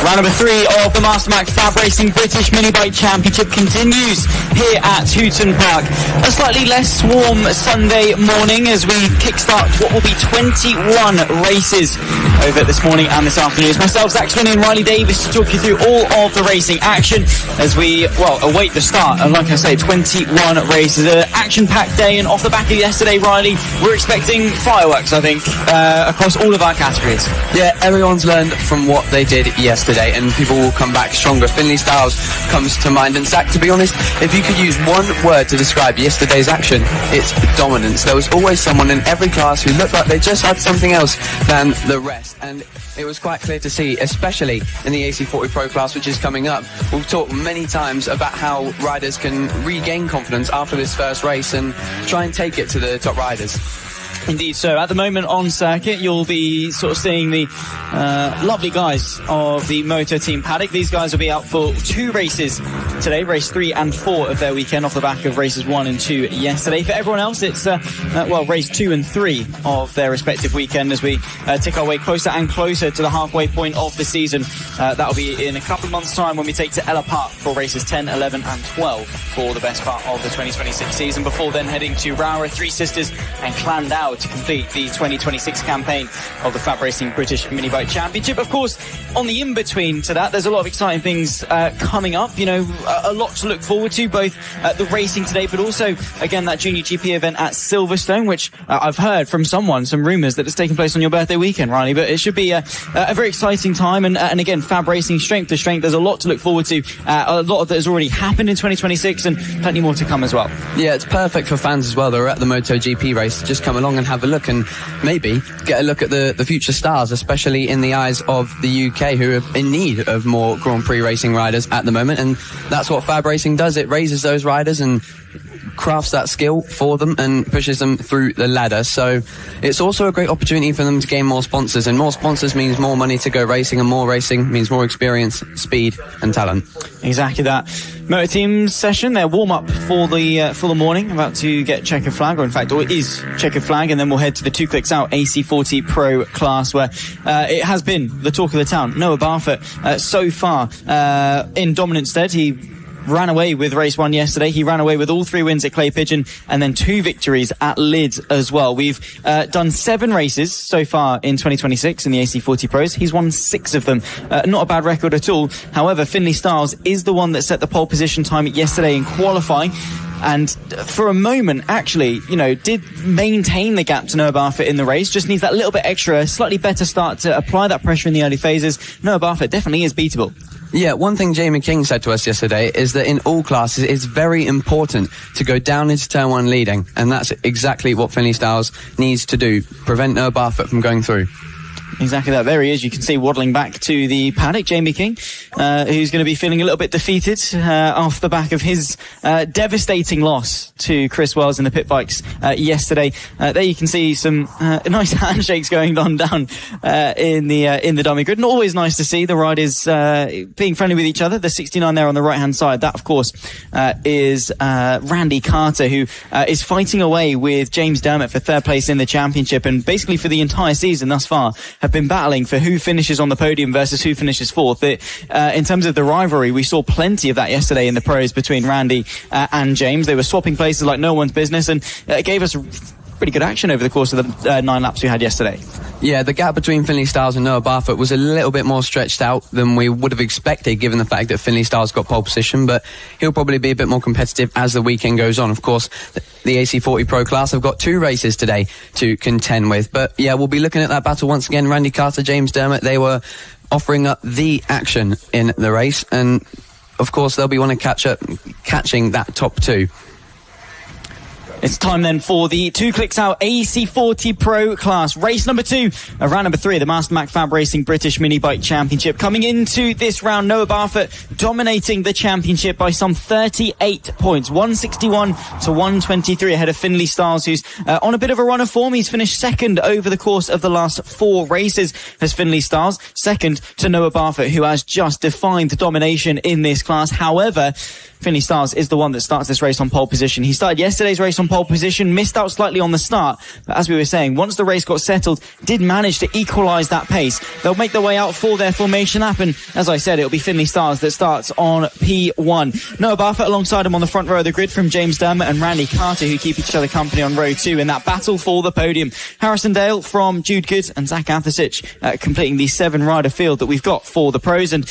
Round number 3 of the MasterMac FAB-Racing British Minibike Championship continues here at Hooton Park. A slightly less warm Sunday morning as we kickstart what will be 21 races over this morning and this afternoon. It's myself, Zach Swinney, and Riley Davis to talk you through all of the racing action as we, await the start. And like I say, 21 races. An action-packed day, and off the back of yesterday, Riley, we're expecting fireworks, I think, across all of our categories. Yeah, everyone's learned from what they did yesterday, and people will come back stronger. Finley Styles comes to mind, and Zach, to be honest, if you could use one word to describe yesterday's action, it's dominance. There was always someone in every class who looked like they just had something else than the rest, and it was quite clear to see, especially in the AC40 Pro class, which is coming up. We've talked many times about how riders can regain confidence after this first race and try and take it to the top riders. Indeed. So at the moment on circuit, you'll be sort of seeing the lovely guys of the Moto Team paddock. These guys will be out for 2 races today, race 3 and 4 of their weekend, off the back of races 1 and 2 yesterday. For everyone else, it's race 2 and 3 of their respective weekend as we tick our way closer and closer to the halfway point of the season. That'll be in a couple of months' time when we take to Ella Park for races 10, 11 and 12 for the best part of the 2026 season, before then heading to Roura, Three Sisters and Clandau to complete the 2026 campaign of the FAB-Racing British Minibike Championship. Of course, on the in-between to that, there's a lot of exciting things coming up. You know, a lot to look forward to, both the racing today, but also, again, that Junior GP event at Silverstone, which I've heard from some rumours that it's taking place on your birthday weekend, Riley, but it should be a very exciting time. And again, FAB-Racing, strength to strength. There's a lot to look forward to. A lot of that has already happened in 2026 and plenty more to come as well. Yeah, it's perfect for fans as well that are at the MotoGP race. Just come along and have a look and maybe get a look at the future stars, especially in the eyes of the UK, who are in need of more Grand Prix racing riders at the moment. And that's what FAB-Racing does. It raises those riders and crafts that skill for them and pushes them through the ladder. So it's also a great opportunity for them to gain more sponsors, and more sponsors means more money to go racing, and more racing means more experience, speed and talent. Exactly that. Motor Team session, their warm-up for the morning, about to get checkered flag, or in fact, it is checkered flag, and then we'll head to the 2 clicks out AC40 Pro class, where it has been the talk of the town. Noah Barfoot so far in dominant stead. He ran away with race 1 yesterday. He ran away with all 3 wins at Clay Pigeon and then 2 victories at Lids as well. We've done 7 races so far in 2026 in the AC40 Pros. He's won 6 of them. Not a bad record at all. However, Finley Styles is the one that set the pole position time yesterday in qualifying, and for a moment, actually, did maintain the gap to Noah Barfoot in the race. Just needs that little bit extra, slightly better start to apply that pressure in the early phases. Noah Barfoot definitely is beatable. Yeah, one thing Jamie King said to us yesterday is that in all classes it's very important to go down into turn 1 leading, and that's exactly what Finley Styles needs to do, prevent Noah Barfoot from going through. Exactly that. There he is. You can see waddling back to the paddock, Jamie King, who's going to be feeling a little bit defeated off the back of his devastating loss to Chris Wells in the pit bikes yesterday. There you can see some nice handshakes going on down in the dummy grid, and always nice to see the riders being friendly with each other. The 69 there on the right hand side, that of course is Randy Carter, who is fighting away with James Dermott for 3rd place in the championship, and basically for the entire season thus far have been battling for who finishes on the podium versus who finishes 4th. In terms of the rivalry, we saw plenty of that yesterday in the pros between Randy and James. They were swapping places like no one's business, and it gave us pretty good action over the course of the 9 laps we had yesterday. Yeah, the gap between Finley Styles and Noah Barfoot was a little bit more stretched out than we would have expected, given the fact that Finley Styles got pole position, but he'll probably be a bit more competitive as the weekend goes on. Of course, the AC40 Pro class have got 2 races today to contend with, but yeah, we'll be looking at that battle once again. Randy Carter, James Dermott, they were offering up the action in the race, and of course they'll be wanting to catching that top 2. It's time then for the 2 clicks out AC40 Pro class. Race number 2 of round number 3 of the MasterMac FAB-Racing British Minibike Championship. Coming into this round, Noah Barfoot dominating the championship by some 38 points. 161 to 123 ahead of Finley Styles, who's on a bit of a run of form. He's finished 2nd over the course of the last 4 races as Finley Styles. 2nd to Noah Barfoot, who has just defined domination in this class. However, Finley Styles is the one that starts this race on pole position. He started yesterday's race on pole position, missed out slightly on the start, but as we were saying, once the race got settled, did manage to equalise that pace. They'll make their way out for their formation lap, and as I said, it'll be Finley Styles that starts on P1. Noah Barfoot alongside him on the front row of the grid from James Dermott and Randy Carter, who keep each other company on row 2 in that battle for the podium. Harrison Dale from Jude Good and Zach Athasich completing the 7-rider field that we've got for the pros. And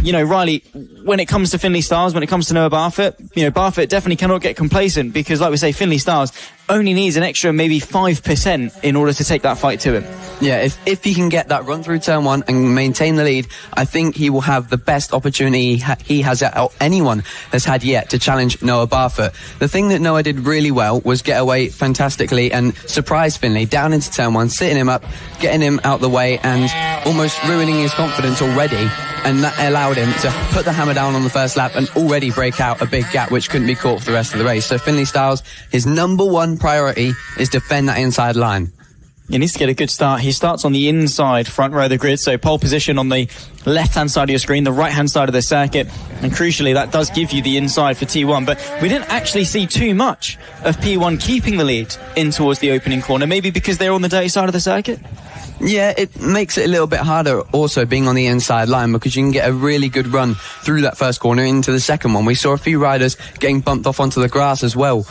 Riley, when it comes to Finley Styles, when it comes to Noah Barfoot, Barfoot definitely cannot get complacent, because like we say, Finley Styles only needs an extra maybe 5% in order to take that fight to him. Yeah, if he can get that run through turn 1 and maintain the lead, I think he will have the best opportunity he has anyone has had yet to challenge Noah Barfoot. The thing that Noah did really well was get away fantastically and surprise Finley down into turn 1, sitting him up, getting him out the way and almost ruining his confidence already. And that allowed him to put the hammer down on the first lap and already break out a big gap which couldn't be caught for the rest of the race. So Finley Styles, his number 1 priority is defend that inside line. He needs to get a good start. He starts on the inside front row of the grid, so pole position on the left-hand side of your screen, the right-hand side of the circuit, and crucially that does give you the inside for T1, but we didn't actually see too much of P1 keeping the lead in towards the opening corner, maybe because they're on the dirty side of the circuit? Yeah, it makes it a little bit harder also being on the inside line, because you can get a really good run through that first corner into the second one. We saw a few riders getting bumped off onto the grass as well,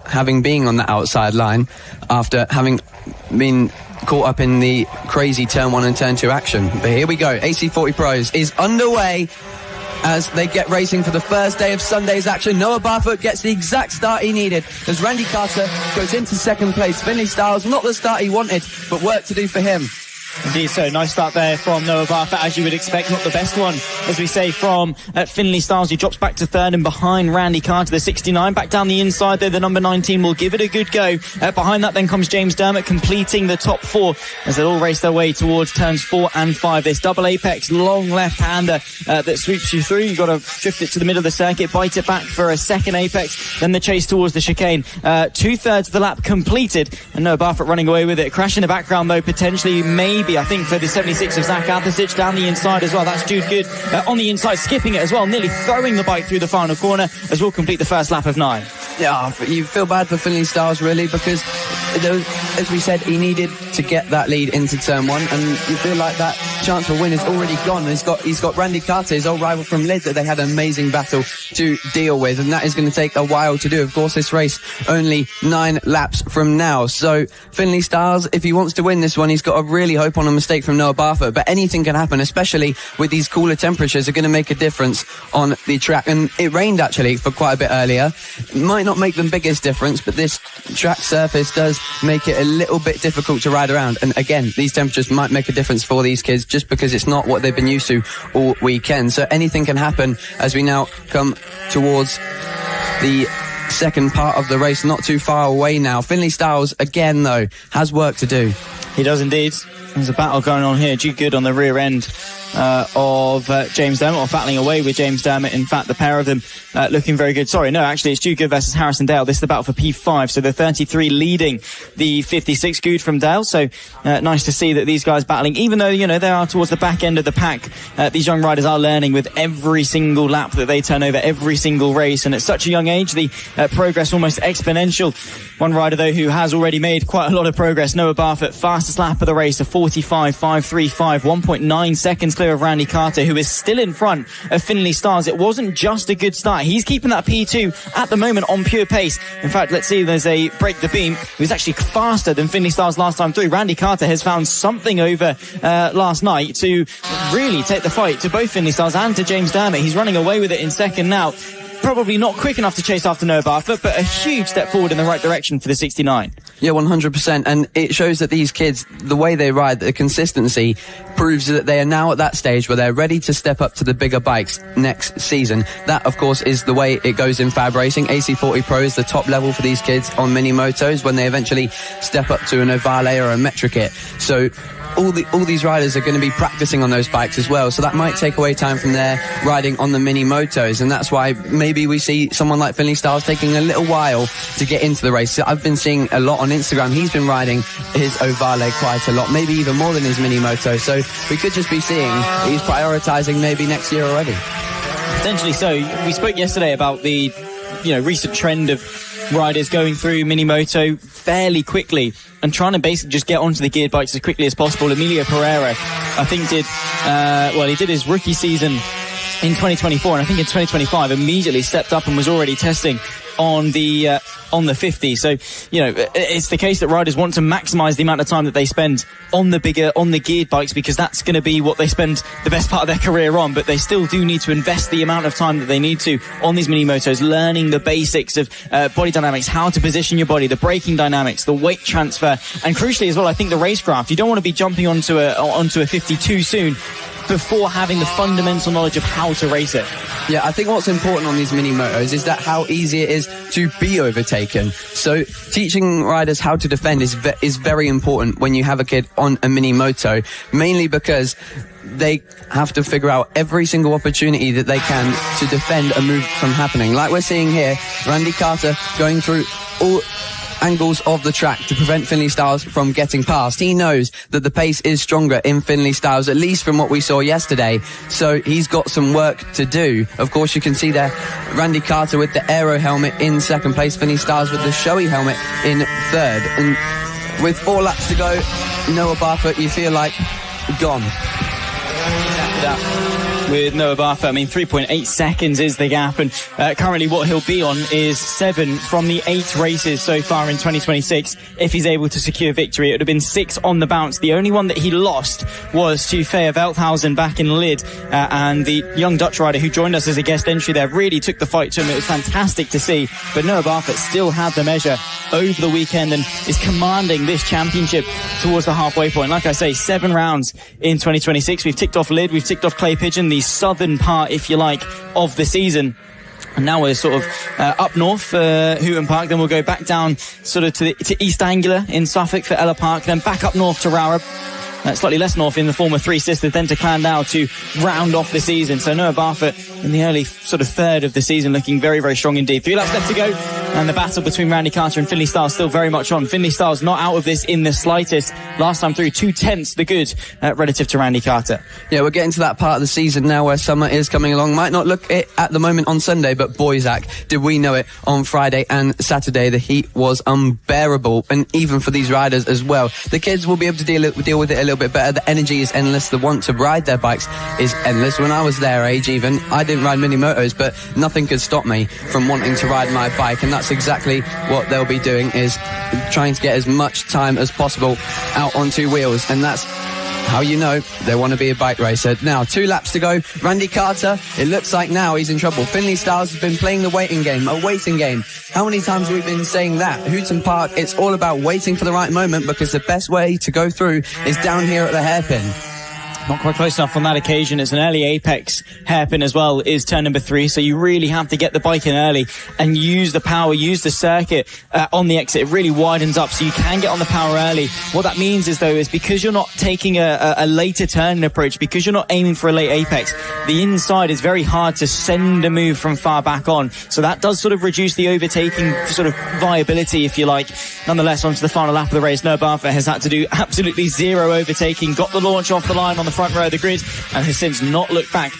having been on the outside line after having been caught up in the crazy turn 1 and turn 2 action. But here we go, AC40 Pros is underway as they get racing for the first day of Sunday's action. Noah Barfoot gets the exact start he needed as Randy Carter goes into second place. Finley Styles, not the start he wanted, but work to do for him. Indeed, so nice start there from Noah Barfoot, as you would expect. Not the best one, as we say, from Finley Styles. He drops back to third and behind Randy Carter, the 69. Back down the inside there, the number 19 will give it a good go. Behind that then comes James Dermott, completing the top 4 as they all race their way towards turns 4 and 5. This double apex, long left-hander that sweeps you through. You've got to shift it to the middle of the circuit, bite it back for a second apex, then the chase towards the chicane. 2/3 of the lap completed, and Noah Barfoot running away with it. Crash in the background though, potentially, maybe, I think, for the 76 of Zach Athasich down the inside as well. That's Jude Good on the inside, skipping it as well, nearly throwing the bike through the final corner, as we'll complete the first lap of 9. Yeah, you feel bad for Finley Styles really, because as we said, he needed to get that lead into turn 1, and you feel like that chance for win is already gone. He's got Randy Carter, his old rival from Lid, that they had an amazing battle to deal with, and that is going to take a while to do. Of course, this race only 9 laps from now, so Finley Styles, if he wants to win this one, he's got to really hope on a mistake from Noah Barfoot, but anything can happen, especially with these cooler temperatures are going to make a difference on the track. And it rained actually for quite a bit earlier. It might not make the biggest difference, but this track surface does make it a little bit difficult to ride around, and again, these temperatures might make a difference for these kids just because it's not what they've been used to all weekend. So anything can happen as we now come towards the second part of the race, not too far away now. Finley Styles again though has work to do. He does indeed. There's a battle going on here. Jude Good on the rear end of James Dermott, or battling away with James Dermott. In fact, the pair of them looking very good. Sorry, no, actually it's Jude Good versus Harrison Dale. This is the battle for P5, so the 33 leading the 56 Good from Dale. So nice to see that these guys battling, even though, they are towards the back end of the pack. These young riders are learning with every single lap that they turn over, every single race, and at such a young age, the progress almost exponential. One rider, though, who has already made quite a lot of progress, Noah Barfoot, fastest lap of the race, a 45.535, 1.9 seconds clear of Randy Carter, who is still in front of Finley Styles. It wasn't just a good start. He's keeping that P2 at the moment on pure pace. In fact, let's see, there's a break the beam. He was actually faster than Finley Styles last time through. Randy Carter has found something over last night to really take the fight to both Finley Styles and to James Dermott. He's running away with it in second now. Probably not quick enough to chase after Noah Barfoot, but a huge step forward in the right direction for the 69. Yeah, 100%. And it shows that these kids, the way they ride, the consistency, proves that they are now at that stage where they're ready to step up to the bigger bikes next season. That, of course, is the way it goes in FAB-Racing. AC40 Pro is the top level for these kids on mini motos when they eventually step up to an Ovale or a Metra kit. So all these riders are going to be practicing on those bikes as well, so that might take away time from their riding on the mini motos, and that's why maybe we see someone like Finley Styles taking a little while to get into the race. I've been seeing a lot on Instagram. He's been riding his Ovale quite a lot, maybe even more than his mini moto, so we could just be seeing he's prioritising maybe next year already. Potentially so. We spoke yesterday about the recent trend of riders going through Minimoto fairly quickly and trying to basically just get onto the geared bikes as quickly as possible. Emilio Pereira, I think, he did his rookie season in 2024, and I think in 2025 immediately stepped up and was already testing on the 50. So, it's the case that riders want to maximize the amount of time that they spend on the geared bikes, because that's going to be what they spend the best part of their career on. But they still do need to invest the amount of time that they need to on these Minimotos, learning the basics of body dynamics, how to position your body, the braking dynamics, the weight transfer, and crucially as well, I think the racecraft. You don't want to be jumping onto a 50 too soon before having the fundamental knowledge of how to race it. Yeah, I think what's important on these Minimotos is that how easy it is to be overtaken. So teaching riders how to defend is very important when you have a kid on a Minimoto, mainly because they have to figure out every single opportunity that they can to defend a move from happening. Like we're seeing here, Randy Carter going through all angles of the track to prevent Finley Styles from getting past. He knows that the pace is stronger in Finley Styles, at least from what we saw yesterday. So he's got some work to do. Of course, you can see there Randy Carter with the aero helmet in second place, Finley Styles with the showy helmet in third. And with 4 laps to go, Noah Barfoot, you feel like gone. With Noah Barfoot, 3.8 seconds is the gap, and currently what he'll be on is 7 from the 8 races so far in 2026. If he's able to secure victory, it would have been 6 on the bounce. The only one that he lost was to Fea Veldhuizen back in Lid, and the young Dutch rider who joined us as a guest entry there really took the fight to him. It was fantastic to see, but Noah Barfoot still had the measure over the weekend and is commanding this championship towards the halfway point. Like I say, 7 rounds in 2026. We've ticked off Lid, we've ticked off Clay Pigeon, the southern part, if you like, of the season. And now we're sort of up north, Hooton Park, then we'll go back down sort of to East Anglia in Suffolk for Ella Park, then back up north to Rowrah, slightly less north in the former Three Sisters, then to Clandau to round off the season. So Noah Barfoot in the early sort of third of the season looking very, very strong indeed. 3 laps left to go, and the battle between Randy Carter and Finley Styles still very much on. Finley Styles not out of this in the slightest. Last time through, 2/10 the good relative to Randy Carter. Yeah, we're getting to that part of the season now where summer is coming along. Might not look it at the moment on Sunday, but boy, Zach, did we know it on Friday and Saturday. The heat was unbearable, and even for these riders as well. The kids will be able to deal with it a little bit better. The energy is endless. The want to ride their bikes is endless. When I was their age even, I didn't ride Minimotos, but nothing could stop me from wanting to ride my bike, and that's exactly what they'll be doing, is trying to get as much time as possible out on 2 wheels, and that's how you know they want to be a bike racer. Now, 2 laps to go. Randy Carter, it looks like now he's in trouble. Finley Styles has been playing the waiting game. How many times have we been saying that? Hooton Park, it's all about waiting for the right moment, because the best way to go through is down here at the hairpin. Not quite close enough on that occasion. It's an early apex hairpin as well, is turn number 3. So you really have to get the bike in early and use the power, use the circuit on the exit. It really widens up so you can get on the power early. What that means is, though, is because you're not taking a later turning approach, because you're not aiming for a late apex, the inside is very hard to send a move from far back on. So that does sort of reduce the overtaking sort of viability, if you like. Nonetheless, onto the final lap of the race, Noah Barfoot has had to do absolutely 0 overtaking, got the launch off the line on the front row of the grid, and has since not looked back.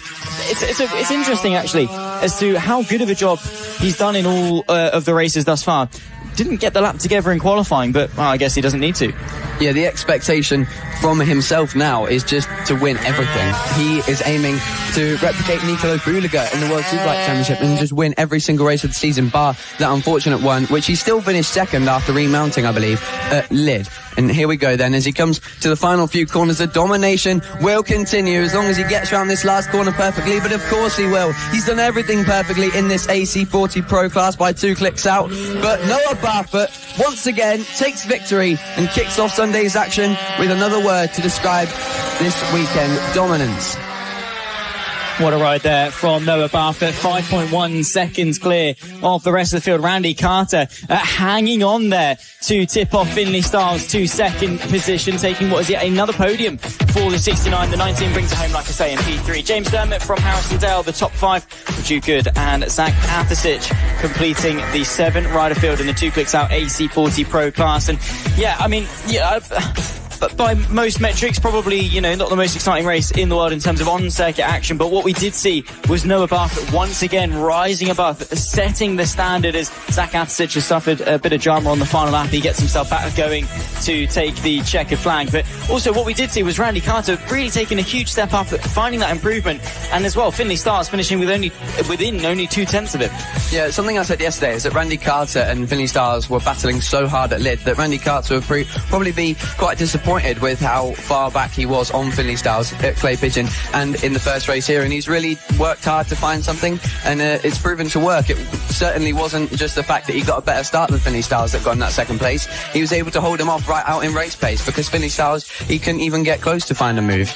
It's interesting, actually, as to how good of a job he's done in all of the races thus far. Didn't get the lap together in qualifying, but well, I guess he doesn't need to. Yeah, the expectation from himself now is just to win everything. He is aiming to replicate Nicolo Buliga in the World Superbike Championship and just win every single race of the season, bar that unfortunate one, which he still finished second after remounting, I believe, at Lid. And here we go then, as he comes to the final few corners. The domination will continue as long as he gets around this last corner perfectly, but of course he will. He's done everything perfectly in this AC40 Pro class by 2 clicks out. But Noah Barfoot once again takes victory and kicks off Sunday's action with another word to describe this weekend: dominance. What a ride there from Noah Barfoot. 5.1 seconds clear of the rest of the field. Randy Carter hanging on there to tip off Finley Styles to second position, taking what is yet another podium for the 69. The 19 brings it home, like I say, in P3. James Dermott from Harrisondale, the top 5, Jude Good and Zach Athasic completing the 7 rider field in the 2 clicks out AC40 Pro class. And by most metrics, probably, you know, not the most exciting race in the world in terms of on-circuit action, but what we did see was Noah Barfoot once again rising above, setting the standard as Zach Atasic has suffered a bit of drama on the final lap. He gets himself back going to take the checkered flag. But also what we did see was Randy Carter really taking a huge step up, finding that improvement, and as well, Finley Stars finishing within only 2/10 of it. Yeah, something I said yesterday is that Randy Carter and Finley Stars were battling so hard at Lid that Randy Carter would probably be quite disappointed with how far back he was on Finley Stars at Clay Pigeon and in the first race here, and he's really worked hard to find something, and it's proven to work. It certainly wasn't just the fact that he got a better start than Finley Stars that got in that second place. He was able to hold him off right out in race pace, because Finley Stars, he couldn't even get close to find a move.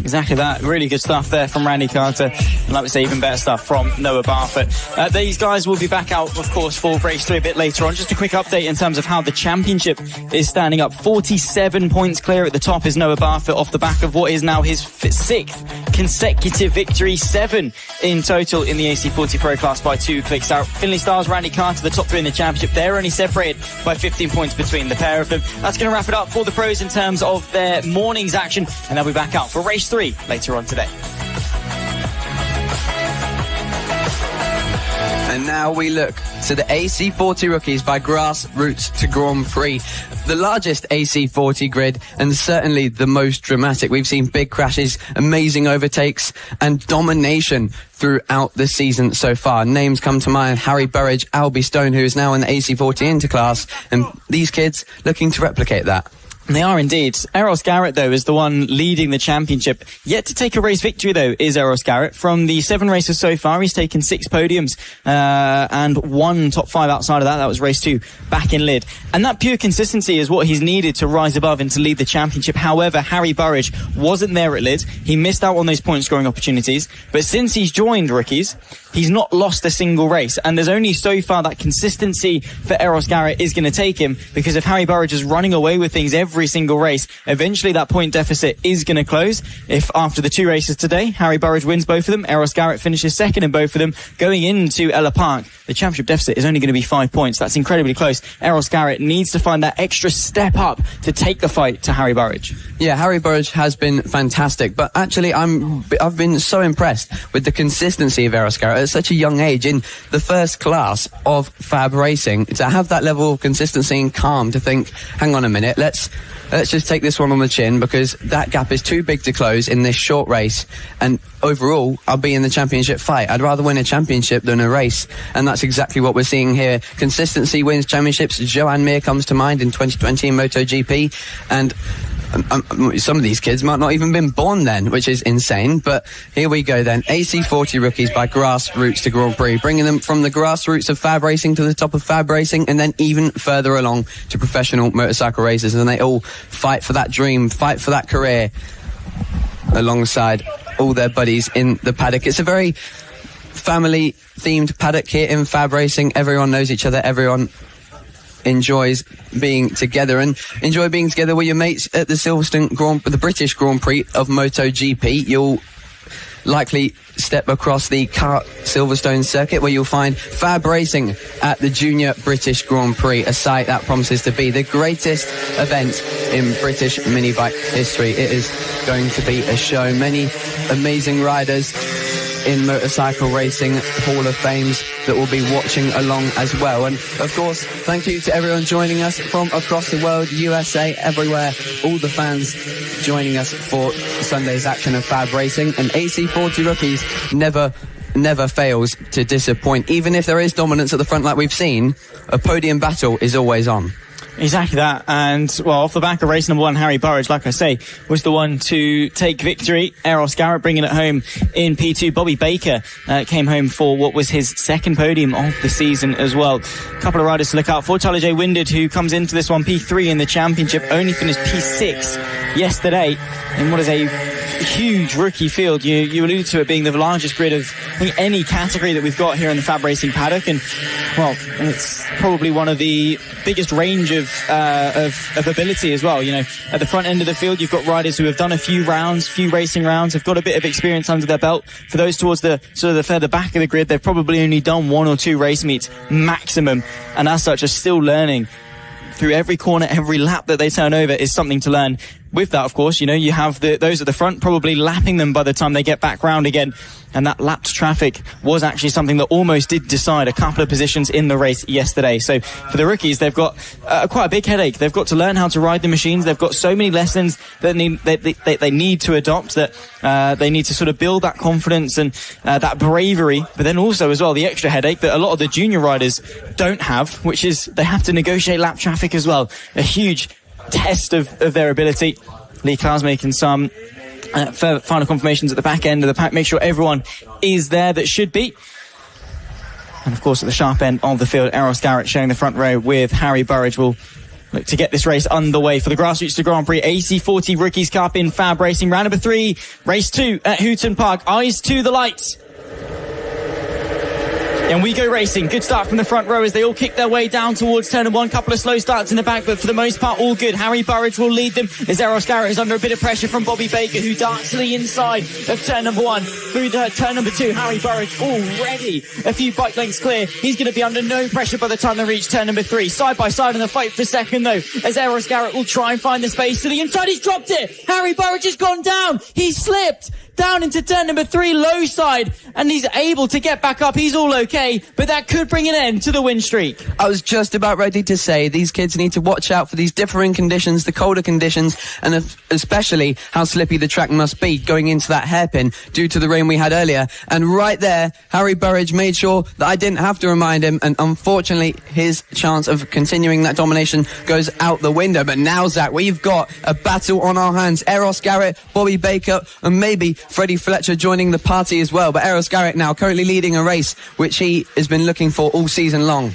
Exactly that. Really good stuff there from Randy Carter. And like we say, even better stuff from Noah Barfoot. These guys will be back out, of course, for race 3 a bit later on. Just a quick update in terms of how the championship is standing up. 47 points clear at the top is Noah Barfoot, off the back of what is now his 6th consecutive victory. 7 in total in the AC40 Pro class by 2 clicks out. Finley Stars, Randy Carter, the top 3 in the championship. They're only separated by 15 points between the pair of them. That's going to wrap it up for the pros in terms of their morning's action, and they'll be back out for race 3 later on today. And now we look to the AC40 rookies by Grassroots to Grand Prix. The largest AC40 grid, and certainly the most dramatic. We've seen big crashes, amazing overtakes, and domination throughout the season so far. Names come to mind: Harry Burridge, Albie Stone, who is now in the AC40 Interclass, and these kids looking to replicate that. They are indeed. Eros Garrett, though, is the one leading the championship. Yet to take a race victory, though, is Eros Garrett. From the 7 races so far, he's taken 6 podiums and 1 top 5 outside of that. That was race 2 back in Lid. And that pure consistency is what he's needed to rise above and to lead the championship. However, Harry Burridge wasn't there at Lid. He missed out on those point scoring opportunities. But since he's joined rookies, he's not lost a single race. And there's only so far that consistency for Eros Garrett is going to take him, because if Harry Burridge is running away with things every single race, eventually that point deficit is going to close. If after the 2 races today, Harry Burridge wins both of them, Eros Garrett finishes second in both of them, going into Ella Park, the championship deficit is only going to be 5 points. That's incredibly close. Eros Garrett needs to find that extra step up to take the fight to Harry Burridge. Yeah, Harry Burridge has been fantastic, but actually I've been so impressed with the consistency of Eros Garrett at such a young age in the first class of FAB-Racing, to have that level of consistency and calm, to think, hang on a minute, let's just take this one on the chin, because that gap is too big to close in this short race, and overall I'll be in the championship fight. I'd rather win a championship than a race, and that's exactly what we're seeing here. Consistency wins championships. Joanne Mir comes to mind in 2020 in MotoGP, and some of these kids might not even been born then, which is insane. But here we go then. AC40 rookies by Grassroots to Grand Prix, bringing them from the grassroots of FAB-Racing to the top of FAB-Racing, and then even further along to professional motorcycle racers. And they all fight for that dream, fight for that career, alongside all their buddies in the paddock. It's a very family-themed paddock here in FAB-Racing. Everyone knows each other. Everyone enjoys being together, and enjoy being together with your mates at the the British Grand Prix of MotoGP. You'll likely step across the Kart Silverstone circuit, where you'll find FAB-Racing at the Junior British Grand Prix, a site that promises to be the greatest event in British minibike history. It is going to be a show. Many amazing riders in motorcycle racing Hall of Fames that will be watching along as well. And of course, thank you to everyone joining us from across the world, USA, everywhere, all the fans joining us for Sunday's action of FAB-Racing. And AC40 rookies never fails to disappoint. Even if there is dominance at the front like we've seen, a podium battle is always on. Exactly that. And, well, off the back of race number 1, Harry Burridge, like I say, was the one to take victory. Eros Garrett bringing it home in P2. Bobby Baker came home for what was his 2nd podium of the season as well. A couple of riders to look out for. Tyler J. Windard, who comes into this one P3 in the championship, only finished P6 yesterday in what is a huge rookie field. You alluded to it being the largest grid of, I think, any category that we've got here in the FAB-Racing paddock, and, well, it's probably one of the biggest range of ability as well. You know, at the front end of the field, you've got riders who have done a few racing rounds, have got a bit of experience under their belt. For those towards the sort of the further back of the grid, they've probably only done 1 or 2 race meets maximum, and as such are still learning through every corner, every lap that they turn over is something to learn. With that, of course, you have those at the front probably lapping them by the time they get back round again. And that lapped traffic was actually something that almost did decide a couple of positions in the race yesterday. So for the rookies, they've got quite a big headache. They've got to learn how to ride the machines. They've got so many lessons that they need to adopt, that they need to sort of build that confidence and that bravery. But then also as well, the extra headache that a lot of the junior riders don't have, which is they have to negotiate lap traffic as well. A huge test of their ability. Lee Klaus making some final confirmations at the back end of the pack, make sure everyone is there that should be. And of course at the sharp end of the field, Eros Garrett sharing the front row with Harry Burridge will look to get this race underway for the Grassroots to Grand Prix AC40 Rookies Cup in FAB-Racing. Round number 3, race 2 at Hooton Park. Eyes to the lights. And we go racing. Good start from the front row as they all kick their way down towards turn 1. Couple of slow starts in the back, but for the most part, all good. Harry Burridge will lead them as Eros Garrett is under a bit of pressure from Bobby Baker, who darts to the inside of turn number 1. Through to turn number 2, Harry Burridge already a few bike lengths clear. He's going to be under no pressure by the time they reach turn number 3. Side by side in the fight for second, though, as Eros Garrett will try and find the space to the inside. He's dropped it. Harry Burridge has gone down. He's slipped down into turn number 3, low side, and he's able to get back up. He's all okay, but that could bring an end to the win streak. I was just about ready to say these kids need to watch out for these differing conditions, the colder conditions, and especially how slippy the track must be going into that hairpin due to the rain we had earlier. And right there, Harry Burridge made sure that I didn't have to remind him, and unfortunately his chance of continuing that domination goes out the window. But now, Zach, we've got a battle on our hands. Eros Garrett, Bobby Baker, and maybe Freddie Fletcher joining the party as well. But Eros Garrett now currently leading a race which he has been looking for all season long.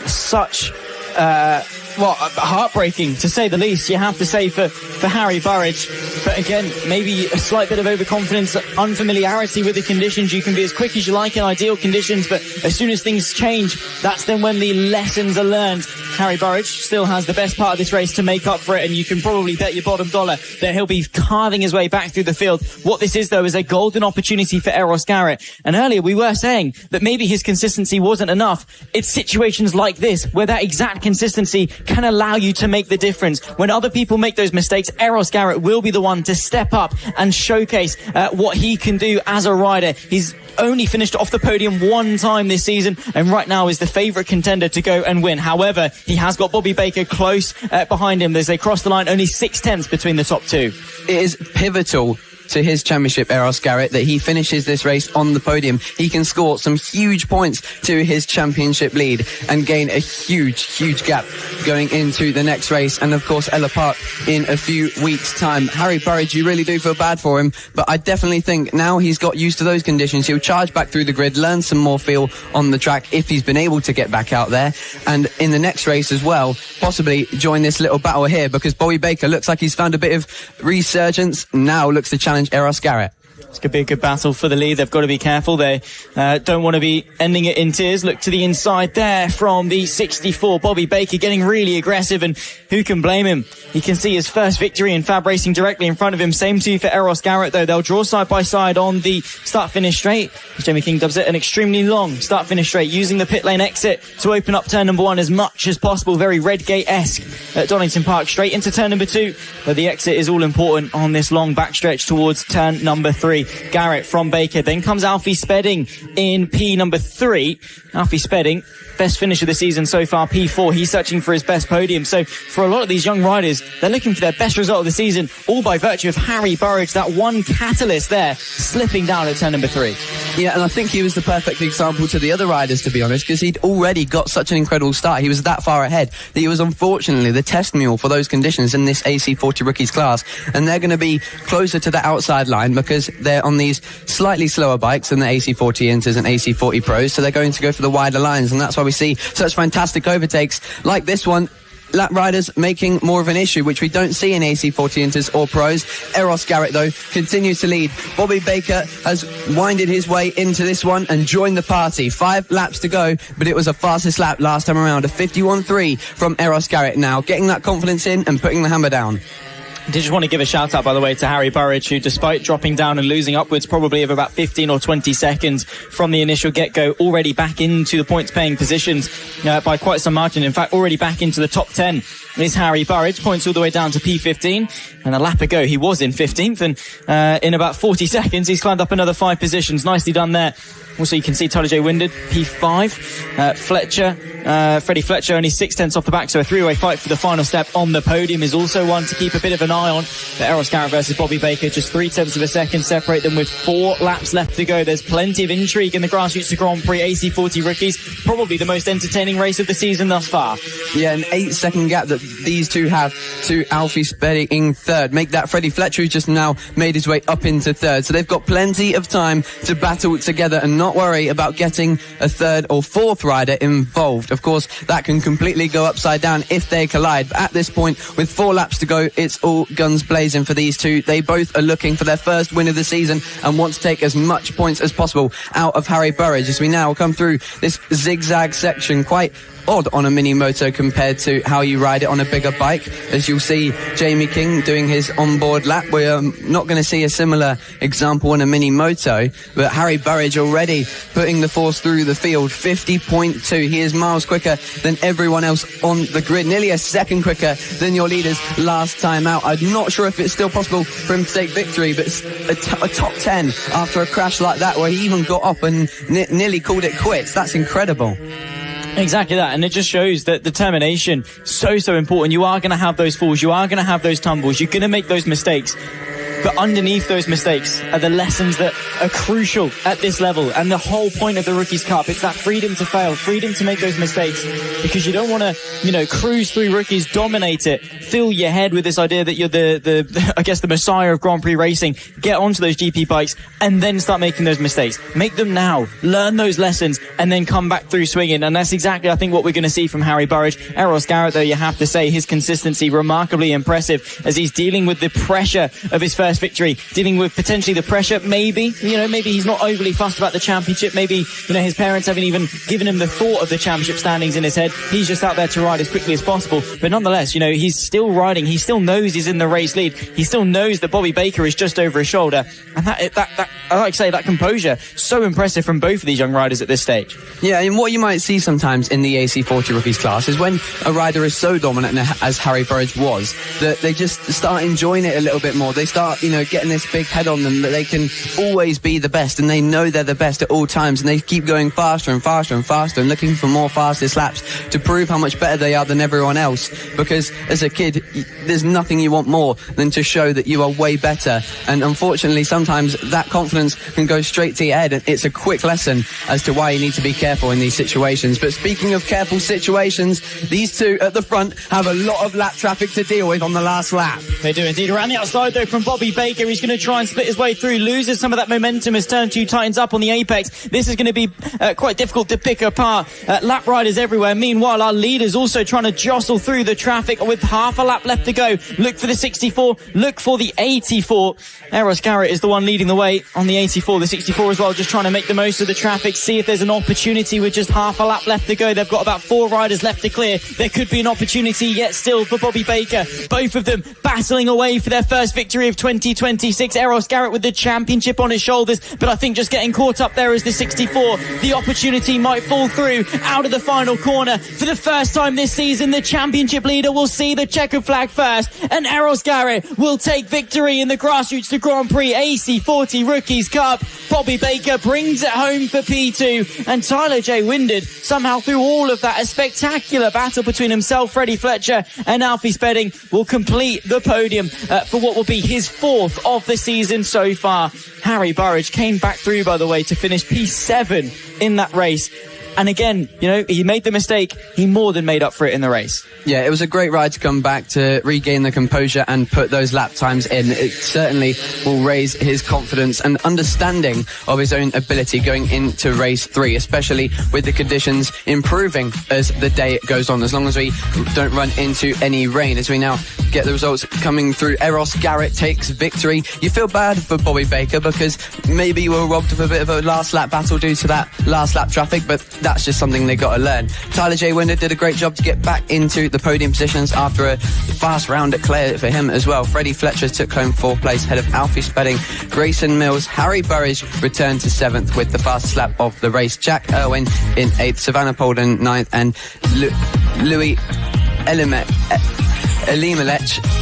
Such heartbreaking to say the least, you have to say, for Harry Burridge. But again, maybe a slight bit of overconfidence, unfamiliarity with the conditions. You can be as quick as you like in ideal conditions, but as soon as things change, that's then when the lessons are learned. Harry Burridge still has the best part of this race to make up for it, and you can probably bet your bottom dollar that he'll be carving his way back through the field. What this is, though, is a golden opportunity for Eros Garrett. And earlier we were saying that maybe his consistency wasn't enough. It's situations like this where that exact consistency can allow you to make the difference. When other people make those mistakes, Eros Garrett will be the one to step up and showcase what he can do as a rider. He's only finished off the podium one time this season, and right now is the favourite contender to go and win. However, he has got Bobby Baker close behind him as they cross the line, only 0.6 between the top two. It is pivotal to his championship, Eros Garrett, that he finishes this race on the podium. He can score some huge points to his championship lead and gain a huge gap going into the next race, and of course Ella Park in a few weeks' time. Harry Burridge, you really do feel bad for him, but I definitely think now he's got used to those conditions, he'll charge back through the grid, learn some more feel on the track if he's been able to get back out there, and in the next race as well, possibly join this little battle here, because Bobby Baker looks like he's found a bit of resurgence, now looks to challenge Eros Garrett. It's going to be a good battle for the lead. They've got to be careful. They don't want to be ending it in tears. Look to the inside there from the 64. Bobby Baker getting really aggressive, and who can blame him? He can see his first victory in FAB-Racing directly in front of him. Same too for Eros Garrett, though. They'll draw side by side on the start-finish straight. As Jamie King dubs it, an extremely long start-finish straight, using the pit lane exit to open up turn number 1 as much as possible. Very Redgate-esque at Donington Park. Straight into turn number 2, where the exit is all important on this long backstretch towards turn number 3. Garrett from Baker. Then comes Alfie Spedding in P number 3. Alfie Spedding, best finish of the season so far, P4. He's searching for his best podium. So for a lot of these young riders, they're looking for their best result of the season, all by virtue of Harry Burridge, that one catalyst there, slipping down at turn number 3. Yeah, and I think he was the perfect example to the other riders, to be honest, because he'd already got such an incredible start. He was that far ahead that he was unfortunately the test mule for those conditions in this AC40 Rookies class. And they're going to be closer to the outside line because they're on these slightly slower bikes than the AC40 Inters and AC40 Pros. So they're going to go for the wider lines, and that's why we see such fantastic overtakes like this one. Lap riders making more of an issue, which we don't see in AC40 Inters or Pros. Eros Garrett, though, continues to lead. Bobby Baker has winded his way into this one and joined the party. 5 laps to go, but it was a fastest lap last time around. A 51.3 from Eros Garrett now, getting that confidence in and putting the hammer down. I just want to give a shout out, by the way, to Harry Burridge, who, despite dropping down and losing upwards probably of about 15 or 20 seconds from the initial get-go, already back into the points-paying positions by quite some margin. In fact, already back into the top 10 is Harry Burridge. Points all the way down to P15. And a lap ago, he was in 15th. And in about 40 seconds, he's climbed up another 5 positions. Nicely done there. Also, you can see Tyler J. Winded, P5. Freddie Fletcher, only 6/10 off the back, so a three-way fight for the final step on the podium is also one to keep a bit of an eye on. But Eros Garrett versus Bobby Baker, just 0.3 of a second separate them with 4 laps left to go. There's plenty of intrigue in the grassroots to Grand Prix AC40 rookies. Probably the most entertaining race of the season thus far. Yeah, an 8-second gap that these two have to Alfie Spedding third. Make that Freddie Fletcher, who's just now made his way up into third. So they've got plenty of time to battle together and not worry about getting a third or fourth rider involved. Of course, that can completely go upside down if they collide. But at this point, with 4 laps to go, it's all guns blazing for these two. They both are looking for their first win of the season and want to take as much points as possible out of Harry Burridge as we now come through this zigzag section. Quite odd on a mini moto compared to how you ride it on a bigger bike. As you'll see Jamie King doing his onboard lap, we're not going to see a similar example on a mini moto, but Harry Burridge already putting the force through the field. 50.2. He is miles quicker than everyone else on the grid, nearly a second quicker than your leaders last time out. I'm not sure if it's still possible for him to take victory, but a top 10 after a crash like that, where he even got up and nearly called it quits. That's incredible. Exactly that, and it just shows that determination so important. You are going to have those falls, you are going to have those tumbles, you're going to make those mistakes, but underneath those mistakes are the lessons that are crucial at this level. And the whole point of the Rookies Cup, it's that freedom to fail, freedom to make those mistakes, because you don't want to, cruise through rookies, dominate it, fill your head with this idea that you're the messiah of Grand Prix racing. Get onto those GP bikes and then start making those mistakes. Make them now, learn those lessons, and then come back through swinging. And that's exactly, I think, what we're going to see from Harry Burridge. Eros Garrett, though, you have to say, his consistency remarkably impressive as he's dealing with the pressure of his first victory, dealing with potentially the pressure. Maybe he's not overly fussed about the championship. Maybe, his parents haven't even given him the thought of the championship standings in his head. He's just out there to ride as quickly as possible. But nonetheless, he's still riding. He still knows he's in the race lead. He still knows that Bobby Baker is just over his shoulder. And that I like to say, that composure, so impressive from both of these young riders at this stage. Yeah, and what you might see sometimes in the AC40 rookies class is when a rider is so dominant as Harry Burridge was, that they just start enjoying it a little bit more. They start, getting this big head on them that they can always be the best, and they know they're the best at all times, and they keep going faster and faster and faster and looking for more fastest laps to prove how much better they are than everyone else. Because as a kid, there's nothing you want more than to show that you are way better. And unfortunately, sometimes that confidence can go straight to your head, and it's a quick lesson as to why you need to be careful in these situations. But speaking of careful situations, these two at the front have a lot of lap traffic to deal with on the last lap. They do indeed. Around the outside, though, from Bobby Baker, he's going to try and split his way through, loses some of that momentum as turn 2 tightens up on the apex. This is going to be quite difficult to pick apart. Lap riders everywhere. Meanwhile, our leaders also trying to jostle through the traffic with half a lap left to go. Look for the 64, look for the 84. Eros Garrett is the one leading the way on the 84, the 64 as well, just trying to make the most of the traffic, see if there's an opportunity with just half a lap left to go. They've got about 4 riders left to clear. There could be an opportunity yet still for Bobby Baker. Both of them battling away for their first victory of 2026. Eros Garrett with the championship on his shoulders, but I think just getting caught up there is the 64. The opportunity might fall through out of the final corner. For the first time this season, the championship leader will see the checkered flag first, and Eros Garrett will take victory in the grassroots to Grand Prix AC40 Rookies Cup. Bobby Baker brings it home for P2, and Tyler J. Winded, somehow through all of that, a spectacular battle between himself, Freddie Fletcher, and Alfie Spedding, will complete the podium for what will be his 4th of the season so far. Harry Burridge came back through, by the way, to finish P7 in that race. And again, he made the mistake. He more than made up for it in the race. Yeah, it was a great ride to come back to regain the composure and put those lap times in. It certainly will raise his confidence and understanding of his own ability going into race 3, especially with the conditions improving as the day goes on, as long as we don't run into any rain. As we now get the results coming through, Eros Garrett takes victory. You feel bad for Bobby Baker because maybe you were robbed of a bit of a last lap battle due to that last lap traffic, but that's just something they got to learn. Tyler J. Winder did a great job to get back into the podium positions after a fast round at Clare for him as well. Freddie Fletcher took home 4th place ahead of Alfie Spedding. Grayson Mills, Harry Burridge returned to 7th with the fastest lap of the race. Jack Irwin in 8th, Savannah Polden 9th, and Louis Elimelech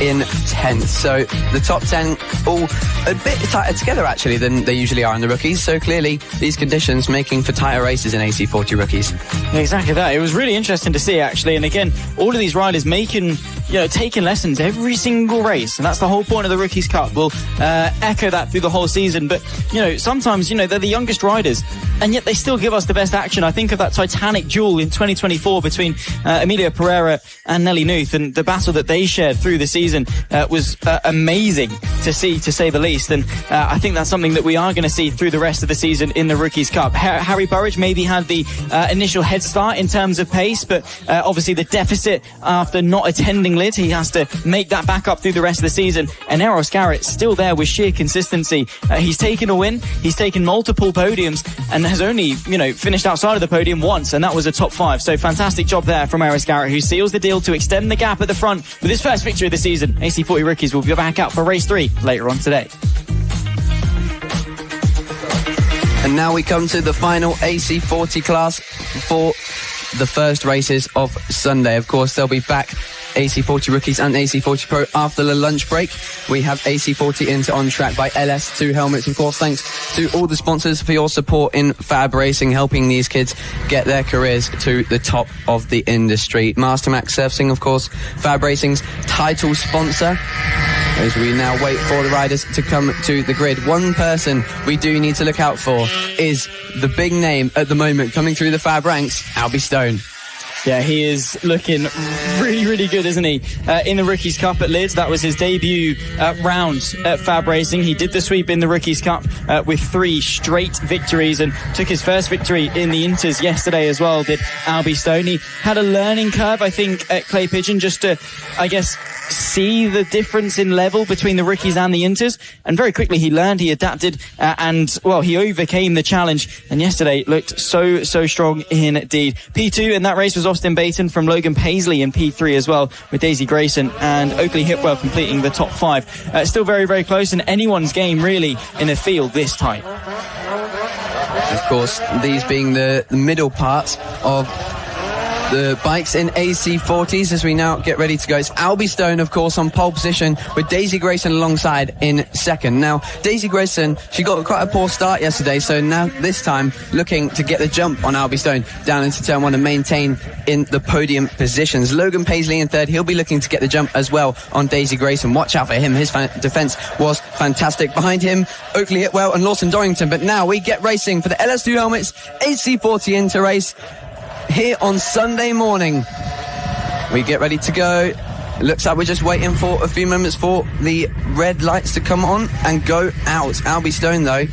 in 10th. So the top 10 all a bit tighter together actually than they usually are in the rookies. So clearly these conditions making for tighter races in AC40 rookies. Yeah, exactly that. It was really interesting to see actually. And again, all of these riders taking lessons every single race. And that's the whole point of the Rookies Cup. We'll echo that through the whole season. But, sometimes, they're the youngest riders and yet they still give us the best action. I think of that titanic duel in 2024 between Emilio Pereira and Nelly Nuth, and the battle that they shared through the season was amazing to see, to say the least. And I think that's something that we are going to see through the rest of the season in the Rookies Cup. Harry Burridge maybe had the initial head start in terms of pace, but obviously the deficit after not attending Lid, he has to make that back up through the rest of the season. And Eros Garrett still there with sheer consistency. He's taken a win, he's taken multiple podiums, and has only finished outside of the podium once, and that was a top 5. So fantastic job there from Eros Garrett, who seals the deal to extend the gap at the front with his first victory of the season. AC40 Rookies will be back out for race 3 later on today. And now we come to the final AC40 class for the first races of Sunday. Of course, they'll be back, AC40 Rookies and AC40 Pro, after the lunch break. We have AC40 Inter on track by LS2 helmets. Of course, thanks to all the sponsors for your support in FAB-Racing, helping these kids get their careers to the top of the industry. MasterMac Surfacing, of course, FAB-Racing's title sponsor. As we now wait for the riders to come to the grid, one person we do need to look out for is the big name at the moment coming through the Fab ranks, Albie Stone. Yeah, he is looking really, really good, isn't he? In the Rookies Cup at Lids, that was his debut round at Fab Racing. He did the sweep in the Rookies Cup with 3 straight victories, and took his first victory in the Inters yesterday as well, did Albie Stone. He had a learning curve, I think, at Clay Pigeon, just to, see the difference in level between the Rookies and the Inters. And very quickly he learned, he adapted, and he overcame the challenge. And yesterday looked so strong indeed. P2 in that race was Austin Baton from Logan Paisley in P3 as well, with Daisy Grayson and Oakley Hipwell completing the top 5. Still very, very close, and anyone's game really in the field this time. Of course, these being the middle parts of the bikes in AC40s as we now get ready to go. It's Albie Stone, of course, on pole position with Daisy Grayson alongside in second. Now, Daisy Grayson, she got quite a poor start yesterday, so now this time looking to get the jump on Albie Stone down into turn 1 and maintain in the podium positions. Logan Paisley in third, he'll be looking to get the jump as well on Daisy Grayson. Watch out for him, his defence was fantastic. Behind him, Oakley Hipwell and Lawson Dorrington, but now we get racing for the LS2 helmets, AC40 Inter race. Here on Sunday morning, we get ready to go. It looks like we're just waiting for a few moments for the red lights to come on and go out. Albie Stone, though,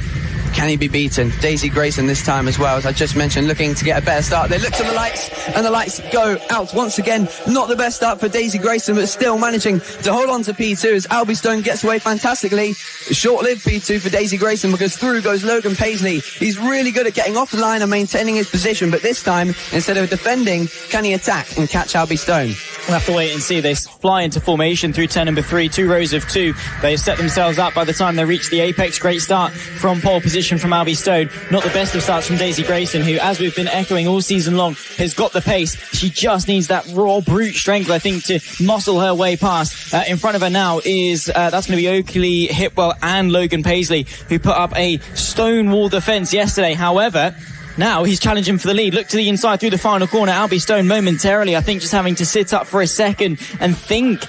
can he be beaten? Daisy Grayson this time as well, as I just mentioned, looking to get a better start. They look to the lights, and the lights go out once again. Not the best start for Daisy Grayson, but still managing to hold on to P2 as Albie Stone gets away fantastically. Short-lived P2 for Daisy Grayson, because through goes Logan Paisley. He's really good at getting off the line and maintaining his position, but this time, instead of defending, can he attack and catch Albie Stone? We'll have to wait and see. They fly into formation through turn number 3, 2 rows of 2. They set themselves up by the time they reach the apex. Great start from pole position from Albie Stone. Not the best of starts from Daisy Grayson, who, as we've been echoing all season long, has got the pace. She just needs that raw brute strength, I think, to muscle her way past. In front of her now is, that's going to be Oakley Hipwell and Logan Paisley, who put up a stone wall defence yesterday. However, now he's challenging for the lead. Look to the inside through the final corner. Albie Stone momentarily, I think, just having to sit up for a second and think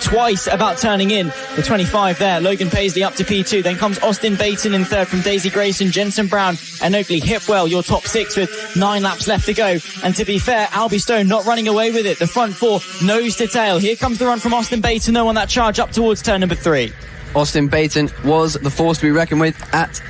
twice about turning in. The 25 there. Logan Paisley up to P2. Then comes Austin Baton in third from Daisy Grayson, Jensen Brown and Oakley Hipwell. Your top 6 with 9 laps left to go. And to be fair, Albie Stone not running away with it. The front 4 nose to tail. Here comes the run from Austin Baton, though, on that charge up towards turn number 3. Austin Baton was the force to be reckoned with at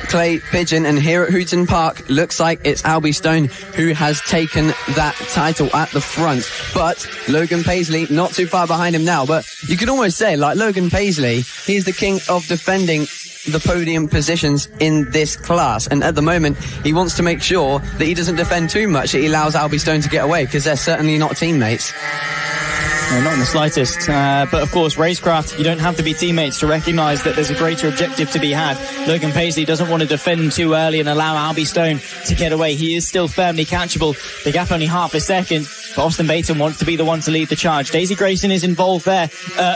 Clay Pigeon, and here at Hooton Park, looks like it's Albie Stone who has taken that title at the front. But Logan Paisley not too far behind him now, but you could almost say, like Logan Paisley, he's the king of defending the podium positions in this class. And at the moment, he wants to make sure that he doesn't defend too much, that he allows Albie Stone to get away, because they're certainly not teammates. No, not in the slightest. But of course, racecraft, you don't have to be teammates to recognise that there's a greater objective to be had. Logan Paisley doesn't want to defend too early and allow Albie Stone to get away. He is still firmly catchable. The gap only half a second. But Austin Baton wants to be the one to lead the charge. Daisy Grayson is involved there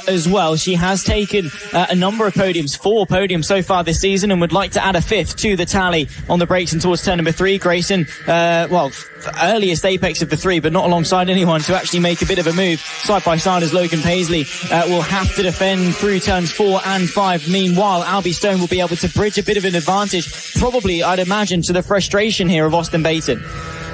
as well. She has taken a number of podiums, 4 podiums so far this season, and would like to add a 5th to the tally on the brakes and towards turn number 3. Grayson, earliest apex of the 3, but not alongside anyone to actually make a bit of a move. Side by side as Logan Paisley will have to defend through turns 4 and 5. Meanwhile, Albie Stone will be able to bridge a bit of an advantage, probably, I'd imagine, to the frustration here of Austin Baton.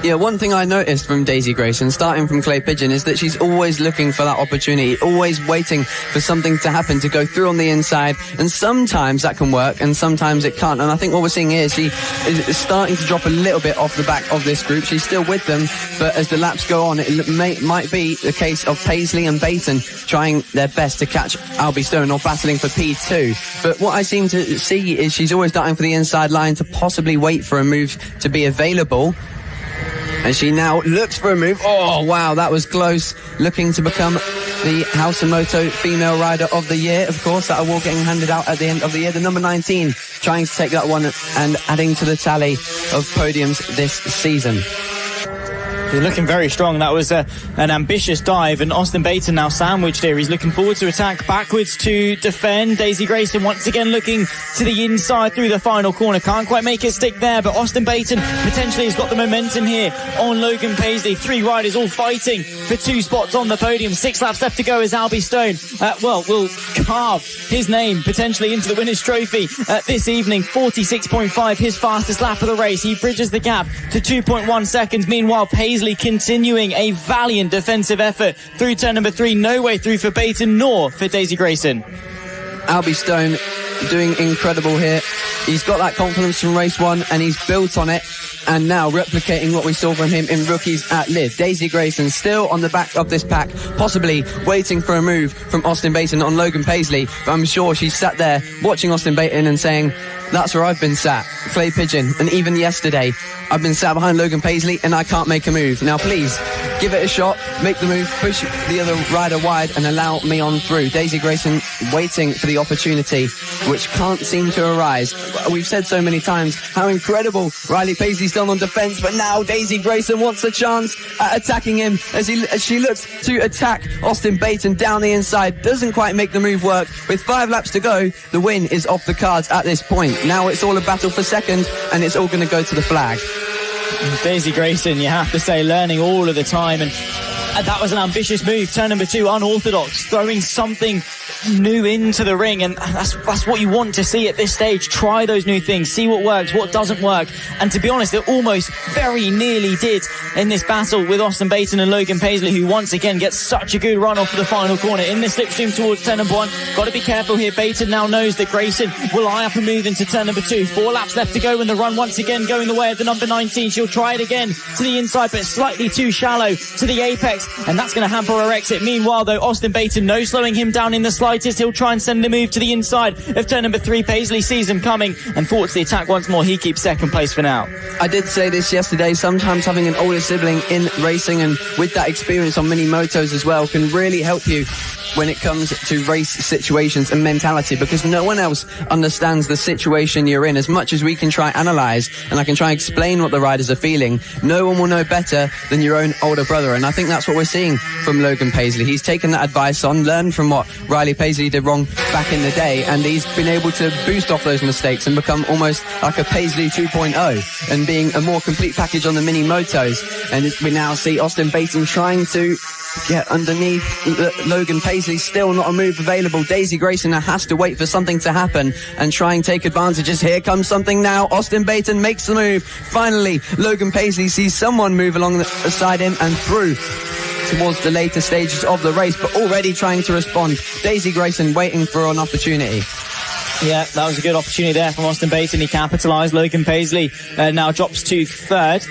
Yeah, one thing I noticed from Daisy Grayson, starting from Clay Pigeon, is that she's always looking for that opportunity, always waiting for something to happen, to go through on the inside, and sometimes that can work, and sometimes it can't. And I think what we're seeing here is she is starting to drop a little bit off the back of this group. She's still with them, but as the laps go on, it might be the case of Paisley and Baton trying their best to catch Albie Stone or battling for P2. But what I seem to see is she's always darting for the inside line to possibly wait for a move to be available. And she now looks for a move. Oh, wow, that was close. Looking to become the House and Moto Female Rider of the Year. Of course, that award getting handed out at the end of the year. The number 19 trying to take that one and adding to the tally of podiums this season. They're looking very strong. That was an ambitious dive, and Austin Baton now sandwiched here. He's looking forward to attack, backwards to defend. Daisy Grayson once again looking to the inside through the final corner. Can't quite make it stick there, but Austin Baton potentially has got the momentum here on Logan Paisley. 3 riders all fighting for 2 spots on the podium. 6 laps left to go as Albie Stone will carve his name potentially into the winner's trophy this evening. 46.5, his fastest lap of the race. He bridges the gap to 2.1 seconds. Meanwhile, Paisley continuing a valiant defensive effort through turn number 3. No way through for Baton nor for Daisy Grayson. Albie Stone doing incredible here. He's got that confidence from race 1 and he's built on it, and now replicating what we saw from him in rookies at Liv. Daisy Grayson still on the back of this pack, possibly waiting for a move from Austin Baton on Logan Paisley, but I'm sure she's sat there watching Austin Baton and saying, that's where I've been sat, Clay Pigeon, and even yesterday I've been sat behind Logan Paisley and I can't make a move. Now please, give it a shot, make the move, push the other rider wide and allow me on through. Daisy Grayson waiting for the opportunity, which can't seem to arise. We've said so many times how incredible Riley Paisley's done on defence, but now Daisy Grayson wants a chance at attacking him as she looks to attack Austin Baton down the inside. Doesn't quite make the move work. With 5 laps to go, the win is off the cards at this point. Now it's all a battle for second, and it's all going to go to the flag. Daisy Grayson, you have to say, learning all of the time, and that was an ambitious move. Turn number 2, unorthodox, throwing something new into the ring, and that's what you want to see at this stage. Try those new things, see what works, what doesn't work, and to be honest, it almost very nearly did in this battle with Austin Baton and Logan Paisley, who once again gets such a good run off the final corner in the slipstream towards turn number 1. Got to be careful here. Baton now knows that Grayson will eye up and move into turn number 2. 4 laps left to go, and the run once again going the way of the number 19. She'll try it again to the inside, but slightly too shallow to the apex, and that's going to hamper her exit. Meanwhile though, Austin Baton, no slowing him down in the slightest. He'll try and send the move to the inside of turn number 3. Paisley sees him coming and thwarts the attack once more. He keeps second place for now. I did say this yesterday, sometimes having an older sibling in racing and with that experience on mini motos as well can really help you when it comes to race situations and mentality, because no one else understands the situation you're in. As much as we can try analyse and I can try and explain what the riders are feeling, no one will know better than your own older brother, and I think that's what we're seeing from Logan Paisley. He's taken that advice on, learned from what Riley Paisley did wrong back in the day, and he's been able to boost off those mistakes and become almost like a Paisley 2.0 and being a more complete package on the mini motos. And we now see Austin Baton trying to get underneath Logan Paisley. Still not a move available. Daisy Grayson now has to wait for something to happen and try and take advantages. Here comes something now. Austin Baton makes the move. Finally, Logan Paisley sees someone move along beside him and through towards the later stages of the race, but already trying to respond. Daisy Grayson waiting for an opportunity. Yeah, that was a good opportunity there from Austin Baton. He capitalised. Logan Paisley now drops to 3rd.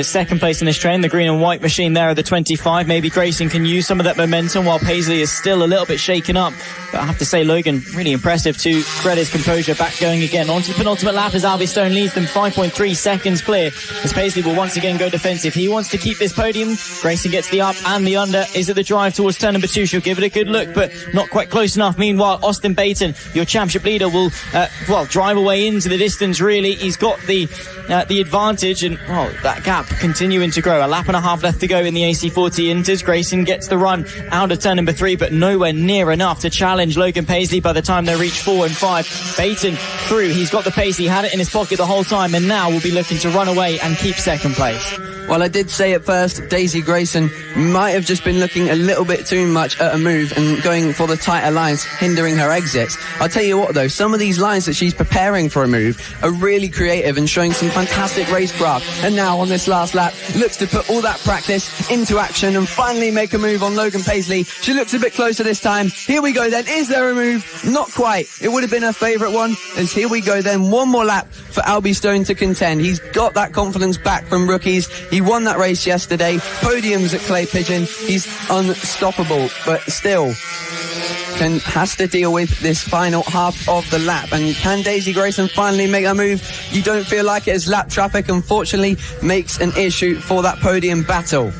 second place in this train. The green and white machine there at the 25. Maybe Grayson can use some of that momentum while Paisley is still a little bit shaken up. But I have to say, Logan, really impressive to credit his composure. Back going again. On to the penultimate lap as Albie Stone leads them 5.3 seconds clear. As Paisley will once again go defensive. He wants to keep this podium. Grayson gets the up and the under. Is it the drive towards turn number 2? She'll give it a good look, but not quite close enough. Meanwhile, Austin Baton, your championship leader, will drive away into the distance. Really, he's got the advantage, and that gap continuing to grow. A lap and a half left to go in the AC40 Inters. Grayson gets the run out of turn number 3, but nowhere near enough to challenge Logan Paisley by the time they reach 4 and 5. Baton through. He's got the pace. He had it in his pocket the whole time, and now will be looking to run away and keep second place. Well, I did say at first, Daisy Grayson might have just been looking a little bit too much at a move and going for the tighter lines, hindering her exits. I'll tell you what, though, some of these lines that she's preparing for a move are really creative and showing some fantastic racecraft. And now on this last lap, looks to put all that practice into action and finally make a move on Logan Paisley. She looks a bit closer this time. Here we go then. Is there a move? Not quite. It would have been her favourite one. As here we go then. One more lap for Albie Stone to contend. He's got that confidence back from rookies. He won that race yesterday. Podiums at Clay Pigeon. He's unstoppable, but still has to deal with this final half of the lap. And can Daisy Grayson finally make a move? You don't feel like it, as lap traffic unfortunately makes an issue for that podium battle.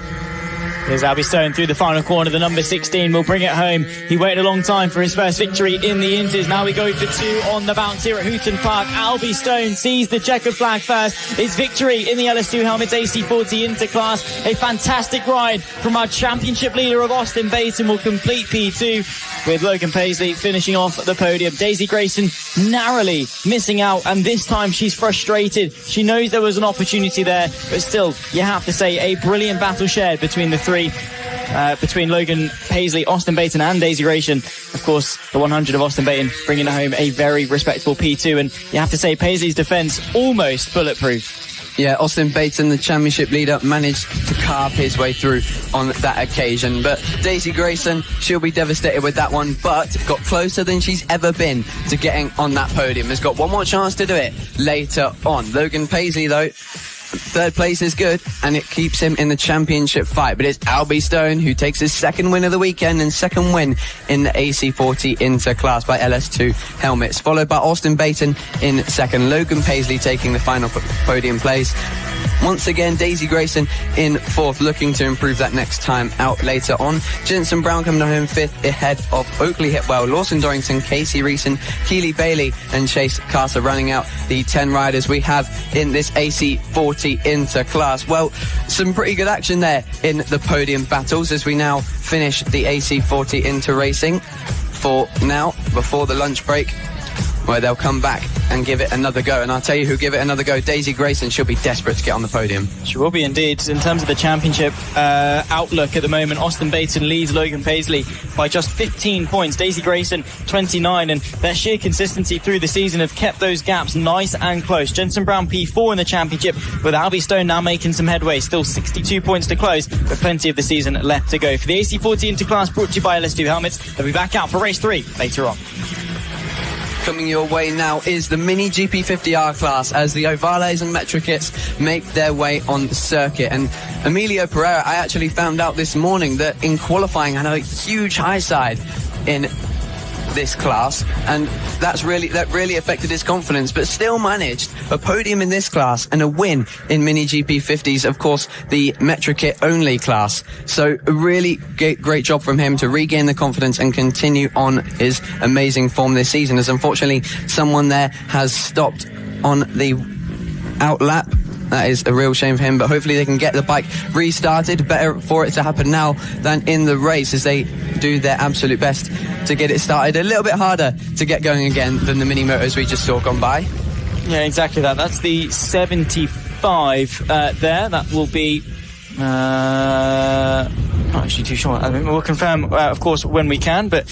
Here's Albie Stone through the final corner. The number 16 will bring it home. He waited a long time for his first victory in the Inters. Now we go for 2 on the bounce here at Hooton Park. Albie Stone sees the checkered flag first. His victory in the LS2 Helmets AC40 Interclass. A fantastic ride from our championship leader of Austin Baton will complete P2, with Logan Paisley finishing off the podium. Daisy Grayson narrowly missing out, and this time she's frustrated. She knows there was an opportunity there, but still, you have to say, a brilliant battle shared between the 3. Between Logan Paisley, Austin Baton and Daisy Grayson. Of course, the 100 of Austin Baton bringing it home a very respectable P2, and you have to say Paisley's defence almost bulletproof. Yeah, Austin Baton, the championship leader, managed to carve his way through on that occasion. But Daisy Grayson, she'll be devastated with that one, but got closer than she's ever been to getting on that podium. Has got one more chance to do it later on. Logan Paisley, though, third place is good, and it keeps him in the championship fight. But it's Albie Stone who takes his second win of the weekend and second win in the AC40 Interclass by LS2 Helmets, followed by Austin Baton in second. Logan Paisley taking the final podium place. Once again, Daisy Grayson in fourth, looking to improve that next time out later on. Jensen Brown coming home fifth ahead of Oakley Hitwell, Lawson Dorrington, Casey Reeson, Keely Bailey and Chase Carter running out the 10 riders we have in this AC40 Interclass. Well, some pretty good action there in the podium battles as we now finish the AC40 Inter Racing for now, before the lunch break, where they'll come back and give it another go. And I'll tell you who'll give it another go. Daisy Grayson. She'll be desperate to get on the podium. She will be indeed. In terms of the championship outlook at the moment, Austin Baton leads Logan Paisley by just 15 points. Daisy Grayson 29, and their sheer consistency through the season have kept those gaps nice and close. Jensen Brown P4 in the championship, with Albie Stone now making some headway. Still 62 points to close, but plenty of the season left to go. For the AC40 Interclass, brought to you by LS2 Helmets, they'll be back out for race 3 later on. Coming your way now is the Mini GP50R class as the Ovales and Metrokits make their way on the circuit. And Emilio Pereira, I actually found out this morning that in qualifying had a huge high side in this class, and that really affected his confidence, but still managed a podium in this class and a win in Mini GP50s, of course the Metrokit only class. So a really great job from him to regain the confidence and continue on his amazing form this season, as unfortunately someone there has stopped on the out lap. That is a real shame for him, but hopefully they can get the bike restarted. Better for it to happen now than in the race, as they do their absolute best to get it started. A little bit harder to get going again than the mini motors we just saw gone by. Yeah, exactly that. That's the 75 there. That will be... not actually too sure. I mean, we'll confirm, of course, when we can, but...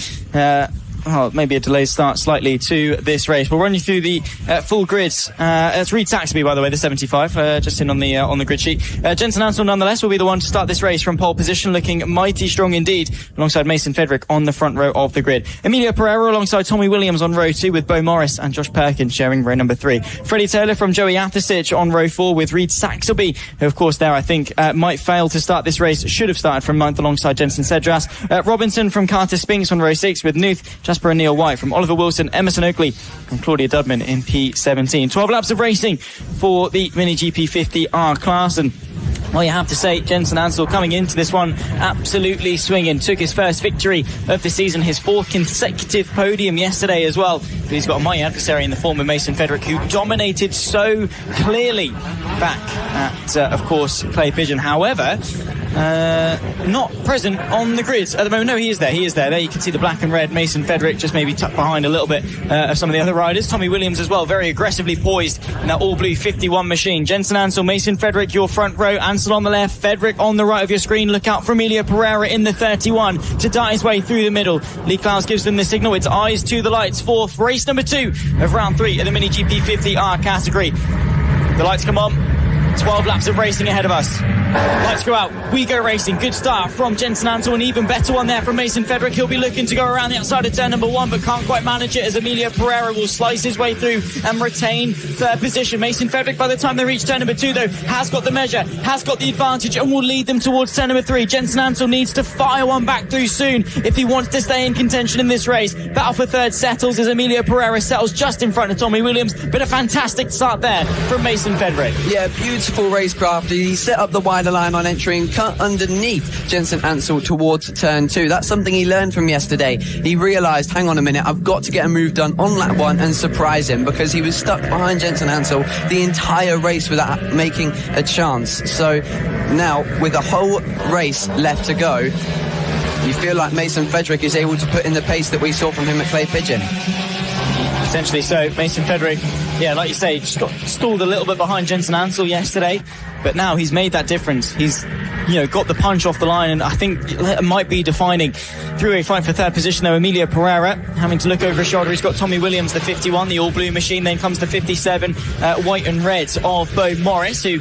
maybe a delayed start slightly to this race. We'll run you through the full grids. It's Reed Saxby, by the way, the 75, just in on the grid sheet. Jensen Ansell, nonetheless, will be the one to start this race from pole position, looking mighty strong indeed, alongside Mason Fedrick on the front row of the grid. Emilio Pereira alongside Tommy Williams on row 2, with Bo Morris and Josh Perkins sharing row number 3. Freddie Taylor from Joey Athasich on row 4, with Reed Saxby, who of course there I think might fail to start this race, should have started from 9th alongside Jensen Cedras. Robinson from Carter Spinks on row 6, with Nuth, Jasper and Neil White from Oliver Wilson, Emerson Oakley and Claudia Dudman in P17. 12 laps of racing for the Mini GP 50R class, and well, you have to say, Jensen Ansell coming into this one absolutely swinging. Took his first victory of the season, his 4th consecutive podium yesterday as well. But he's got a mighty adversary in the form of Mason Fedrick, who dominated so clearly back at, of course, Clay Pigeon. However, not present on the grid at the moment. No, he is there. There you can see the black and red Mason Fedrick just maybe tucked behind a little bit of some of the other riders. Tommy Williams as well, very aggressively poised in that all-blue 51 machine. Jensen Ansell, Mason Fedrick, your front row. Ansell on the left, Fedrick on the right of your screen. Look out for Emilio Pereira in the 31 to dart his way through the middle. Lee Clowes gives them the signal. It's eyes to the lights for race number 2 of round 3 of the Mini GP 50R category. The lights come on. 12 laps of racing ahead of us. Lights go out. We go racing. Good start from Jensen Ansell. An even better one there from Mason Fedrick. He'll be looking to go around the outside of turn number 1, but can't quite manage it as Emilio Pereira will slice his way through and retain 3rd position. Mason Fedrick, by the time they reach turn number 2, though, has got the measure, has got the advantage, and will lead them towards turn number 3. Jensen Ansell needs to fire one back through soon if he wants to stay in contention in this race. Battle for 3rd settles as Emilio Pereira settles just in front of Tommy Williams, but a fantastic start there from Mason Fedrick. Yeah, beautiful racecraft. He set up the wider line on entry and cut underneath Jensen Ansell towards turn 2. That's something he learned from yesterday. He realised, hang on a minute, I've got to get a move done on lap 1 and surprise him, because he was stuck behind Jensen Ansell the entire race without making a chance. So now, with a whole race left to go, you feel like Mason Fedrick is able to put in the pace that we saw from him at Clay Pigeon. Essentially so. Mason Fedrick, yeah, like you say, just got stalled a little bit behind Jensen Ansell yesterday, but now he's made that difference. He's, got the punch off the line, and I think it might be defining. Three-way fight for 3rd position, though. Emilio Pereira having to look over his shoulder. He's got Tommy Williams, the 51, the all-blue machine. Then comes the 57, white and red of Bo Morris, who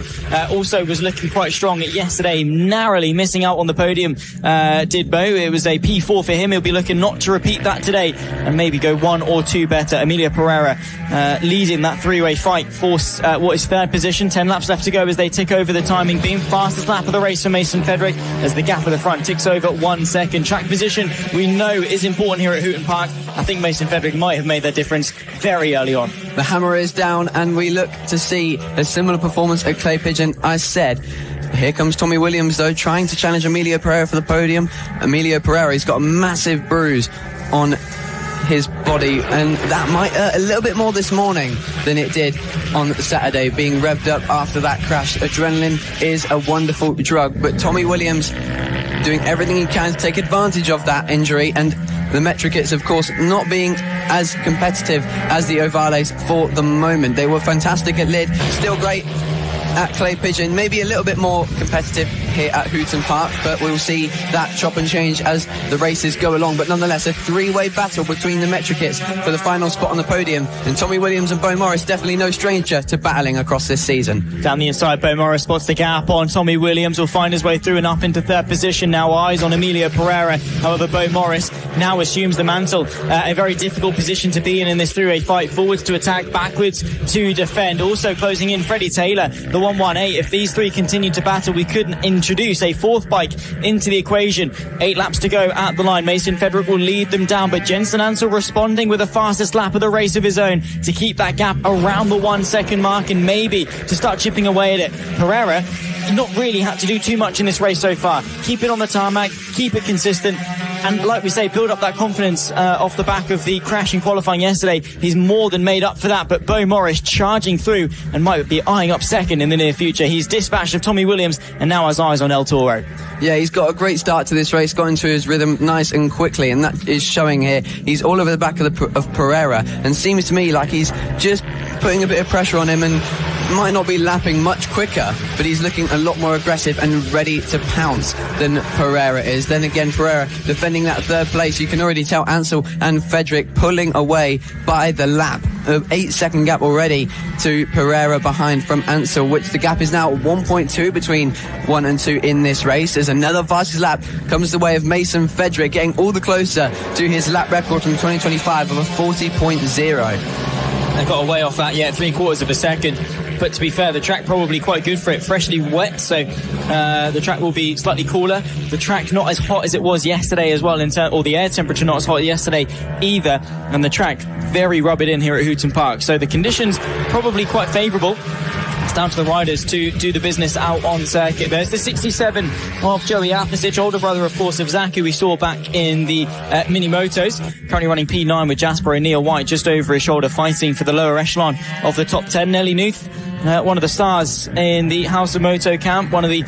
also was looking quite strong yesterday, narrowly missing out on the podium, did Bo. It was a P4 for him. He'll be looking not to repeat that today and maybe go 1 or 2 better. Emilio Pereira leading that three-way fight for what is 3rd position. 10 laps left to go as they tick over the timing, being fastest lap of the race for Mason Fedrick as the gap at the front ticks over 1 second. Track position we know is important here at Hooton Park. I think Mason Fedrick might have made that difference very early on. The hammer is down and we look to see a similar performance at Clay Pigeon. I said, here comes Tommy Williams though, trying to challenge Emilio Pereira for the podium. Emilio Pereira, he's got a massive bruise on his body, and that might hurt a little bit more this morning than it did on Saturday, being revved up after that crash. Adrenaline is a wonderful drug, but Tommy Williams doing everything he can to take advantage of that injury, and the Metrikits, of course, not being as competitive as the Ovales for the moment. They were fantastic at Lid, still great at Clay Pigeon, maybe a little bit more competitive here at Hooton Park, but we'll see that chop and change as the races go along. But nonetheless, a three-way battle between the Metrikits for the final spot on the podium, and Tommy Williams and Bo Morris definitely no stranger to battling across this season. Down the inside, Bo Morris spots the gap on Tommy Williams, will find his way through and up into 3rd position. Now eyes on Emilio Pereira. However, Bo Morris now assumes the mantle. A very difficult position to be in this three-way fight. Forwards to attack, backwards to defend. Also closing in Freddie Taylor, the 118. If these three continue to battle, we could introduce a 4th bike into the equation. 8 laps to go at the line. Mason Fedrick will lead them down, but Jensen Ansell responding with the fastest lap of the race of his own to keep that gap around the 1 second mark and maybe to start chipping away at it. Pereira not really had to do too much in this race so far. Keep it on the tarmac, keep it consistent, and like we say, build up that confidence off the back of the crash in qualifying yesterday. He's more than made up for that, but Bo Morris charging through and might be eyeing up 2nd in the near future. He's dispatched of Tommy Williams and now has eyes on El Toro. Yeah, he's got a great start to this race, got into his rhythm nice and quickly, and that is showing here. He's all over the back of Pereira, and seems to me like he's just putting a bit of pressure on him and might not be lapping much quicker, but he's looking a lot more aggressive and ready to pounce than Pereira is. Then again, Pereira defending that third place. You can already tell Ansel and Frederick pulling away by the lap. 8-second gap already to Pereira behind from Ansel, which the gap is now 1.2 between 1 and 2 in this race. As another fastest lap comes the way of Mason Frederick, getting all the closer to his lap record from 2025 of a 40.0. They got away off that yet, 3/4 of a second. But to be fair, the track probably quite good for it, freshly wet, so the track will be slightly cooler. The track not as hot as it was yesterday as well, or the air temperature not as hot yesterday either, and the track very rubbed in here at Hooton Park. So the conditions probably quite favourable. It's down to the riders to do the business out on circuit. There's the 67 of Joey Athasic, older brother, of course, of Zach, who we saw back in the mini motos. Currently running P9 with Jasper and Neil White just over his shoulder, fighting for the lower echelon of the top 10. Nelly Nuth, one of the stars in the House of Moto camp, one of the,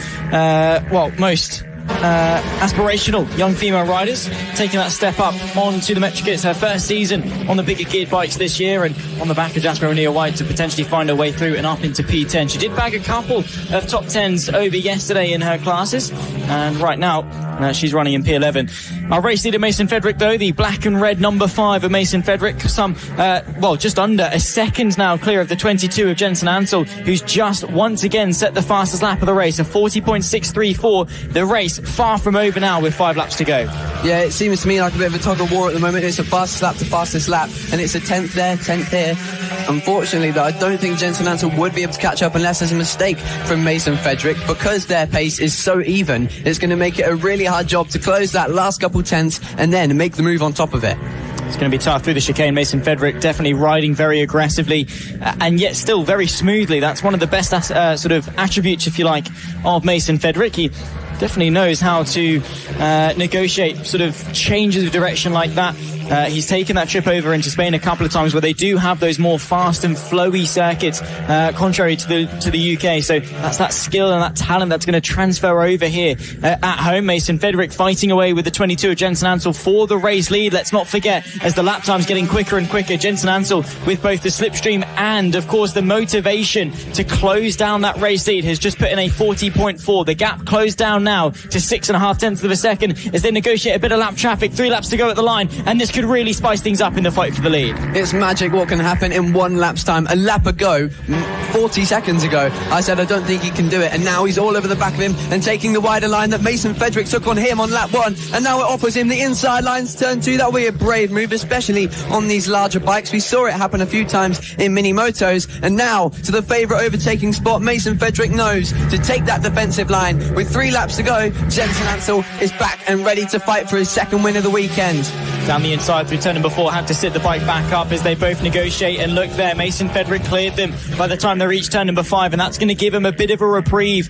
most aspirational young female riders, taking that step up onto the Metric. It's her first season on the bigger geared bikes this year, and on the back of Jasper O'Neill White to potentially find her way through and up into P10. She did bag a couple of top 10s over yesterday in her classes, and right now she's running in P11. Our race leader Mason Frederick, though, the black and red number 5 of Mason Frederick, just under a second now clear of the 22 of Jensen Ansel, who's just once again set the fastest lap of the race, a 40.634. The race far from over now with 5 laps to go. Yeah, it seems to me like a bit of a tug of war at the moment. It's a fastest lap to fastest lap, and it's a 10th there, 10th here. Unfortunately, though, I don't think Jensen Ansel would be able to catch up unless there's a mistake from Mason Frederick. Because their pace is so even, it's going to make it a really hard job to close that last couple tenths and then make the move on top of it. It's going to be tough through the chicane. Mason Frederick definitely riding very aggressively and yet still very smoothly. That's one of the best sort of attributes, if you like, of Mason Frederick. He definitely knows how to negotiate sort of changes of direction like that. He's taken that trip over into Spain a couple of times where they do have those more fast and flowy circuits, contrary to the UK. So that's that skill and that talent that's going to transfer over here at home. Mason Frederick fighting away with the 22 of Jensen Ansel for the race lead. Let's not forget, as the lap time's getting quicker and quicker, Jensen Ansel with both the slipstream and, of course, the motivation to close down that race lead has just put in a 40.4. The gap closed down now to 6.5 tenths of a second as they negotiate a bit of lap traffic. 3 laps to go at the line, and this could really spice things up in the fight for the lead. It's magic what can happen in 1 lap's time. A lap ago, 40 seconds ago, I said I don't think he can do it, and now he's all over the back of him and taking the wider line that Mason Frederick took on him on lap 1, and now it offers him the inside lines turn 2. That will be a brave move, especially on these larger bikes. We saw it happen a few times in mini motos, and now to the favourite overtaking spot. Mason Frederick knows to take that defensive line. With 3 laps to go, Jensen Ansel is back and ready to fight for his second win of the weekend. Down the inside through turn number 4, had to sit the bike back up as they both negotiate, and look there, Mason Frederick cleared them by the time they reached turn number 5, and that's going to give him a bit of a reprieve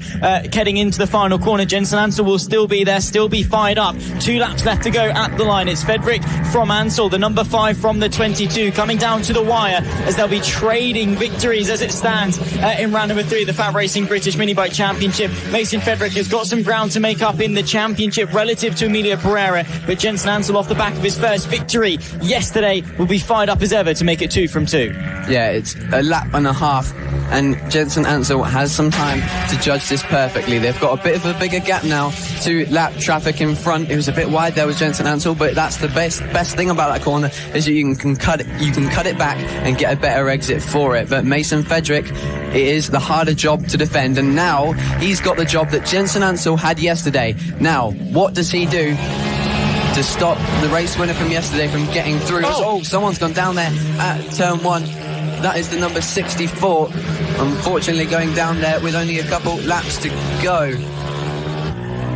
heading into the final corner. Jensen Ansel will still be there, still be fired up. 2 laps left to go at the line. It's Frederick from Ansel, the number 5 from the 22, coming down to the wire as they'll be trading victories as it stands in round number 3 of the FAB-Racing British Minibike Championship. Mason Frederick has got some ground to make up in the championship relative to Emilio Pereira, but Jensen Ansel, off the back of his first victory yesterday, will be fired up as ever to make it 2 from 2. Yeah, it's a lap and a half, and Jensen Ansel has some time to judge this perfectly. They've got a bit of a bigger gap now to lap traffic in front. It was a bit wide there with Jensen Ansel, but that's the best thing about that corner, is that you can cut it back and get a better exit for it. But Mason Frederick, it is the harder job to defend, and now he's got the job that Jensen Ansel had yesterday. Now, what does he do to stop the race winner from yesterday from getting through? Oh, someone's gone down there at turn 1. That is the number 64. Unfortunately, going down there with only a couple laps to go.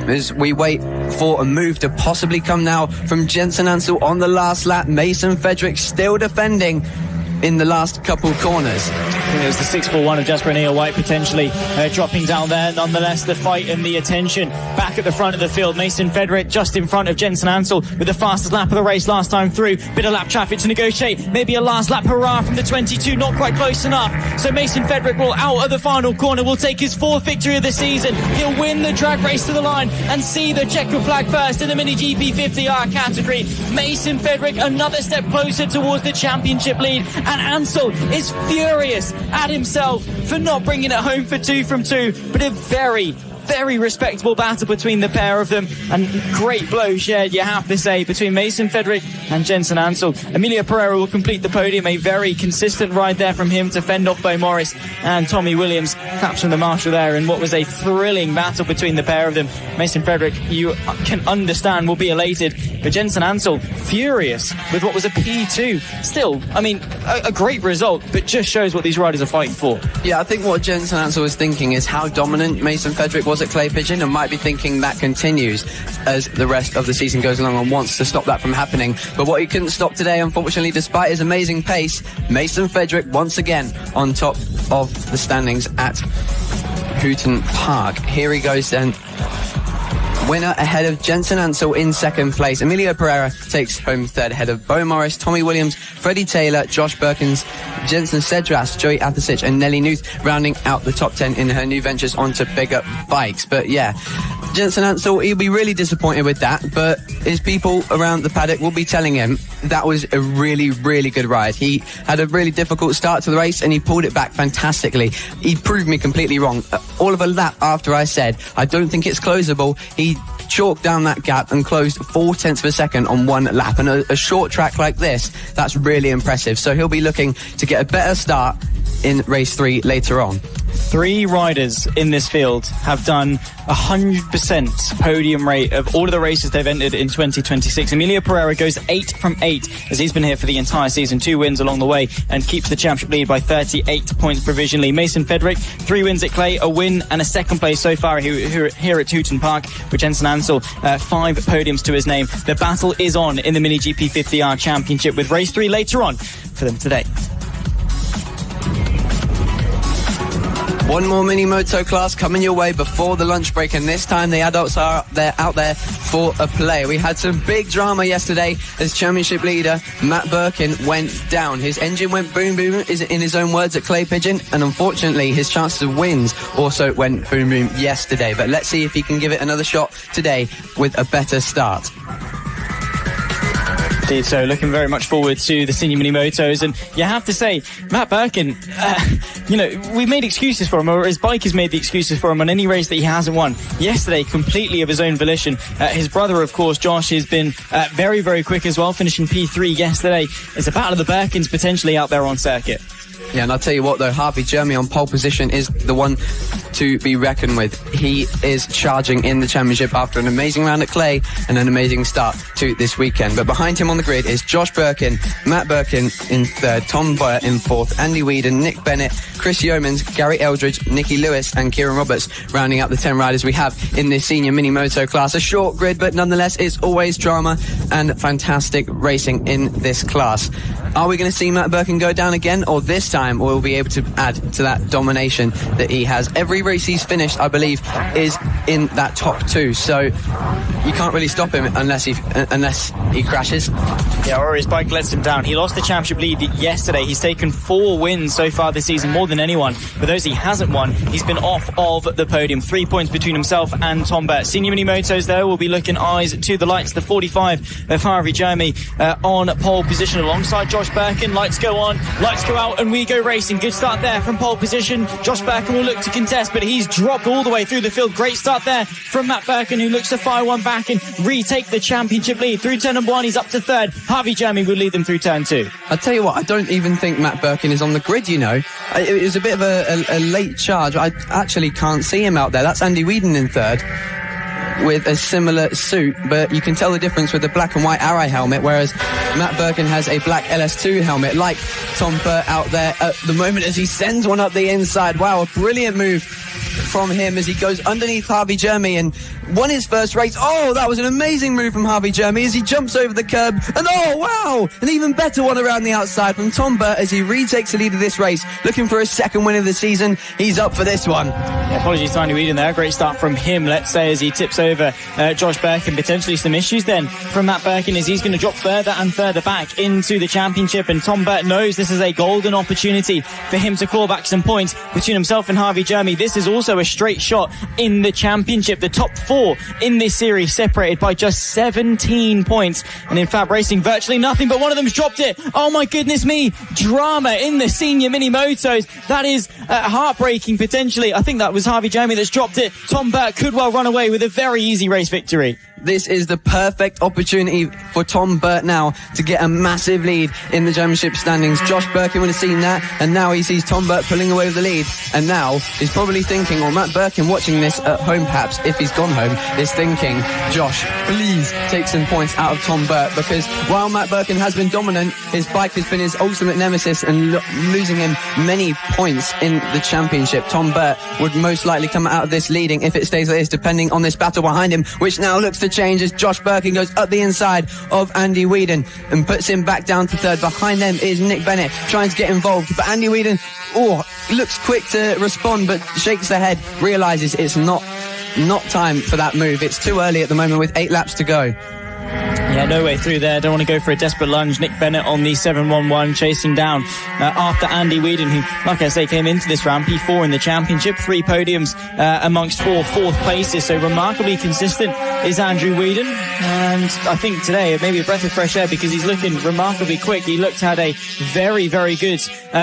As we wait for a move to possibly come now from Jensen Ansel on the last lap. Mason Frederick still defending in the last couple corners. It was the 641 of Jasper O'Neill White potentially dropping down there. Nonetheless, the fight and the attention back at the front of the field. Mason Frederick just in front of Jensen Ansel with the fastest lap of the race last time through. Bit of lap traffic to negotiate. Maybe a last lap hurrah from the 22. Not quite close enough. So Mason Frederick will, out of the final corner, will take his 4th victory of the season. He'll win the drag race to the line and see the checker flag first in the Mini GP 50R category. Mason Frederick another step closer towards the championship lead and Ansel is furious at himself for not bringing it home for 2 from 2, but a very respectable battle between the pair of them, and great blow shared, you have to say, between Mason Frederick and Jensen Ansel. Emilio Pereira will complete the podium, a very consistent ride there from him to fend off Bo Morris and Tommy Williams, claps from the marshal there in what was a thrilling battle between the pair of them. Mason Frederick, you can understand, will be elated, but Jensen Ansel furious with what was a P2. Still, I mean, a great result, but just shows what these riders are fighting for. Yeah, I think what Jensen Ansel was thinking is how dominant Mason Frederick was at Clay Pigeon, and might be thinking that continues as the rest of the season goes along, and wants to stop that from happening. But what he couldn't stop today, unfortunately, despite his amazing pace, Mason Frederick once again on top of the standings at Hooton Park. Here he goes then. Winner ahead of Jensen Ansel in second place. Emilio Pereira takes home third ahead of Bo Morris, Tommy Williams, Freddie Taylor, Josh Perkins, Jensen Cedras, Joey Athasich and Nelly Nuth rounding out the top 10 in her new ventures onto bigger bikes. But yeah, Jensen Ansel, he'll be really disappointed with that, but his people around the paddock will be telling him that was a really good ride. He had a really difficult start to the race and he pulled it back fantastically. He proved me completely wrong. All of a lap after I said I don't think it's closable, he chalked down that gap and closed 0.4 of a second on one lap. And a short track like this, that's really impressive. So he'll be looking to get a better start in race 3 later on. 3 riders in this field have done 100% podium rate of all of the races they've entered in 2026. Emilio Pereira goes 8 from 8 as he's been here for the entire season, 2 wins along the way, and keeps the championship lead by 38 points provisionally. Mason Frederick, 3 wins at Clay, a win and a second place so far here at Hooton Park, with Jensen Ansel 5 podiums to his name. The battle is on in the Mini GP 50R Championship, with race 3 later on for them today. One more mini moto class coming your way before the lunch break, and this time the adults are out there for a play. We had some big drama yesterday as championship leader Matt Birkin went down. His engine went boom boom, in his own words, at Clay Pigeon, and unfortunately his chances of wins also went boom boom yesterday. But let's see if he can give it another shot today with a better start. Indeed, so looking very much forward to the senior mini motos, and you have to say, Matt Birkin, we made excuses for him, or his bike has made the excuses for him on any race that he hasn't won. Yesterday, completely of his own volition. His brother, of course, Josh, has been very quick as well, finishing P3 yesterday. It's a battle of the Birkins potentially out there on circuit. Yeah, and I'll tell you what though, Harvey Jeremy on pole position is the one to be reckoned with. He is charging in the championship after an amazing round at Clay and an amazing start to this weekend. But behind him on the grid is Josh Birkin, Matt Birkin in third, Tom Burt in fourth, Andy Whedon, Nick Bennett, Chris Yeomans, Gary Eldridge, Nicky Lewis and Kieran Roberts rounding out the 10 riders we have in this senior mini moto class. A short grid, but nonetheless it's always drama and fantastic racing in this class. Are we going to see Matt Birkin go down again, or this time we'll be able to add to that domination that he has? Every race he's finished, I believe, is in that top 2, so you can't really stop him unless he crashes. Yeah, or his bike lets him down. He lost the championship lead yesterday. He's taken 4 wins so far this season, more than anyone. For those he hasn't won, he's been off of the podium. 3 points between himself and Tom Burt. Senior mini motos, though, will be looking eyes to the lights. The 45 of Harvey Jeremy on pole position alongside Josh Birkin. Lights go on, lights go out, and we go racing. Good start there from pole position. Josh Birkin will look to contest, but he's dropped all the way through the field. Great start there from Matt Birkin, who looks to fire one back and retake the championship lead. Through turn number 1, he's up to third. Harvey Jeremy will lead them through turn 2. I'll tell you what, I don't even think Matt Birkin is on the grid, you know. It was a bit of a late charge. I actually can't see him out there. That's Andy Whedon in third, with a similar suit, but you can tell the difference with the black and white Arai helmet, whereas Matt Birkin has a black LS2 helmet, like Tom Burt out there at the moment as he sends one up the inside. Wow, a brilliant move from him as he goes underneath Harvey Jeremy and won his first race. Oh, that was an amazing move from Harvey Jeremy as he jumps over the curb, and oh wow, an even better one around the outside from Tom Burt as he retakes the lead of this race, looking for his second win of the season. He's up for this one. Yeah, apologies to Andy Whedon there. Great start from him, let's say, as he tips over Josh Birkin. Potentially some issues then from Matt Birkin as he's going to drop further and further back into the championship, and Tom Burt knows this is a golden opportunity for him to claw back some points between himself and Harvey Jeremy. This is also a straight shot in the championship. The top 4 in this series separated by just 17 points, and in FAB-Racing virtually nothing, but one of them's dropped it. Oh my goodness me, drama in the senior mini motos. That is heartbreaking potentially. I think that was Harvey Jeremy that's dropped it. Tom Burt could well run away with a very easy race victory. This is the perfect opportunity for Tom Burt now to get a massive lead in the championship standings. Josh Birkin would have seen that, and now he sees Tom Burt pulling away with the lead, and now he's probably thinking, or Matt Birkin watching this at home perhaps, if he's gone home, is thinking, Josh, please take some points out of Tom Burt, because while Matt Birkin has been dominant, his bike has been his ultimate nemesis and losing him many points in the championship. Tom Burt would most likely come out of this leading if it stays like this, depending on this battle behind him, which now looks to change as Josh Birkin goes up the inside of Andy Whedon and puts him back down to third. Behind them is Nick Bennett trying to get involved, but Andy Whedon looks quick to respond but shakes their head, realises it's not time for that move. It's too early at the moment with 8 laps to go. Yeah, no way through there. Don't want to go for a desperate lunge. Nick Bennett on the 711 chasing down after Andy Whedon, who, like I say, came into this round P4 in the championship. 3 podiums amongst 4 fourth places. So remarkably consistent is Andrew Whedon. And I think today maybe a breath of fresh air because he's looking remarkably quick. He looked at a very, very good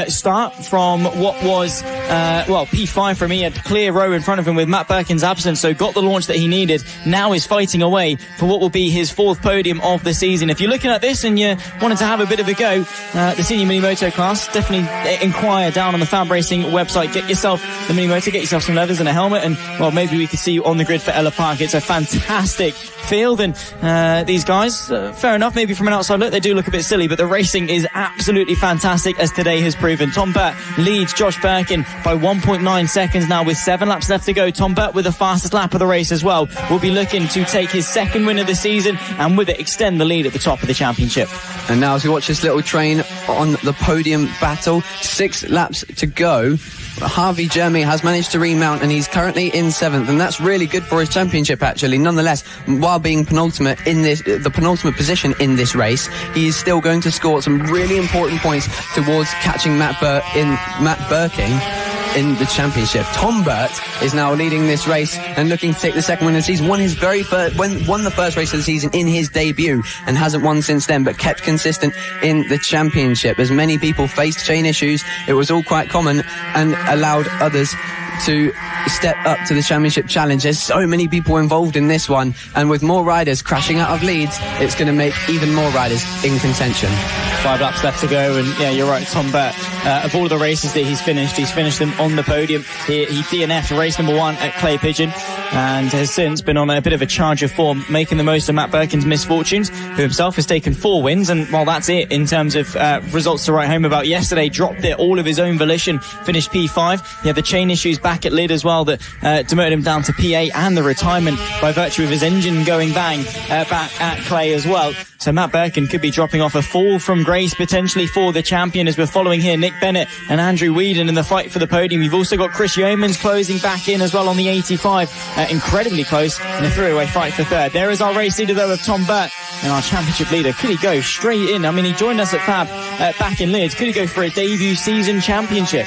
start from what was, P5 for me. He had clear row in front of him with Matt Birkin's absence. So got the launch that he needed. Now is fighting away for what will be his 4th podium of the season. If you're looking at this and you wanted to have a bit of a go, the senior mini moto class, definitely inquire down on the FAB-Racing website. Get yourself the mini moto, get yourself some leathers and a helmet, and well, maybe we could see you on the grid for Ella Park. It's a fantastic field, and these guys, fair enough, maybe from an outside look they do look a bit silly, but the racing is absolutely fantastic, as today has proven. Tom Burt leads Josh Birkin by 1.9 seconds now with 7 laps left to go. Tom Burt with the fastest lap of the race as well, will be looking to take his 2nd win of the season, and with it extend the lead at the top of the championship. And now as we watch this little train on the podium battle, 6 laps to go, Harvey Jeremy has managed to remount and he's currently in 7th, and that's really good for his championship actually. Nonetheless, while being penultimate in this, the penultimate position in this race, he is still going to score some really important points towards catching Matt Birkin in the championship. Tom Burt is now leading this race and looking to take the 2nd win of the season. Won the first race of the season in his debut and hasn't won since then, but kept consistent in the championship. As many people faced chain issues, it was all quite common and allowed others to step up to the championship challenge. There's so many people involved in this one, and with more riders crashing out of leads, it's going to make even more riders in contention. 5 laps left to go, and yeah, you're right, Tom Burt, of all of the races that he's finished them on the podium. He DNF'd race number 1 at Clay Pigeon and has since been on a bit of a charge of form, making the most of Matt Birkin's misfortunes, who himself has taken 4 wins, and while that's it in terms of results to write home about. Yesterday dropped it all of his own volition, finished P5. He had the chain issues back at lid as well that demoted him down to P8, and the retirement by virtue of his engine going bang back at Clay as well. So Matt Birkin could be dropping off a fall from grace potentially for the champion, as we're following here Nick Bennett and Andrew Whedon in the fight for the podium. You've also got Chris Yeomans closing back in as well on the 85, incredibly close in a three-way fight for 3rd. There is our race leader though of Tom Burt, and our championship leader. Could he go straight in? I mean, he joined us at FAB back in Leeds. Could he go for a debut season championship?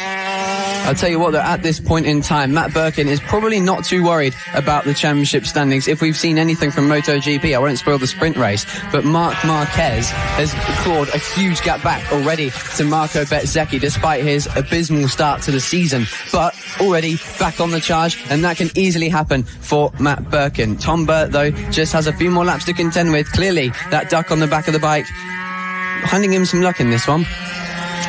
I'll tell you what, though, at this point in time, Matt Birkin is probably not too worried about the championship standings. If we've seen anything from MotoGP, I won't spoil the sprint race, but Marc Marquez has clawed a huge gap back already to Marco Bezzecchi, despite his abysmal start to the season. But already back on the charge, and that can easily happen for Matt Birkin. Tom Burt, though, just has a few more laps to contend with. Clearly, that duck on the back of the bike handing him some luck in this one.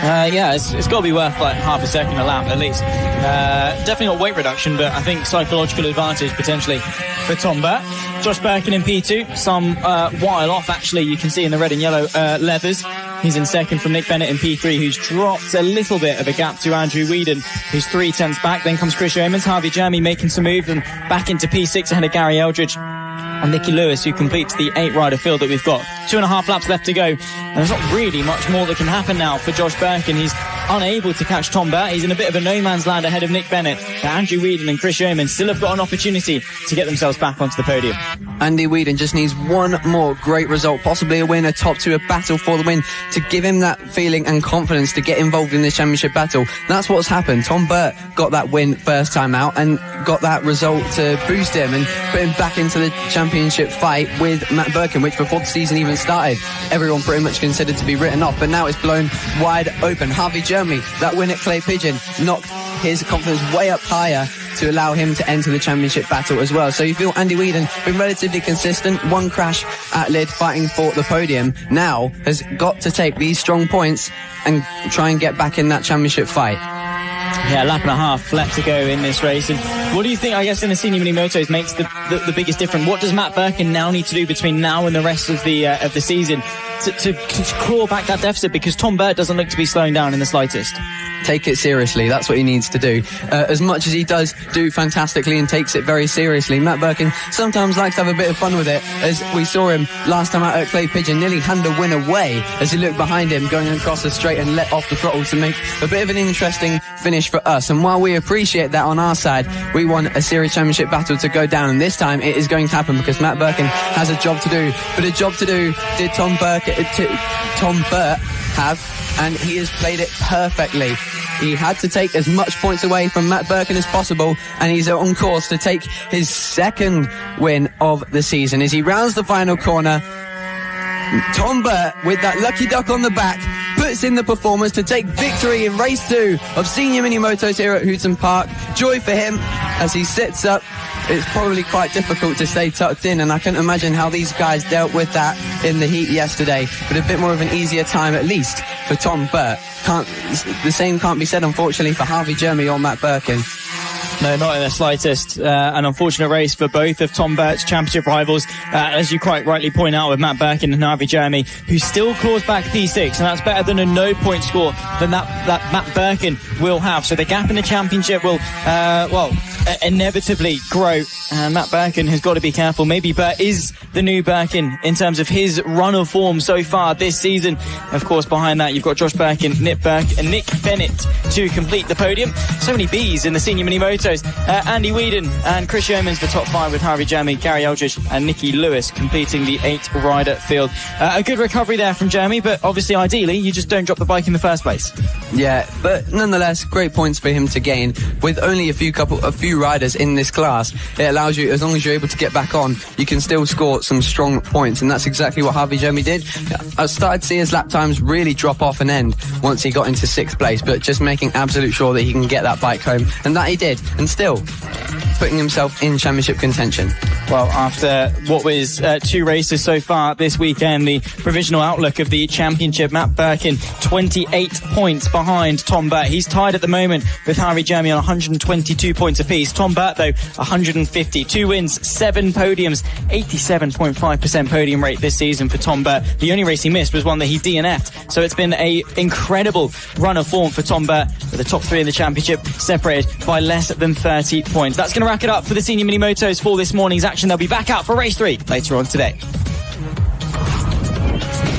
It's got to be worth like half a second a lap at least. Definitely not weight reduction, but I think psychological advantage potentially for Tom Burt. Josh Birkin in P2, some while off actually, you can see in the red and yellow leathers. He's in 2nd from Nick Bennett in P3, who's dropped a little bit of a gap to Andrew Whedon, who's 3/10 back. Then comes Chris Yeomans, Harvey Jeremy making some moves and back into P6 ahead of Gary Eldridge and Nicky Lewis, who completes the 8-rider field that we've got. 2.5 laps left to go, and there's not really much more that can happen now for Josh Birkin. He's unable to catch Tom Burt. He's in a bit of a no man's land ahead of Nick Bennett. But Andrew Whedon and Chris Yeoman still have got an opportunity to get themselves back onto the podium. Andy Whedon just needs one more great result, possibly a win, a top two, a battle for the win, to give him that feeling and confidence to get involved in this championship battle. That's what's happened. Tom Burt got that win first time out and got that result to boost him and put him back into the championship fight with Matt Birkin, which before the season even started, everyone pretty much considered to be written off. But now it's blown wide open. Harvey Jeremy, that win at Clay Pigeon, knocked his confidence way up higher to allow him to enter the championship battle as well. So you feel Andy Whedon been relatively consistent, one crash at Lid fighting for the podium, now has got to take these strong points and try and get back in that championship fight. Yeah, lap and a half left to go in this race. And what do you think, I guess, in the senior mini motos makes the biggest difference? What does Matt Birkin now need to do between now and the rest of the season to claw back that deficit? Because Tom Burt doesn't look to be slowing down in the slightest. Take it seriously. That's what he needs to do. As much as he does do fantastically and takes it very seriously, Matt Birkin sometimes likes to have a bit of fun with it, as we saw him last time out at Clay Pigeon nearly hand a win away as he looked behind him going across the straight and let off the throttle to make a bit of an interesting finish for us. And while we appreciate that on our side, we want a series championship battle to go down, and this time it is going to happen because Matt Birkin has a job to do. But a job to do did Tom Burt have, and he has played it perfectly. He had to take as much points away from Matt Birkin as possible, and he's on course to take his second win of the season. As he rounds the final corner, Tom Burt, with that lucky duck on the back, puts in the performance to take victory in race 2 of senior mini motos here at Hooton Park. Joy for him as he sits up. It's probably quite difficult to stay tucked in, and I can imagine how these guys dealt with that in the heat yesterday, but a bit more of an easier time at least for Tom Burt. The same can't be said, unfortunately, for Harvey Jeremy or Matt Birkin. No, not in the slightest. An unfortunate race for both of Tom Burt's championship rivals, as you quite rightly point out, with Matt Birkin and Harvey Jeremy, who still claws back P6, and that's better than a no-point score than that Matt Birkin will have. So the gap in the championship will, inevitably grow, and Matt Birkin has got to be careful. Maybe Burt is the new Birkin in terms of his run of form so far this season. Of course, behind that, you've got Josh Birkin, Nick Bennett to complete the podium. So many Bs in the senior mini motos. Andy Whedon and Chris Yeoman's the top 5, with Harvey Jeremy, Gary Eldridge and Nicky Lewis completing the 8-rider field. A good recovery there from Jeremy, but obviously ideally you just don't drop the bike in the first place. Yeah, but nonetheless, great points for him to gain. With only a few riders in this class, it allows you, as long as you're able to get back on, you can still score some strong points, and that's exactly what Harvey Jeremy did. I started to see his lap times really drop off and end once he got into 6th place, but just making absolute sure that he can get that bike home, and that he did, and still putting himself in championship contention. Well, after what was 2 races so far this weekend, the provisional outlook of the championship, Matt Birkin 28 points behind Tom Burt. He's tied at the moment with Harvey Jeremy on 122 points apiece. Tom Burt, though, 150. 2 wins, 7 podiums, 87.5% podium rate this season for Tom Burt. The only race he missed was one that he DNF'd. So it's been an incredible run of form for Tom Burt, with the top 3 in the championship separated by less than 30 points. That's going to rack it up for the senior mini motos for this morning's action. They'll be back out for race 3 later on today.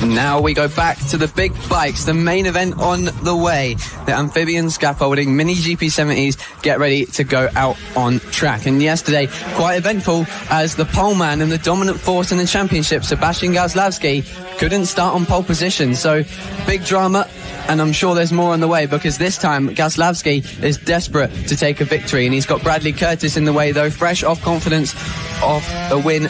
Now we go back to the big bikes, the main event on the way. The amphibian scaffolding mini GP70s get ready to go out on track. And yesterday, quite eventful, as the poleman and the dominant force in the championship, Sebastian Gazlawski, couldn't start on pole position. So big drama, and I'm sure there's more on the way, because this time Gazlawski is desperate to take a victory, and he's got Bradley Curtis in the way, though, fresh off confidence of a win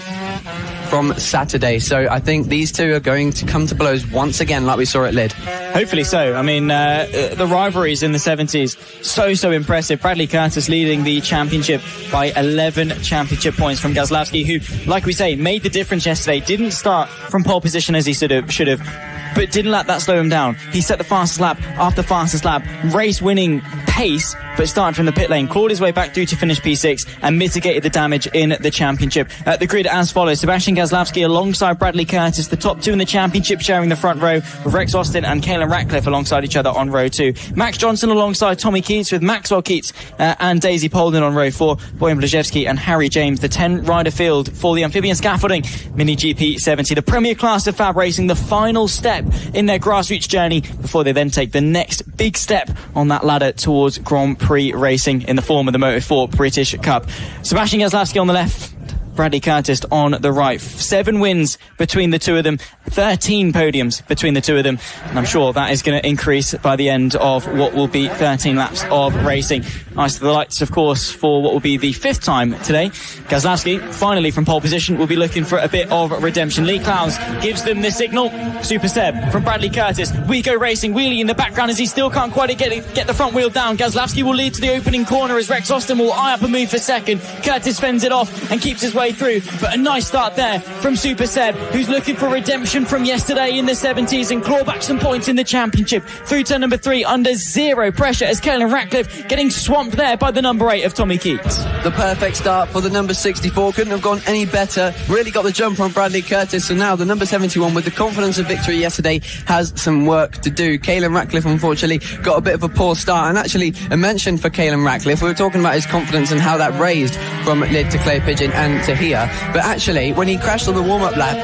from Saturday. So I think these two are going to come to blows once again, like we saw at Lid. Hopefully so. I mean, the rivalries in the 70s, so impressive. Bradley Curtis leading the championship by 11 championship points from Gazlawski, who, like we say, made the difference yesterday. Didn't start from pole position as he should have, but didn't let that slow him down. He set the fastest lap after fastest lap, race-winning pace, but started from the pit lane, clawed his way back through to finish P6 and mitigated the damage in the championship. The grid as follows: Sebastian Gazlowski alongside Bradley Curtis, the top two in the championship, sharing the front row, with Rex Austin and Caelan Ratcliffe alongside each other on row 2. Max Johnson alongside Tommy Keats, with Maxwell Keats and Daisy Polden on row 4, Bojan Blazewski and Harry James, the 10-rider field for the amphibian scaffolding Mini GP 70, the premier class of FAB Racing, the final step in their grassroots journey before they then take the next big step on that ladder towards Grand Prix racing in the form of the Moto4 British Cup. Sebastian Gazlowski on the left, Bradley Curtis on the right. 7 wins between the two of them, 13 podiums between the two of them, and I'm sure that is going to increase by the end of what will be 13 laps of racing. Nice to the lights, of course, for what will be the 5th time today. Gazlowski, finally from pole position, will be looking for a bit of redemption. Lee Clowes gives them the signal. Super Seb from Bradley Curtis. We go racing, wheelie in the background as he still can't quite get the front wheel down. Gazlowski will lead to the opening corner as Rex Austin will eye up a move for second. Curtis fends it off and keeps his way through, but a nice start there from Super Seb, who's looking for redemption from yesterday in the 70s and claw back some points in the championship. Through turn number 3 under zero pressure as Caelan Ratcliffe getting swamped there by the number 8 of Tommy Keats. The perfect start for the number 64. Couldn't have gone any better. Really got the jump on Bradley Curtis. So now the number 71, with the confidence of victory yesterday, has some work to do. Caelan Ratcliffe, unfortunately, got a bit of a poor start. And actually, a mention for Caelan Ratcliffe. We were talking about his confidence and how that raised from Lid to Clay Pigeon and to here. But actually, when he crashed on the warm-up lap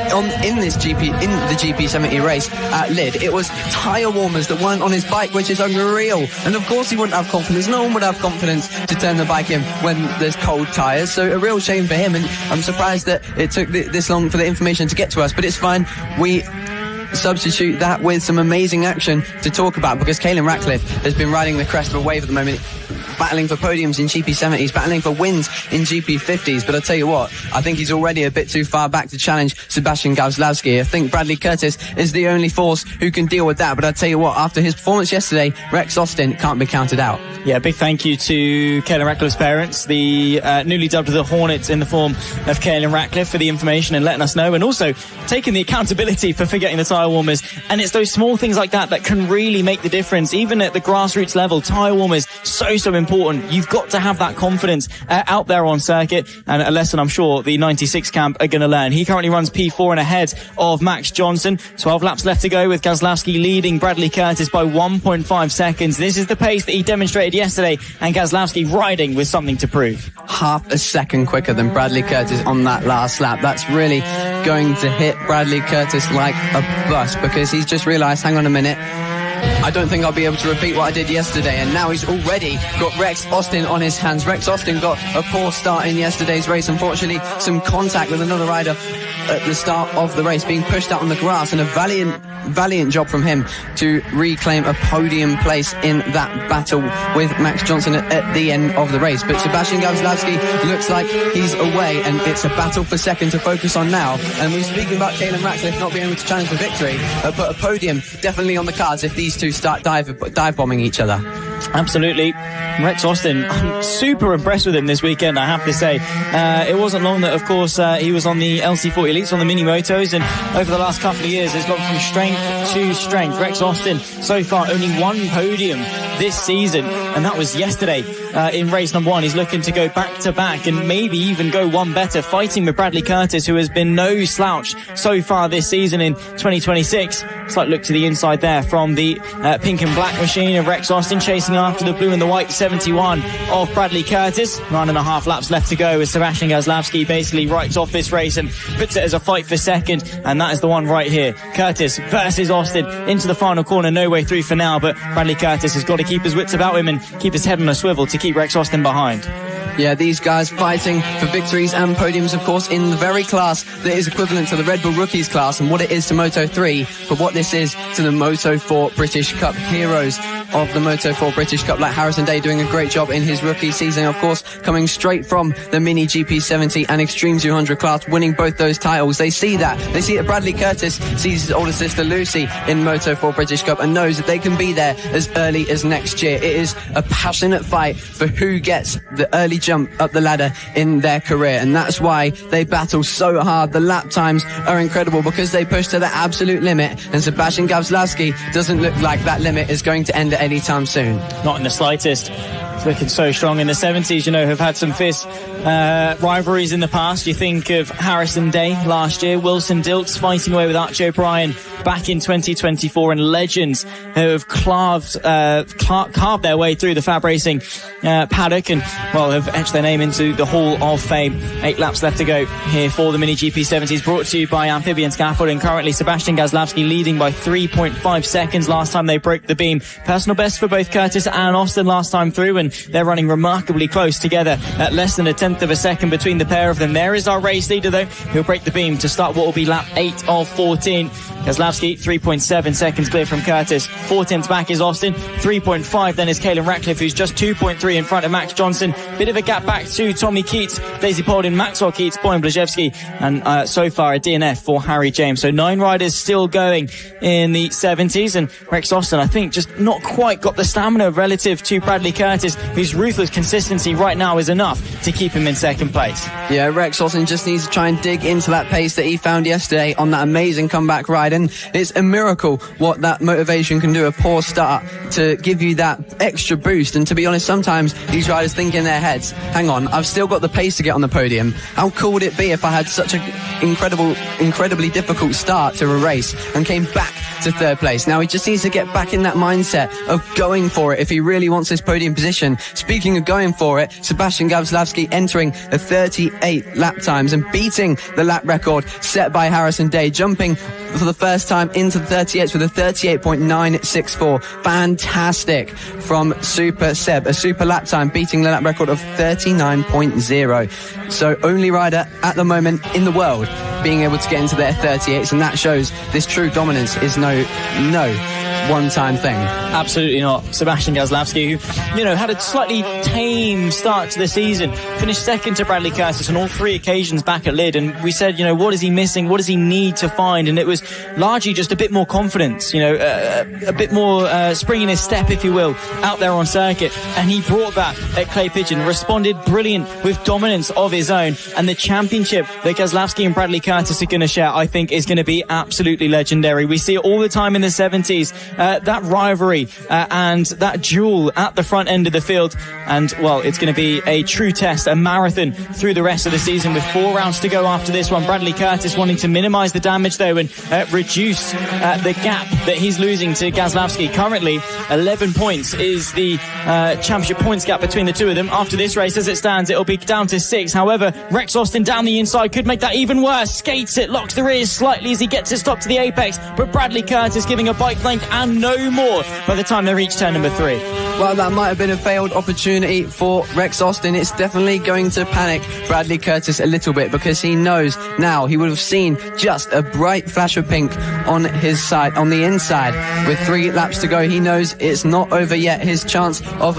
in the GP70 race at Lid, it was tyre warmers that weren't on his bike, which is unreal. And of course he wouldn't have confidence. No one would have confidence to turn the bike in when there's cold tyres. So a real shame for him, and I'm surprised that it took this long for the information to get to us. But it's fine. We substitute that with some amazing action to talk about, because Caelan Ratcliffe has been riding the crest of a wave at the moment, battling for podiums in GP70s, battling for wins in GP50s. But I'll tell you what, I think he's already a bit too far back to challenge Sebastian Gazlowski. I think Bradley Curtis is the only force who can deal with that. But I'll tell you what, after his performance yesterday, Rex Austin can't be counted out. Yeah, big thank you to Caelan Ratcliffe's parents, the newly dubbed the Hornets in the form of Caelan Ratcliffe, for the information and letting us know, and also taking the accountability for forgetting the tyre warmers. And it's those small things like that that can really make the difference. Even at the grassroots level, tyre warmers, so important. You've got to have that confidence out there on circuit, and a lesson I'm sure the 96 camp are going to learn. He currently runs P4 and ahead of Max Johnson. 12 laps left to go, with Gazlowski leading Bradley Curtis by 1.5 seconds. This is the pace that he demonstrated yesterday, and Gazlowski riding with something to prove. Half a second quicker than Bradley Curtis on that last lap. That's really going to hit Bradley Curtis like a bus, because he's just realised, hang on a minute, I don't think I'll be able to repeat what I did yesterday. And now he's already got Rex Austin on his hands. Rex Austin got a poor start in yesterday's race. Unfortunately, some contact with another rider at the start of the race, being pushed out on the grass, and a valiant job from him to reclaim a podium place in that battle with Max Johnson at the end of the race. But Sebastian Gazlowski looks like he's away, and it's a battle for second to focus on now. And we're speaking about Caelan Ratcliffe not being able to challenge for victory, but a podium definitely on the cards if these two start dive bombing each other. Absolutely. Rex Austin, I'm super impressed with him this weekend, I have to say. It wasn't long that, of course, he was on the LC40 Elites, on the mini motos, and over the last couple of years has gone from strength to strength. Rex Austin, so far, only one podium this season, and that was yesterday in race number 1. He's looking to go back to back and maybe even go one better, fighting with Bradley Curtis, who has been no slouch so far this season in 2026. Slight look to the inside there from the pink and black machine of Rex Austin, chasing after the blue and the white 71 of Bradley Curtis. 9.5 laps left to go as Sebastian Gazlowski basically writes off this race and puts it as a fight for second, and that is the one right here. Curtis versus Austin into the final corner. No way through for now, but Bradley Curtis has got to keep his wits about him and keep his head on a swivel to keep Rex Austin behind. Yeah, these guys fighting for victories and podiums, of course, in the very class that is equivalent to the Red Bull Rookies class, and what it is to Moto3, but what this is to the Moto4 British Cup heroes of the Moto4 British Cup, like Harrison Day doing a great job in his rookie season, of course, coming straight from the Mini GP70 and Extreme 200 class, winning both those titles. They see that. They see that Bradley Curtis sees his older sister Lucy in Moto4 British Cup and knows that they can be there as early as next year. It is a passionate fight for who gets the early jump up the ladder in their career, and that's why they battle so hard. The lap times are incredible because they push to the absolute limit, and Sebastian Gazlowski doesn't look like that limit is going to end at anytime soon. Not in the slightest. It's looking so strong in the 70s, have had some fierce rivalries in the past. You think of Harrison Day last year, Wilson Dilks fighting away with Archie O'Brien back in 2024, and legends who have carved their way through the FAB-Racing paddock and, have etched their name into the Hall of Fame. 8 laps left to go here for the Mini GP 70s, brought to you by Amphibian Scaffolding. Currently, Sebastian Gazlowski leading by 3.5 seconds. Last time they broke the beam. Personal best for both Curtis and Austin last time through, and they're running remarkably close together at less than a tenth of a second between the pair of them. There is our race leader, though. He'll break the beam to start what will be lap 8 of 14. Gazlowski, 3.7 seconds clear from Curtis. 4/10 back is Austin. 3.5 then is Caelan Ratcliffe, who's just 2.3 in front of Max Johnson. Bit of a gap back to Tommy Keats, Daisy Poldin, Maxwell Keats, Boyan Blazewski, and so far a DNF for Harry James. So 9 riders still going in the 70s, and Rex Austin, I think, just not quite got the stamina relative to Bradley Curtis, whose ruthless consistency right now is enough to keep him in second place. Yeah, Rex Austin just needs to try and dig into that pace that he found yesterday on that amazing comeback ride, and it's a miracle what that motivation can do, a poor start, to give you that extra boost. And to be honest, sometimes these riders think in their heads, hang on, I've still got the pace to get on the podium. How cool would it be if I had such an incredibly difficult start to a race and came back to third place? Now he just needs to get back in that mindset of going for it if he really wants this podium position. Speaking of going for it, Sebastian Gazlowski entering the 38 lap times and beating the lap record set by Harrison Day, jumping for the first time into the 38s with a 38.964. Fantastic from Super Seb, a super lap time, beating the lap record of 39.0. So only rider at the moment in the world being able to get into their 38s, and that shows this true dominance is no one-time thing. Absolutely not. Sebastian Gazlowski, who, had a slightly tame start to the season, finished second to Bradley Curtis on all 3 occasions back at Lydd, and we said, what is he missing? What does he need to find? And it was largely just a bit more confidence, a bit more spring in his step, if you will, out there on circuit, and he brought that at Clay Pigeon, responded brilliant with dominance of his own, and the championship that Gazlowski and Bradley Curtis are going to share, I think, is going to be absolutely legendary. We see it all the time in the 70s. That rivalry and that duel at the front end of the field, and it's going to be a true test, a marathon through the rest of the season with 4 rounds to go after this one. Bradley Curtis wanting to minimise the damage though and reduce the gap that he's losing to Gazlowski. Currently 11 points is the championship points gap between the two of them. After this race, as it stands, it'll be down to 6. However, Rex Austin down the inside could make that even worse. Skates it, locks the rears slightly as he gets it stopped to the apex, but Bradley Curtis giving a bike length and no more by the time they reach turn number 3. Well, that might have been a failed opportunity for Rex Austin. It's definitely going to panic Bradley Curtis a little bit, because he knows now he would have seen just a bright flash of pink on his side, on the inside. With 3 laps to go, he knows it's not over yet. His chance of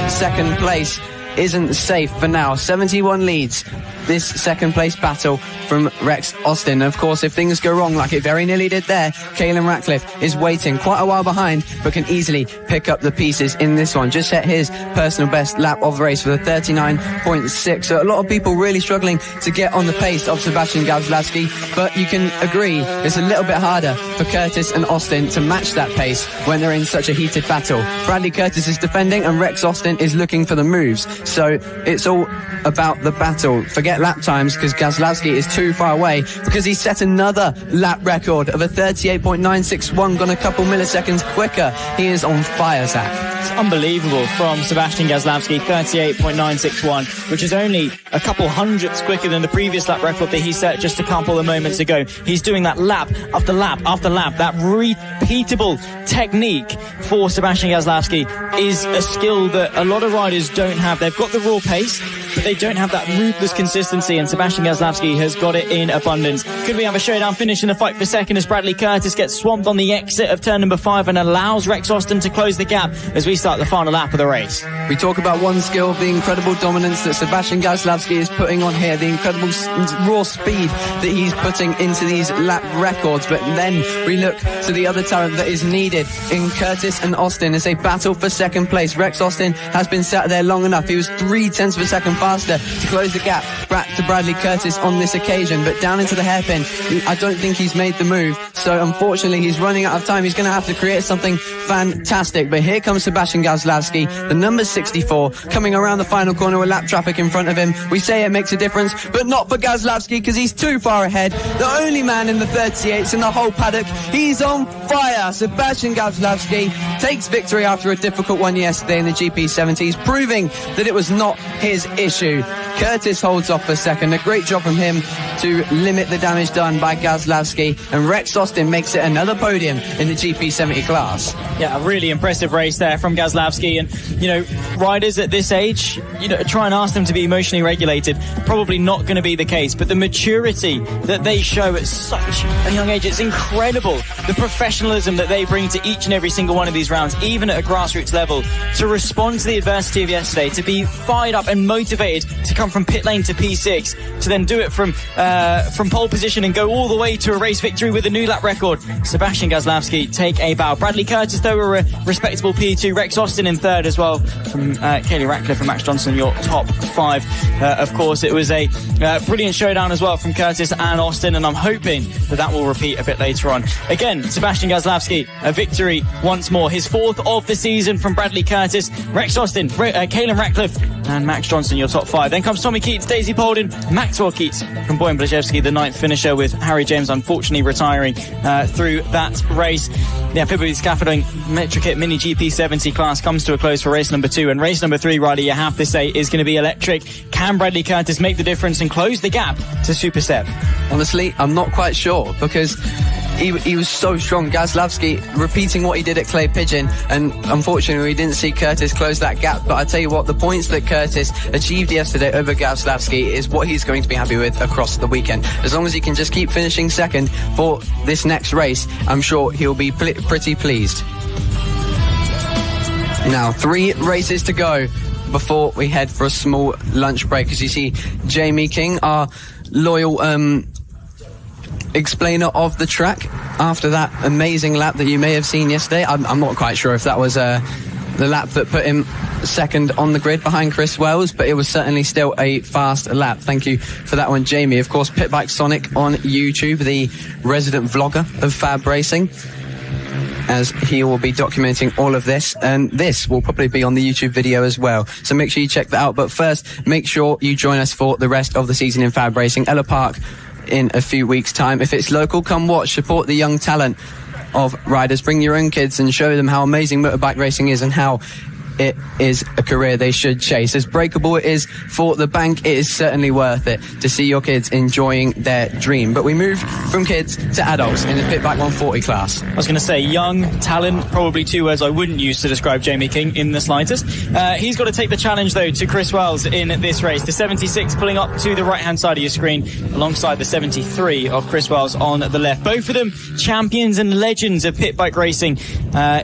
second place isn't safe for now. 71 leads this second place battle from Rex Austin. Of course, if things go wrong, like it very nearly did there, Caelan Ratcliffe is waiting quite a while behind, but can easily pick up the pieces in this one. Just set his personal best lap of the race with a 39.6. So a lot of people really struggling to get on the pace of Sebastian Gazlowski, but you can agree it's a little bit harder for Curtis and Austin to match that pace when they're in such a heated battle. Bradley Curtis is defending and Rex Austin is looking for the moves. So it's all about the battle. Forget lap times, because Gazlowski is too far away, because he set another lap record of a 38.961, gone a couple milliseconds quicker. He is on fire, Zach. It's unbelievable from Sebastian Gazlowski, 38.961, which is only a couple hundredths quicker than the previous lap record that he set just a couple of moments ago. He's doing that lap after lap after lap. That repeatable technique for Sebastian Gazlowski is a skill that a lot of riders don't have. They've got the raw pace, but they don't have that ruthless consistency, and Sebastian Gazlowski has got it in abundance. Could we have a showdown finish in the fight for second as Bradley Curtis gets swamped on the exit of turn number 5 and allows Rex Austin to close the gap as we start the final lap of the race? We talk about one skill, the incredible dominance that Sebastian Gazlowski is putting on here, the incredible raw speed that he's putting into these lap records, but then we look to the other talent that is needed in Curtis and Austin as they battle for second place. Rex Austin has been sat there long enough. He was 0.3 of a second faster to close the gap back to Bradley Curtis on this occasion, but down into the hairpin hairpin. I don't think he's made the move, so unfortunately he's running out of time. He's going to have to create something fantastic. But here comes Sebastian Gazlowski, the number 64, coming around the final corner with lap traffic in front of him. We say it makes a difference, but not for Gazlowski because he's too far ahead. The only man in the 38s in the whole paddock. He's on fire. Sebastian Gazlowski takes victory after a difficult one yesterday in the GP70s, proving that it was not his issue. Curtis holds off for second. A great job from him to limit the damage done by Gazlowski, and Rex Austin makes it another podium in the GP70 class. Yeah, a really impressive race there from Gazlowski. And, you know, riders at this age, you know, try and ask them to be emotionally regulated. Probably not going to be the case, but the maturity that they show at such a young age, it's incredible. The professionalism that they bring to each and every single one of these rounds, even at a grassroots level, to respond to the adversity of yesterday, to be fired up and motivated to come from pit lane to P6, to then do it from pole position and go all the way to a race victory with a new lap record. Sebastian Gazlowski take a bow. Bradley Curtis, though, were a respectable P2. Rex Austin in third as well from Kaylee Ratcliffe and Max Johnson, your top five. Of course, it was a brilliant showdown as well from Curtis and Austin, and I'm hoping that will repeat a bit later on. Again, Sebastian Gazlowski, a victory once more. His fourth of the season from Bradley Curtis, Rex Austin, Kaylee Ratcliffe and Max Johnson, your top five. Then comes Tommy Keats, Daisy Polden, Maxwell Keats from Boyan Blazewski, the ninth finisher, with Harry James unfortunately retiring through that race. Yeah, Pibbley Scaffolding Metrokit Mini GP70 class comes to a close for race number 2, and race number 3, Riley, you have to say, is going to be electric. Can Bradley Curtis make the difference and close the gap to Super Seb? Honestly, I'm not quite sure, because he was so strong. Gazlowski repeating what he did at Clay Pigeon, and unfortunately we didn't see Curtis close that gap. But I tell you what, the points that Curtis achieved yesterday over Gazlowski is what he's going to be happy with across the weekend. As long as he can just keep finishing second for this next race, I'm sure he'll be pretty pleased. Now, 3 races to go before we head for a small lunch break. As you see, Jamie King, our loyal explainer of the track, after that amazing lap that you may have seen yesterday. I'm not quite sure if that was the lap that put him second on the grid behind Chris Wells, but it was certainly still a fast lap. Thank you for that one, Jamie. Of course, Pitbike Sonic on YouTube, the resident vlogger of FAB-Racing, as he will be documenting all of this, and this will probably be on the YouTube video as well, so make sure you check that out. But first, make sure you join us for the rest of the season in FAB-Racing. Ella Park in a few weeks' time. If it's local, come watch, support the young talent of riders, bring your own kids and show them how amazing motorbike racing is and how it is a career they should chase. As breakable it is for the bank, it is certainly worth it to see your kids enjoying their dream. But we move from kids to adults in the Pitbike 140 class. I was going to say young talent, probably 2 words I wouldn't use to describe Jamie King in the slightest. He's got to take the challenge, though, to Chris Wells in this race. The 76 pulling up to the right-hand side of your screen alongside the 73 of Chris Wells on the left. Both of them champions and legends of pitbike racing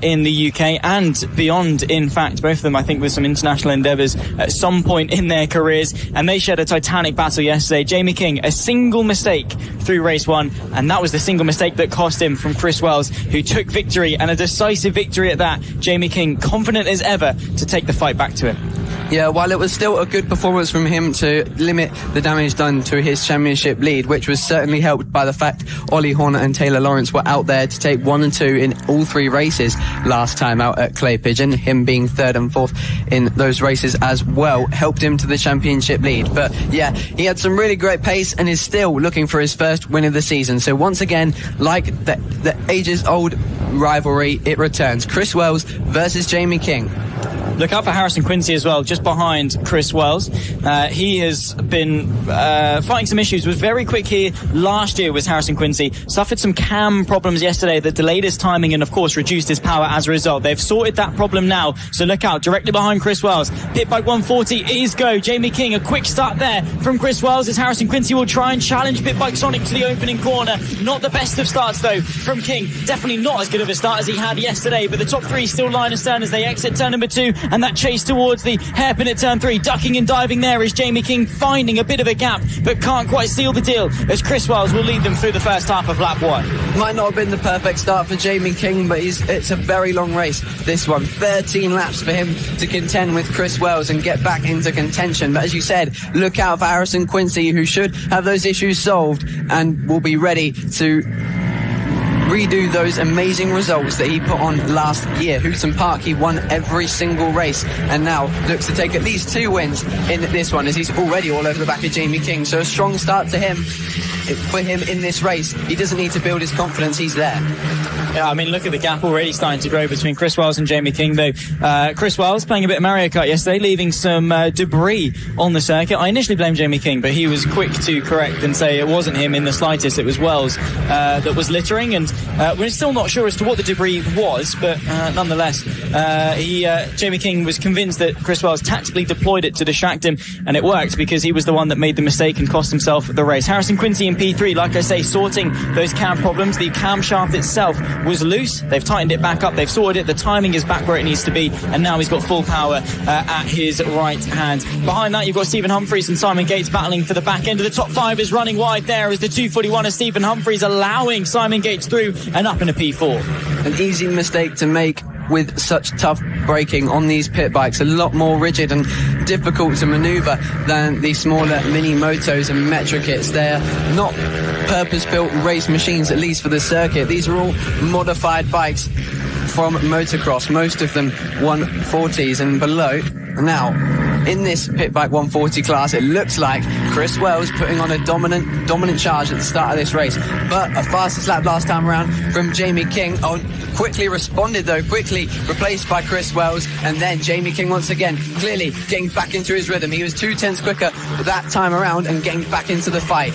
in the UK and beyond, in fact. Both of them, I think, with some international endeavours at some point in their careers, and they shared a titanic battle yesterday. Jamie King, a single mistake through race 1, and that was the single mistake that cost him from Chris Wells, who took victory, and a decisive victory at that. Jamie King, confident as ever to take the fight back to him. Yeah, while it was still a good performance from him to limit the damage done to his championship lead, which was certainly helped by the fact Ollie Horner and Taylor Lawrence were out there to take 1 and 2 in all 3 races last time out at Clay Pigeon. Him being 3rd and 4th in those races as well helped him to the championship lead. But yeah, he had some really great pace and is still looking for his first win of the season. So once again, like the ages-old rivalry, it returns. Chris Wells versus Jamie King. Look out for Harrison Quincy as well, just behind Chris Wells. He has been fighting some issues. Was very quick here last year, was Harrison Quincy. Suffered some cam problems yesterday that delayed his timing and, of course, reduced his power as a result. They've sorted that problem now, so look out. Directly behind Chris Wells. Pitbike 140 is go. Jamie King, a quick start there from Chris Wells as Harrison Quincy will try and challenge Pitbike Sonic to the opening corner. Not the best of starts, though, from King. Definitely not as good of a start as he had yesterday, but the top 3 still line astern as they exit turn number 2 and that chase towards the hairpin at turn 3. Ducking and diving there is Jamie King, finding a bit of a gap, but can't quite seal the deal as Chris Wells will lead them through the first half of lap 1. Might not have been the perfect start for Jamie King, but it's a very long race, this one. 13 laps for him to contend with Chris Wells and get back into contention. But as you said, look out for Harrison Quincy, who should have those issues solved and will be ready to redo those amazing results that he put on last year. Hooton Park, he won every single race and now looks to take at least 2 wins in this one, as he's already all over the back of Jamie King. So a strong start to him, for him in this race. He doesn't need to build his confidence, he's there. Yeah, I mean, look at the gap already starting to grow between Chris Wells and Jamie King, though. Chris Wells playing a bit of Mario Kart yesterday, leaving some debris on the circuit. I initially blamed Jamie King, but he was quick to correct and say it wasn't him in the slightest. It was Wells that was littering, and we're still not sure as to what the debris was, but nonetheless, Jamie King was convinced that Chris Wells tactically deployed it to distract him, and it worked because he was the one that made the mistake and cost himself the race. Harrison Quincy in P3, like I say, sorting those cam problems. The camshaft itself was loose. They've tightened it back up. They've sorted it. The timing is back where it needs to be, and now he's got full power at his right hand. Behind that, you've got Stephen Humphries and Simon Gates battling for the back end of the top 5. Is running wide there as the 241 of Stephen Humphries, allowing Simon Gates through and up in a P4. An easy mistake to make with such tough braking on these pit bikes, a lot more rigid and difficult to maneuver than the smaller mini motos and Metro kits. They're not purpose-built race machines, at least for the circuit. These are all modified bikes from motocross, most of them 140s and below. Now, in this pit bike 140 class, it looks like Chris Wells putting on a dominant charge at the start of this race, but a fastest lap last time around from Jamie King. Quickly responded though, quickly replaced by Chris Wells, and then Jamie King once again clearly getting back into his rhythm. He was 2/10 quicker that time around and getting back into the fight.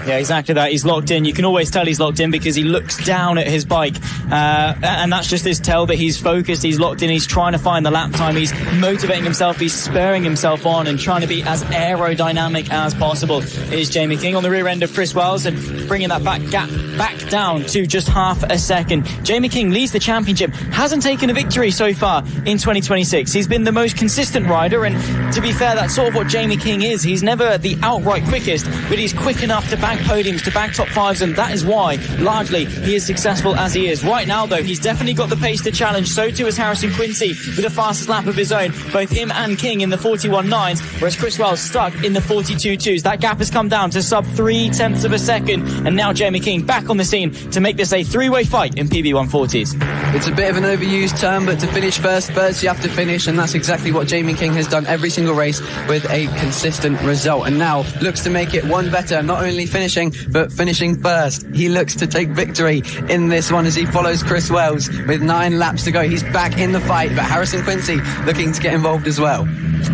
Yeah, exactly that. He's locked in. You can always tell he's locked in because he looks down at his bike, and that's just his tell that he's focused, he's locked in, he's trying to find the lap time, he's motivating himself, he's spurring himself on and trying to be as aerodynamic as possible. Is Jamie King on the rear end of Chris Wells and bringing that gap back down to just half a second. Jamie King leads the championship, hasn't taken a victory so far in 2026. He's been the most consistent rider, and to be fair, that's sort of what Jamie King is. He's never the outright quickest, but he's quick enough to bag podiums, to bag top 5s, and that is why largely he is successful as he is. Right now though, he's definitely got the pace to challenge. So too is Harrison Quincy with the fastest lap of his own, both him and King in the 41.9s, whereas Chris Wells stuck in the 42.2s. That gap has come down to sub 0.3 of a second, and now Jamie King back on the scene to make this a three-way fight in PB140s. It's a bit of an overused term, but to finish first you have to finish, and that's exactly what Jamie King has done every single race with a consistent result, and now looks to make it one better, not only finishing, but finishing first. He looks to take victory in this one as he follows Chris Wells with 9 laps to go. He's back in the fight, but Harrison Quincy looking to get involved as well.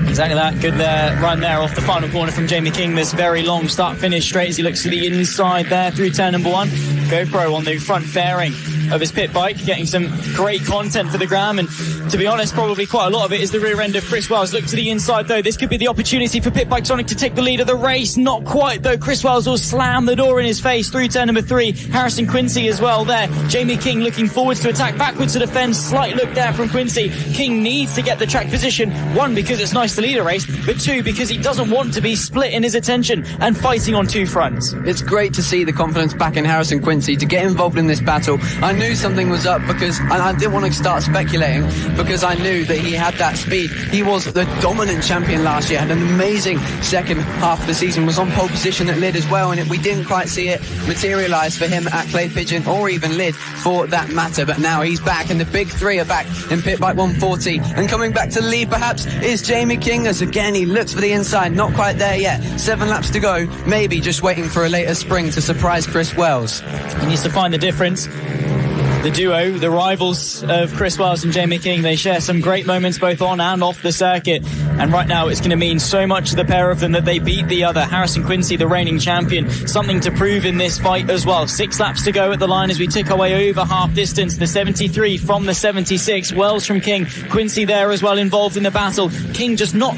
Exactly that. Good run there off the final corner from Jamie King. This very long start-finish straight as he looks to the inside there through turn number 1. GoPro on the front fairing of his pit bike, getting some great content for the gram, and to be honest, probably quite a lot of it is the rear end of Chris Wells. Look to the inside though. This could be the opportunity for Pit Bike Sonic to take the lead of the race. Not quite though. Chris Wells will slam the door in his face through turn number 3. Harrison Quincy as well there. Jamie King looking forwards to attack, backwards to defend. Slight look there from Quincy. King needs to get the track position, 1 because it's nice to lead a race, but 2 because he doesn't want to be split in his attention and fighting on 2 fronts. It's great to see the confidence back in Harrison Quincy to get involved in this battle. I knew something was up because, and I didn't want to start speculating, because I knew that he had that speed. He was the dominant champion last year, had an amazing second half of the season, was on pole position at Lid as well, and we didn't quite see it materialise for him at Clay Pigeon or even Lid for that matter, but now he's back and the big 3 are back in Pit Bike 140, and coming back to lead perhaps is Jamie King, as again he looks for the inside, not quite there yet. 7 laps to go, maybe just waiting for a later spring to surprise Chris Wells. He needs to find the difference. The duo, the rivals of Chris Wells and Jamie King, they share some great moments both on and off the circuit, and right now it's going to mean so much to the pair of them that they beat the other. Harrison Quincy, the reigning champion, something to prove in this fight as well. 6 laps to go at the line as we tick our way over half distance. The 73 from the 76, Wells from King, Quincy there as well involved in the battle. King just not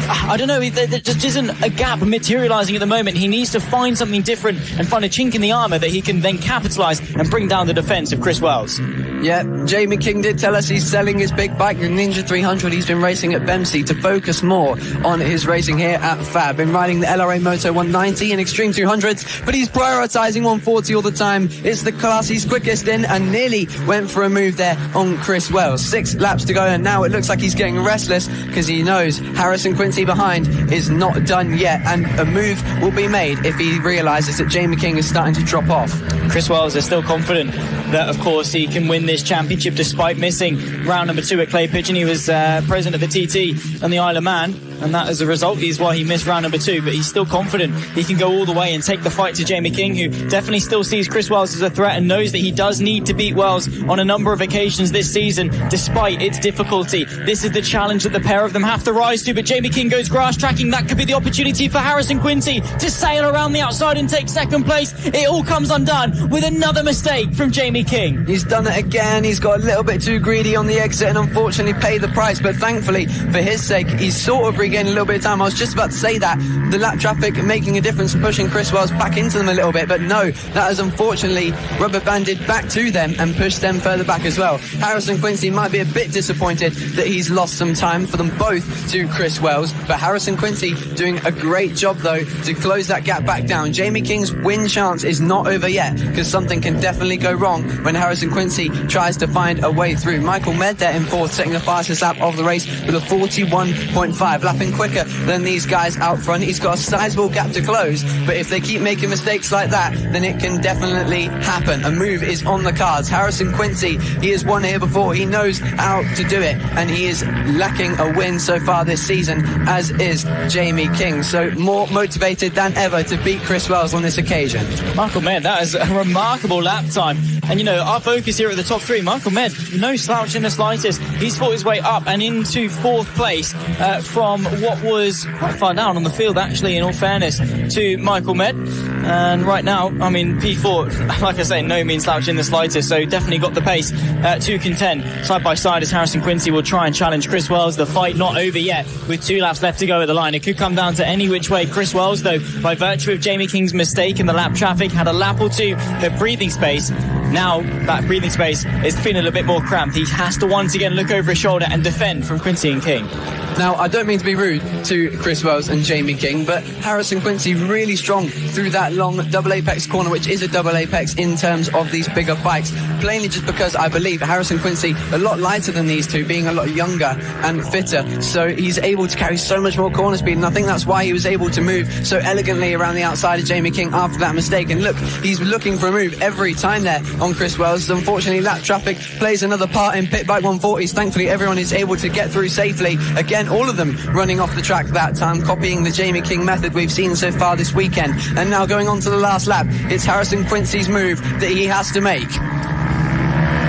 I don't know, there just isn't a gap materialising at the moment. He needs to find something different and find a chink in the armour that he can then capitalise and bring down the defence of Chris Wells. Yeah, Jamie King did tell us he's selling his big bike, the Ninja 300. He's been racing at Bemsey to focus more on his racing here at FAB. Been riding the LRA Moto 190 and Extreme 200s, but he's prioritising 140 all the time. It's the class he's quickest in, and nearly went for a move there on Chris Wells. 6 laps to go, and now it looks like he's getting restless because he knows Harrison Quincy behind is not done yet, and a move will be made if he realises that Jamie King is starting to drop off. Chris Wells is still confident that, of course, he can win this championship despite missing round number 2 at Clay Pigeon. He was present at the TT on the Isle of Man, and that as a result is why he missed round number 2, but he's still confident he can go all the way and take the fight to Jamie King, who definitely still sees Chris Wells as a threat and knows that he does need to beat Wells on a number of occasions this season despite its difficulty. This is the challenge that the pair of them have to rise to, but Jamie King goes grass tracking. That could be the opportunity for Harrison Quincy to sail around the outside and take second place. It all comes undone with another mistake from Jamie King. He's done it again. He's got a little bit too greedy on the exit and unfortunately paid the price, but thankfully for his sake he's sort of regained a little bit of time. I was just about to say that the lap traffic making a difference, pushing Chris Wells back into them a little bit, but no, that has unfortunately rubber banded back to them and pushed them further back as well. Harrison Quincy might be a bit disappointed that he's lost some time for them both to Chris Wells, but Harrison Quincy doing a great job though to close that gap back down. Jamie King's win chance is not over yet because something can definitely go wrong when Harrison Quincy tries to find a way through. Michael Med there in 4th, setting the fastest lap of the race with a 41.5, lapping quicker than these guys out front. He's got a sizable gap to close, but if they keep making mistakes like that, then it can definitely happen. A move is on the cards. Harrison Quincy, he has won here before. He knows how to do it, and he is lacking a win so far this season, as is Jamie King. So more motivated than ever to beat Chris Wells on this occasion. Michael Med, that is a remarkable lap time. And, you know, our focus here at the top 3, Michael Med, no slouch in the slightest. He's fought his way up and into 4th place from what was quite far down on the field, actually, in all fairness, to Michael Med. And right now, I mean, P4, like I say, no means slouch in the slightest, so definitely got the pace to contend. Side by side as Harrison Quincy will try and challenge Chris Wells. The fight not over yet with 2 laps left to go at the line. It could come down to any which way. Chris Wells, though, by virtue of Jamie King's mistake in the lap traffic, had a lap or 2 of breathing space. Now that breathing space is feeling a bit more cramped. He has to once again look over his shoulder and defend from Quincy and King. Now, I don't mean to be rude to Chris Wells and Jamie King, but Harrison Quincy really strong through that long double apex corner, which is a double apex in terms of these bigger bikes. Plainly just because I believe Harrison Quincy a lot lighter than these two, being a lot younger and fitter, so he's able to carry so much more corner speed, and I think that's why he was able to move so elegantly around the outside of Jamie King after that mistake. And look, he's looking for a move every time there on Chris Wells. Unfortunately, lap traffic plays another part in pit bike 140s. Thankfully, everyone is able to get through safely. Again, all of them running off the track that time, copying the Jamie King method we've seen so far this weekend. And now going on to the last lap, it's Harrison Quincy's move that he has to make.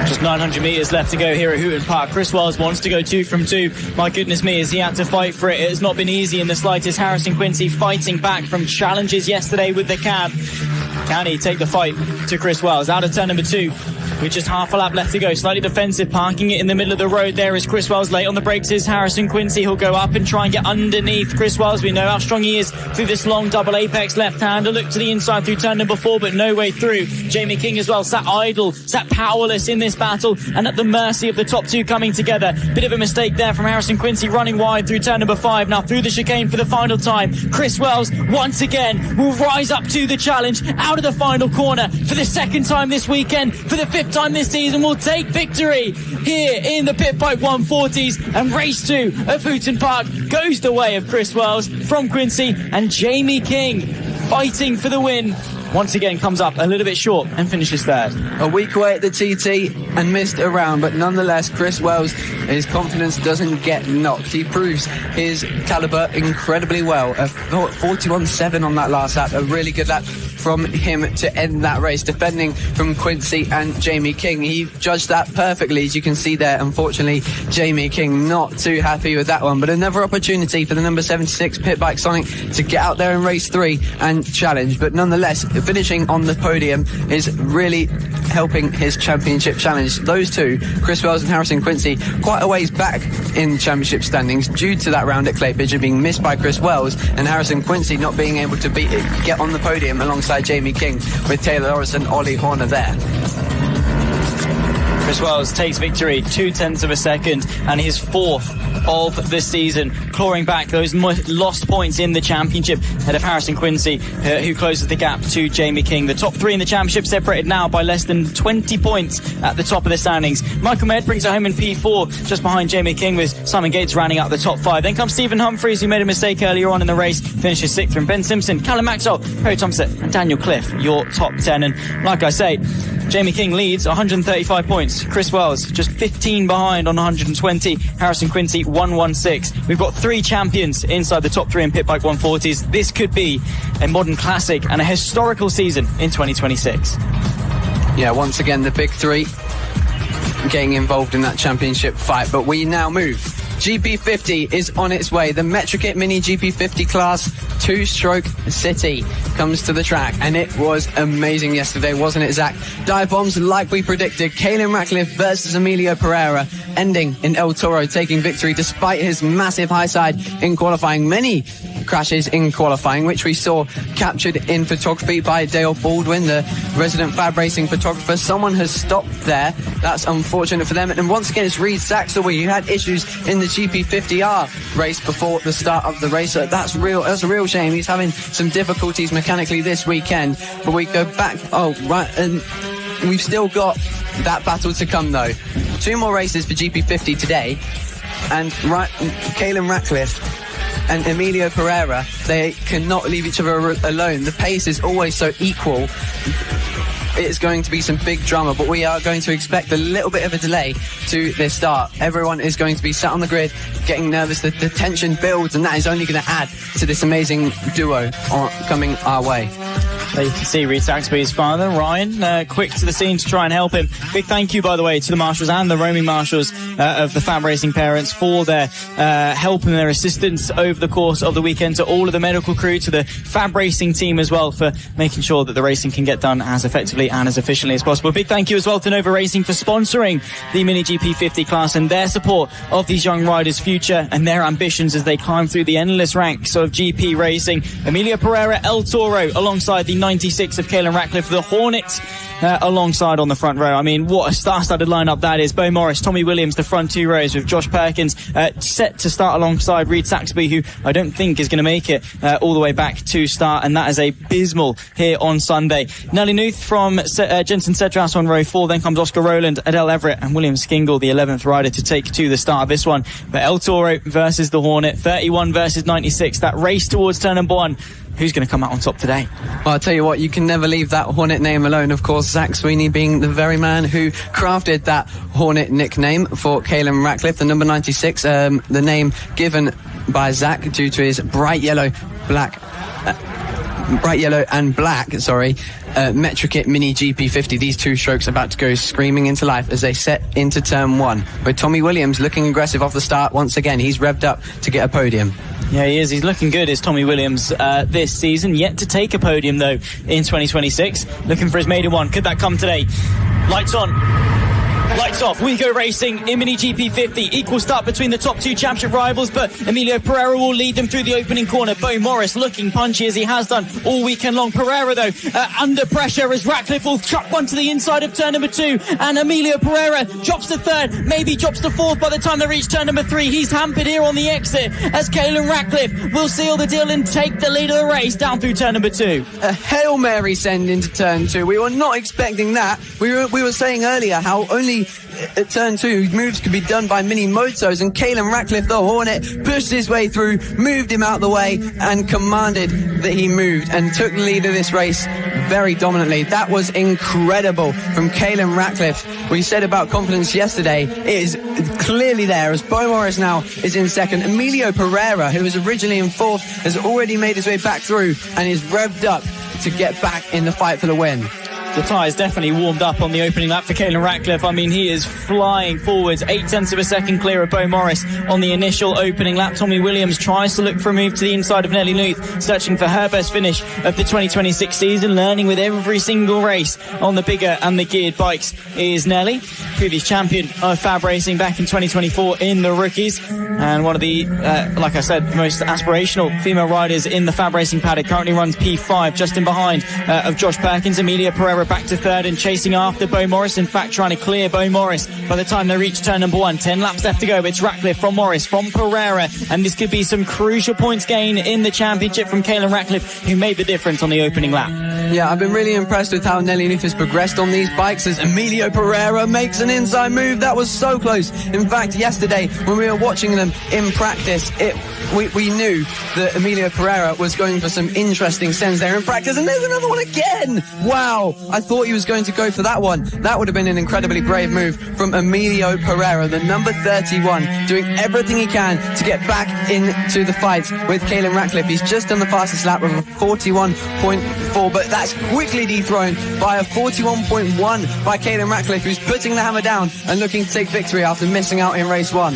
Just 900 metres left to go here at Hooton Park. Chris Wells wants to go 2 from 2. My goodness me, as he had to fight for it. It has not been easy in the slightest. Harrison Quincy fighting back from challenges yesterday with the cab. Can he take the fight to Chris Wells? Out of turn number 2. With just half a lap left to go, slightly defensive, parking it in the middle of the road. There is Chris Wells, late on the brakes is Harrison Quincy. He'll go up and try and get underneath Chris Wells. We know how strong he is through this long double apex left-hander. Look to the inside through turn number 4, but no way through. Jamie King as well, sat idle, sat powerless in this battle, and at the mercy of the top 2 coming together. Bit of a mistake there from Harrison Quincy, running wide through turn number 5. Now through the chicane for the final time. Chris Wells, once again, will rise up to the challenge, out of the final corner for the 2nd time this weekend, for the 5th time this season, will take victory here in the Pit Bike 140s, and race 2 of Hooton Park goes the way of Chris Wells from Quincy, and Jamie King fighting for the win once again comes up a little bit short and finishes 3rd. A week away at the TT and missed a round, but nonetheless Chris Wells, his confidence doesn't get knocked. He proves his calibre incredibly well. A 41.7 on that last lap, a really good lap from him to end that race, defending from Quincy and Jamie King. He judged that perfectly, as you can see there. Unfortunately, Jamie King not too happy with that one, but another opportunity for the number 76 Pit Bike Sonic to get out there in race 3 and challenge. But nonetheless, finishing on the podium is really helping his championship challenge. Those two, Chris Wells and Harrison Quincy, quite a ways back in championship standings due to that round at Clay Pigeon being missed by Chris Wells, and Harrison Quincy not being able to get on the podium alongside Jamie King, with Taylor Orris and Ollie Horner there. Chris Wells takes victory, 0.2 of a second, and his 4th of the season, clawing back those lost points in the championship ahead of Harrison Quincy, who closes the gap to Jamie King. The top 3 in the championship separated now by less than 20 points at the top of the standings. Michael Med brings it home in P4, just behind Jamie King, with Simon Gates rounding out the top 5. Then comes Stephen Humphreys, who made a mistake earlier on in the race, finishes 6th, from Ben Simpson, Callum Maxwell, Harry Thompson and Daniel Cliff, your top 10. And like I say, Jamie King leads 135 points. Chris Wells just 15 behind on 120. Harrison Quincy 116. We've got 3 champions inside the top 3 in Pit Bike 140s. This could be a modern classic and a historical season in 2026. Yeah, once again, the big 3 getting involved in that championship fight. But we now move. GP50 is on its way. The Metrokit Mini GP50 class 2-stroke city comes to the track, and it was amazing yesterday, wasn't it, Zach? Dive bombs like we predicted. Caelan Ratcliffe versus Emilio Pereira, ending in El Toro taking victory despite his massive high side in qualifying. Many crashes in qualifying, which we saw captured in photography by Dale Baldwin, the resident FAB-Racing photographer. Someone has stopped there. That's unfortunate for them. And once again, it's Reed Saxelby, who had issues in the GP50R race before the start of the race. So that's a real shame. He's having some difficulties mechanically this weekend. But we go back. Oh, right. And we've still got that battle to come, though. 2 more races for GP50 today. And Caelan Ratcliffe and Emilio Pereira, they cannot leave each other alone. The pace is always so equal. It's going to be some big drama, but we are going to expect a little bit of a delay to this start. Everyone is going to be sat on the grid, getting nervous. The tension builds, and that is only going to add to this amazing duo coming our way. There you can see Reed Saxby's father, Ryan, quick to the scene to try and help him. Big thank you, by the way, to the marshals and the roaming marshals of the FAB-Racing parents for their help and their assistance over the course of the weekend, to all of the medical crew, to the FAB-Racing team as well, for making sure that the racing can get done as effectively and as efficiently as possible. Big thank you as well to Nova Racing for sponsoring the Mini GP50 class and their support of these young riders' future and their ambitions as they climb through the endless ranks of GP racing. Emilio Pereira, El Toro, alongside the 96 of Caelan Ratcliffe, the Hornet alongside on the front row. I mean, what a star-studded lineup that is. Bo Morris, Tommy Williams, the front 2 rows, with Josh Perkins set to start alongside Reed Saxby, who I don't think is going to make it all the way back to start, and that is abysmal here on Sunday. Nelly Nuth from Jensen Cedras on row 4, then comes Oscar Rowland, Adele Everett and William Skingle, the 11th rider to take to the start of this one. But El Toro versus the Hornet, 31 versus 96, that race towards turn number 1. Who's going to come out on top today? Well, I'll tell you what, you can never leave that Hornet name alone. Of course, Zach Sweeney being the very man who crafted that Hornet nickname for Caelan Ratcliffe, the number 96, the name given by Zach due to his bright yellow and black, Metrokit Mini GP50. These 2 strokes about to go screaming into life as they set into turn 1, with Tommy Williams looking aggressive off the start once again. He's revved up to get a podium. Yeah, he is. He's looking good, is Tommy Williams, this season. Yet to take a podium, though, in 2026. Looking for his maiden one. Could that come today? Lights on. Lights off. We go racing in Mini GP50. Equal start between the top 2 championship rivals, but Emilio Pereira will lead them through the opening corner. Bo Morris looking punchy as he has done all weekend long. Pereira, though, under pressure as Ratcliffe will chuck one to the inside of turn number 2, and Emilio Pereira drops to 3rd, maybe drops to 4th by the time they reach turn number 3. He's hampered here on the exit as Caelan Ratcliffe will seal the deal and take the lead of the race down through turn number 2. A Hail Mary send into turn 2. We were not expecting that. We were saying earlier how only at turn 2 moves could be done by mini motos, and Caelan Ratcliffe, the Hornet, pushed his way through, moved him out the way and commanded that he moved and took the lead of this race very dominantly. That was incredible from Caelan Ratcliffe. We said about confidence yesterday, it is clearly there as Bo Morris now is in 2nd. Emilio Pereira, who was originally in 4th, has already made his way back through and is revved up to get back in the fight for the win. The tyres definitely warmed up on the opening lap for Caelan Ratcliffe. I mean, he is flying forwards, 0.8 of a second clear of Beau Morris on the initial opening lap. Tommy Williams tries to look for a move to the inside of Nelly Luth, searching for her best finish of the 2026 season, learning with every single race on the bigger and the geared bikes is Nelly, previous champion of FAB-Racing back in 2024 in the rookies, and one of the, like I said, most aspirational female riders in the FAB-Racing paddock. Currently runs P5, just in behind of Josh Perkins. Amelia Pereira back to third and chasing after Beau Morris, in fact trying to clear Beau Morris by the time they reach turn number 1. 10 laps left to go. It's Ratcliffe from Morris from Pereira, and this could be some crucial points gain in the championship from Caelan Ratcliffe, who made the difference on the opening lap. Yeah, I've been really impressed with how Nelly Luth has progressed on these bikes as Emilio Pereira makes an inside move. That was so close. In fact, yesterday when we were watching them in practice, we knew that Emilio Pereira was going for some interesting sends there in practice, and there's another one again. Wow, I thought he was going to go for that one. That would have been an incredibly brave move from Emilio Pereira, the number 31, doing everything he can to get back into the fight with Caelan Ratcliffe. He's just done the fastest lap of a 41.4, but that's quickly dethroned by a 41.1 by Caelan Ratcliffe, who's putting the hammer down and looking to take victory after missing out in race 1.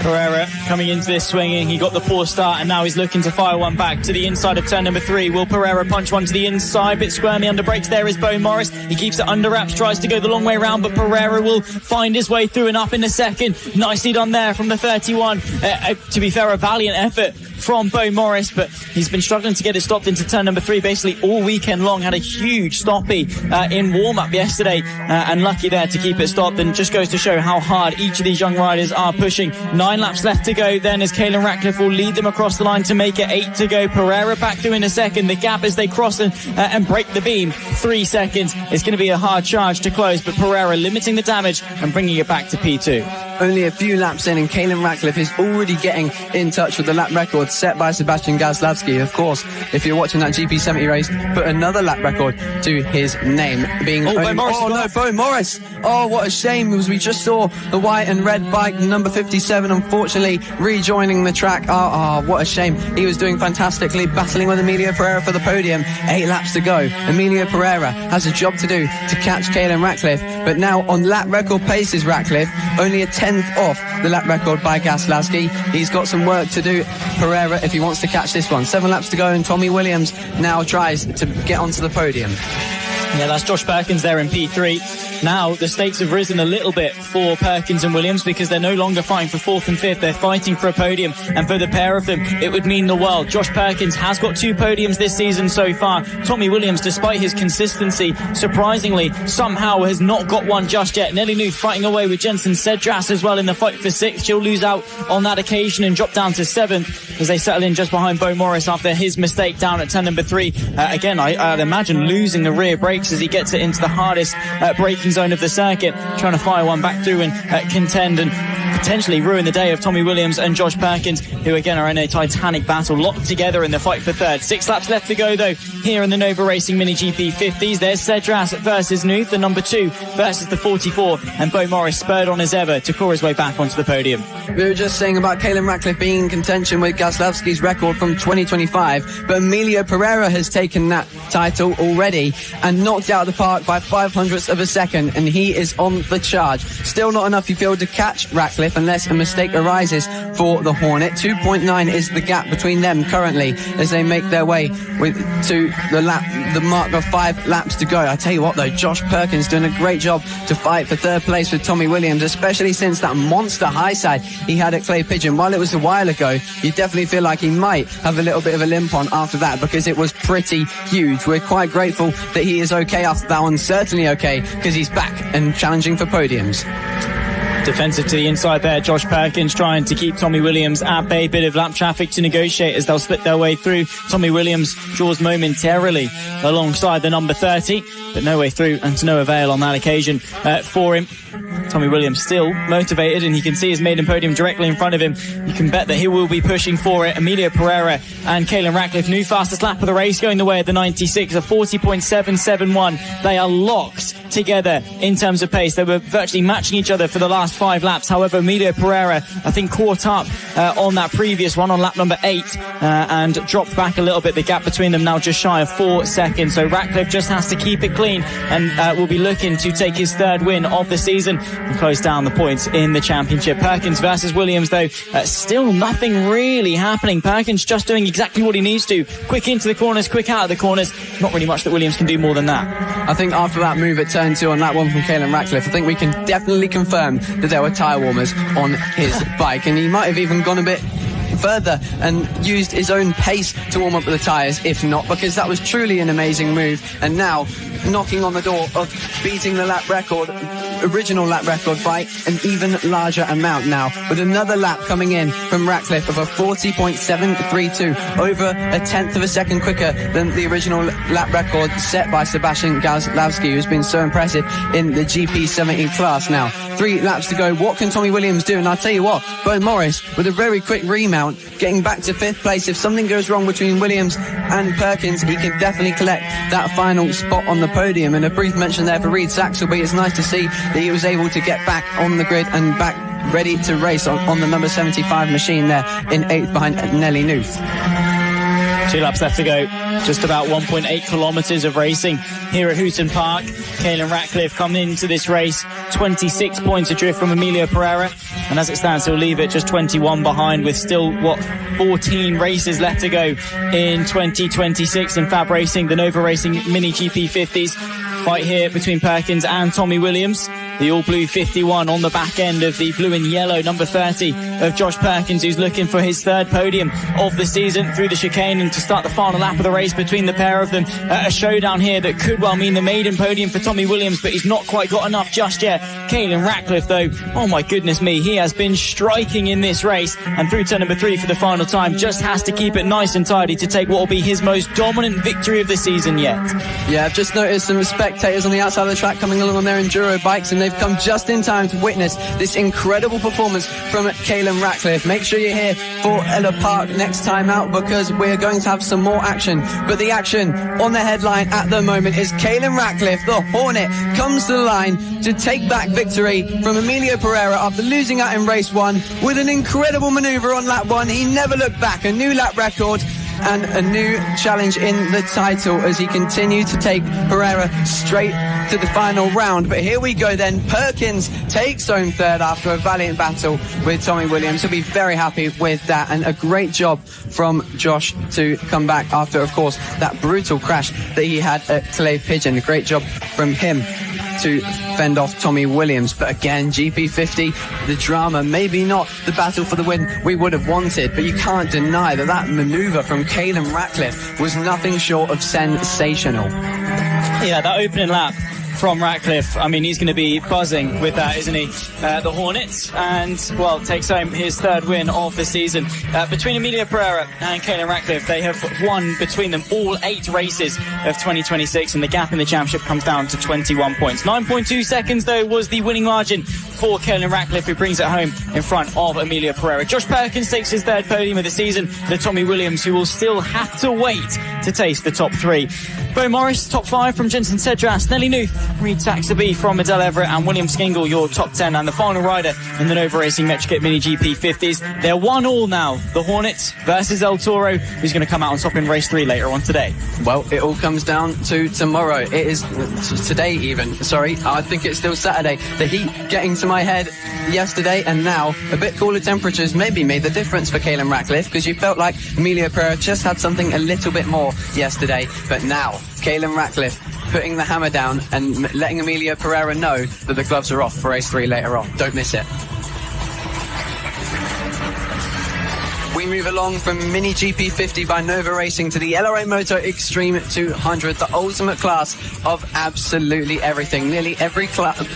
Pereira coming into this swinging. He got the poor start and now he's looking to fire one back to the inside of turn number 3. Will Pereira punch one to the inside? Bit squirmy under brakes. There is Beau Morris. He keeps it under wraps, tries to go the long way round, but Pereira will find his way through and up in the second. Nicely done there from the 31. To be fair, a valiant effort from Beau Morris, but he's been struggling to get it stopped into turn number 3 basically all weekend long. Had a huge stoppie in warm-up yesterday and lucky there to keep it stopped, and just goes to show how hard each of these young riders are pushing. 9 laps left to go then, as Caelan Ratcliffe will lead them across the line to make it 8 to go. Pereira back through in a second. The gap as they cross and break the beam, 3 seconds. It's going to be a hard charge to close, but Pereira limiting the damage and bringing it back to P2. Only a few laps in, and Caelan Ratcliffe is already getting in touch with the lap record set by Sebastian Gazlowski. Of course, if you're watching that GP70 race, put another lap record to his name, being Beau Morris. Beau Morris. Oh, what a shame, because we just saw the white and red bike, number 57, unfortunately rejoining the track. What a shame. He was doing fantastically, battling with Emilio Pereira for the podium. 8 laps to go. Emilio Pereira has a job to do to catch Caelan Ratcliffe, but now on lap record pace is Ratcliffe, only a 10th off the lap record by Gazlowski. He's got some work to do, Pereira, if he wants to catch this one. 7 laps to go, and Tommy Williams now tries to get onto the podium. Yeah, that's Josh Perkins there in P3. Now the stakes have risen a little bit for Perkins and Williams, because they're no longer fighting for 4th and 5th. They're fighting for a podium, and for the pair of them, it would mean the world. Josh Perkins has got 2 podiums this season so far. Tommy Williams, despite his consistency, surprisingly, somehow has not got one just yet. Nelly Luth fighting away with Jensen Cedras as well in the fight for 6th. She'll lose out on that occasion and drop down to 7th as they settle in just behind Beau Morris after his mistake down at turn number 3. Again, I'd imagine losing the rear brakes as he gets it into the hardest braking zone of the circuit, trying to fire one back through and contend and potentially ruin the day of Tommy Williams and Josh Perkins, who again are in a titanic battle, locked together in the fight for 3rd. 6 laps left to go though here in the Nova Racing Mini GP 50s. There's Cedras versus Nuth, the number 2 versus the 44, and Beau Morris spurred on as ever to claw his way back onto the podium. We were just saying about Caelan Ratcliffe being in contention with Gazlowski's record from 2025, but Emilio Pereira has taken that title already and knocked out the park by 0.05 of a second, and he is on the charge. Still not enough, you feel, to catch Ratcliffe unless a mistake arises for the Hornet. 2.9 is the gap between them currently as they make their way to the mark of 5 laps to go. I tell you what though, Josh Perkins doing a great job to fight for 3rd place with Tommy Williams, especially since that monster high side he had at Clay Pigeon. While it was a while ago, you definitely feel like he might have a little bit of a limp on after that, because it was pretty huge. We're quite grateful that he is okay after that one. Certainly okay, because he's back and challenging for podiums. Defensive to the inside there, Josh Perkins trying to keep Tommy Williams at bay. Bit of lap traffic to negotiate as they'll split their way through. Tommy Williams draws momentarily alongside the number 30, but no way through and to no avail on that occasion for him. Tommy Williams still motivated, and you can see his maiden podium directly in front of him. You can bet that he will be pushing for it. Emilio Pereira and Caelan Ratcliffe, new fastest lap of the race, going the way of the 96, a 40.771. They are locked together in terms of pace. They were virtually matching each other for the last 5 laps. However, Emilio Pereira, I think, caught up on that previous one on lap number 8 and dropped back a little bit. The gap between them now just shy of 4 seconds. So Ratcliffe just has to keep it clean and will be looking to take his 3rd win of the season and close down the points in the championship. Perkins versus Williams, though, still nothing really happening. Perkins just doing exactly what he needs to. Quick into the corners, quick out of the corners. Not really much that Williams can do more than that. I think after that move at turn 2 on that one from Caelan Ratcliffe, I think we can definitely confirm that there were tyre warmers on his bike, and he might have even gone a bit further and used his own pace to warm up the tyres, if not, because that was truly an amazing move. And now knocking on the door of beating the lap record, original lap record, by an even larger amount now, with another lap coming in from Ratcliffe of a 40.732, over a tenth of a second quicker than the original lap record set by Sebastian Gazlowski, who's been so impressive in the GP70 class. Now 3 laps to go. What can Tommy Williams do? And I'll tell you what, Bo Morris with a very quick remount, getting back to 5th place. If something goes wrong between Williams and Perkins, he can definitely collect that final spot on the podium. And a brief mention there for Reid Saxelby. It's nice to see that he was able to get back on the grid and back ready to race on the number 75 machine there in 8th behind Nelly Nuth. 2 laps left to go. Just about 1.8 kilometres of racing here at Hooton Park. Caelan Ratcliffe coming into this race 26 points adrift from Emilio Pereira, and as it stands he'll leave it just 21 behind, with still 14 races left to go in 2026 in FAB-Racing, the Nova Racing Mini GP50s. Fight here between Perkins and Tommy Williams. The all-blue 51 on the back end of the blue and yellow number 30 of Josh Perkins, who's looking for his 3rd podium of the season through the chicane, and to start the final lap of the race between the pair of them. A showdown here that could well mean the maiden podium for Tommy Williams, but he's not quite got enough just yet. Caelan Ratcliffe, though, oh my goodness me, he has been striking in this race, and through turn number 3 for the final time, just has to keep it nice and tidy to take what will be his most dominant victory of the season yet. Yeah, I've just noticed some spectators on the outside of the track coming along on their enduro bikes, and they've come just in time to witness this incredible performance from Caelan Ratcliffe. Make sure you're here for Ella Park next time out, because we're going to have some more action. But the action on the headline at the moment is Caelan Ratcliffe, the Hornet, comes to the line to take back victory from Emilio Pereira after losing out in race 1 with an incredible manoeuvre on lap 1. He never looked back. A new lap record and a new challenge in the title as he continued to take Pereira straight to the final round. But here we go then. Perkins takes home 3rd after a valiant battle with Tommy Williams. He'll be very happy with that, and a great job from Josh to come back after, of course, that brutal crash that he had at Clave Pigeon. A great job from him to fend off Tommy Williams. But again, GP50, the drama, maybe not the battle for the win we would have wanted, but you can't deny that that manoeuvre from Caelan Ratcliffe was nothing short of sensational. Yeah, that opening lap from Ratcliffe, I mean, he's going to be buzzing with that, isn't he? The Hornets, and, well, takes home his 3rd win of the season. Between Emilio Pereira and Caelan Ratcliffe, they have won between them all 8 races of 2026, and the gap in the championship comes down to 21 points. 9.2 seconds, though, was the winning margin for Caelan Ratcliffe, who brings it home in front of Emilio Pereira. Josh Perkins takes his 3rd podium of the season. The Tommy Williams, who will still have to wait to taste the top 3. Bo Morris, top 5 from Jensen Cedras, Nelly Nuth, Reid Saxelby from Adele Everett, and William Skingle, your top 10, and the final rider in the Nova Racing Metrokit Mini GP50s. They're 1-1 now. The Hornets versus El Toro, who's going to come out on top in race 3 later on today. Well, it all comes down to tomorrow. It is today even. Sorry, I think it's still Saturday. The heat getting to my head yesterday, and now a bit cooler temperatures maybe made the difference for Caelan Ratcliffe, because you felt like Emilio Pereira just had something a little bit more yesterday. But now Caelan Ratcliffe putting the hammer down and letting Emilio Pereira know that the gloves are off for race 3 later on. Don't miss it. We move along from Mini GP50 by Nova Racing to the LRA Moto Extreme 200, the ultimate class of absolutely everything. Nearly every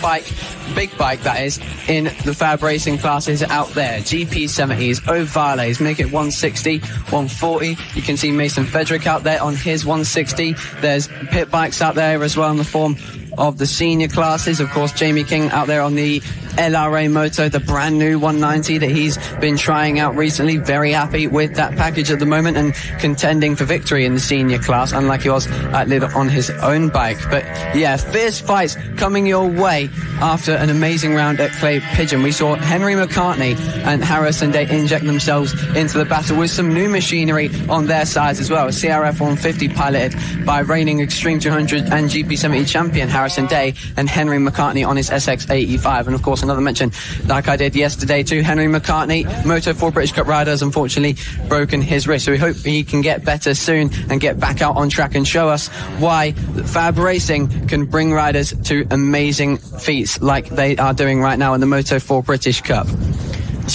bike, big bike that is, in the FAB-Racing classes out there. GP70s, Ovales, make it 160, 140. You can see Mason Fedrick out there on his 160. There's pit bikes out there as well in the form of the senior classes. Of course, Jamie King out there on the LRA Moto, the brand new 190 that he's been trying out recently. Very happy with that package at the moment and contending for victory in the senior class, unlike he was on his own bike. But yeah, fierce fights coming your way after an amazing round at Clay Pigeon. We saw Henry McCartney and Harrison Day inject themselves into the battle with some new machinery on their sides as well. A CRF 150 piloted by reigning Extreme 200 and GP70 champion Harrison Day and Henry McCartney on his SX85. And of course, another mention, like I did yesterday too, Henry McCartney, Moto4 British Cup rider, has unfortunately broken his wrist. So we hope he can get better soon and get back out on track and show us why FAB-Racing can bring riders to amazing feats like they are doing right now in the Moto4 British Cup.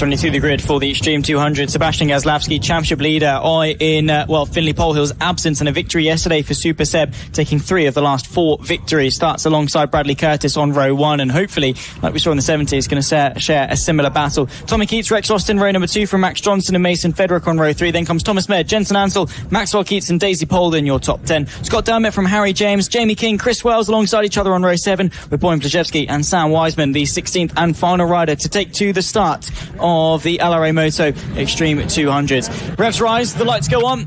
Running through the grid for the Extreme 200, Sebastian Gazlowski, championship leader in Finley Polhill's absence, and a victory yesterday for Super Seb, taking 3 of the last 4 victories. Starts alongside Bradley Curtis on row 1, and hopefully, like we saw in the 70s, going to share a similar battle. Tommy Keats, Rex Austin, row number 2 from Max Johnson and Mason Federick on row 3. Then comes Thomas Med, Jensen Ansell, Maxwell Keats and Daisy Polden, your top 10. Scott Dermott from Harry James, Jamie King, Chris Wells alongside each other on row 7, with Boyan Plazewski and Sam Wiseman, the 16th and final rider to take to the start of the LRA Moto Extreme 200s. Revs rise, the lights go on.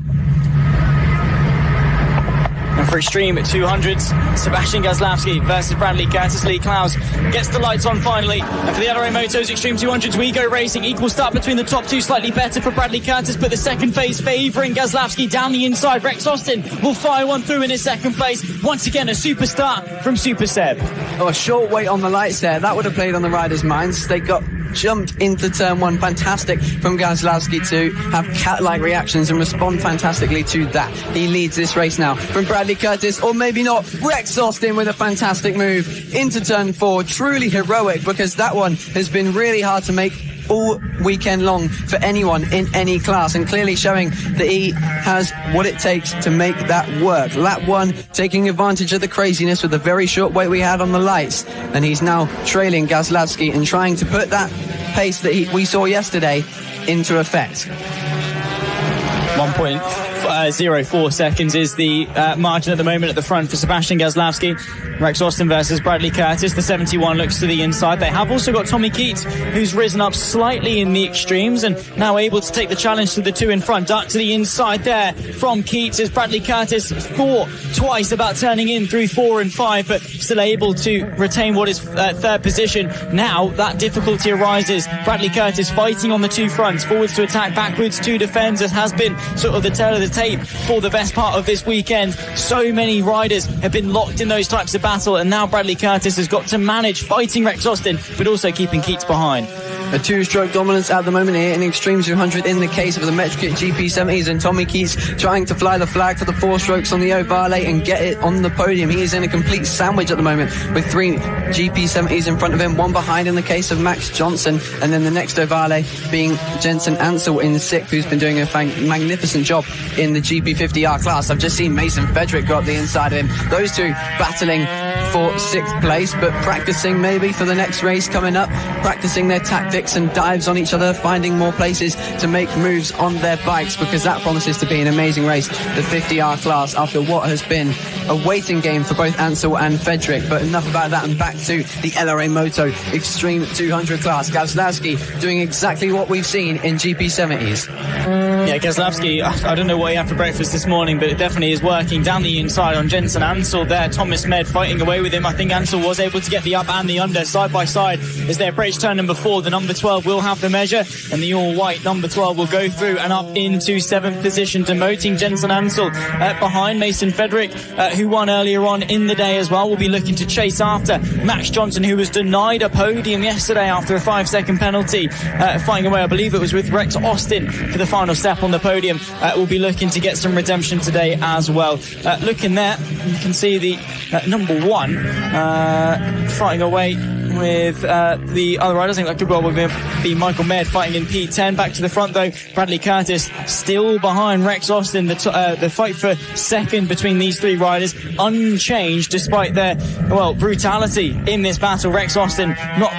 And for Extreme 200s, Sebastian Gazlowski versus Bradley Curtis. Lee Klaus gets the lights on finally. And for the LRA Motos Extreme 200s, we go racing. Equal start between the top 2, slightly better for Bradley Curtis, but the second phase favouring Gazlowski down the inside. Rex Austin will fire one through in his second place. Once again, a super start from Super Seb. Oh, a short wait on the lights there. That would have played on the riders' minds. They got jumped into turn 1. Fantastic from Gazlowski to have cat-like reactions and respond fantastically to that. He leads this race now from Bradley Curtis, or maybe not. Rex Austin with a fantastic move into turn 4. Truly heroic, because that one has been really hard to make all weekend long for anyone in any class, and clearly showing that he has what it takes to make that work. Lap 1, taking advantage of the craziness with the very short wait we had on the lights, and he's now trailing Gazlowski and trying to put that pace that we saw yesterday into effect. 1.04 seconds is the margin at the moment at the front for Sebastian Gazlowski. Rex Austin versus Bradley Curtis. The 71 looks to the inside. They have also got Tommy Keats, who's risen up slightly in the extremes and now able to take the challenge to the 2 in front. Duck to the inside there from Keats as Bradley Curtis thought twice about turning in through 4 and 5, but still able to retain what is third position. Now that difficulty arises. Bradley Curtis fighting on the 2 fronts, forwards to attack, backwards to defend, as has been sort of the tail of the tape for the best part of this weekend. So many riders have been locked in those types of battle, and now Bradley Curtis has got to manage fighting Rex Austin but also keeping Keats behind. A 2-stroke dominance at the moment here in Extreme 200 in the case of the Metrokit GP70s, and Tommy Keats trying to fly the flag for the 4 strokes on the Ovale and get it on the podium. He is in a complete sandwich at the moment with 3 GP70s in front of him, 1 behind in the case of Max Johnson, and then the next Ovale being Jensen Ansell in 6th, who's been doing a magnificent job in the GP50R class. I've just seen Mason Federick go up the inside of him. Those 2 battling for 6th place, but practicing maybe for the next race coming up, practicing their tactics and dives on each other, finding more places to make moves on their bikes, because that promises to be an amazing race, the 50R class, after what has been a waiting game for both Ansell and Federick. But enough about that, and back to the LRA Moto Extreme 200 class. Gazlowski doing exactly what we've seen in GP70s. Yeah, Gazlowski, I don't know what he had for breakfast this morning, but it definitely is working down the inside on Jensen Ansell there. Thomas Med fighting away with him. I think Ansell was able to get the up and the under side by side as they approach turn number 4. The number 12 will have the measure, and the all-white number 12 will go through and up into 7th position, demoting Jensen Ansell behind Mason Federick, who won earlier on in the day as well. Will be looking to chase after Max Johnson, who was denied a podium yesterday after a 5-second penalty, fighting away, I believe it was with Rex Austin for the final step on the podium. Will be looking to get some redemption today as well. Looking there, you can see the number 1 fighting away with the other riders. I think that could well be Michael Med fighting in P10. Back to the front though, Bradley Curtis still behind Rex Austin. The fight for second between these 3 riders unchanged despite their brutality in this battle. Rex Austin not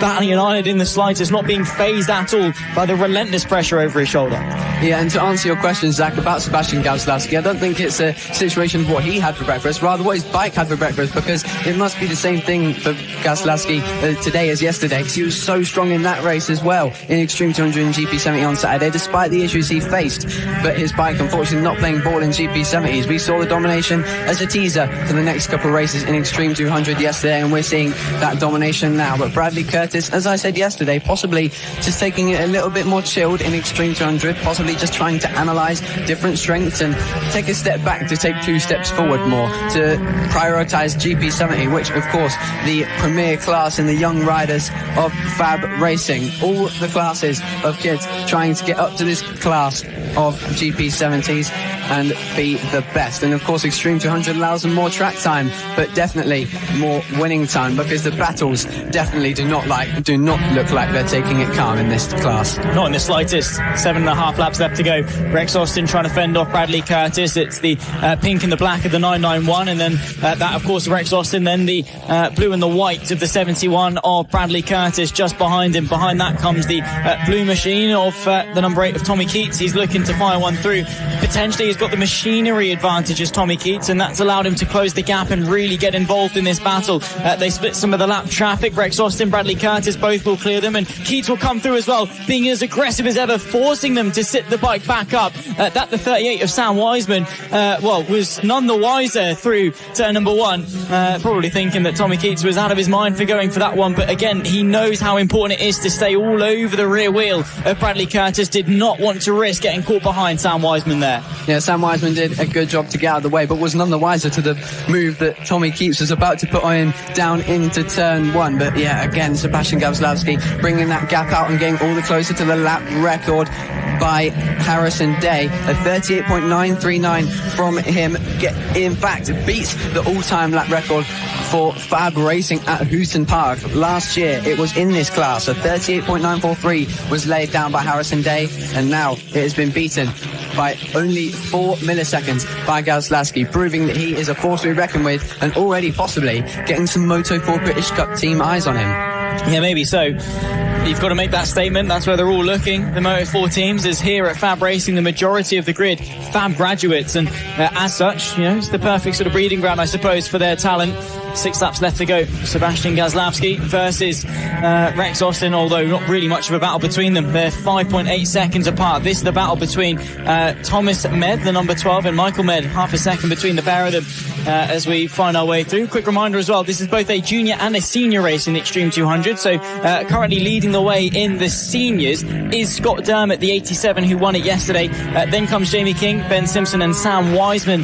batting an eyelid in the slightest, not being phased at all by the relentless pressure over his shoulder. Yeah, and to answer your question, Zach, about Sebastian Gazlowski, I don't think it's a situation of what he had for breakfast, rather what his bike had for breakfast, because it must be the same thing for Gazlowski today as yesterday, because he was so strong in that race as well, in Extreme 200 and GP70 on Saturday, despite the issues he faced. But his bike, unfortunately, not playing ball in GP70s. We saw the domination as a teaser for the next couple of races in Extreme 200 yesterday, and we're seeing that domination now. But Bradley Curtis, as I said yesterday, possibly just taking it a little bit more chilled in Extreme 200, possibly just trying to analyse different strengths and take a step back to take 2 steps forward more, to prioritise GP70, which of course the premier class in the young riders of FAB-Racing, all the classes of kids trying to get up to this class of GP70s and be the best. And of course Extreme 200 allows them more track time, but definitely more winning time, because the battles definitely do not look like they're taking it calm in this class. Not in the slightest. 7.5 laps left to go. Rex Austin trying to fend off Bradley Curtis. It's the pink and the black of the 991, and then that of course Rex Austin, then the blue and the white of the 71 of Bradley Curtis just behind him. Behind that comes the blue machine of the number 8 of Tommy Keats. He's looking to fire one through. Potentially he's got the machinery advantage as Tommy Keats, and that's allowed him to close the gap and really get involved in this battle. They split some of the lap traffic. Rex Austin, Bradley Curtis, both will clear them, and Keats will come through as well, being as aggressive as ever, forcing them to sit the bike back up. That the 38 of Sam Wiseman was none the wiser through turn number 1, probably thinking that Tommy Keats was out of his mind for going for that one, but again he knows how important it is to stay all over the rear wheel of Bradley Curtis. Did not want to risk getting caught behind Sam Wiseman there. Yeah, Sam Wiseman did a good job to get out of the way, but was none the wiser to the move that Tommy Keats was about to put on him down into turn 1. But yeah, again, Sebastian Gazlowski bringing that gap out and getting all the closer to the lap record by Harrison Day. A 38.939 from him. In fact, beats the all-time lap record for FAB-Racing at Hooton Park. Last year, it was in this class. A 38.943 was laid down by Harrison Day, and now it has been beaten by only 4 milliseconds by Gazlowski, proving that he is a force to be reckoned with, and already possibly getting some Moto4 British Cup team eyes on him. Yeah, maybe so. You've got to make that statement. That's where they're all looking. The Moto4 teams is here at FAB-Racing, the majority of the grid, FAB graduates, and as such, it's the perfect sort of breeding ground, I suppose, for their talent. 6 laps left to go. Sebastian Gazlowski versus Rex Austin, although not really much of a battle between them. They're 5.8 seconds apart. This is the battle between Thomas Med, the number 12, and Michael Med, half a second between the pair of them as we find our way through. Quick reminder as well, this is both a junior and a senior race in the Extreme 200, so currently leading the way in the seniors is Scott Dermott, the 87, who won it yesterday. Then comes Jamie King, Ben Simpson and Sam Wiseman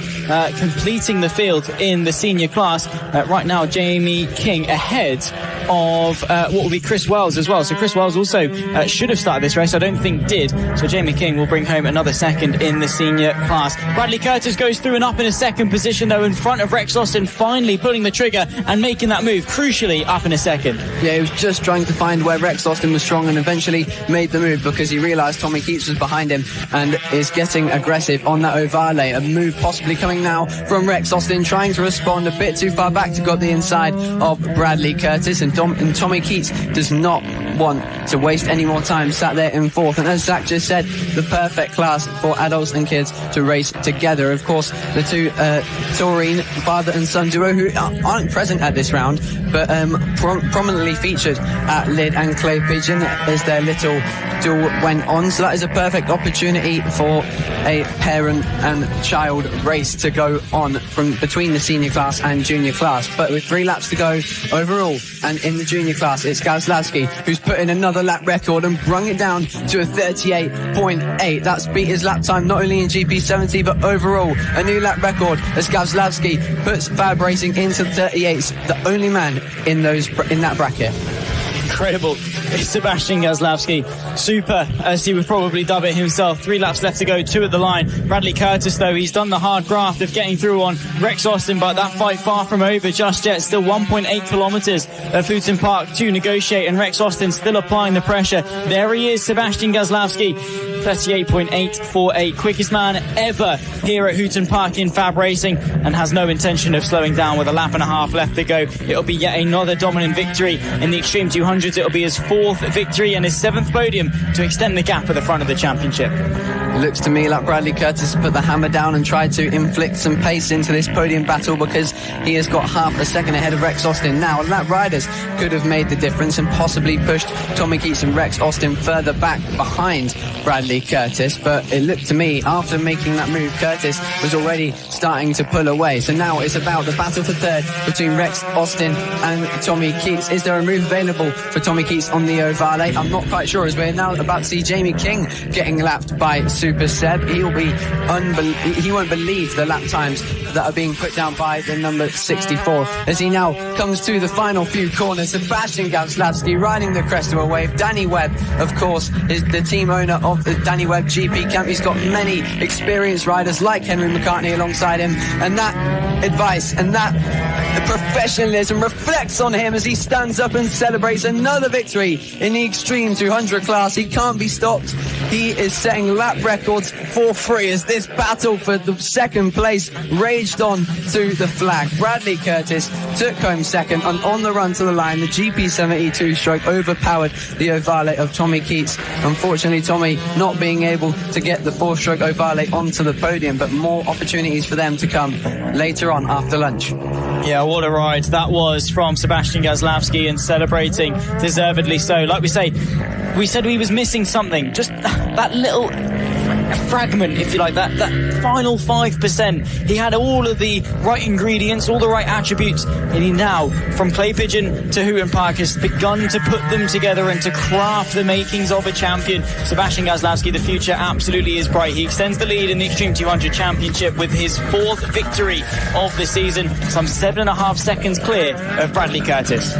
completing the field in the senior class. Right now, Jamie King ahead of what will be Chris Wells as well. So Chris Wells also should have started this race, I don't think did. So Jamie King will bring home another second in the senior class. Bradley Curtis goes through and up in a second position, though, in front of Rex Austin, finally pulling the trigger and making that move, crucially up in a second. Yeah, he was just trying to find where Rex Austin was strong, and eventually made the move because he realised Tommy Keats was behind him and is getting aggressive on that Ovale. A move possibly coming now from Rex Austin, trying to respond a bit too far back to got the inside of Bradley Curtis, and Tommy Keats does not want to waste any more time, sat there in 4th. And as Zach just said, the perfect class for adults and kids to race together. Of course, the two Taurine father and son duo, who aren't present at this round, but prominently featured at Lid and Clay Pigeon as their little duel went on. So that is a perfect opportunity for a parent and child race to go on from between the senior class and junior class. But with 3 laps to go overall, and in the junior class, it's Gazlowski who's put in another lap record and brung it down to a 38.8. That's beat his lap time not only in GP70 but overall a new lap record as Gazlowski puts FAB-Racing into the 38s, the only man in that bracket. Incredible. It's Sebastian Gazlowski. Super, as he would probably dub it himself. 3 laps left to go, 2 at the line. Bradley Curtis, though, he's done the hard graft of getting through on Rex Austin, but that fight far from over just yet. Still 1.8 kilometres of Hooton Park to negotiate, and Rex Austin still applying the pressure. There he is, Sebastian Gazlowski. 38.848. Quickest man ever here at Hooton Park in FAB-Racing, and has no intention of slowing down with a lap and a half left to go. It'll be yet another dominant victory in the Extreme 200s. It'll be his 4th victory and his 7th podium to extend the gap at the front of the championship. It looks to me like Bradley Curtis put the hammer down and tried to inflict some pace into this podium battle, because he has got half a second ahead of Rex Austin now. Lap riders could have made the difference and possibly pushed Tommy Keats and Rex Austin further back behind Bradley Curtis, but it looked to me, after making that move, Curtis was already starting to pull away. So now it's about the battle for third between Rex Austin and Tommy Keats. Is there a move available for Tommy Keats on the Ovale? I'm not quite sure, as we're now about to see Jamie King getting lapped by Super Seb. He won't believe the lap times that are being put down by the number 64 as he now comes to the final few corners. Sebastian Gabslavsky riding the crest of a wave. Danny Webb, of course, is the team owner of the Danny Webb GP camp. He's got many experienced riders like Henry McCartney alongside him, and that advice and that professionalism reflects on him as he stands up and celebrates another victory in the Extreme 200 class. He can't be stopped. He is setting lap records for free as this battle for the second place raged on to the flag. Bradley Curtis took home second, and on the run to the line, the GP72 stroke overpowered the Ovale of Tommy Keats. Unfortunately, Tommy not being able to get the 4-stroke Ovale onto the podium, but more opportunities for them to come later on after lunch. Yeah, what a ride that was from Sebastian Gazlowski, and celebrating deservedly so. Like we say, we said he was missing something, just that little fragment, if you like, that final 5%. He had all of the right ingredients, all the right attributes, and he now, from Clay Pigeon to Hooton Park, has begun to put them together and to craft the makings of a champion. Sebastian Gazlowski, the future absolutely is bright. He extends the lead in the Extreme 200 Championship with his 4th victory of the season, some 7.5 seconds clear of Bradley Curtis.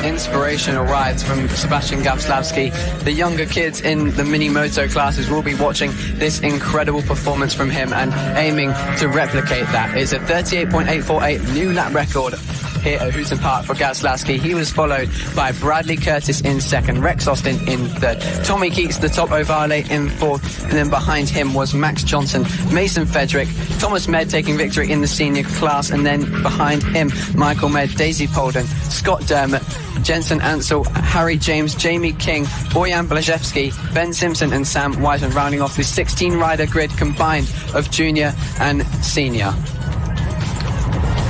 Inspirational rides from Sebastian Gabslavsky. The younger kids in the mini moto classes will be watching this incredible performance from him and aiming to replicate that. It's a 38.848 new lap record here at Hooton Park for Gabslavsky. He was followed by Bradley Curtis in second, Rex Austin in third, Tommy Keats, the top Ovale, in fourth, and then behind him was Max Johnson, Mason Fedrick, Thomas Med taking victory in the senior class, and then behind him Michael Med, Daisy Polden, Scott Dermott, Jensen Ansel, Harry James, Jamie King, Boyan Blazewski, Ben Simpson and Sam Wiseman, rounding off the 16-rider grid combined of junior and senior.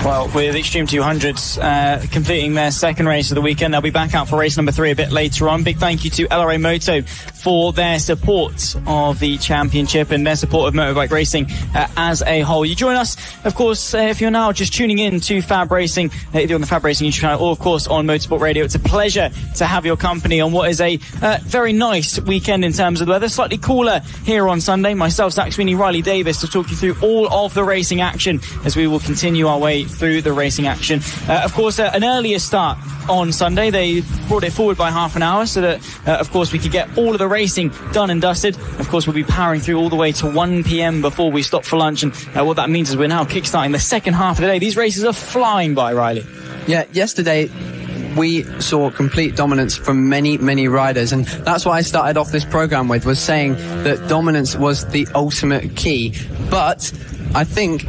Well, with Extreme 200s completing their second race of the weekend, they'll be back out for race number 3 a bit later on. Big thank you to LRA Moto for their support of the championship and their support of motorbike racing as a whole. You join us, of course, if you're now just tuning in to FAB-Racing, either on the FAB-Racing YouTube channel or, of course, on Motorsport Radio. It's a pleasure to have your company on what is a very nice weekend in terms of the weather. Slightly cooler here on Sunday. Myself, Zach Sweeney, Riley Davis, to talk you through all of the racing action as we will continue our way through the racing action. Of course, an earlier start on Sunday. They brought it forward by half an hour so that, of course, we could get all of the racing done and dusted. Of course, we'll be powering through all the way to 1 p.m. before we stop for lunch. And what that means is we're now kickstarting the second half of the day. These races are flying by, Riley. Yeah, yesterday we saw complete dominance from many riders, and that's what I started off this program with, was saying that dominance was the ultimate key. But I think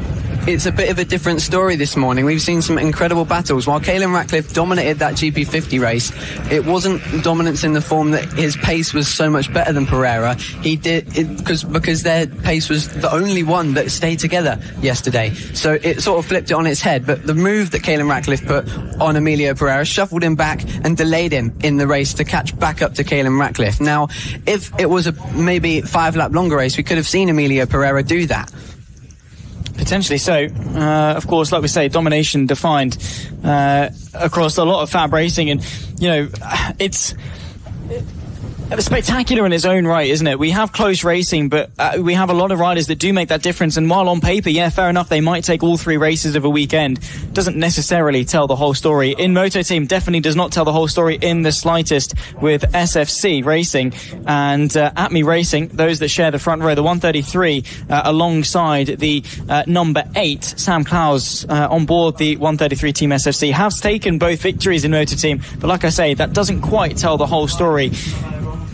it's a bit of a different story this morning. We've seen some incredible battles. While Caelan Ratcliffe dominated that GP50 race, it wasn't dominance in the form that his pace was so much better than Pereira. He did it because their pace was the only one that stayed together yesterday. So it sort of flipped it on its head. But the move that Caelan Ratcliffe put on Emilio Pereira shuffled him back and delayed him in the race to catch back up to Caelan Ratcliffe. Now, if it was a maybe 5-lap longer race, we could have seen Emilio Pereira do that. Potentially so. Of course, like we say, domination defined across a lot of Fab Racing, and it's spectacular in its own right, isn't it? We have close racing, but we have a lot of riders that do make that difference. And while on paper, yeah, fair enough, they might take all 3 races of a weekend, doesn't necessarily tell the whole story. In Moto Team, definitely does not tell the whole story in the slightest with SFC Racing and Atmi Racing, those that share the front row. The 133 alongside the number 8, Sam Clowes, on board the 133 Team SFC, have taken both victories in Moto Team. But like I say, that doesn't quite tell the whole story.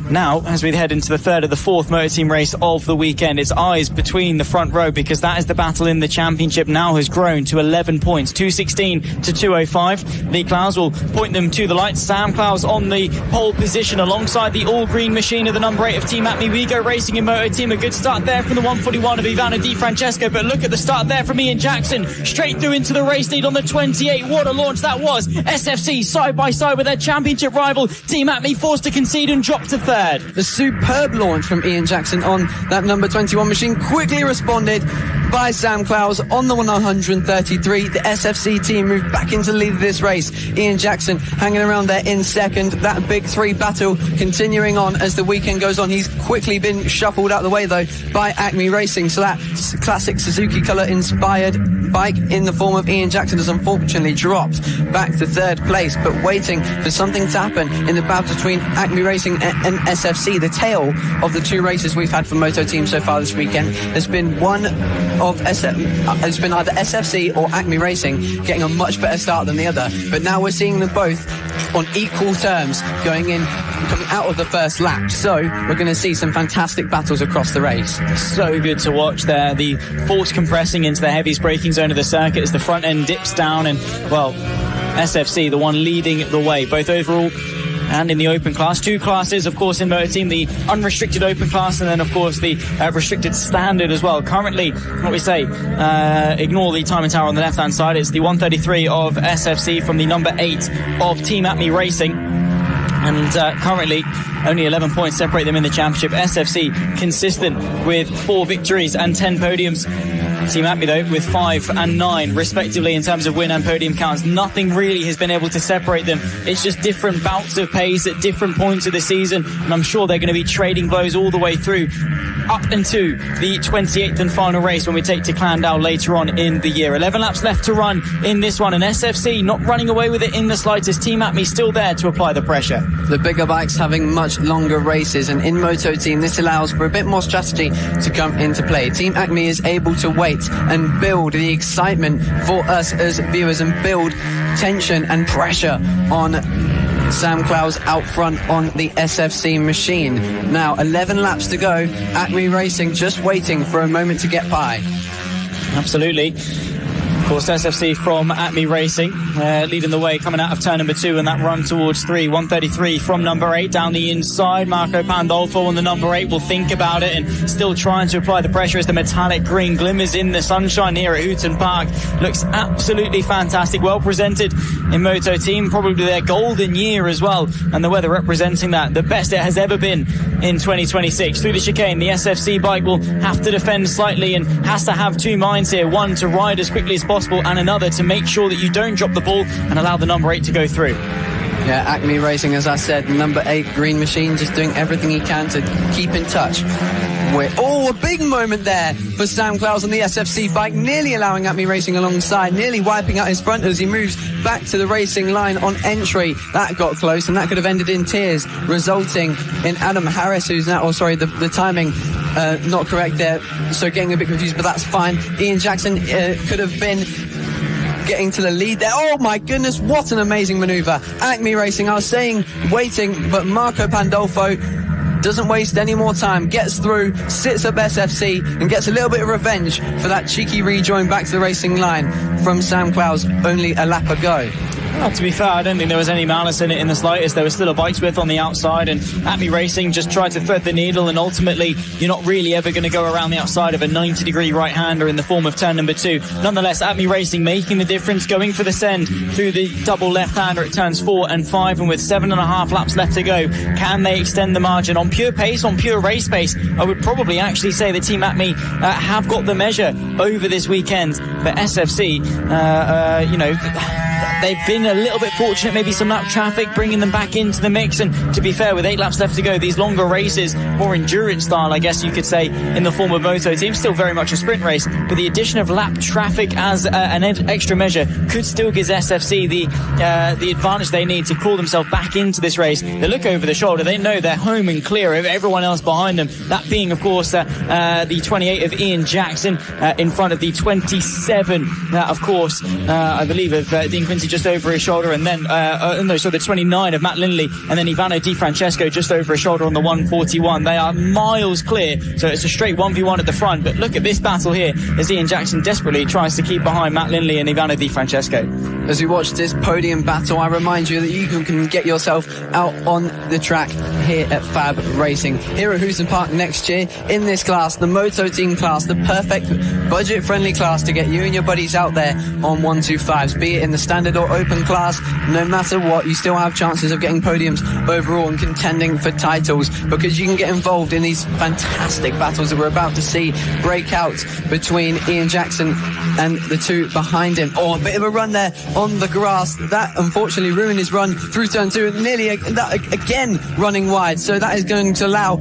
Now, as we head into the third of the fourth motor team race of the weekend, it's eyes between the front row, because that is the battle in the championship now has grown to 11 points, 216 to 205. Lee Clowes will point them to the lights. Sam Clowes on the pole position alongside the all-green machine of the number 8 of Team Acme. We Go Racing in moto team. A good start there from the 141 of Ivano Di Francesco, but look at the start there from Ian Jackson, straight through into the race lead on the 28. What a launch that was. SFC side by side with their championship rival Team Acme, forced to concede and drop to third. The superb launch from Ian Jackson on that number 21 machine, quickly responded by Sam Clowes on the 133. The SFC team moved back into the lead of this race. Ian Jackson hanging around there in second. That big three battle continuing on as the weekend goes on. He's quickly been shuffled out of the way though by Acme Racing, so that classic Suzuki colour inspired bike in the form of Ian Jackson has unfortunately dropped back to third place, but waiting for something to happen in the battle between Acme Racing and SFC. The tale of the two races we've had for moto teams so far this weekend has been one of has been either SFC or Acme Racing getting a much better start than the other, but now we're seeing them both on equal terms coming out of the first lap, so we're going to see some fantastic battles across the race. So good to watch there, the force compressing into the heaviest braking zone of the circuit as the front end dips down, and well, SFC the one leading the way both overall and in the open class. Two classes, of course, in motor team, the unrestricted open class and then, of course, the restricted standard as well. Currently, what we say, ignore the time and tower on the left-hand side. It's the 133 of SFC from the number 8 of Team Acme Racing. And currently, only 11 points separate them in the championship. SFC consistent with 4 victories and 10 podiums. Team Acme, though, with 5 and 9, respectively, in terms of win and podium counts. Nothing really has been able to separate them. It's just different bouts of pace at different points of the season, and I'm sure they're going to be trading blows all the way through up into the 28th and final race when we take to Clandau later on in the year. 11 laps left to run in this one, and SFC not running away with it in the slightest. Team Acme still there to apply the pressure. The bigger bikes having much longer races, and in Moto Team this allows for a bit more strategy to come into play. Team Acme is able to wait and build the excitement for us as viewers and build tension and pressure on Sam Clowes out front on the SFC machine. Now 11 laps to go. Acme Racing just waiting for a moment to get by. Absolutely. Of course, SFC from Acme Racing leading the way coming out of turn number 2 and that run towards 3. 133 from number 8 down the inside. Marco Pandolfo on the number 8 will think about it and still trying to apply the pressure as the metallic green glimmers in the sunshine here at Hooton Park. Looks absolutely fantastic. Well presented in Moto Team, probably their golden year as well, and the weather representing that, the best it has ever been in 2026. Through the chicane, the SFC bike will have to defend slightly and has to have two minds here. One to ride as quickly as possible, and another to make sure that you don't drop the ball and allow the number 8 to go through. Yeah, Acme Racing, as I said, number 8 green machine, just doing everything he can to keep in touch. A big moment there for Sam Clowes on the SFC bike, nearly allowing Acme Racing alongside, nearly wiping out his front as he moves back to the racing line on entry. That got close and that could have ended in tears, resulting in Adam Harris, who's now, the timing not correct there, so getting a bit confused, but that's fine. Ian Jackson could have been getting to the lead there. Oh my goodness, what an amazing maneuver. Acme Racing, I was saying waiting, but Marco Pandolfo doesn't waste any more time, gets through, sits up SFC and gets a little bit of revenge for that cheeky rejoin back to the racing line from Sam Clowes only a lap ago. Well, to be fair, I don't think there was any malice in it in the slightest. There was still a bike's width on the outside, and Acme Racing just tried to thread the needle, and ultimately you're not really ever going to go around the outside of a 90-degree right-hander in the form of turn number 2. Nonetheless, Acme Racing making the difference, going for the send through the double left-hander at turns 4 and 5, and with 7.5 laps left to go, can they extend the margin? On pure pace, on pure race pace, I would probably actually say that Team Acme have got the measure over this weekend, but SFC, they've been a little bit fortunate, maybe some lap traffic bringing them back into the mix, and to be fair, with 8 laps left to go, these longer races, more endurance style, I guess you could say, in the form of Moto Team, still very much a sprint race, but the addition of lap traffic as an extra measure could still give SFC the advantage they need to crawl themselves back into this race. They look over the shoulder, they know they're home and clear of everyone else behind them, that being of course the 28 of Ian Jackson in front of the 27 of course I believe of Dean Quincy 20 just over his shoulder, and then the 29 of Matt Lindley, and then Ivano Di Francesco just over his shoulder on the 141. They are miles clear, so it's a straight 1v1 at the front. But look at this battle here as Ian Jackson desperately tries to keep behind Matt Lindley and Ivano Di Francesco. As we watch this podium battle, I remind you that you can get yourself out on the track here at FAB-Racing, here at Hooton Park next year, in this class, the Moto Team class, the perfect budget-friendly class to get you and your buddies out there on 125s, be it in the standard or open class. No matter what, you still have chances of getting podiums overall and contending for titles, because you can get involved in these fantastic battles that we're about to see break out between Ian Jackson and the two behind him. Oh, a bit of a run there on the grass. That unfortunately ruined his run through turn 2, and nearly again running wide. So that is going to allow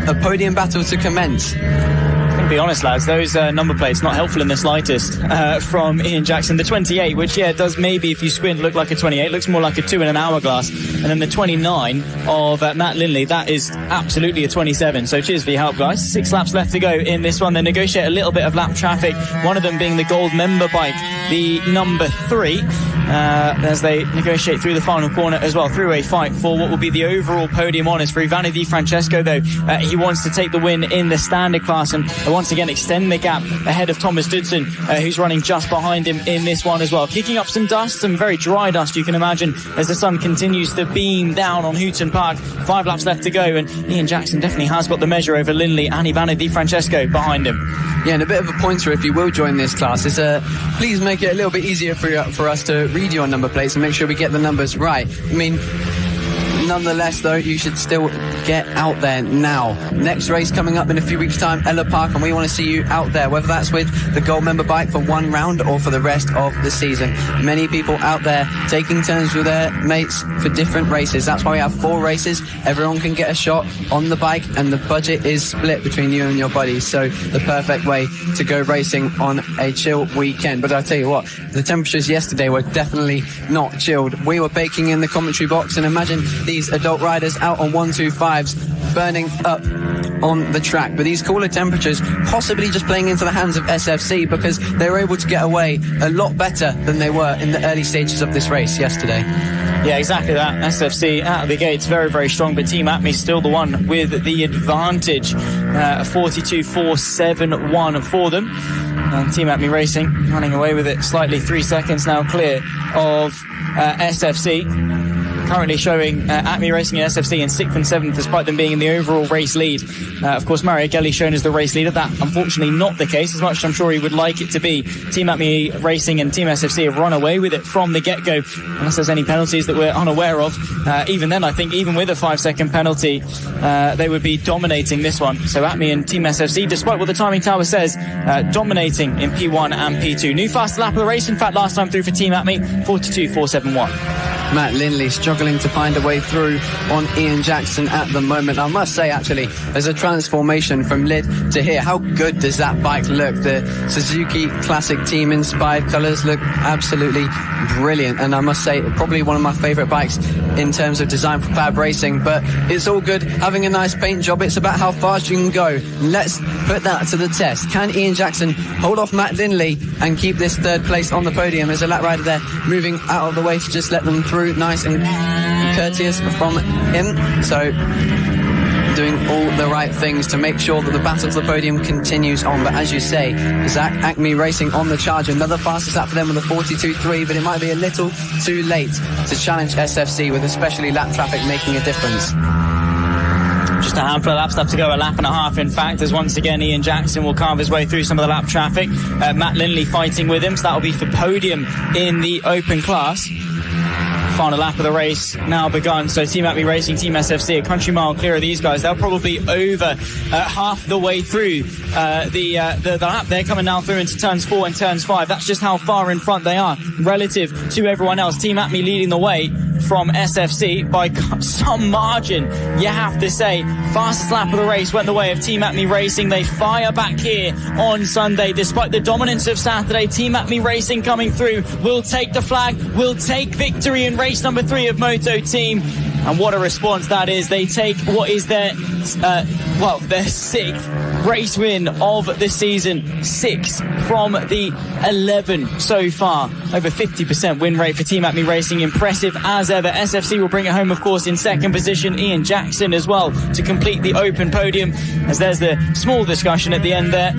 a podium battle to commence. To be honest, lads, those number plates not helpful in the slightest from Ian Jackson. The 28, which does maybe, if you squint, look like a 28, looks more like a 2 in an hourglass. And then the 29 of Matt Lindley, that is absolutely a 27. So cheers for your help, guys. 6 laps left to go in this one. They negotiate a little bit of lap traffic, one of them being the gold member bike, the number 3, as they negotiate through the final corner as well, through a fight for what will be the overall podium honours. For Ivano Di Francesco, though, he wants to take the win in the standard class and once again extend the gap ahead of Thomas Dudson, who's running just behind him in this one as well. Kicking up some dust, some very dry dust, you can imagine, as the sun continues to beam down on Hooton Park. 5 laps left to go, and Ian Jackson definitely has got the measure over Lindley and Ivano Di Francesco behind him. Yeah, and a bit of a pointer if you will join this class is please make it a little bit easier for us to read your number plates and make sure we get the numbers right. I mean, nonetheless, though, you should still get out there now. Next race coming up in a few weeks' time, Ella Park, and we want to see you out there, whether that's with the gold member bike for one round or for the rest of the season. Many people out there taking turns with their mates for different races. That's why we have 4 races. Everyone can get a shot on the bike, and the budget is split between you and your buddies. So the perfect way to go racing on a chill weekend. But I'll tell you what, the temperatures yesterday were definitely not chilled. We were baking in the commentary box, and imagine these adult riders out on 125s burning up on the track. But these cooler temperatures possibly just playing into the hands of SFC, because they were able to get away a lot better than they were in the early stages of this race yesterday. Yeah, exactly that. SFC out of the gates very, very strong, but Team Atmi still the one with the advantage. 42.471 for them. And Team Atmi Racing running away with it slightly, 3 seconds now clear of SFC. Currently showing Atmi Racing and SFC in 6th and 7th, despite them being in the overall race lead. Of course, Mario Gelli shown as the race leader. That, unfortunately, not the case, as much as I'm sure he would like it to be. Team Atmi Racing and Team SFC have run away with it from the get-go, unless there's any penalties that we're unaware of. Even then, I think, even with a 5-second penalty, they would be dominating this one. So Atmi and Team SFC, despite what the timing tower says, dominating in P1 and P2. New fastest lap of the race, in fact, last time through for Team Atmi, 42.471. Matt Lindley struggling to find a way through on Ian Jackson at the moment. I must say, actually, there's a transformation from lid to here. How good does that bike look? The Suzuki Classic Team inspired colours look absolutely brilliant, and I must say, probably one of my favourite bikes in terms of design for FAB-Racing. But it's all good having a nice paint job. It's about how fast you can go. Let's put that to the test. Can Ian Jackson hold off Matt Lindley and keep this 3rd place on the podium? There's a lap rider there moving out of the way to just let them through. Nice and courteous from him. So doing all the right things to make sure that the battle for the podium continues on. But as you say, Zach Acme Racing on the charge. Another fastest lap for them with a 42.3, but it might be a little too late to challenge SFC, with especially lap traffic making a difference. Just a handful of laps left to go, a lap and a half in fact, as once again Ian Jackson will carve his way through some of the lap traffic. Matt Lindley fighting with him, so that'll be for podium in the open class. Final lap of the race now begun. So Team Atmi Racing, Team SFC, a country mile clear of these guys. They'll probably over half the way through the lap. They're coming now through into turns 4 and turns 5. That's just how far in front they are relative to everyone else. Team Atmi leading the way from SFC by some margin, you have to say. Fastest lap of the race went the way of Team Atmi Racing. They fire back here on Sunday. Despite the dominance of Saturday, Team Atmi Racing coming through will take the flag, will take victory in race number 3 of Moto Team. And what a response that is. They take what is their well, their 6th race win of the season. 6 from the 11 so far. Over 50% win rate for Team Acme Racing. Impressive as ever. SFC will bring it home, of course, in 2nd position. Ian Jackson as well to complete the open podium, as there's the small discussion at the end there.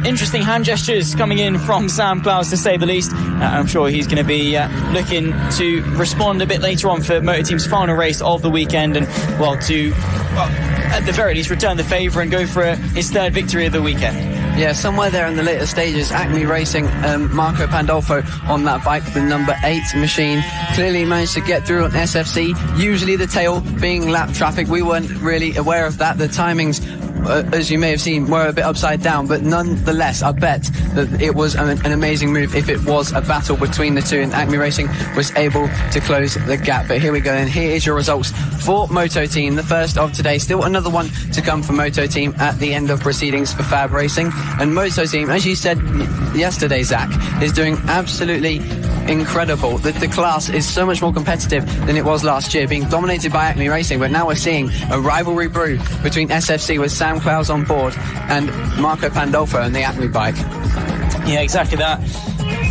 Interesting hand gestures coming in from Sam Clowes, to say the least. I'm sure he's going to be looking to respond a bit later on for Motor Team's final race of the weekend, and well, to at the very least return the favour and go for his 3rd victory of the weekend. Yeah, somewhere there in the later stages, Acme Racing, Marco Pandolfo on that bike, the number 8 machine, clearly managed to get through on SFC. Usually the tail being lap traffic, we weren't really aware of that. The timings, as you may have seen, were a bit upside down, but nonetheless, I bet that it was an amazing move if it was a battle between the two, and Acme Racing was able to close the gap. But here we go, and here is your results for Moto Team, the first of today. Still another one to come for Moto Team at the end of proceedings for FAB Racing. And Moto Team, as you said yesterday, Zach, is doing absolutely incredible. The class is so much more competitive than it was last year, being dominated by Acme Racing, but now we're seeing a rivalry brew between SFC with Sam Clowes on board and Marco Pandolfo and the Acme bike. Yeah, exactly that.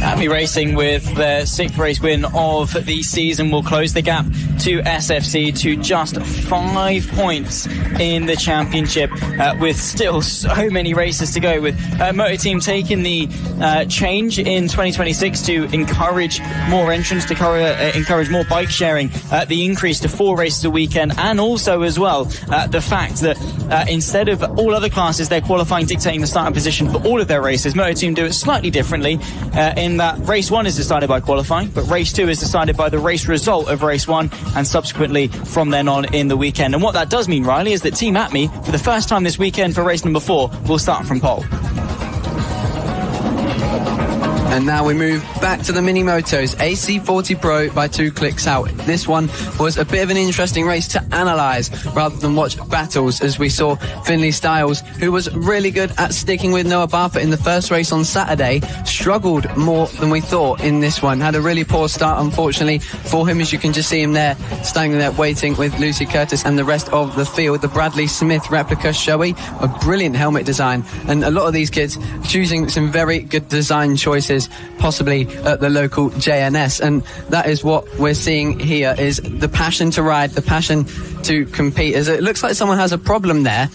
Acme Racing, with their 6th race win of the season, will close the gap to SFC to just 5 points in the championship, with still so many races to go, with Moto Team taking the change in 2026 to encourage more entrants, to encourage more bike sharing, the increase to 4 races a weekend, and also as well the fact that instead of all other classes, their qualifying dictating the starting position for all of their races, Moto Team do it slightly differently, in that race 1 is decided by qualifying, but race 2 is decided by the race result of race 1, and subsequently from then on in the weekend. And what that does mean, Riley, is that Team Acme, for the first time this weekend for race number 4, will start from pole. And now we move back to the Mini Motos, AC40 Pro by 2 clicks out. This one was a bit of an interesting race to analyse rather than watch battles, as we saw Finley Styles, who was really good at sticking with Noah Barfoot in the first race on Saturday, struggled more than we thought in this one. Had a really poor start, unfortunately, for him, as you can just see him there, standing there waiting with Lucy Curtis and the rest of the field. The Bradley Smith replica showy, a brilliant helmet design, and a lot of these kids choosing some very good design choices, possibly at the local JNS, and that is what we're seeing here, is the passion to ride, the passion to compete. As it looks like someone has a problem there,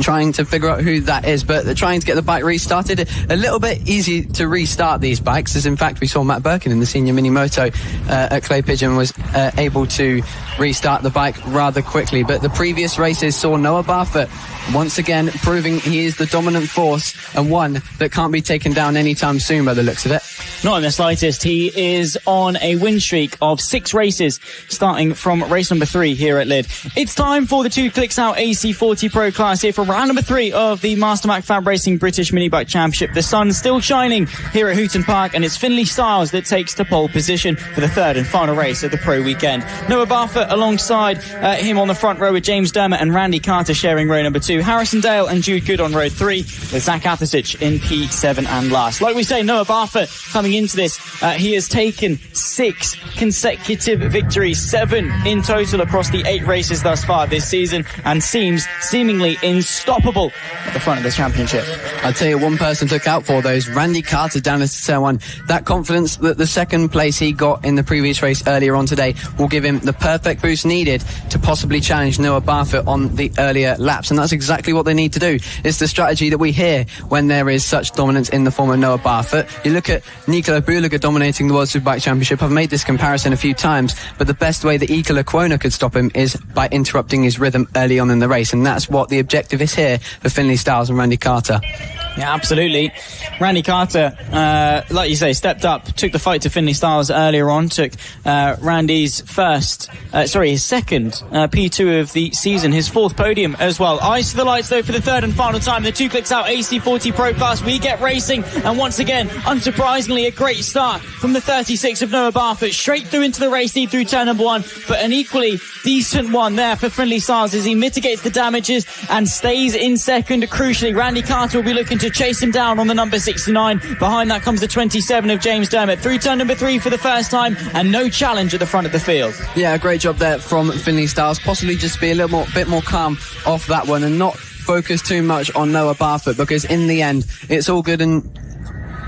trying to figure out who that is, but they're trying to get the bike restarted. A little bit easy to restart these bikes, as in fact we saw Matt Birkin in the senior mini moto at Clay Pigeon was able to restart the bike rather quickly, but the previous races saw Noah Barfoot once again proving he is the dominant force, and one that can't be taken down anytime soon by the looks of it. Not in the slightest. He is on a win streak of 6 races, starting from race number 3 here at Lid. It's time for the 2 clicks out AC40 Pro class here for round number 3 of the MasterMac FAB-Racing British Minibike Championship. The sun's still shining here at Hooton Park, and it's Finley Styles that takes the pole position for the 3rd and final race of the Pro weekend. Noah Barfoot alongside him on the front row, with James Dermott and Randy Carter sharing row number 2. Harrison Dale and Jude Good on row 3, with Zach Athasich in P7 and last. Like we say, Noah Barfoot coming into this, he has taken 6 consecutive victories, 7 in total across the 8 races thus far this season, and seems seemingly unstoppable at the front of this championship. I'll tell you one person to look out for, those Randy Carter down at turn 1. That confidence that the 2nd place he got in the previous race earlier on today will give him the perfect boost needed to possibly challenge Noah Barfoot on the earlier laps, and that's exactly what they need to do. It's the strategy that we hear when there is such dominance in the form of Noah Barfoot. You look at Nicola Bulaga dominating the World Superbike Championship. I've made this comparison a few times, but the best way that Ika Lecuona could stop him is by interrupting his rhythm early on in the race, and that's what the objective is here for Finley Styles and Randy Carter. Yeah, absolutely. Randy Carter, like you say, stepped up, took the fight to Finley Styles earlier on, took Randy's his second P2 of the season, his 4th podium as well. Eyes to the lights though for the 3rd and final time. The 2 clicks out AC40 Pro class. We get racing, and once again, unsurprisingly, a great start from the 36 of Noah Barfoot, straight through into the race lead through turn number 1, but an equally decent one there for Finley Styles as he mitigates the damages and stays in 2nd. Crucially, Randy Carter will be looking to to chase him down on the number 69. Behind that comes the 27 of James Dermott. Through turn number 3 for the first time, and no challenge at the front of the field. Yeah, great job there from Finley Styles. Possibly just be a bit more calm off that one and not focus too much on Noah Barfoot, because in the end, it's all good and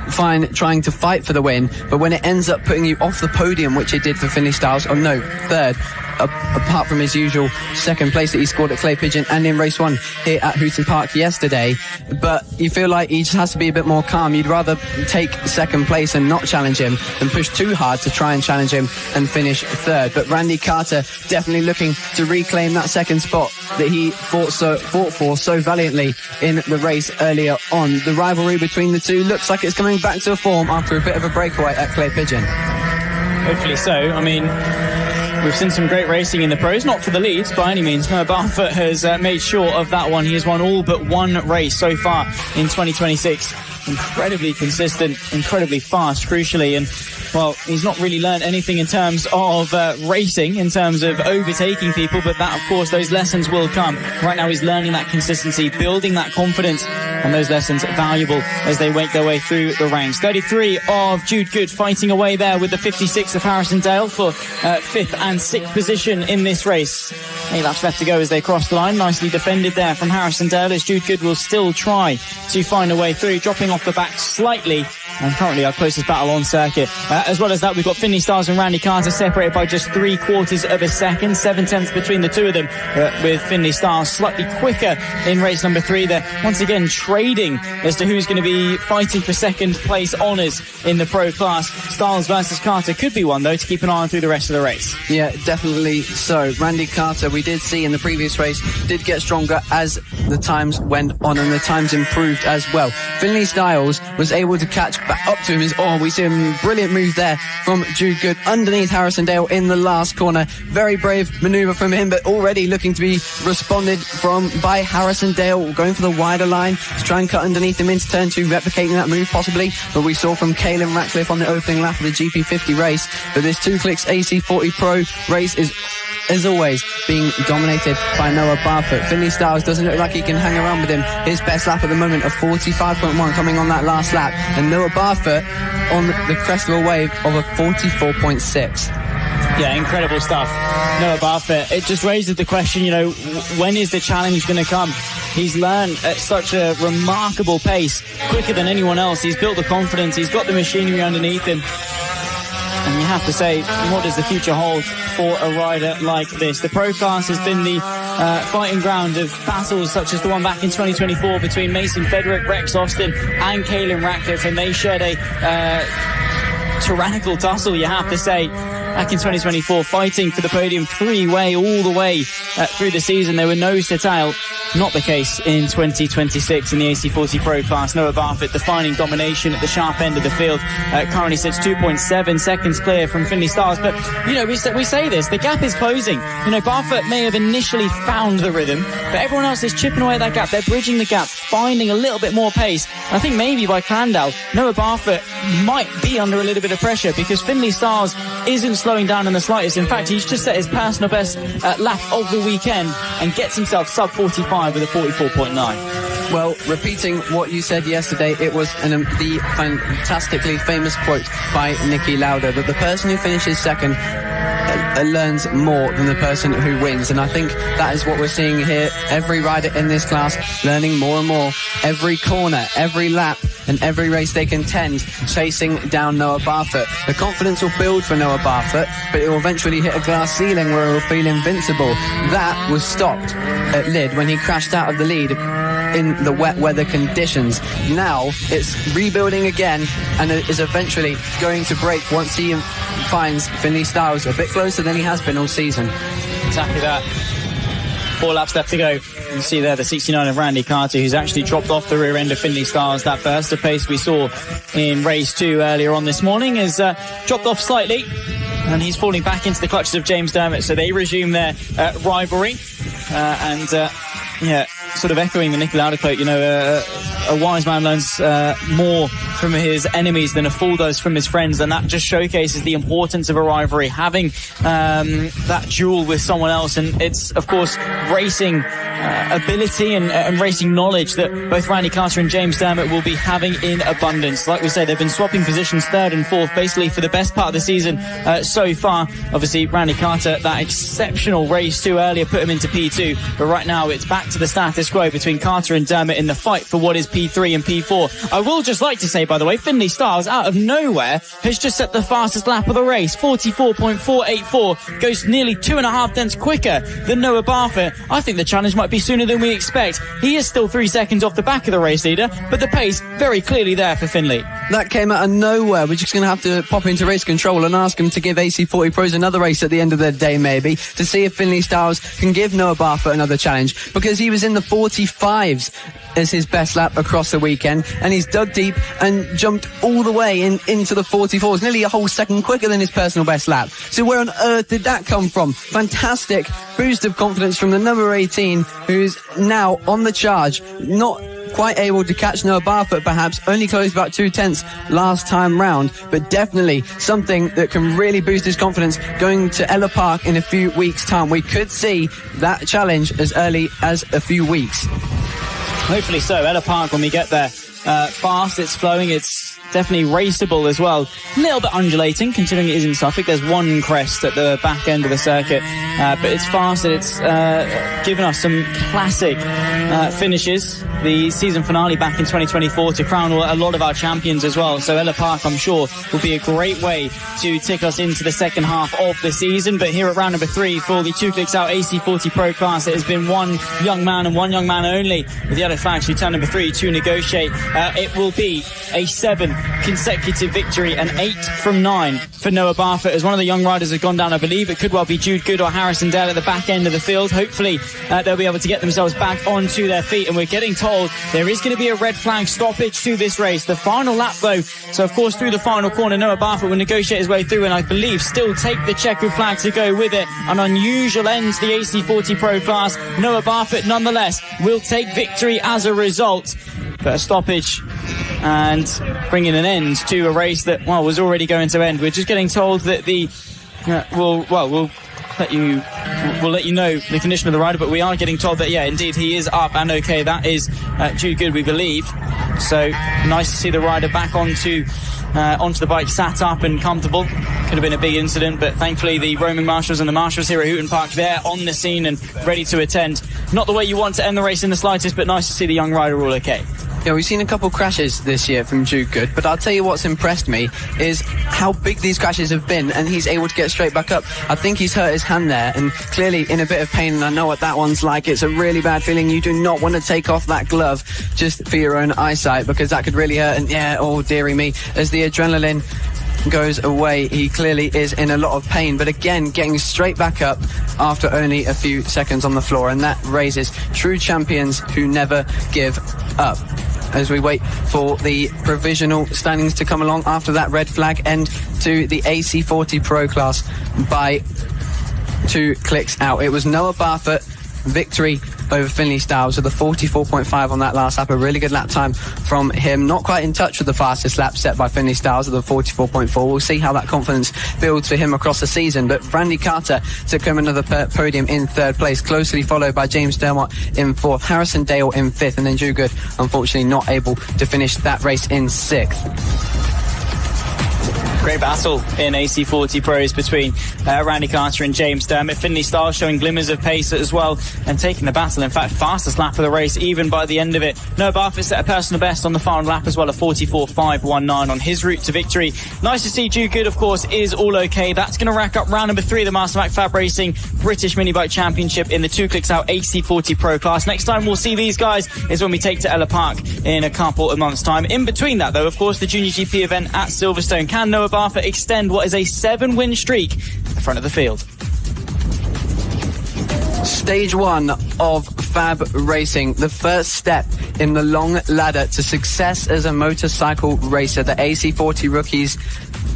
fine trying to fight for the win, but when it ends up putting you off the podium, which it did for Finley Styles, third, apart from his usual second place that he scored at Clay Pigeon and in race 1 here at Hooton Park yesterday, but you feel like he just has to be a bit more calm. You'd rather take second place and not challenge him than push too hard to try and challenge him and finish third. But Randy Carter definitely looking to reclaim that second spot that he fought for so valiantly in the race earlier on. The rivalry between the two looks like it's coming back to a form after a bit of a breakaway at Clay Pigeon. Hopefully so. I mean, we've seen some great racing in the pros, not for the leads by any means. Noah Barfoot has made sure of that one. He has won all but one race so far in 2026. Incredibly consistent, incredibly fast, crucially, and well, he's not really learned anything in terms of racing, in terms of overtaking people, but that, of course, those lessons will come. Right now he's learning that consistency, building that confidence, and those lessons are valuable as they make their way through the ranks. 33 of Jude Good fighting away there with the 56 of Harrison Dale for 5th and 6th position in this race. 8 laps left to go as they cross the line. Nicely defended there from Harrison Dale, as Jude Good will still try to find a way through, dropping off the back slightly, and currently our closest battle on circuit. As well as that, we've got Finley Styles and Randy Carter separated by just 3/4 of a second, 7/10 between the two of them, with Finley Styles slightly quicker in race number 3. They're once again trading as to who's going to be fighting for second place honours in the pro class. Styles versus Carter could be one, though, to keep an eye on through the rest of the race. Yeah, definitely so. Randy Carter, we did see in the previous race, did get stronger as the times went on and the times improved as well. Finley Styles was able to catch back up to him. We see a brilliant move there from Jude Good underneath Harrison Dale in the last corner. Very brave manoeuvre from him, but already looking to be responded from by Harrison Dale, going for the wider line to try and cut underneath him into turn 2, replicating that move possibly. But we saw from Caelan Ratcliffe on the opening lap of the GP50 race that this 2Clicks AC40 Pro race is, as always, being dominated by Noah Barfoot. Finley Styles doesn't look like he can hang around with him. His best lap at the moment of 45.1 coming on that last lap, and Noah Barfoot on the crest of a wave of a 44.6. Yeah, incredible stuff. Noah Barfoot, it just raises the question, when is the challenge going to come? He's learned at such a remarkable pace, quicker than anyone else. He's built the confidence, he's got the machinery underneath him. And you have to say, what does the future hold for a rider like this? The pro class has been the fighting ground of battles such as the one back in 2024 between Mason Federick, Rex Austin and Caelan Ratcliffe, and they shared a tyrannical tussle, you have to say, back in 2024, fighting for the podium three-way all the way through the season. They were nose to tail. Not the case in 2026 in the AC40 Pro class. Noah Barfoot defining domination at the sharp end of the field. Currently sits 2.7 seconds clear from Finley Styles. But, we say this, the gap is closing. Barfoot may have initially found the rhythm, but everyone else is chipping away at that gap. They're bridging the gap, finding a little bit more pace. I think maybe by Clandal, Noah Barfoot might be under a little bit of pressure, because Finley Styles isn't slowing down in the slightest. In fact, he's just set his personal best lap of the weekend and gets himself sub 45 with a 44.9. Well, repeating what you said yesterday, it was the fantastically famous quote by Nicky Lauda that the person who finishes second learns more than the person who wins, and I think that is what we're seeing here. Every rider in this class learning more and more, every corner, every lap and every race they contend, chasing down Noah Barfoot. The confidence will build for Noah Barfoot, but it will eventually hit a glass ceiling where it will feel invincible. That was stopped at Lyd when he crashed out of the lead in the wet weather conditions. Now it's rebuilding again, and it is eventually going to break once he finds Finley Styles a bit closer than he has been all season. Exactly that. 4 laps left to go. You can see there the 69 of Randy Carter, who's actually dropped off the rear end of Finley Styles. That burst of pace we saw in race 2 earlier on this morning has dropped off slightly, and he's falling back into the clutches of James Dermott. So they resume their rivalry, sort of echoing the Nicky Lauda quote, a wise man learns more from his enemies than a fool does from his friends, and that just showcases the importance of a rivalry, having that duel with someone else. And it's, of course, racing ability and racing knowledge that both Randy Carter and James Dermott will be having in abundance. Like we say, they've been swapping positions 3rd and 4th basically for the best part of the season so far. Obviously, Randy Carter, that exceptional race 2 earlier put him into P2, but right now it's back to the status quo between Carter and Dermott in the fight for what is P3 and P4. I will just like to say, by the way, Finley Styles, out of nowhere, has just set the fastest lap of the race. 44.484, goes nearly 2.5 tenths quicker than Noah Barfoot. I think the challenge might be sooner than we expect. He is still 3 seconds off the back of the race leader, but the pace very clearly there for Finley. That came out of nowhere. We're just going to have to pop into race control and ask him to give AC40 Pros another race at the end of the day, maybe, to see if Finley Styles can give Noah Barfoot another challenge, because he was in the 45s as his best lap across the weekend, and he's dug deep and jumped all the way into the 44s, nearly a whole second quicker than his personal best lap. So where on earth did that come from? Fantastic boost of confidence from the number 18, who's now on the charge, not quite able to catch Noah Barfoot, perhaps only closed about 2 tenths last time round, but definitely something that can really boost his confidence going to Ella Park in a few weeks' time. We could see that challenge as early as a few weeks. Hopefully so. Ella Park, when we get there, fast, it's flowing, it's definitely raceable as well. A little bit undulating, considering it is in Suffolk. There's one crest at the back end of the circuit, but it's fast, and it's given us some classic finishes. The season finale back in 2024 to crown a lot of our champions as well. So Ella Park, I'm sure, will be a great way to tick us into the second half of the season. But here at round number 3 for the 2 Clicks Out AC40 Pro class, it has been one young man and one young man only with yellow flags who turn number 3 to negotiate. It will be a 7th consecutive victory, and 8 from 9 for Noah Barfoot, as one of the young riders has gone down. I believe it could well be Jude Good or Harrison Dale at the back end of the field. Hopefully they'll be able to get themselves back onto their feet, and we're getting told there is going to be a red flag stoppage to this race. The final lap though, so of course through the final corner, Noah Barfoot will negotiate his way through, and I believe still take the checkered flag to go with it. An unusual end to the AC40 Pro class. Noah Barfoot nonetheless will take victory as a result, but a stoppage and bringing an end to a race that, well, was already going to end. We're just getting told that we'll let you know the condition of the rider, but we are getting told that, yeah, indeed, he is up and okay. That is Jude Good, we believe. So nice to see the rider back onto the bike, sat up and comfortable. Could have been a big incident, but thankfully the roaming marshals and the marshals here at Hooton Park, they're on the scene and ready to attend. Not the way you want to end the race in the slightest, but nice to see the young rider all okay. Yeah, we've seen a couple crashes this year from Jude Good, but I'll tell you what's impressed me is how big these crashes have been, and he's able to get straight back up. I think he's hurt his hand there, and clearly in a bit of pain, and I know what that one's like. It's a really bad feeling. You do not want to take off that glove just for your own eyesight, because that could really hurt. And yeah, oh dearie me, as the adrenaline goes away, he clearly is in a lot of pain, but again getting straight back up after only a few seconds on the floor, and that raises true champions who never give up. As we wait for the provisional standings to come along after that red flag end to the AC40 Pro class by 2 clicks out. It was Noah Barfoot victory over Finley Styles with a 44.5 on that last lap. A really good lap time from him. Not quite in touch with the fastest lap set by Finley Styles with a 44.4. We'll see how that confidence builds for him across the season. But Randy Carter took home another podium in 3rd place, closely followed by James Dermott in 4th, Harrison Dale in 5th, and then Jude Good unfortunately not able to finish that race in 6th. Great battle in AC40 Pros between Randy Carter and James Dermott. Finley Styles showing glimmers of pace as well and taking the battle. In fact, fastest lap of the race even by the end of it. Noah Barfoot set a personal best on the final lap as well, a 44.519 on his route to victory. Nice to see Jude Good, of course, is all okay. That's going to rack up round number 3 of the MasterMac FAB-Racing British Minibike Championship in the 2 Clicks Out AC40 Pro class. Next time we'll see these guys is when we take to Ella Park in a couple of months' time. In between that, though, of course, the Junior GP event at Silverstone. Can Noah Barfoot extend what is a 7-win streak at the front of the field? Stage 1 of FAB-Racing, the first step in the long ladder to success as a motorcycle racer. The AC40 rookies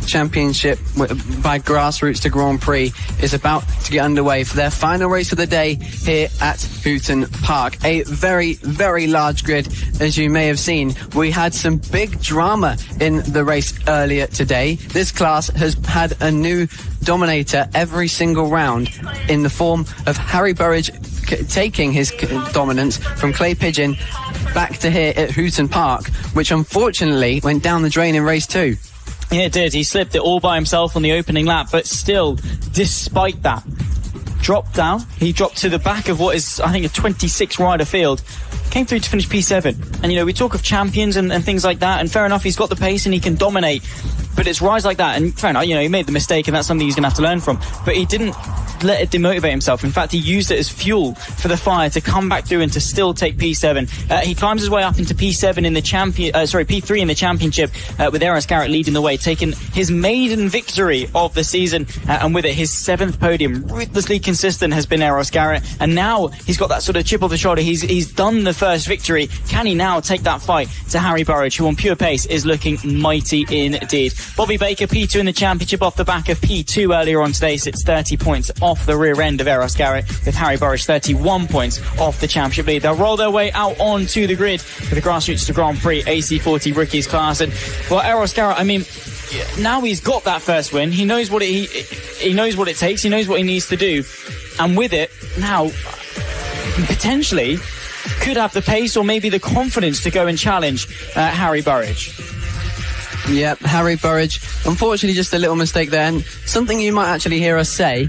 Championship by Grassroots to Grand Prix is about to get underway for their final race of the day here at Hooton Park. A very, very large grid, as you may have seen. We had some big drama in the race earlier today. This class has had a new dominator every single round in the form of Harry Burridge taking his dominance from Clay Pigeon back to here at Hooton Park, which unfortunately went down the drain in race 2. Yeah, it did. He slipped it all by himself on the opening lap, but still, despite that, dropped down. He dropped to the back of what is, I think, a 26-rider field. Came through to finish P7. And, we talk of champions and things like that, and fair enough, he's got the pace and he can dominate. But it's rides like that, and fair enough, he made the mistake, and that's something he's going to have to learn from. But he didn't let it demotivate himself. In fact, he used it as fuel for the fire to come back through and to still take P7. He climbs his way up into P7 in the P3 in the championship, with Eros Garrett leading the way, taking his maiden victory of the season, and with it his 7th podium. Ruthlessly consistent has been Eros Garrett, and now he's got that sort of chip on the shoulder. He's done the first victory. Can he now take that fight to Harry Burridge, who on pure pace is looking mighty indeed? Bobby Baker, P2 in the championship off the back of P2 earlier on today, sits 30 points off the rear end of Eros Garrett, with Harry Burridge 31 points off the championship lead. They'll roll their way out onto the grid for the Grassroots to Grand Prix AC40 Rookies class. And, well, Eros Garrett, now he's got that first win. He knows what he knows what it takes. He knows what he needs to do. And with it, now, potentially, could have the pace or maybe the confidence to go and challenge Harry Burridge. Yeah, Harry Burridge, unfortunately just a little mistake there, and something you might actually hear us say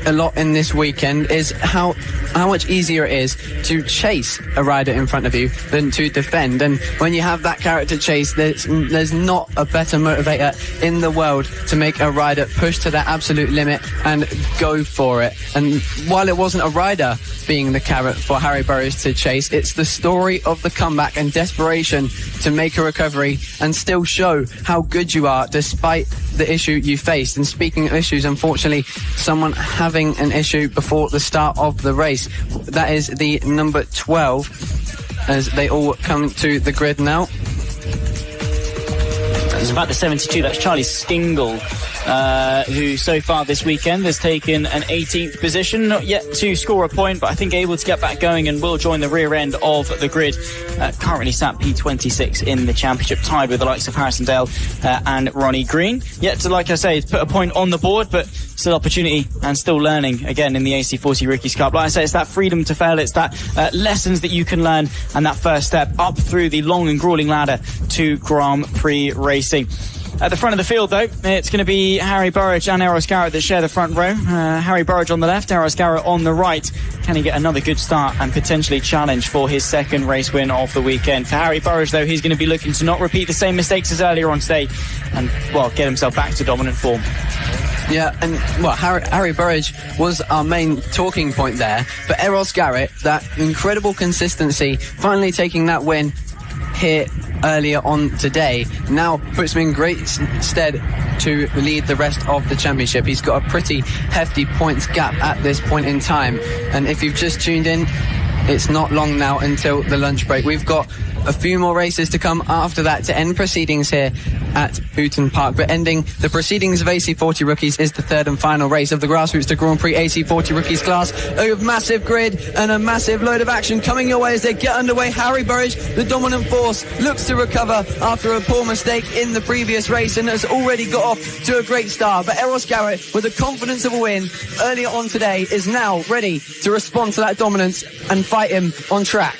a lot in this weekend is how much easier it is to chase a rider in front of you than to defend. And when you have that character chase, there's not a better motivator in the world to make a rider push to their absolute limit and go for it. And while it wasn't a rider being the carrot for Harry Burridge to chase, it's the story of the comeback and desperation to make a recovery and still show how good you are despite the issue you faced. And speaking of issues, unfortunately, someone having an issue before the start of the race. That is the number 12 as they all come to the grid now. It's about the 72, that's Charlie Stingle, who so far this weekend has taken an 18th position, not yet to score a point, but I think able to get back going and will join the rear end of the grid. Currently sat P26 in the championship, tied with the likes of Harrison Dale and Ronnie Green. Yet to, like I say, put a point on the board, but still opportunity and still learning again in the AC40 Rookies Cup. Like I say, it's that freedom to fail, it's that lessons that you can learn, and that first step up through the long and grueling ladder to Grand Prix racing. At the front of the field, though, it's going to be Harry Burridge and Eros Garrett that share the front row. Harry Burridge on the left, Eros Garrett on the right. Can he get another good start and potentially challenge for his second race win of the weekend? For Harry Burridge, though, he's going to be looking to not repeat the same mistakes as earlier on today and, well, get himself back to dominant form. Yeah, and, well, Harry Burridge was our main talking point there. But Eros Garrett, that incredible consistency, finally taking that win here earlier on today, now puts him in great stead to lead the rest of the championship. He's got a pretty hefty points gap at this point in time, and if you've just tuned in, it's not long now until the lunch break. We've got a few more races to come after that to end proceedings here at Hooton Park. But ending the proceedings of AC40 Rookies is the third and final race of the Grassroots to Grand Prix AC40 Rookies class. A massive grid and a massive load of action coming your way as they get underway. Harry Burridge, the dominant force, looks to recover after a poor mistake in the previous race and has already got off to a great start. But Eros Garrett, with the confidence of a win earlier on today, is now ready to respond to that dominance and fight him on track.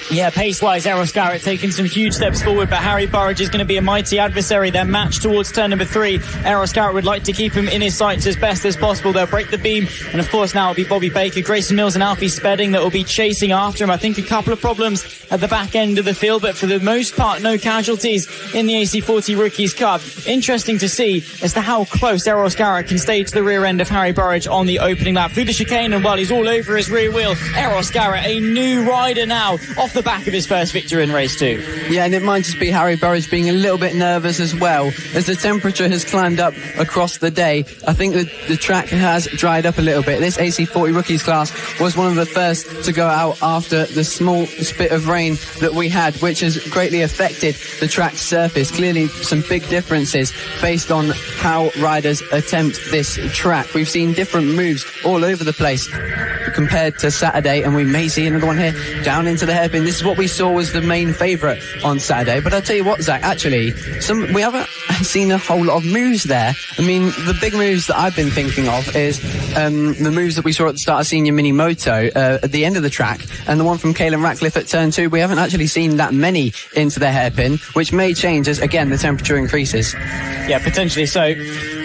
Yeah, pace-wise, Eros Garrett taking some huge steps forward, but Harry Burridge is going to be a mighty adversary. They're matched towards turn number 3. Eros Garrett would like to keep him in his sights as best as possible. They'll break the beam, and of course now it'll be Bobby Baker, Grayson Mills and Alfie Spedding that will be chasing after him. I think a couple of problems at the back end of the field, but for the most part, no casualties in the AC40 Rookies Cup. Interesting to see as to how close Eros Garrett can stay to the rear end of Harry Burridge on the opening lap. Through the chicane, and while he's all over his rear wheel, Eros Garrett, a new rider now, off the back of his first victory in race 2. Yeah, and it might just be Harry Burridge being a little bit nervous as well, as the temperature has climbed up across the day. I think that the track has dried up a little bit. This AC40 Rookies class was one of the first to go out after the small spit of rain that we had, which has greatly affected the track's surface. Clearly some big differences based on how riders attempt this track. We've seen different moves all over the place compared to Saturday, and we may see another one here down into the hairpin. This is what we saw was the main favourite on Saturday, but I'll tell you what, Zach, actually we haven't seen a whole lot of moves there. I mean, the big moves that I've been thinking of is the moves that we saw at the start of Senior Mini Moto at the end of the track, and the one from Caelan Ratcliffe at turn 2. We haven't actually seen that many into the hairpin, which may change as, again, the temperature increases. Yeah, potentially so.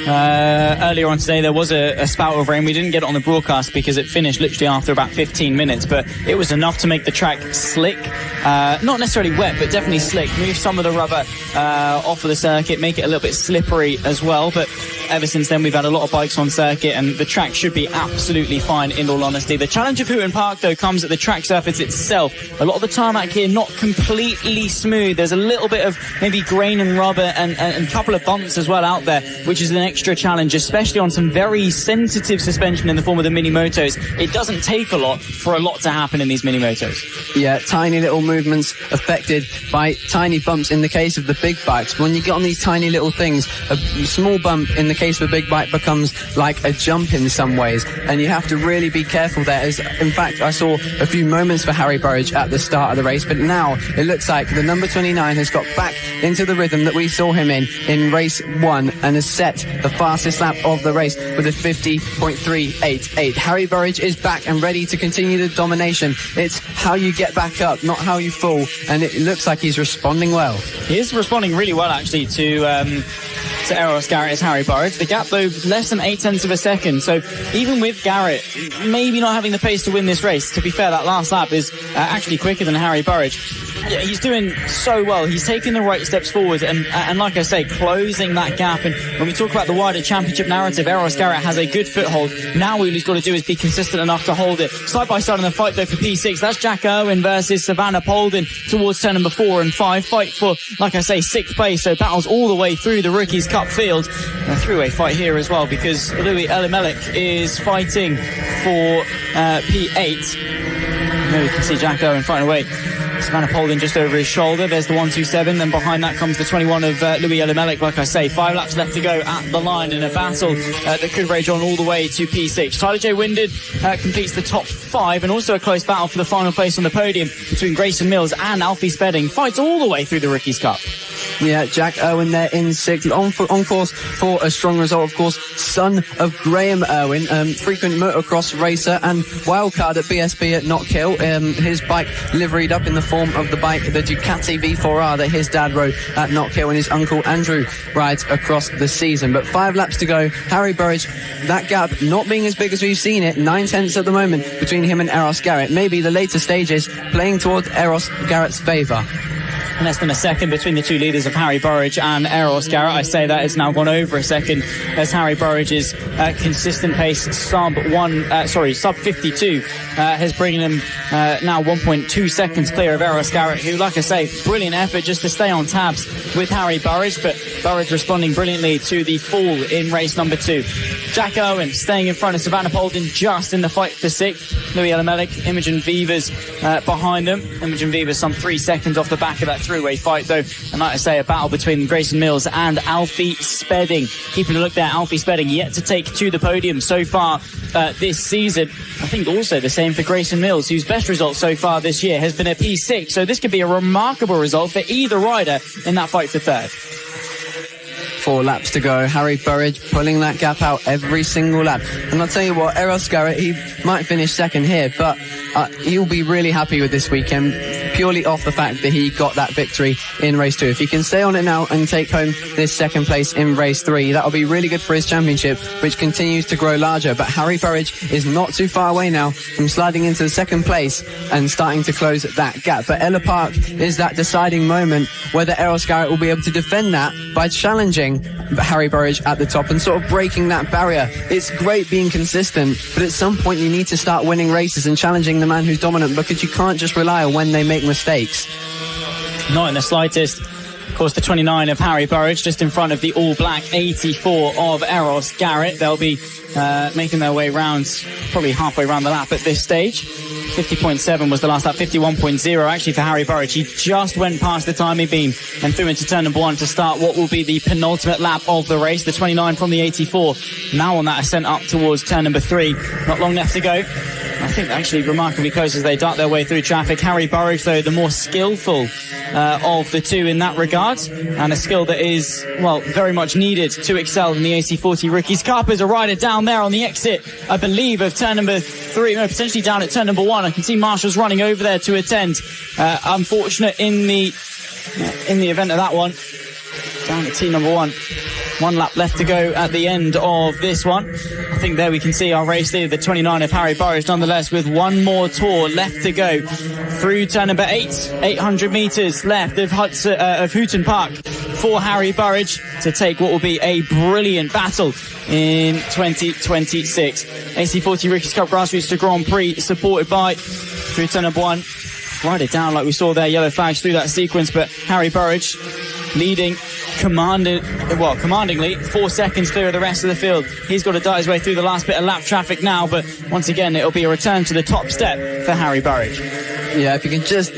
Earlier on today there was a spout of rain. We didn't get it on the broadcast because it finished literally after about 15 minutes, but it was enough to make the track slick, not necessarily wet, but definitely slick. Move some of the rubber off of the circuit, make it a little bit slippery as well. But ever since then we've had a lot of bikes on circuit, and the track should be absolutely fine, in all honesty. The challenge of Hooton Park though comes at the track surface itself. A lot of the tarmac here not completely smooth. There's a little bit of maybe grain and rubber and a couple of bumps as well out there, which is an extra challenge, especially on some very sensitive suspension in the form of the mini motos. It doesn't take a lot for a lot to happen in these mini motos. Yeah, tiny little movements affected by tiny bumps in the case of the big bikes. When you get on these tiny little things, a small bump in the case of a big bike becomes like a jump in some ways, and you have to really be careful there. As in fact, I saw a few moments for Harry Burridge at the start of the race, but now it looks like the number 29 has got back into the rhythm that we saw him in race 1, and has set the fastest lap of the race with a 50.388. Harry Burridge is back and ready to continue the domination. It's how you get back up, not how you fall, and it looks like he's responding well. He is responding really well, actually, to Eros Garrett as Harry Burridge. The gap, though, less than 0.8 of a second. So even with Garrett maybe not having the pace to win this race, to be fair, that last lap is actually quicker than Harry Burridge. Yeah, he's doing so well. He's taking the right steps forward, and like I say, closing that gap. And when we talk about the wider championship narrative, Eros Garrett has a good foothold. Now all he's got to do is be consistent enough to hold it. Side by side in the fight, though, for P6. That's Jack Irwin versus Savannah Polden towards turn number 4 and 5. Fight for, like I say, 6th place. So battles all the way through the Rookies Cup field. A three-way fight here as well, because Louis Elimelech is fighting for P8. There we can see Jack Irwin fighting away. Savannah Polden just over his shoulder. There's the 127. Then behind that comes the 21 of Louis Elimelech. Like I say, 5 laps left to go at the line in a battle that could rage on all the way to P6. Tyler J. Winded completes the top 5, and also a close battle for the final place on the podium between Grayson Mills and Alfie Spedding. Fights all the way through the Rookies Cup. Yeah, Jack Irwin there in 6th, on course for a strong result, of course. Son of Graham Irwin, frequent motocross racer and wildcard at BSB at Knockhill. His bike liveried up in the form of the bike, the Ducati V4R that his dad rode at Knockhill, and his uncle Andrew rides across the season. But 5 laps to go. Harry Burridge, that gap not being as big as we've seen it, 9/10 at the moment between him and Eros Garrett. Maybe the later stages playing towards Eros Garrett's favour. Less than a second between the two leaders of Harry Burridge and Eros Garrett. I say that it's now gone over a second, as Harry Burridge's consistent pace sub 52 has bringing him now 1.2 seconds clear of Eros Garrett, who, like I say, brilliant effort just to stay on tabs with Harry Burridge, but Burridge responding brilliantly to the fall in race number 2. Jack Irwin staying in front of Savannah Polden just in the fight for 6th. Louis Elimelech, Imogen Vivas behind them. Imogen Vivas some 3 seconds off the back of that three-way fight, though, and like I say, a battle between Grayson Mills and Alfie Spedding. Keeping a look there, Alfie Spedding yet to take to the podium so far this season. I think also the same for Grayson Mills, whose best result so far this year has been a P6, so this could be a remarkable result for either rider in that fight for 3rd. 4 laps to go. Harry Burridge pulling that gap out every single lap. And I'll tell you what, Eros Garrett, he might finish 2nd here, but he'll be really happy with this weekend, purely off the fact that he got that victory in race 2. If he can stay on it now and take home this 2nd place in race 3, that'll be really good for his championship, which continues to grow larger. But Harry Burridge is not too far away now from sliding into the 2nd place and starting to close that gap. But Ella Park is that deciding moment whether Eros Garrett will be able to defend that by challenging Harry Burridge at the top and sort of breaking that barrier. It's great being consistent, but at some point you need to start winning races and challenging the man who's dominant, because you can't just rely on when they make mistakes. Not in the slightest. Of course, the 29 of Harry Burridge just in front of the all-black 84 of Eros Garrett. They'll be making their way round, probably halfway around the lap at this stage. 50.7 was the last lap, 51.0 actually for Harry Burridge. He just went past the timing beam and through into turn number 1 to start what will be the penultimate lap of the race. The 29 from the 84 now on that ascent up towards turn number 3. Not long left to go. I think actually remarkably close as they dart their way through traffic. Harry Burridge, though, the more skillful of the two in that regard, and a skill that is, well, very much needed to excel in the AC40 rookies. Carper's a rider down there on the exit, I believe, of turn number 3, no, potentially down at turn number 1. I can see Marshall's running over there to attend. Unfortunate in the event of that one. Down at T number 1. 1 lap left to go at the end of this one. I think there we can see our race leader, the 29 of Harry Burridge, nonetheless, with one more tour left to go through turn number 8. 800 metres left of Hooton Park for Harry Burridge to take what will be a brilliant battle in 2026. AC40 Rookies Cup Grassroots to Grand Prix, supported by, through turn number 1, ride it down like we saw there, yellow flags through that sequence, but Harry Burridge leading commandingly, 4 seconds clear of the rest of the field. He's got to dart his way through the last bit of lap traffic now, but once again it'll be a return to the top step for Harry Burridge. Yeah, if you can just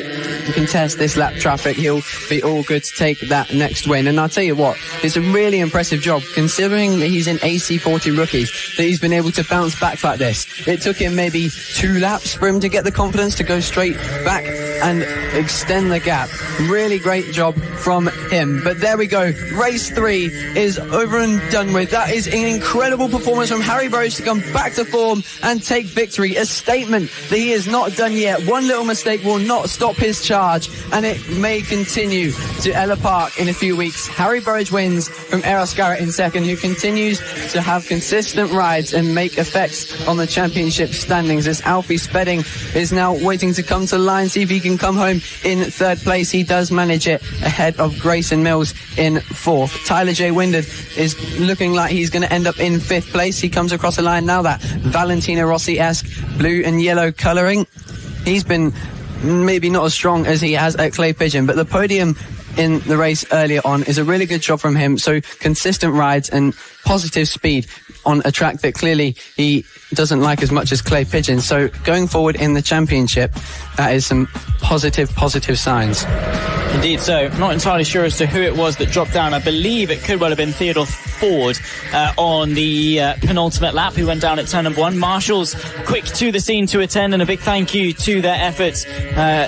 contest this lap traffic, he'll be all good to take that next win. And I'll tell you what, it's a really impressive job, considering that he's in AC40 rookies, that he's been able to bounce back like this. It took him maybe 2 laps for him to get the confidence to go straight back and extend the gap. Really great job from him. But there we go, race 3 is over and done with. That is an incredible performance from Harry Burridge to come back to form and take victory. A statement that he is not done yet. One little mistake will not stop his charge, and it may continue to Ella Park in a few weeks. Harry Burridge wins from Eros Garrett in second, who continues to have consistent rides and make effects on the championship standings, as Alfie Spedding is now waiting to come to line, see if he can come home in 3rd place. He does manage it ahead of Grayson Mills in 4th. Tyler J. Windard is looking like he's going to end up in 5th place. He comes across the line now, that Valentino Rossi-esque blue and yellow colouring. He's been maybe not as strong as he has at Clay Pigeon, but the podium in the race earlier on is a really good job from him. So consistent rides and positive speed on a track that clearly he doesn't like as much as Clay Pigeon. So going forward in the championship, that is some positive signs. Indeed so. I'm not entirely sure as to who it was that dropped down. I believe it could well have been Theodore Ford on the penultimate lap, who went down at turn number 1. Marshall's quick to the scene to attend, and a big thank you to their efforts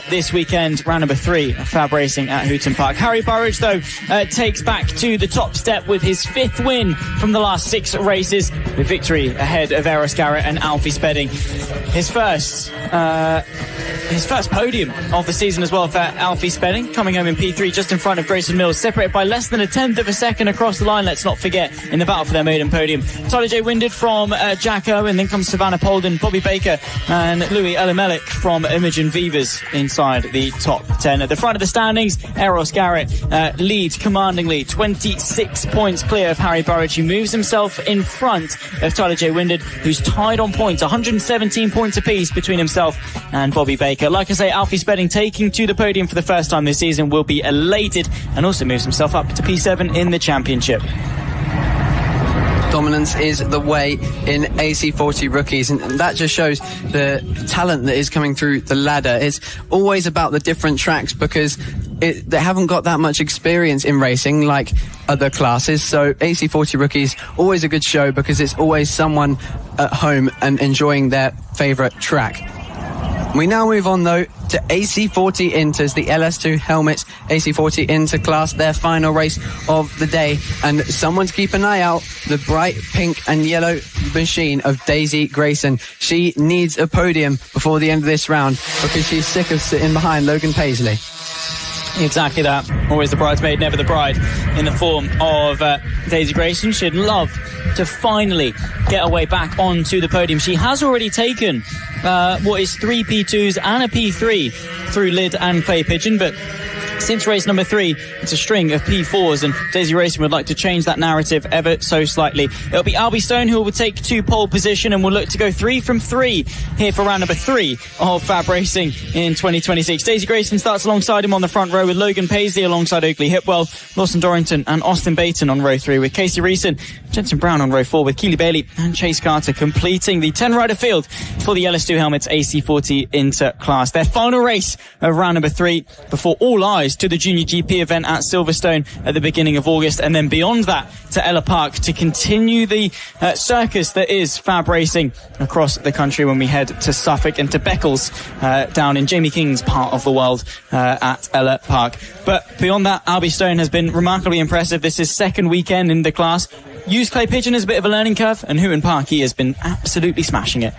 this weekend. Round number 3 of FAB-Racing at Hooton Park. Harry Burridge, though, takes back to the top step with his 5th win from the last 6 races, with victory ahead of Eros Garrett and Alfie Spedding. His first podium of the season as well for Alfie Spedding, coming home in P3 just in front of Grayson Mills, separated by less than 1/10 of a second across the line, let's not forget, in the battle for their maiden podium. Tyler J. Windard from Jacko, and then comes Savannah Polden, Bobby Baker and Louis Elimelech from Imogen Vivas inside the top 10. At the front of the standings, Eros Garrett leads commandingly, 26 points clear of Harry Burridge, who moves himself in front of Tyler J. Windard, who's tied on points, 117 points apiece between himself and Bobby Baker. Like I say, Alfie Spedding taking to the podium for the first time this season will be elated, and also moves himself up to P7 in the championship. Dominance is the way in AC40 rookies, and that just shows the talent that is coming through the ladder. It's always about the different tracks, because they haven't got that much experience in racing like other classes. So AC40 rookies, always a good show, because it's always someone at home and enjoying their favourite track. We now move on, though, to AC40 Inters, the LS2 helmets, AC40 Inter class, their final race of the day. And someone to keep an eye out, the bright pink and yellow machine of Daisy Grayson. She needs a podium before the end of this round, because she's sick of sitting behind Logan Paisley. Exactly that. Always the bridesmaid, never the bride, in the form of Daisy Grayson. She'd love to finally get her way back onto the podium. She has already taken what is 3 P2s and a P3 through Lid and Clay Pigeon, but Since race number 3, it's a string of P4s, and Daisy Racing would like to change that narrative ever so slightly. It'll be Albie Stone who will take 2 pole position and will look to go 3 from 3 here for round number 3 of FAB Racing in 2026. Daisy Grayson starts alongside him on the front row with Logan Paisley alongside Oakley Hipwell, Lawson Dorrington and Austin Baton on row 3 with Casey Reeson, Jensen Brown on row 4 with Keely Bailey and Chase Carter completing the 10-rider field for the LS2 Helmets AC40 Interclass. Their final race of round number 3 before all eyes to the Junior GP event at Silverstone at the beginning of August, and then beyond that to Ella Park to continue the circus that is FAB Racing across the country when we head to Suffolk and to Beccles down in Jamie King's part of the world at Ella Park. But beyond that, Albie Stone has been remarkably impressive. This is second weekend in the class. Used Clay Pigeon as a bit of a learning curve, and Hooton Park, he has been absolutely smashing it.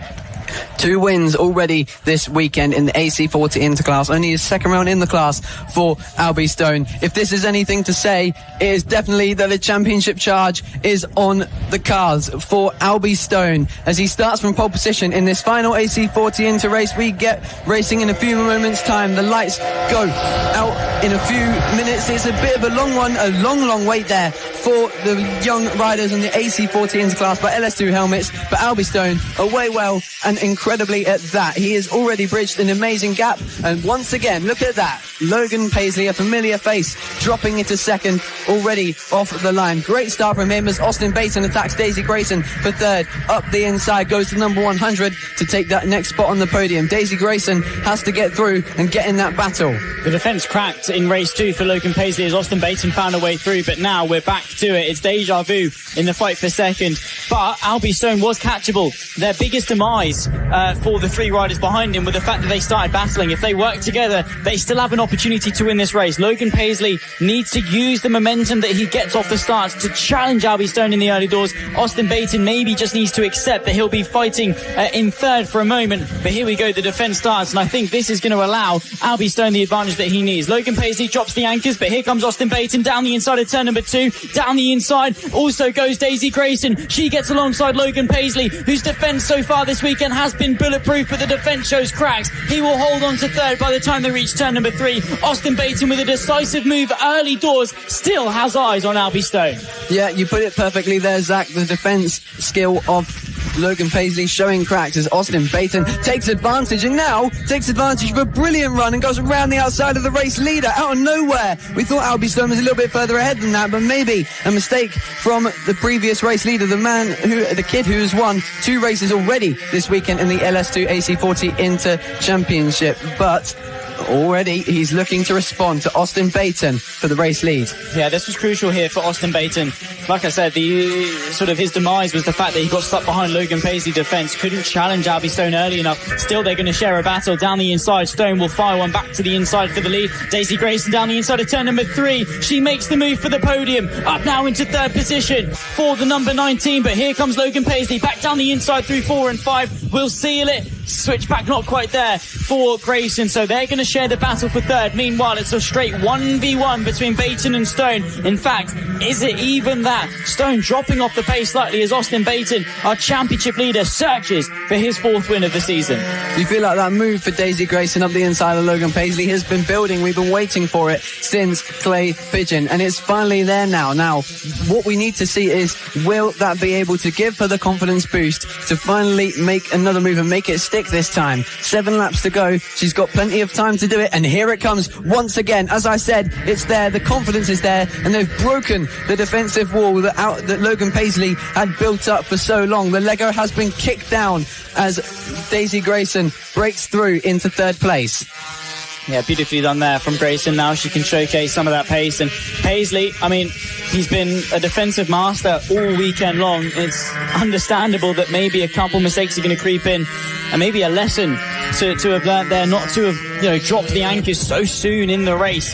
2 wins already this weekend in the AC40 Interclass. Only his second round in the class for Albie Stone. If this is anything to say, it is definitely that the championship charge is on the cards for Albie Stone as he starts from pole position in this final AC40 Inter race. We get racing in a few moments' time. The lights go out in a few minutes. It's a bit of a long one, a long wait there for the young riders in the AC40 Interclass by LS2 Helmets. But Albie Stone away well and incredibly at that. He has already bridged an amazing gap, and once again, look at that. Logan Paisley, a familiar face, dropping into second already off the line. Great start from him as Austin Baton attacks Daisy Grayson for third. Up the inside goes to number 100 to take that next spot on the podium. Daisy Grayson has to get through and get in that battle. The defence cracked in race 2 for Logan Paisley as Austin Baton found a way through, but now we're back to it. It's deja vu in the fight for second, but Albie Stone was catchable. Their biggest demise for the 3 riders behind him with the fact that they started battling. If they work together, they still have an opportunity to win this race. Logan Paisley needs to use the momentum that he gets off the start to challenge Albie Stone in the early doors. Austin Baton maybe just needs to accept that he'll be fighting in third for a moment, but here we go, the defence starts, and I think this is going to allow Albie Stone the advantage that he needs. Logan Paisley drops the anchors, but here comes Austin Baton down the inside of turn number 2. Down the inside also goes Daisy Grayson. She gets alongside Logan Paisley, whose defence so far this weekend has been bulletproof, but the defence shows cracks. He will hold on to third by the time they reach turn number 3. Austin Baton with a decisive move early doors still has eyes on Albie Stone. Yeah, you put it perfectly there, Zach. The defence skill of Logan Paisley showing cracks as Austin Baton takes advantage, and now takes advantage of a brilliant run and goes around the outside of the race leader out of nowhere. We thought Albie Stone was a little bit further ahead than that, but maybe a mistake from the previous race leader, the kid who has won 2 races already this weekend in the LS2 AC40 Inter Championship. But already he's looking to respond to Austin Baton for the race lead. Yeah, this was crucial here for Austin Baton. Like I said, the sort of his demise was the fact that he got stuck behind Logan Paisley defence, couldn't challenge Albie Stone early enough. Still, they're going to share a battle down the inside. Stone will fire one back to the inside for the lead. Daisy Grayson down the inside of turn number 3. She makes the move for the podium. Up now into third position for the number 19, but here comes Logan Paisley back down the inside through 4 and 5. We'll seal it. Switch back not quite there for Grayson, so they're going to share the battle for third. Meanwhile, it's a straight 1v1 between Baton and Stone. In fact, is it even that? Stone dropping off the pace slightly as Austin Baton, our championship leader, searches for his 4th win of the season. You feel like that move for Daisy Grayson up the inside of Logan Paisley has been building. We've been waiting for it since Clay Pigeon, and it's finally there now. Now, what we need to see is, will that be able to give her the confidence boost to finally make another move and make it stick this time? 7 laps to go. She's got plenty of time to do it, and here it comes once again. As I said, it's there, the confidence is there, and they've broken the defensive wall that Logan Paisley had built up for so long. The Lego has been kicked down as Daisy Grayson breaks through into third place. Yeah, beautifully done there from Grayson. Now she can showcase some of that pace. And Paisley, I mean, he's been a defensive master all weekend long. It's understandable that maybe a couple mistakes are going to creep in, and maybe a lesson to have learnt there not to have, dropped the anchors so soon in the race.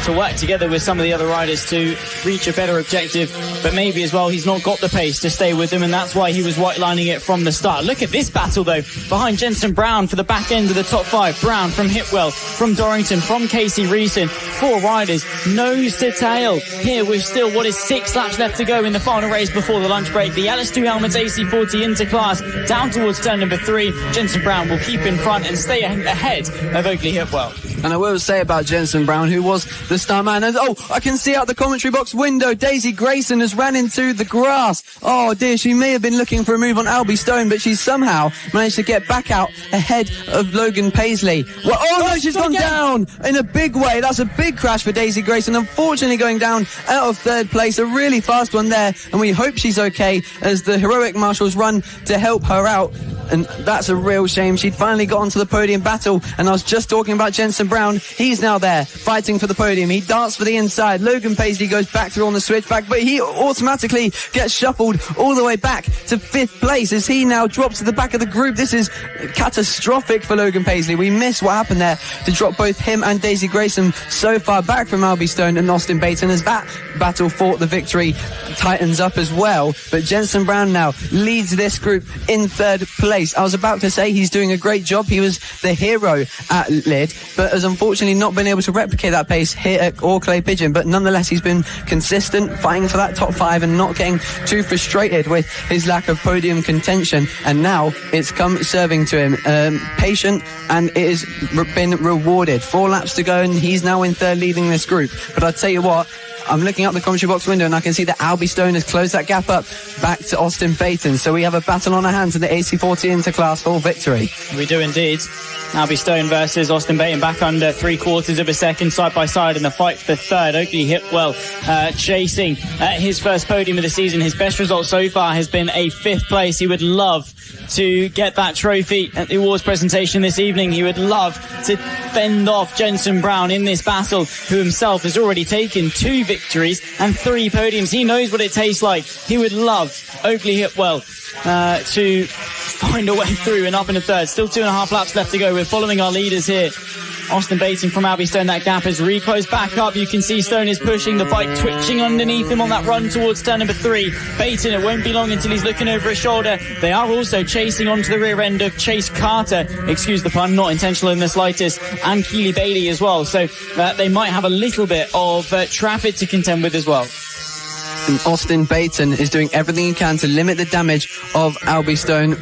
to work together with some of the other riders to reach a better objective, but maybe as well he's not got the pace to stay with them, and that's why he was white lining it from the start. Look at this battle though, behind Jensen Brown for the back end of the top 5. Brown from Hitwell, from Dorrington, from FAB-Racing. 4 riders nose to tail here with still what is 6 laps left to go in the final race before the lunch break. The LS2 Helmets AC40 Interclass down towards turn number 3. Jensen Brown will keep in front and stay ahead of Oakley Hitwell. And I will say about Jensen Brown, who was the star man, and I can see out the commentary box window, Daisy Grayson has ran into the grass. Oh dear, she may have been looking for a move on Albie Stone, but she's somehow managed to get back out ahead of Logan Paisley. Well, no, she's gone down in a big way. That's a big crash for Daisy Grayson, unfortunately going down out of 3rd place. A really fast one there, and we hope she's okay as the heroic marshals run to help her out. And that's a real shame. She'd finally got onto the podium battle, and I was just talking about Jensen Brown. He's now there fighting for the podium. He darts for the inside. Logan Paisley goes back through on the switchback, but he automatically gets shuffled all the way back to 5th place as he now drops to the back of the group. This is catastrophic for Logan Paisley. We missed what happened there to drop both him and Daisy Grayson so far back from Albie Stone and Austin Baton, as that battle for the victory tightens up as well. But Jensen Brown now leads this group in 3rd place. I was about to say he's doing a great job. He was the hero at Lydd, but has unfortunately not been able to replicate that pace here at Clay Pigeon. But nonetheless, he's been consistent, fighting for that top 5 and not getting too frustrated with his lack of podium contention. And now it's come serving to him. Patient, and it has been rewarded. 4 laps to go, and he's now in 3rd, leading this group. But I'll tell you what, I'm looking out the commentary box window and I can see that Albie Stone has closed that gap up back to Austin Baton. So we have a battle on our hands in the AC40 Interclass for victory. We do indeed. Albie Stone versus Austin Baton, back under 3/4 of a second side by side in the fight for 3rd. Oakley Hitwell chasing his first podium of the season. His best result so far has been a 5th place. He would love to get that trophy at the awards presentation this evening. He would love to fend off Jensen Brown in this battle, who himself has already taken 2 victories and 3 podiums. He knows what it tastes like. He would love Oakley Hitwell to find a way through and up in a 3rd. Still 2.5 laps left to go. We're following our leaders here. Austin Baton from Albie Stone, that gap has reclosed back up. You can see Stone is pushing, the bike twitching underneath him on that run towards turn number 3. Baton, it won't be long until he's looking over his shoulder. They are also chasing onto the rear end of Chase Carter, excuse the pun, not intentional in the slightest, and Keely Bailey as well. So they might have a little bit of traffic to contend with as well. And Austin Baton is doing everything he can to limit the damage of Albie Stone,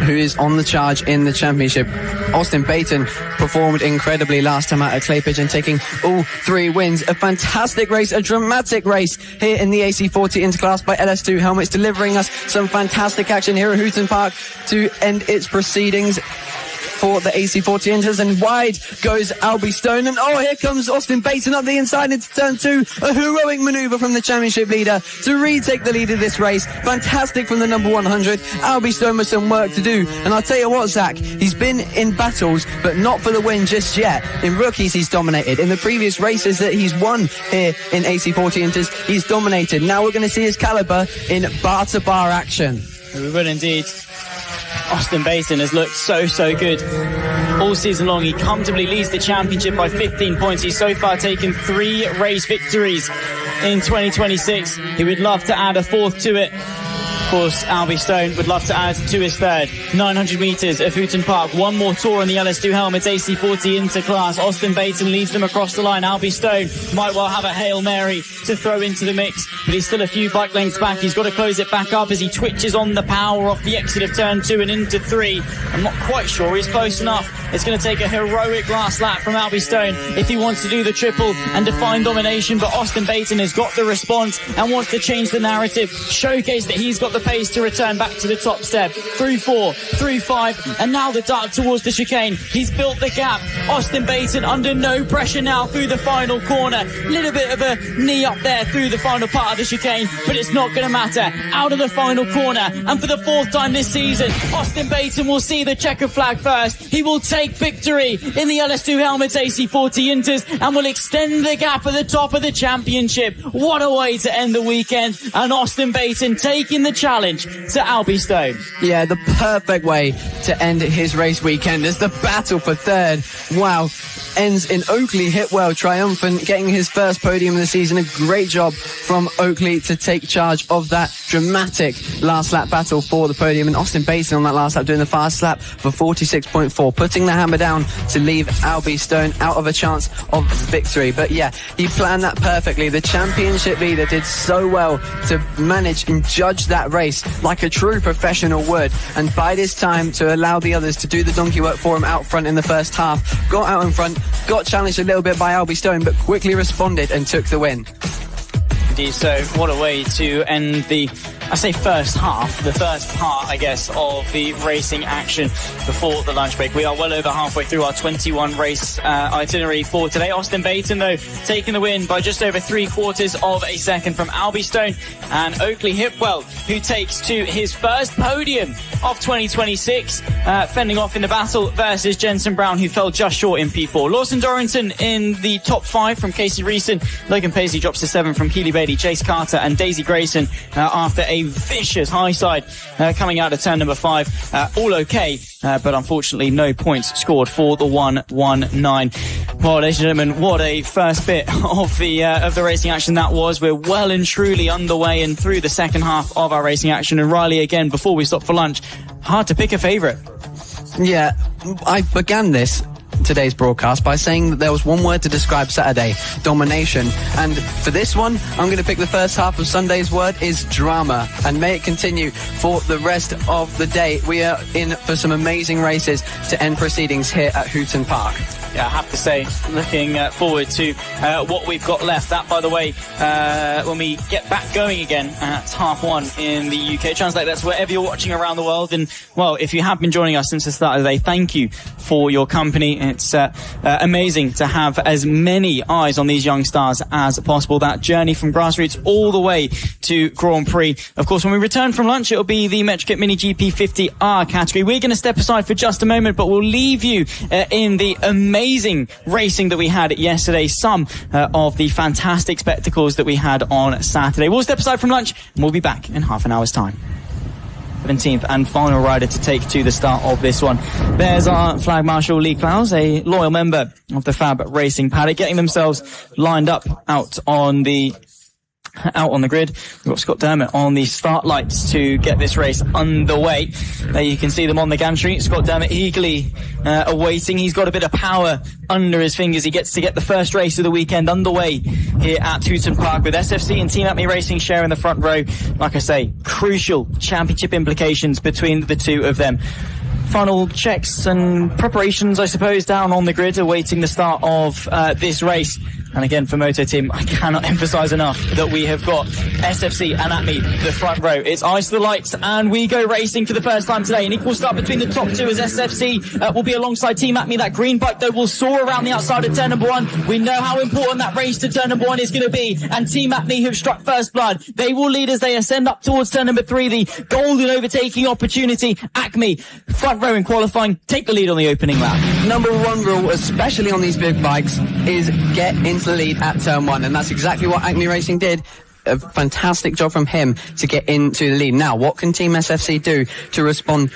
who is on the charge in the championship. Austin Baton performed incredibly last time out at Clay Pigeon, taking all 3 wins. A fantastic race, a dramatic race here in the AC40 Interclass by LS2 Helmets, delivering us some fantastic action here at Hooton Park to end its proceedings for the AC40 Inters. And wide goes Albie Stone, and here comes Austin Baton up the inside into turn 2. A heroic manoeuvre from the championship leader to retake the lead of this race. Fantastic from the number 100. Albie Stone with some work to do, and I'll tell you what, Zach, he's been in battles but not for the win just yet. In rookies he's dominated. In the previous races that he's won here in AC40 Inters, he's dominated. Now we're going to see his caliber in bar-to-bar action. We will indeed. Austin Baton has looked so good all season long. He comfortably leads the championship by 15 points. He's so far taken 3 race victories in 2026. He would love to add a 4th to it. Of course, Albie Stone would love to add to his 3rd. 900 metres of Hooton Park. 1 more tour on the LS2 Helmets AC40 Interclass. Austin Baton leads them across the line. Albie Stone might well have a Hail Mary to throw into the mix, but he's still a few bike lengths back. He's got to close it back up as he twitches on the power off the exit of turn 2 and into 3. I'm not quite sure he's close enough. It's going to take a heroic last lap from Albie Stone if he wants to do the triple and define domination, but Austin Baton has got the response and wants to change the narrative, showcase that he's got the pace to return back to the top step. Through 4, through 5, and now the dart towards the chicane. He's built the gap. Austin Baton under no pressure now through the final corner. Little bit of a knee up there through the final part of the chicane, but it's not going to matter. Out of the final corner, and for the 4th time this season, Austin Baton will see the checker flag first. He will take victory in the LS2 Helmets AC40 Inters and will extend the gap at the top of the championship. What a way to end the weekend, and Austin Baton taking the challenge to Albie Stone. Yeah, the perfect way to end his race weekend as the battle for third, wow, ends in Oakley Hipwell triumphant, getting his first podium of the season. A great job from Oakley to take charge of that dramatic last lap battle for the podium, and Austin Baton on that last lap doing the fast lap for 46.4, putting the hammer down to leave Albie Stone out of a chance of victory. But yeah, he planned that perfectly. The championship leader did so well to manage and judge that race like a true professional would, and bide his time to allow the others to do the donkey work for him out front in the first half. Got out in front, got challenged a little bit by Albie Stone, but quickly responded and took the win. Indeed, so what a way to end the, I say first half, the first part, I guess, of the racing action before the lunch break. We are well over halfway through our 21 race itinerary for today. Austin Baton, though, taking the win by just over 3/4 of a second from Albie Stone, and Oakley Hipwell, who takes to his first podium of 2026, fending off in the battle versus Jensen Brown, who fell just short in P4. Lawson Dorrington in the top 5 from Casey Reeson. Logan Paisley drops to 7 from Keely Bailey, Chase Carter and Daisy Grayson after a vicious high side coming out of turn number 5. All okay, but unfortunately no points scored for the 119. Well, ladies and gentlemen, what a first bit of the racing action that was. We're well and truly underway and through the second half of our racing action. And Riley, again, before we stop for lunch, hard to pick a favourite. Yeah, I began today's broadcast by saying that there was one word to describe Saturday: domination. And for this one, I'm going to pick the first half of Sunday's word is drama, and may it continue for the rest of the day. We are in for some amazing races to end proceedings here at Hooton Park. Yeah, I have to say, looking forward to what we've got left. That, by the way, when we get back going again at 1:30 in the UK. Translate that's wherever you're watching around the world. And, well, if you have been joining us since the start of the day, thank you for your company. It's amazing to have as many eyes on these young stars as possible. That journey from grassroots all the way to Grand Prix. Of course, when we return from lunch, it'll be the MetroKit Mini GP 50R category. We're going to step aside for just a moment, but we'll leave you in the amazing racing that we had yesterday, some of the fantastic spectacles that we had on Saturday. We'll step aside from lunch and we'll be back in half an hour's time. 17th and final rider to take to the start of this one. There's our Flag Marshal Lee Clowes, a loyal member of the FAB-Racing paddock, getting themselves lined up out on the grid. We've got Scott Dermott on the start lights to get this race underway. There you can see them on the gantry. Scott Dermott eagerly awaiting. He's got a bit of power under his fingers. He gets to get the first race of the weekend underway here at Hooton Park, with SFC and Team Acme Racing sharing the front row. Like I say, crucial championship implications between the two of them. Final checks and preparations, I suppose, down on the grid, awaiting the start of this race. And again, for Moto Team, I cannot emphasize enough that we have got SFC and Acme, the front row. It's eyes to the lights, and we go racing for the first time today. An equal start between the top two as SFC will be alongside Team Acme. That green bike, though, will soar around the outside of turn number 1. We know how important that race to turn number 1 is going to be. And Team Acme, who've struck first blood, they will lead as they ascend up towards turn number 3. The golden overtaking opportunity. Acme, front row in qualifying, take the lead on the opening lap. Number 1 rule, especially on these big bikes, is get into the lead at turn 1, and that's exactly what Acme Racing did. A fantastic job from him to get into the lead. Now, what can Team SFC do to respond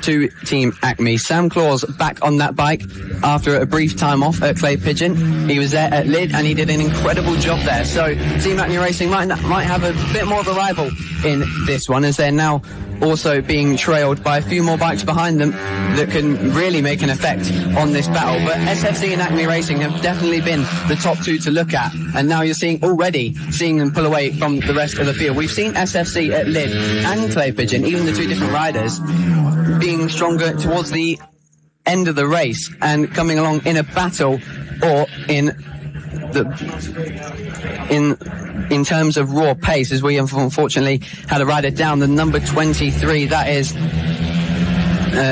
to Team Acme? Sam Claus back on that bike after a brief time off at Clay Pigeon. He was there at Lid and he did an incredible job there. So Team Acme Racing might have a bit more of a rival in this one, as they're now also being trailed by a few more bikes behind them that can really make an effect on this battle. But SFC and Acme Racing have definitely been the top two to look at, and now you're seeing them pull away from the rest of the field. We've seen SFC at Lid and Clay Pigeon, even the two different riders, being stronger towards the end of the race and coming along in a battle or in terms of raw pace, as we unfortunately had a rider down, the number 23, that is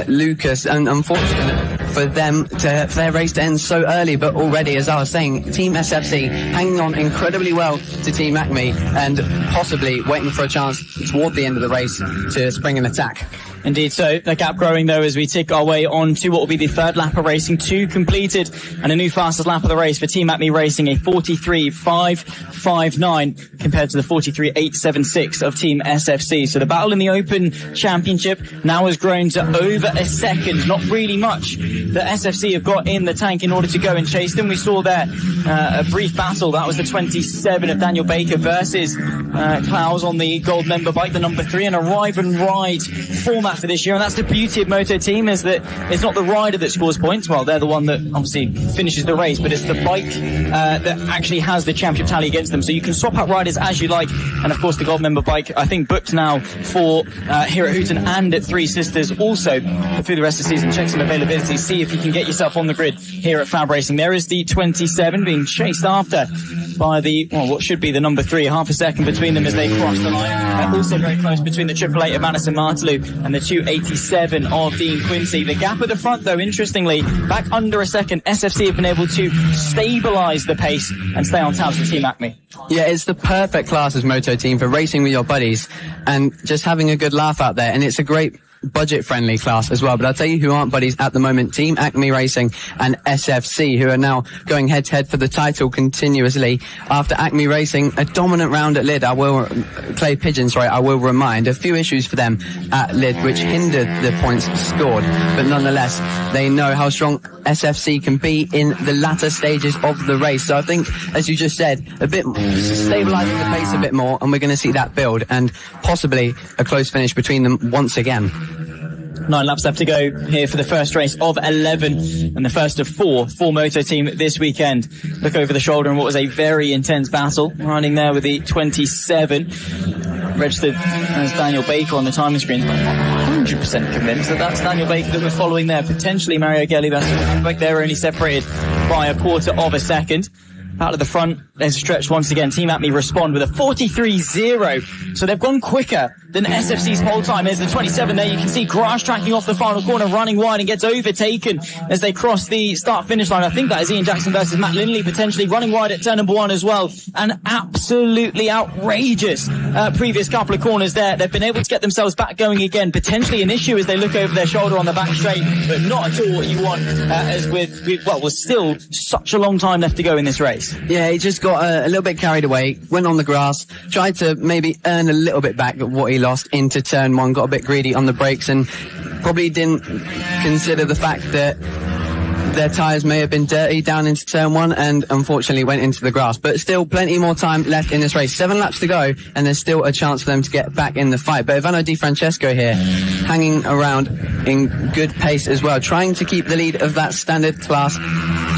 Lucas, and unfortunate for their race to end so early. But already, as I was saying, Team SFC hanging on incredibly well to Team Acme and possibly waiting for a chance toward the end of the race to spring an attack. Indeed, so the gap growing though as we tick our way on to what will be the third lap of racing, 2 completed, and a new fastest lap of the race for Team Acme Racing, a 43.559 compared to the 43.876 of Team SFC. So the battle in the Open Championship now has grown to over a second. Not really much that SFC have got in the tank in order to go and chase them. We saw there a brief battle. That was the 27 of Daniel Baker versus Klaus on the gold member bike, the number 3, and a ride and ride format for this year. And that's the beauty of Moto Team, is that it's not the rider that scores points. Well, they're the one that obviously finishes the race, but it's the bike that actually has the championship tally against them. So you can swap out riders as you like. And of course, the gold member bike, I think, booked now for here at Hooton and at Three Sisters also through the rest of the season. Check some availability, see if you can get yourself on the grid here at FAB-Racing. There is the 27 being chased after by the, well, what should be the number 3, half a second between them as they cross the line. Also very close between the 888 of Madison Martelou and the 287 of Dean Quincy. The gap at the front, though, interestingly, back under a second. SFC have been able to stabilise the pace and stay on tabs with Team Acme. Yeah, it's the perfect class as Moto Team for racing with your buddies and just having a good laugh out there. And it's a great budget-friendly class as well. But I'll tell you who aren't buddies at the moment: Team Acme Racing and SFC, who are now going head-to-head for the title continuously. After Acme Racing, a dominant round at Lid, I will remind, a few issues for them at Lid, which hindered the points scored. But nonetheless, they know how strong SFC can be in the latter stages of the race. So I think, as you just said, a bit stabilising the pace a bit more, and we're going to see that build and possibly a close finish between them once again. 9 laps left to go here for the first race of 11 and the first of 4 for Moto Team this weekend. Look over the shoulder and what was a very intense battle. Riding there with the 27. Registered as Daniel Baker on the timing screen. 100% convinced that that's Daniel Baker that we're following there. Potentially Mario Gelli. Like they're only separated by a quarter of a second. Out of the front, there's a stretch once again. Team Acme respond with a 43.0. So they've gone quicker than SFC's whole time. There's the 27 there. You can see Grass tracking off the final corner, running wide and gets overtaken as they cross the start-finish line. I think that is Ian Jackson versus Matt Lindley, potentially running wide at turn number 1 as well. An absolutely outrageous previous couple of corners there. They've been able to get themselves back going again. Potentially an issue as they look over their shoulder on the back straight, but not at all what you want as with still such a long time left to go in this race. Yeah, he just got a little bit carried away, went on the grass, tried to maybe earn a little bit back of what he lost into turn 1, got a bit greedy on the brakes and probably didn't consider the fact that their tyres may have been dirty down into turn 1 and unfortunately went into the grass. But still plenty more time left in this race. 7 laps to go and there's still a chance for them to get back in the fight. But Ivano Di Francesco here hanging around in good pace as well, trying to keep the lead of that standard class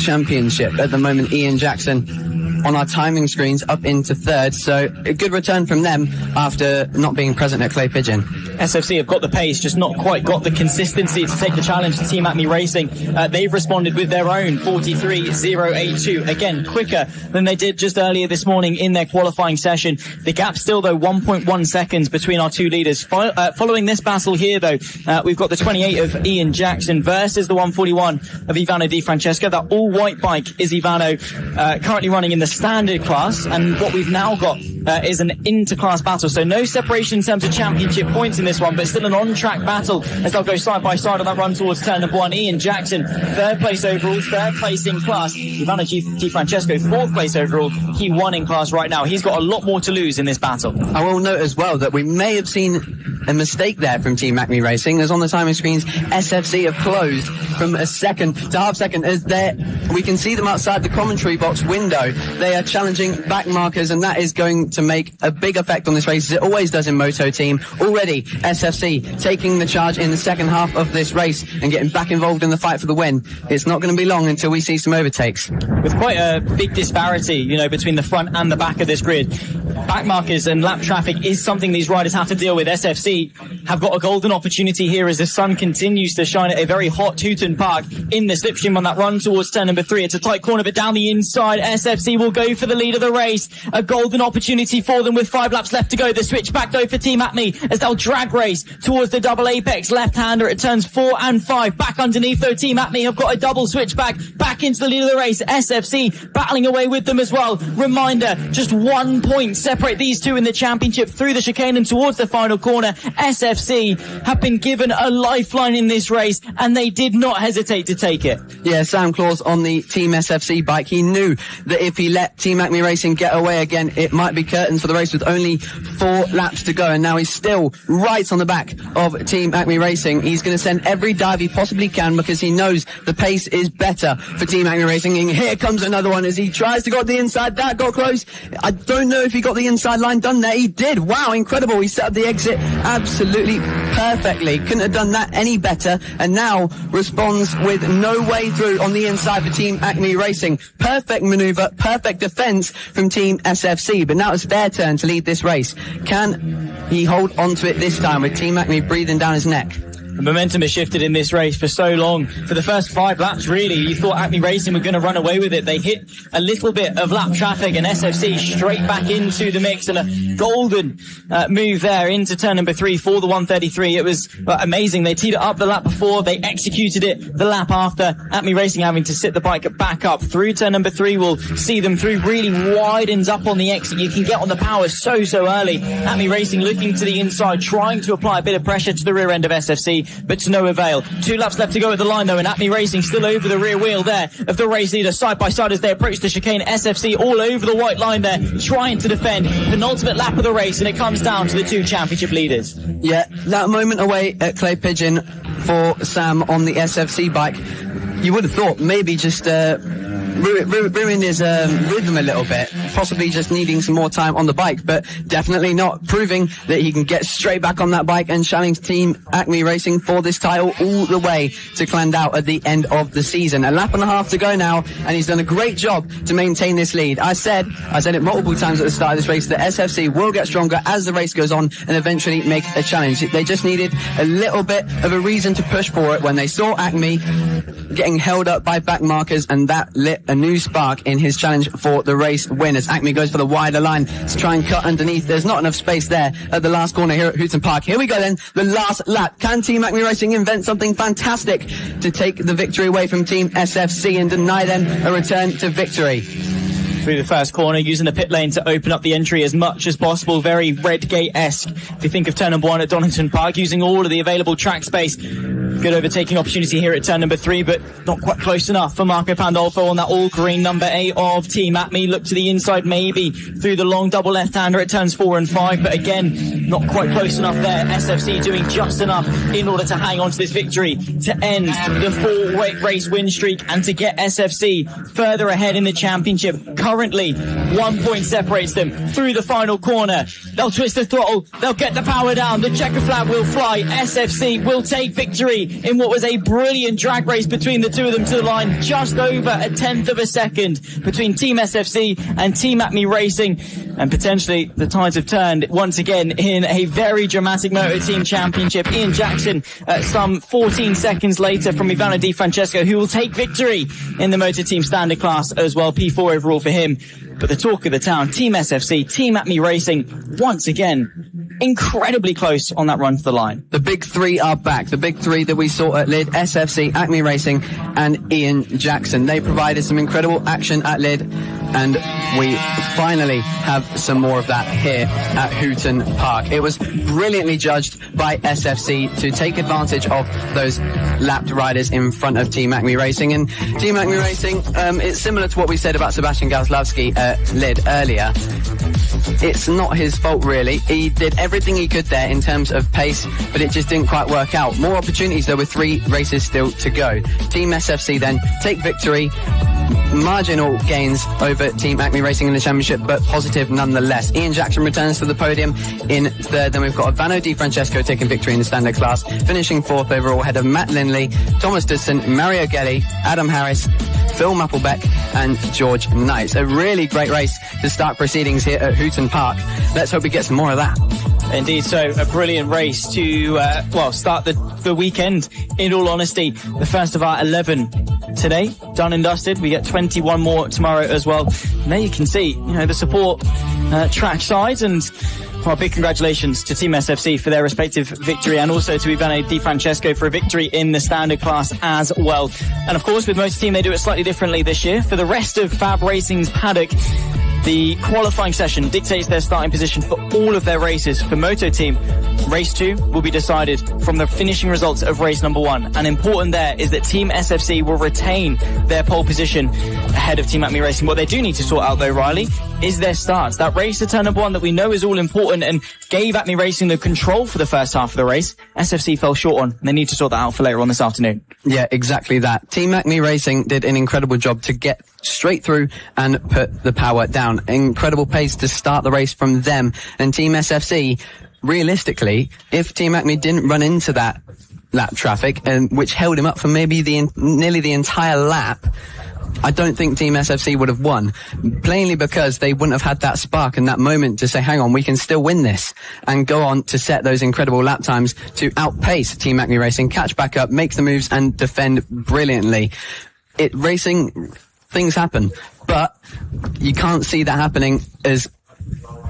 championship. At the moment, Ian Jackson on our timing screens up into 3rd, so a good return from them after not being present at Clay Pigeon. SFC have got the pace, just not quite got the consistency to take the challenge to Team Acme Racing. They've responded with their own 43.082, again quicker than they did just earlier this morning in their qualifying session. The gap still though 1.1 seconds between our two leaders. Following this battle here though, we've got the 28 of Ian Jackson versus the 141 of Ivano Di Francesco. That all white bike is Ivano, currently running in the standard class, and what we've now got is an interclass battle, so no separation in terms of championship points in this one, but still an on-track battle as they'll go side by side on that run towards turn number 1. Ian Jackson, 3rd place overall, 3rd place in class. Ivano Di Francesco, 4th place overall. He won in class right now. He's got a lot more to lose in this battle. I will note as well that we may have seen a mistake there from Team Acme Racing, as on the timing screens SFC have closed from a second to half second as we can see them outside the commentary box window. They are challenging back markers, and that is going to make a big effect on this race, as it always does in Moto Team. Already SFC taking the charge in the second half of this race and getting back involved in the fight for the win. It's not going to be long until we see some overtakes. With quite a big disparity, between the front and the back of this grid, back markers and lap traffic is something these riders have to deal with. SFC have got a golden opportunity here as the sun continues to shine at a very hot Hooton Park in the slipstream on that run towards turn number number 3. It's a tight corner, but down the inside, SFC will go for the lead of the race. A golden opportunity for them with 5 laps left to go. The switch back though for Team Acme as they'll drag race towards the double apex left-hander at turns 4 and 5. Back underneath though, Team Acme have got a double switch back into the lead of the race. SFC battling away with them as well. Reminder, just 1 point separate these two in the championship through the chicane and towards the final corner. SFC have been given a lifeline in this race and they did not hesitate to take it. Yeah, Sam Claus on the Team SFC bike. He knew that if he let Team Acme Racing get away again, it might be curtains for the race with only 4 laps to go. And now he's still right on the back of Team Acme Racing. He's going to send every dive he possibly can because he knows the pace is better for Team Acme Racing. And here comes another one as he tries to go to the inside. That got close. I don't know if he got the inside line done there. He did. Wow, incredible. He set up the exit absolutely perfectly. Couldn't have done that any better. And now responds with no way through on the inside for Team Acme Racing. Perfect maneuver, perfect defense from Team SFC. But now it's their turn to lead this race. Can he hold on to it this time with Team Acme breathing down his neck? The momentum has shifted in this race for so long. For the first 5 laps, really, you thought Acme Racing were going to run away with it. They hit a little bit of lap traffic and SFC straight back into the mix and a golden move there into turn number 3 for the 133. It was amazing. They teed it up the lap before. They executed it the lap after. Acme Racing having to sit the bike back up through turn number 3 will see them through. Really widens up on the exit. You can get on the power so early. Acme Racing looking to the inside, trying to apply a bit of pressure to the rear end of SFC, but to no avail. 2 laps left to go at the line though, and Acme Racing still over the rear wheel there of the race leader, side by side as they approach the chicane. SFC all over the white line there, trying to defend. Penultimate lap of the race, and it comes down to the 2 championship leaders. Yeah, that moment away at Clay Pigeon for Sam on the SFC bike, you would have thought maybe just ruin his rhythm a little bit, possibly just needing some more time on the bike, but definitely not, proving that he can get straight back on that bike and challenge Team Acme Racing for this title all the way to Clandau at the end of the season. A lap and a half to go now, and he's done a great job to maintain this lead. I said it multiple times at the start of this race that SFC will get stronger as the race goes on and eventually make a challenge. They just needed a little bit of a reason to push for it when they saw Acme getting held up by back markers, and that lit a new spark in his challenge for the race win as Acme goes for the wider line to try and cut underneath. There's not enough space there at the last corner here at Hooton Park. Here we go then, the last lap. Can Team Acme Racing invent something fantastic to take the victory away from Team SFC and deny them a return to victory? Through the first corner, using the pit lane to open up the entry as much as possible. Very Redgate-esque. If you think of turn number 1 at Donington Park, using all of the available track space. Good overtaking opportunity here at turn number 3, but not quite close enough for Marco Pandolfo on that all-green number 8 of Team Acme. Look to the inside, maybe through the long double left-hander at turns 4 and 5, but again, not quite close enough there. SFC doing just enough in order to hang on to this victory, to end the 4-race win streak and to get SFC further ahead in the championship. Currently, 1 point separates them through the final corner. They'll twist the throttle, they'll get the power down, the checker flag will fly. SFC will take victory in what was a brilliant drag race between the two of them to the line. Just over a 1/10 of a second between Team SFC and Team Acme Racing, and potentially the tides have turned once again in a very dramatic Moto Team Championship. Ian Jackson some 14 seconds later from Ivano Di Francesco, who will take victory in the Moto Team Standard class as well. P4 overall for him. But the talk of the town, Team SFC, Team Acme Racing, once again, incredibly close on that run to the line. The big 3 are back. The big 3 that we saw at Lid, SFC, Acme Racing, and Ian Jackson. They provided some incredible action at Lid, and we finally have some more of that here at Hooton Park. It was brilliantly judged by SFC to take advantage of those lapped riders in front of Team Acme Racing. And Team Acme Racing, it's similar to what we said about Sebastian Gauslowski at Lid earlier. It's not his fault, really. He did everything he could there in terms of pace, but it just didn't quite work out. More opportunities, though, with 3 races still to go. Team SFC then take victory. Marginal gains over Team Acme Racing in the championship, but positive nonetheless. Ian Jackson returns to the podium in 3rd. Then we've got Ivano Di Francesco taking victory in the standard class, finishing 4th overall, ahead of Matt Lindley, Thomas Dudson, Mario Gelli, Adam Harris, Phil Mapplebeck and George Knight. A really great race to start proceedings here at Hooton Park. Let's hope we get some more of that. Indeed, so a brilliant race to, start the weekend, in all honesty. The first of our 11 today, done and dusted. We get 21 more tomorrow as well. And there you can see, the support track sides, and big congratulations to Team SFC for their respective victory, and also to Ivane Di Francesco for a victory in the standard class as well. And of course, with Motor Team, they do it slightly differently this year. For the rest of FAB-Racing's paddock, the qualifying session dictates their starting position for all of their races. For Moto Team, race 2 will be decided from the finishing results of race number 1. And important there is that Team SFC will retain their pole position ahead of Team Acme Racing. What they do need to sort out, though, Riley, is their starts. That race to turn number 1 that we know is all important and gave Acme Racing the control for the first half of the race, SFC fell short on. They need to sort that out for later on this afternoon. Yeah, exactly that. Team Acme Racing did an incredible job to get straight through and put the power down. Incredible pace to start the race from them. And Team SFC, realistically, if Team Acme didn't run into that traffic, and which held him up for maybe nearly the entire lap, I don't think Team SFC would have won, plainly because they wouldn't have had that spark and that moment to say, hang on, we can still win this, and go on to set those incredible lap times to outpace Team Acme Racing, catch back up, make the moves and defend brilliantly. Racing, things happen, but you can't see that happening as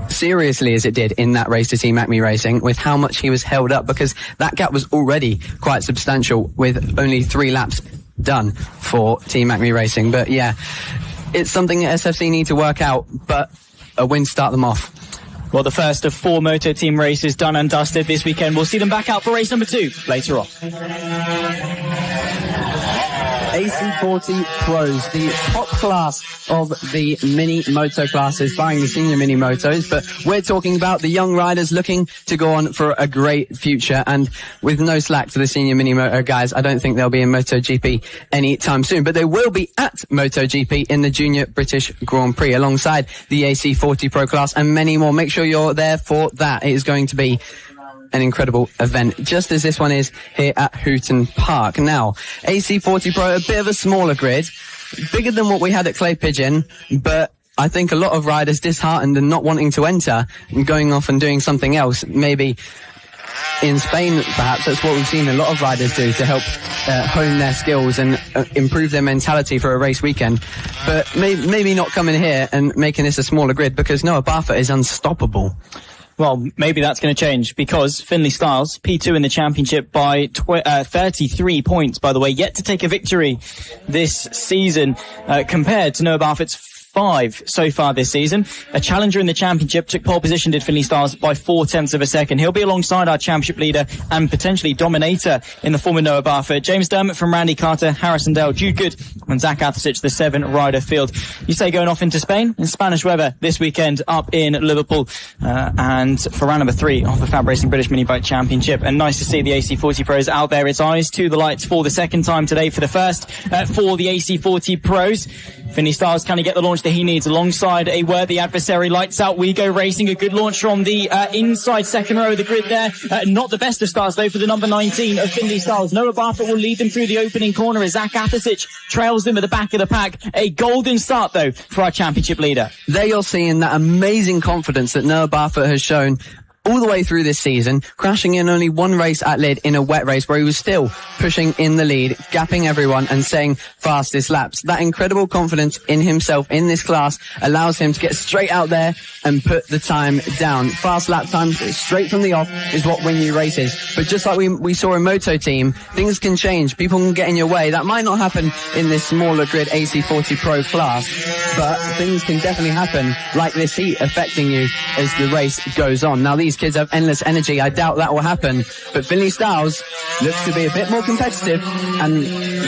seriously as it did in that race to Team Acme Racing, with how much he was held up, because that gap was already quite substantial with only 3 laps done for Team Acme Racing. But yeah, it's something that SFC need to work out, but a win start them off. Well, the first of 4 Moto Team races done and dusted this weekend. We'll see them back out for race number 2 later on. AC40 Pros, the top class of the mini moto classes, barring the senior mini motos, but we're talking about the young riders looking to go on for a great future, and with no slack to the senior mini moto guys, I don't think they'll be in MotoGP anytime soon, but they will be at MotoGP in the Junior British Grand Prix alongside the AC40 Pro class and many more. Make sure you're there for that. It is going to be an incredible event, just as this one is here at Hooton Park. Now, AC40 Pro, a bit of a smaller grid, bigger than what we had at Clay Pigeon, but I think a lot of riders disheartened and not wanting to enter and going off and doing something else. Maybe in Spain, perhaps, that's what we've seen a lot of riders do to help hone their skills and improve their mentality for a race weekend. But maybe not coming here and making this a smaller grid, because Noah Barfoot is unstoppable. Well, maybe that's going to change, because Finley Styles, P2 in the championship by 33 points, by the way, yet to take a victory this season, compared to Noah Barfoot's 5 so far this season. A challenger in the championship, took pole position, did Finley Styles, by 0.4 of a second. He'll be alongside our championship leader and potentially dominator in the form of Noah Barfoot. James Dermott from Randy Carter, Harrison Dale, Jude Good and Zach Athasich, the 7-rider field. You say going off into Spain in Spanish weather this weekend up in Liverpool, and for round number 3 of the FAB-Racing British Minibike Championship. And nice to see the AC40 Pros out there. It's eyes to the lights for the second time today for the first for the AC40 Pros. Finley Styles, can he get the launch that he needs alongside a worthy adversary? Lights out, we go racing. A good launch from the inside second row of the grid there. Not the best of starts, though, for the number 19 of Finley Styles. Noah Barfoot will lead them through the opening corner as Zach Athasich trails them at the back of the pack. A golden start, though, for our championship leader. There you're seeing that amazing confidence that Noah Barfoot has shown all the way through this season, crashing in only 1 race at Lid in a wet race where he was still pushing in the lead, gapping everyone and saying fastest laps. That incredible confidence in himself in this class allows him to get straight out there and put the time down. Fast lap times straight from the off is what win you races. But just like we saw in Moto Team, things can change. People can get in your way. That might not happen in this smaller grid AC40 Pro class, but things can definitely happen like this heat affecting you as the race goes on. Now, these kids have endless energy. I doubt that will happen, but Finley Styles looks to be a bit more competitive and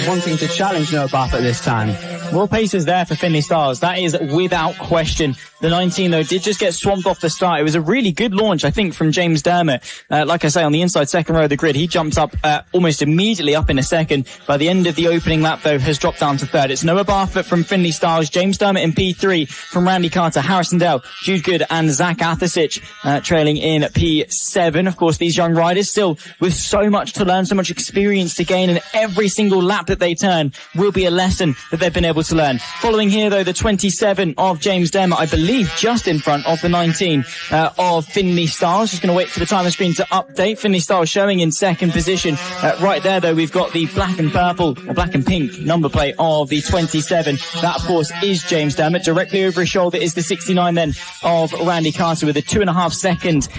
wanting to challenge Noah Barfoot this time. Well, pace is there for Finley Styles. That is without question. The 19, though, did just get swamped off the start. It was a really good launch, I think, from James Dermott. Like I say, on the inside second row of the grid, he jumped up almost immediately up in a second. By the end of the opening lap, though, has dropped down to 3rd. It's Noah Barfoot from Finley Styles, James Dermott in P3 from Randy Carter, Harrison Dale, Jude Good and Zach Athasich trailing in P7. Of course, these young riders still with so much to learn, so much experience to gain, and every single lap that they turn will be a lesson that they've been able able to learn. Following here, though, the 27 of James Dermott, I believe just in front of the 19 of Finley Styles. Just going to wait for the timer screen to update. Finley Styles showing in second position. Right there, though, we've got the black and purple, or black and pink number plate of the 27. That, of course, is James Dermott. Directly over his shoulder is the 69 then of Randy Carter with a 2.5 second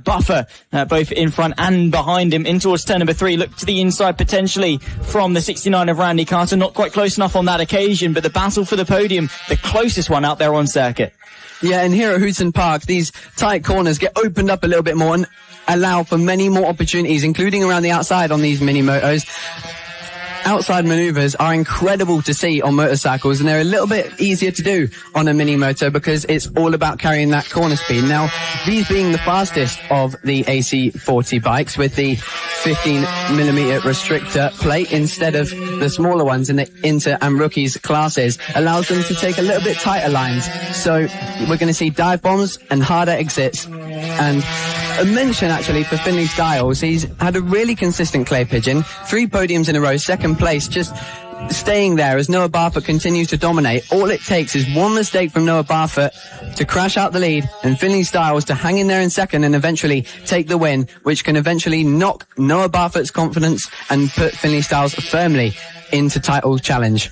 buffer, both in front and behind him. In towards turn number 3. Look to the inside potentially from the 69 of Randy Carter. Not quite close enough on that occasion, but the battle for the podium, the closest one out there on circuit. Yeah, and here at Hooton Park, these tight corners get opened up a little bit more and allow for many more opportunities, including around the outside on these mini motos. Outside maneuvers are incredible to see on motorcycles, and they're a little bit easier to do on a mini moto because it's all about carrying that corner speed. Now, these being the fastest of the AC40 bikes with the 15mm restrictor plate instead of the smaller ones in the inter and rookies classes allows them to take a little bit tighter lines. So we're going to see dive bombs and harder exits. And a mention actually for Finley Styles. He's had a really consistent clay pigeon, 3 podiums in a row, second place, just staying there as Noah Barfoot continues to dominate. All it takes is one mistake from Noah Barfoot to crash out the lead and Finley Styles to hang in there in second and eventually take the win, which can eventually knock Noah Barfoot's confidence and put Finley Styles firmly into title challenge.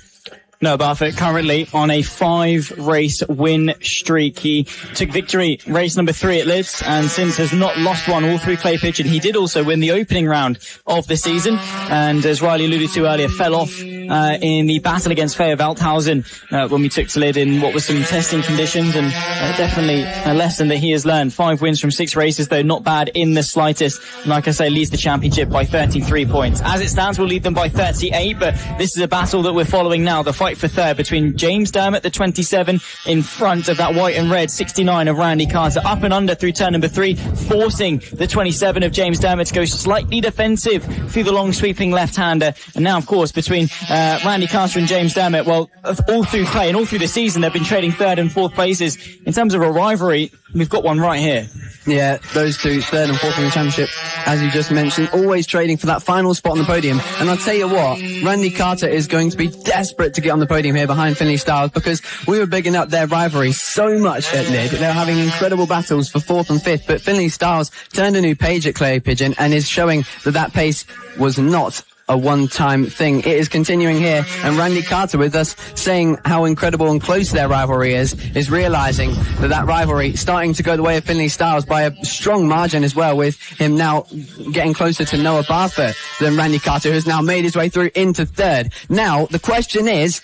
Noah Barfoot currently on a 5-race win streak. He took victory race number 3 at Lids and since has not lost one all through clay pigeon. He did also win the opening round of the season and, as Riley alluded to earlier, fell off in the battle against Feo Velthausen when we took to Lid in what was some testing conditions, and definitely a lesson that he has learned. 5 wins from 6 races, though not bad in the slightest. And like I say, leads the championship by 33 points. As it stands, we'll lead them by 38, but this is a battle that we're following now. The fight for third between James Dermott, the 27, in front of that white and red 69 of Randy Carter, up and under through turn number 3, forcing the 27 of James Dermott to go slightly defensive through the long sweeping left-hander. And now, of course, between Randy Carter and James Dermott, well, all through play and all through the season, they've been trading 3rd and 4th places. In terms of a rivalry, we've got one right here. Yeah, those two, 3rd and 4th in the championship, as you just mentioned, always trading for that final spot on the podium. And I'll tell you what, Randy Carter is going to be desperate to get on the podium here behind Finley Styles because we were bigging up their rivalry so much at Lid. They're having incredible battles for 4th and 5th, but Finley Styles turned a new page at clay pigeon and is showing that pace was not a one-time thing. It is continuing here, and Randy Carter with us saying how incredible and close their rivalry is realizing that rivalry starting to go the way of Finley Styles by a strong margin as well, with him now getting closer to Noah Barfoot than Randy Carter, who's now made his way through into 3rd. Now, the question is,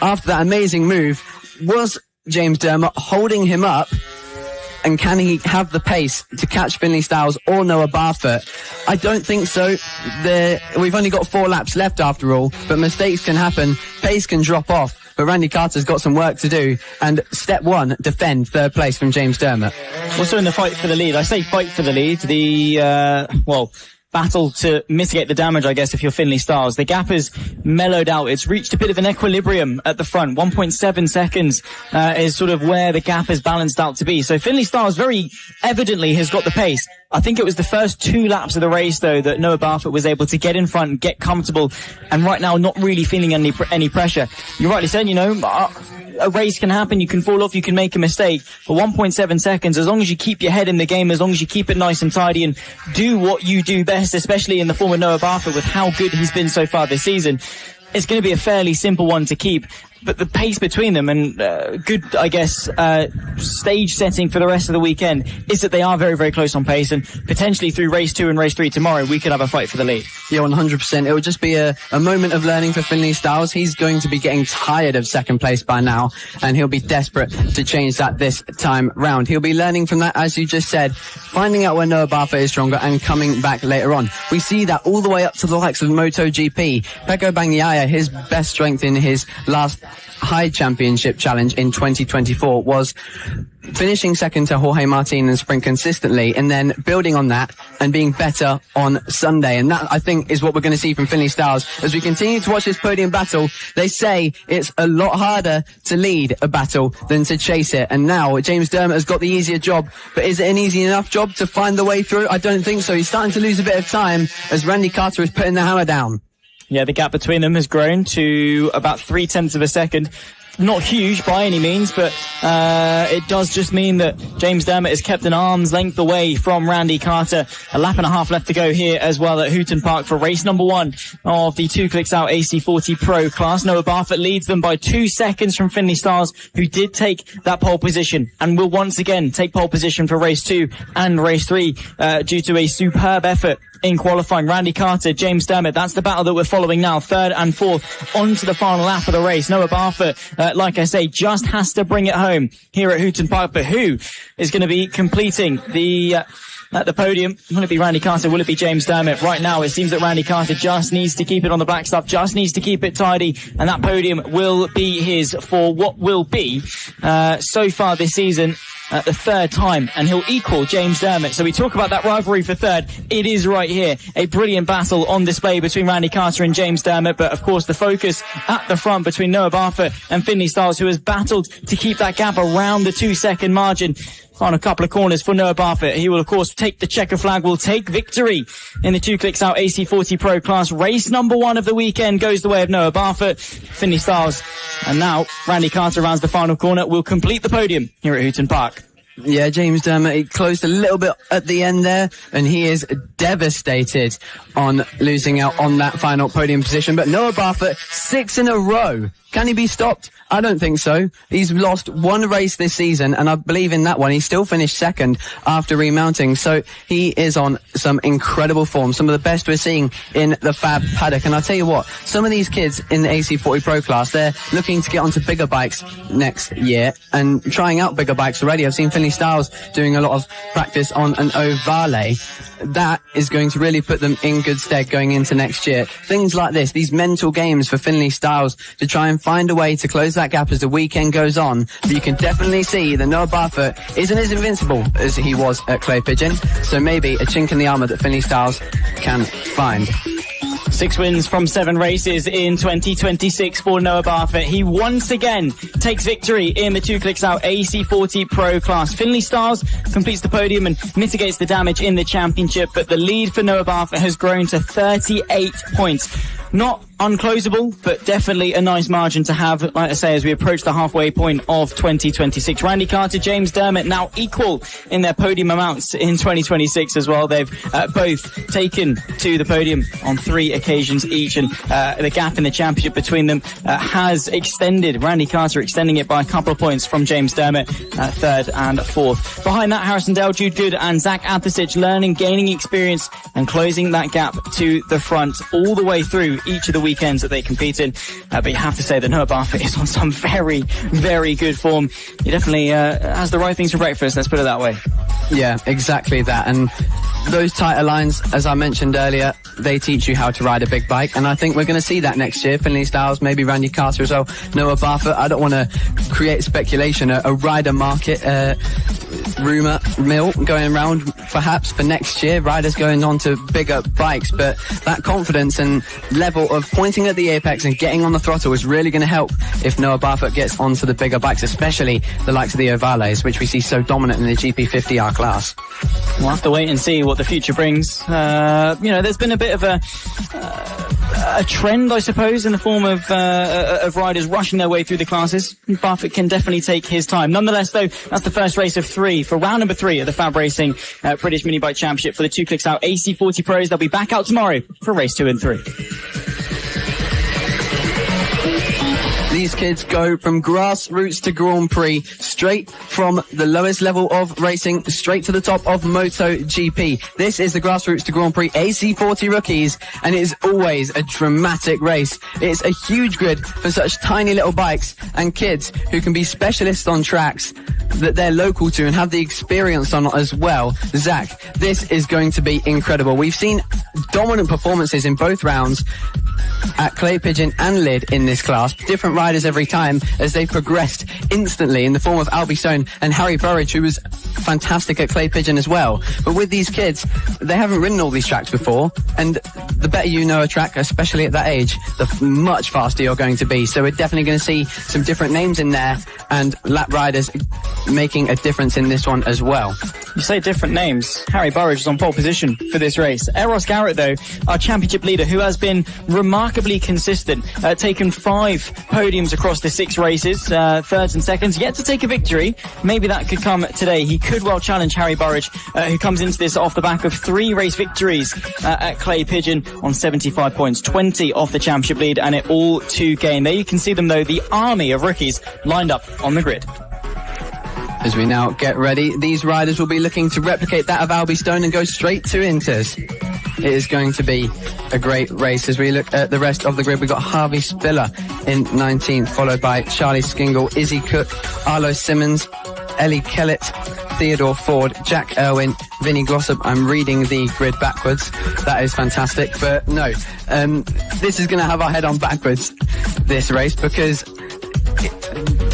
after that amazing move, was James Dermott holding him up? And can he have the pace to catch Finley Styles or Noah Barfoot? I don't think so. We've only got 4 laps left after all, but mistakes can happen, pace can drop off. But Randy Carter's got some work to do. And step 1, defend 3rd place from James Dermott. Also in the fight for the lead, I say fight for the lead, battle to mitigate the damage, I guess, if you're Finley Styles. The gap has mellowed out. It's reached a bit of an equilibrium at the front. 1.7 seconds is sort of where the gap has balanced out to be. So Finley Styles very evidently has got the pace. I think it was the first 2 laps of the race, though, that Noah Barfoot was able to get in front and get comfortable, and right now not really feeling any pressure. You rightly said, a race can happen, you can fall off, you can make a mistake, but 1.7 seconds, as long as you keep your head in the game, as long as you keep it nice and tidy and do what you do best, especially in the form of Noah Barfoot with how good he's been so far this season, it's going to be a fairly simple one to keep. But the pace between them and good, I guess, stage setting for the rest of the weekend is that they are very, very close on pace, and potentially through race 2 and race 3 tomorrow, we could have a fight for the lead. Yeah, 100%. It will just be a moment of learning for Finley Styles. He's going to be getting tired of 2nd place by now, and he'll be desperate to change that this time round. He'll be learning from that, as you just said, finding out where Noah Barfoot is stronger and coming back later on. We see that all the way up to the likes of MotoGP. Pecco Bagnaia, his best strength in his last High Championship Challenge in 2024 was finishing second to Jorge Martin and sprint consistently, and then building on that and being better on Sunday. And that, I think, is what we're going to see from Finley Styles as we continue to watch this podium battle. They say it's a lot harder to lead a battle than to chase it, and now James Dermott has got the easier job, but is it an easy enough job to find the way through? I don't think so. He's starting to lose a bit of time as Randy Carter is putting the hammer down. Yeah, the gap between them has grown to about 0.3 of a second. Not huge by any means, but it does just mean that James Dermott is kept an arm's length away from Randy Carter. A lap and a half left to go here as well at Hooton Park for race number 1 of the 2 Clicks Out AC40 Pro class. Noah Barfoot leads them by 2 seconds from Finley Styles, who did take that pole position and will once again take pole position for race 2 and race 3 due to a superb effort in qualifying. Randy Carter, James Dermott, that's the battle that we're following now. 3rd and 4th on to the final lap of the race. Noah Barfoot, like I say, just has to bring it home here at Hooton Park. But who is going to be completing at the podium? Will it be Randy Carter? Will it be James Dermott? Right now, it seems that Randy Carter just needs to keep it on the black stuff, just needs to keep it tidy, and that podium will be his for what will be, so far this season, the 3rd time, and he'll equal James Dermott. So we talk about that rivalry for 3rd. It is right here. A brilliant battle on display between Randy Carter and James Dermott, but of course the focus at the front between Noah Barfoot and Finley Styles, who has battled to keep that gap around the 2-second margin. Final couple of corners for Noah Barfoot. He will, of course, take the checker flag, will take victory in the 2 Clicks Out AC40 Pro class. Race number 1 of the weekend goes the way of Noah Barfoot, Finley Styles, and now Randy Carter rounds the final corner, will complete the podium here at Hooton Park. Yeah, James Dermott, he closed a little bit at the end there, and he is devastated on losing out on that final podium position. But Noah Barfoot, 6 in a row. Can he be stopped? I don't think so. He's lost 1 race this season, and I believe in that one he still finished 2nd after remounting. So he is on some incredible form, some of the best we're seeing in the FAB paddock. And I'll tell you what, some of these kids in the AC40 Pro class, they're looking to get onto bigger bikes next year and trying out bigger bikes already. I've seen Finley Styles doing a lot of practice on an Ovale. That is going to really put them in good stead going into next year. Things like this, these mental games for Finley Styles to try and find a way to close that gap as the weekend goes on. But you can definitely see that Noah Barfoot isn't as invincible as he was at Clay Pigeon. So maybe a chink in the armour that Finley Styles can find. 6 wins from 7 races in 2026 for Noah Barfoot. He once again takes victory in the 2 Clicks Out AC40 Pro class. Finley Styles completes the podium and mitigates the damage in the championship, but the lead for Noah Barfoot has grown to 38 points. Not unclosable, but definitely a nice margin to have, like I say, as we approach the halfway point of 2026. Randy Carter, James Dermott now equal in their podium amounts in 2026 as well. They've both taken to the podium on 3 occasions each, and the gap in the championship between them has extended. Randy Carter extending it by a couple of points from James Dermott, 3rd and 4th. Behind that, Harrison Dale, Jude Good and Zach Athersic learning, gaining experience and closing that gap to the front all the way through each of the weekends that they compete in. But you have to say that Noah Barfoot is on some very, very good form. He definitely has the right things for breakfast, let's put it that way. Yeah, exactly that. And those tighter lines, as I mentioned earlier, they teach you how to ride a big bike, and I think we're going to see that next year. Finley Styles, maybe Randy Carter as well, Noah Barfoot. I don't want to create speculation, a rider market rumour mill going around perhaps for next year, riders going on to bigger bikes, but that confidence and level of pointing at the apex and getting on the throttle is really going to help if Noah Barfoot gets onto the bigger bikes, especially the likes of the Ovales, which we see so dominant in the GP50R class. We'll have to wait and see what the future brings. There's been a bit of a trend, I suppose, in the form of riders rushing their way through the classes. Barfoot can definitely take his time. Nonetheless, though, that's the first race of 3 for round number 3 of the FAB-Racing British Minibike Championship for the 2 Clicks Out AC40 Pros. They'll be back out tomorrow for race 2 and 3. These kids go from grassroots to Grand Prix, straight from the lowest level of racing, straight to the top of MotoGP. This is the grassroots to Grand Prix AC40 rookies, and it is always a dramatic race. It's a huge grid for such tiny little bikes and kids who can be specialists on tracks that they're local to and have the experience on as well. Zach, this is going to be incredible. We've seen dominant performances in both rounds at Clay Pigeon and Lid in this class. Different riders every time as they progressed instantly in the form of Albie Stone and Harry Burridge, who was fantastic at Clay Pigeon as well. But with these kids, they haven't ridden all these tracks before, and the better you know a track, especially at that age, the much faster you're going to be. So we're definitely going to see some different names in there and lap riders making a difference in this one as well. You say different names. Harry Burridge is on pole position for this race. Eros Garrett, though, our championship leader, who has been remarkably consistent, taken 5 podiums across the 6 races, thirds and seconds, yet to take a victory. Maybe that could come today. He could well challenge Harry Burridge, who comes into this off the back of 3 race victories at Clay Pigeon on 75 points, 20 off the championship lead, and it all to gain. There you can see them, though, the army of rookies lined up on the grid. As we now get ready, these riders will be looking to replicate that of Albie Stone and go straight to Inters. It is going to be a great race. As we look at the rest of the grid, we've got Harvey Spiller in 19th, followed by Charlie Skingle, Izzy Cook, Arlo Simmons, Ellie Kellett, Theodore Ford, Jack Irwin, Vinnie Glossop. I'm reading the grid backwards. That is fantastic. But no, this is going to have our head on backwards, this race, because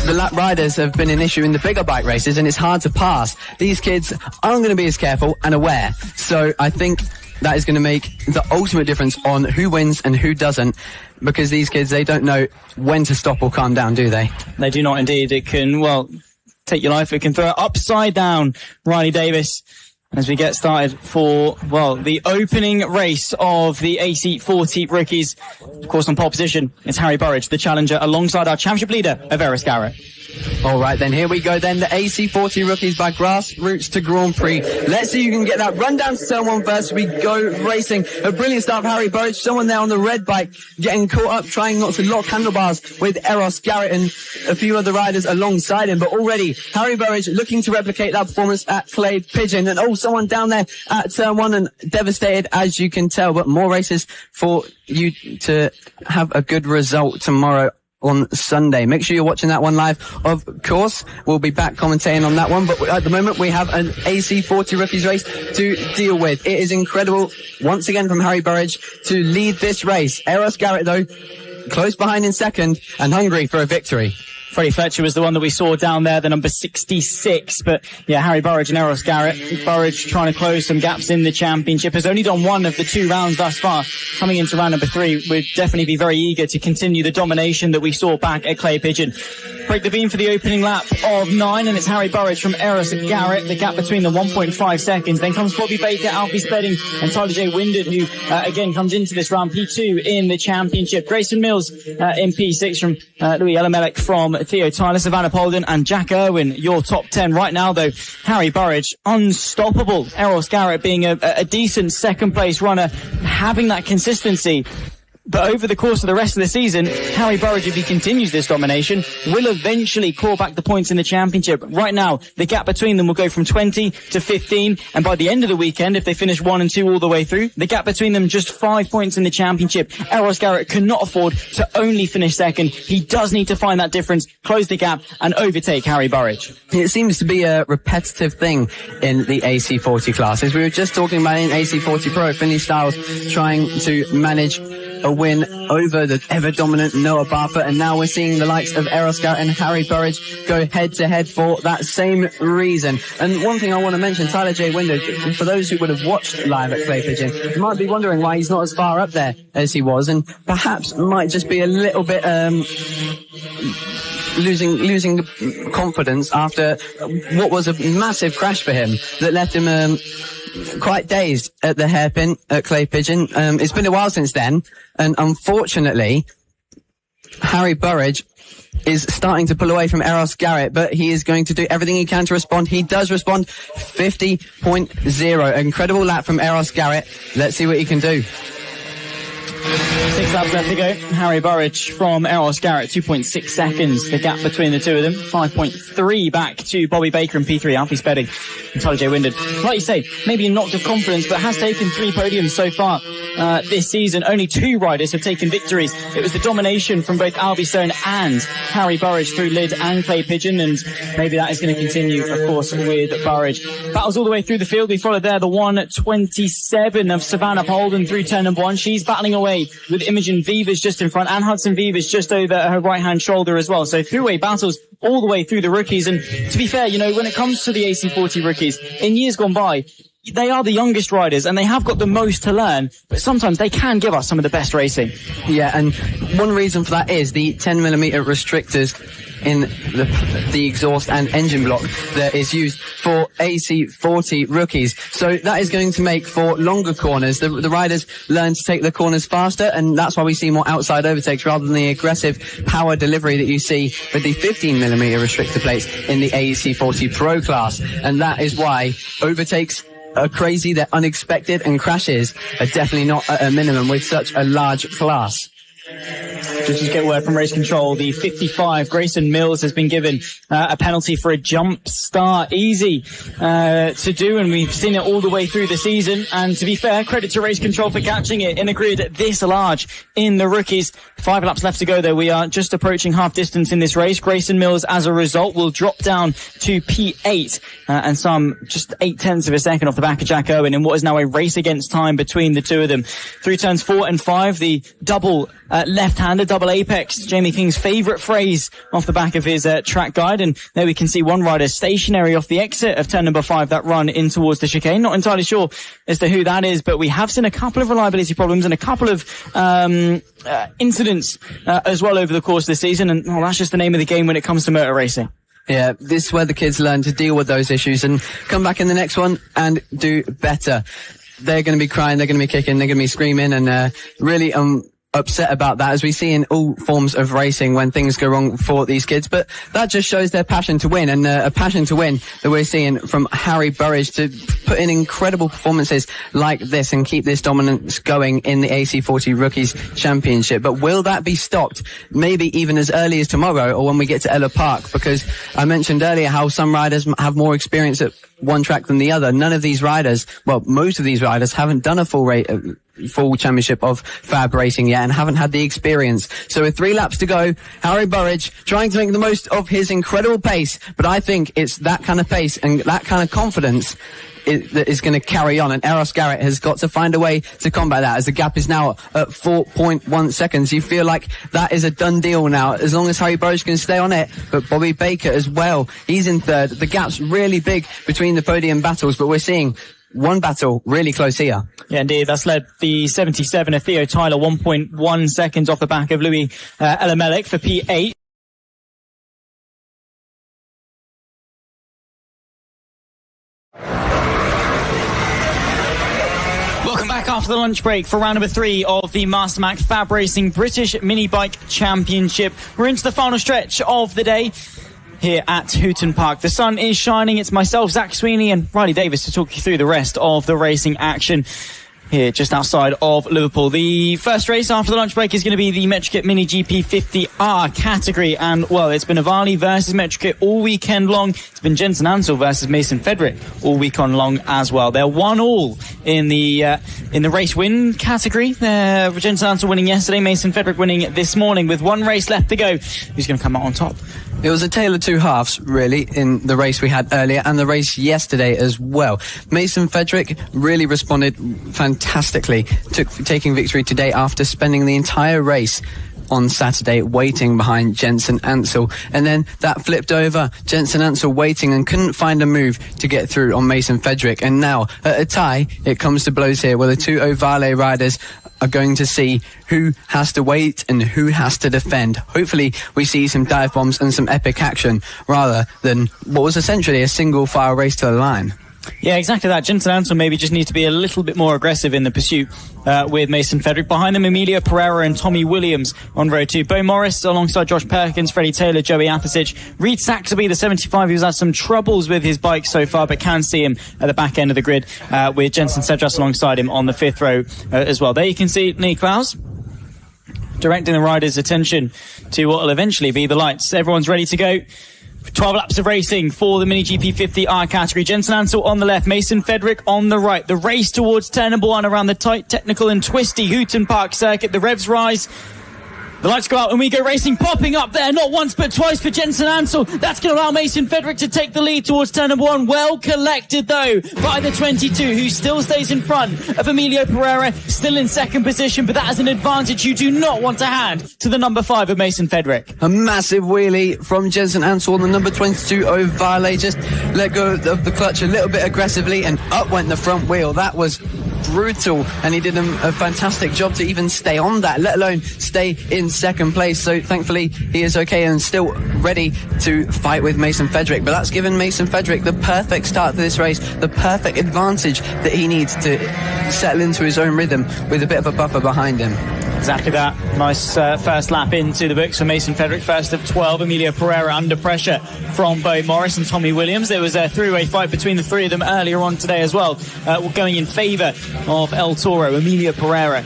the lap riders have been an issue in the bigger bike races, and it's hard to pass. These kids aren't going to be as careful and aware. So I think that is going to make the ultimate difference on who wins and who doesn't, because these kids, they don't know when to stop or calm down, do they? They do not indeed. It can, well, take your life. It can throw it upside down. Riley Davis, as we get started for, well, the opening race of the AC40 rookies. Of course, on pole position, it's Harry Burridge, the challenger, alongside our championship leader, Eros Garrett. All right, then here we go then. The AC40 rookies by Grassroots to Grand Prix. Let's see who can get that run down to turn 1 first. We go racing. A brilliant start of Harry Burridge. Someone there on the red bike getting caught up, trying not to lock handlebars with Eros Garrett and a few other riders alongside him. But already, Harry Burridge looking to replicate that performance at Clay Pigeon. And someone down there at turn 1 and devastated, as you can tell. But more races for you to have a good result tomorrow on Sunday. Make sure you're watching that one live. Of course, we'll be back commentating on that one, but at the moment we have an AC40 rookies race to deal with. It is incredible, once again, from Harry Burridge to lead this race. Eros Garrett, though, close behind in second and hungry for a victory. Freddie Fletcher was the one that we saw down there, the number 66. But yeah, Harry Burridge and Eros Garrett. Burridge trying to close some gaps in the championship. Has only done 1 of the 2 rounds thus far. Coming into round number 3, would definitely be very eager to continue the domination that we saw back at Clay Pigeon. Break the beam for the opening lap of 9, and it's Harry Burridge from Eros Garrett. The gap between them 1.5 seconds. Then comes Bobby Baker, Alfie Spedding, and Tyler J. Windard, who again comes into this round P2 in the championship. Grayson Mills in P6 from Louis Elamelec from Theo Tyler, Savannah Polden, and Jack Irwin, your top 10 right now, though. Harry Burridge, unstoppable. Eros Garrett being a decent second place runner, having that consistency. But over the course of the rest of the season, Harry Burridge, if he continues this domination, will eventually claw back the points in the championship. Right now, the gap between them will go from 20 to 15. And by the end of the weekend, if they finish 1 and 2 all the way through, the gap between them just 5 points in the championship. Eros Garrett cannot afford to only finish second. He does need to find that difference, close the gap, and overtake Harry Burridge. It seems to be a repetitive thing in the AC40 classes. We were just talking about in AC40 Pro, Finley Styles trying to manage a win over the ever-dominant Noah Barfoot, and now we're seeing the likes of Eros Garrett and Harry Burridge go head-to-head for that same reason. And one thing I want to mention, Tyler J. Windard, for those who would have watched live at Clay Pigeon, you might be wondering why he's not as far up there as he was, and perhaps might just be a little bit losing confidence after what was a massive crash for him that left him quite dazed at the hairpin at Clay Pigeon. It's been a while since then, and unfortunately Harry Burridge is starting to pull away from Eros Garrett, but he is going to do everything he can to respond. He does respond. 50.0. Incredible lap from Eros Garrett. Let's see what he can do. 6 laps left to go. Harry Burridge from Eros Garrett, 2.6 seconds. The gap between the two of them, 5.3 back to Bobby Baker and P3, Alfie Spedding and Tyler J. Windard. Like you say, maybe knocked of confidence, but has taken 3 podiums so far this season. Only 2 riders have taken victories. It was the domination from both Albie Stone and Harry Burridge through Lid and Clay Pigeon, and maybe that is going to continue, of course, with Burridge. Battles all the way through the field. We followed there the 127 of Savannah Polden through turn number 1. She's battling away with Imogen Vivas just in front, and Hudson Vivas just over her right-hand shoulder as well. So throughway battles all the way through the rookies. And to be fair, you know, when it comes to the AC40 rookies, in years gone by, they are the youngest riders and they have got the most to learn, but sometimes they can give us some of the best racing. Yeah, and one reason for that is the 10mm restrictors in the exhaust and engine block that is used for AC40 rookies. So that is going to make for longer corners. The riders learn to take the corners faster, and that's why we see more outside overtakes rather than the aggressive power delivery that you see with the 15mm restrictor plates in the AC40 Pro class. And that is why overtakes are crazy, they're unexpected, and crashes are definitely not at a minimum with such a large class. Just to get word from race control, the 55 Grayson Mills has been given a penalty for a jump start. Easy to do, and we've seen it all the way through the season. And to be fair, credit to race control for catching it in a grid this large in the rookies. 5 laps left to go, though. We are just approaching half distance in this race. Grayson Mills, as a result, will drop down to P8 and some just 0.8 of a second off the back of Jack Owen in what is now a race against time between the two of them. Through turns 4 and 5, the double left-hander, double apex, Jamie King's favourite phrase off the back of his track guide. And there we can see one rider stationary off the exit of turn number 5, that run in towards the chicane. Not entirely sure as to who that is, but we have seen a couple of reliability problems and a couple of incidents as well over the course of the season. And that's just the name of the game when it comes to motor racing. Yeah, this is where the kids learn to deal with those issues and come back in the next one and do better. They're going to be crying, they're going to be kicking, they're going to be screaming, and really upset about that, as we see in all forms of racing when things go wrong for these kids. But that just shows their passion to win, and a passion to win that we're seeing from Harry Burridge to put in incredible performances like this and keep this dominance going in the AC40 Rookies Championship. But will that be stopped maybe even as early as tomorrow or when we get to Ella Park? Because I mentioned earlier how some riders have more experience at one track than the other. None of these riders, well, most of these riders haven't done a full championship of FAB-Racing yet and haven't had the experience. So with 3 laps to go, Harry Burridge trying to make the most of his incredible pace, but I think it's that kind of pace and that kind of confidence that is going to carry on, and Eros Garrett has got to find a way to combat that, as the gap is now at 4.1 seconds. You feel like that is a done deal now, as long as Harry Burridge can stay on it. But Bobby Baker as well, he's in third. The gap's really big between the podium battles, but we're seeing one battle really close here. Yeah, indeed. That's led the 77 of Theo Tyler 1.1 seconds off the back of Louis Elamelec for P8. Welcome back after the lunch break for round number 3 of the MasterMac FAB-Racing British Minibike Championship. We're into the final stretch of the day here at Hooton Park. The sun is shining. It's myself, Zach Sweeney, and Riley Davis to talk you through the rest of the racing action here just outside of Liverpool. The first race after the lunch break is going to be the Metrokit Mini GP 50R category, and well, it's been Avali versus Metrokit all weekend long. It's been Jensen Ansel versus Mason Fedrick all weekend long as well. They're 1-1 in the race win category. Jensen Ansel winning yesterday, Mason Fedrick winning this morning. With 1 race left to go, who's going to come out on top? It was a tale of 2 halves, really, in the race we had earlier and the race yesterday as well. Mason Fedrick really responded fantastically, taking victory today after spending the entire race on Saturday waiting behind Jensen Ansel. And then that flipped over, Jensen Ansel waiting and couldn't find a move to get through on Mason Fedrick. And now, at a tie, it comes to blows here, where the 2 Ovale riders are going to see who has to wait and who has to defend. Hopefully we see some dive bombs and some epic action rather than what was essentially a single file race to the line. Yeah, exactly that. Jensen Ansel maybe just needs to be a little bit more aggressive in the pursuit with Mason Fedrick. Behind them, Emilio Pereira and Tommy Williams on row 2. Bo Morris alongside Josh Perkins, Freddie Taylor, Joey Athasich. Reed Saxby, the 75, who's had some troubles with his bike so far, but can see him at the back end of the grid with Jensen Cedras alongside him on the 5th row as well. There you can see Nick Klaus directing the riders' attention to what will eventually be the lights. Everyone's ready to go. 12 laps of racing for the Mini GP 50R category. Jensen Ansel on the left, Mason Fedrick on the right. The race towards turn number 1 around the tight, technical and twisty Hooton Park circuit. The revs rise. The lights go out and we go racing, popping up there, not once but twice for Jensen Ansel. That's going to allow Mason Fedrick to take the lead towards turn number 1. Well collected though by the 22, who still stays in front of Emilio Pereira, still in second position, but that is an advantage you do not want to hand to the number 5 of Mason Fedrick. A massive wheelie from Jensen Ansel on the number 22 Ovale, just let go of the clutch a little bit aggressively and up went the front wheel. That was brutal, and he did a fantastic job to even stay on that, let alone stay in second place. So thankfully he is okay and still ready to fight with Mason Fedrick. But that's given Mason Fedrick the perfect start to this race, the perfect advantage that he needs to settle into his own rhythm with a bit of a buffer behind him. Exactly that. Nice first lap into the books for Mason Fedrick. First of 12. Emilio Pereira under pressure from Bo Morris and Tommy Williams. There was a three-way fight between the three of them earlier on today as well, going in favour of El Toro. Emilio Pereira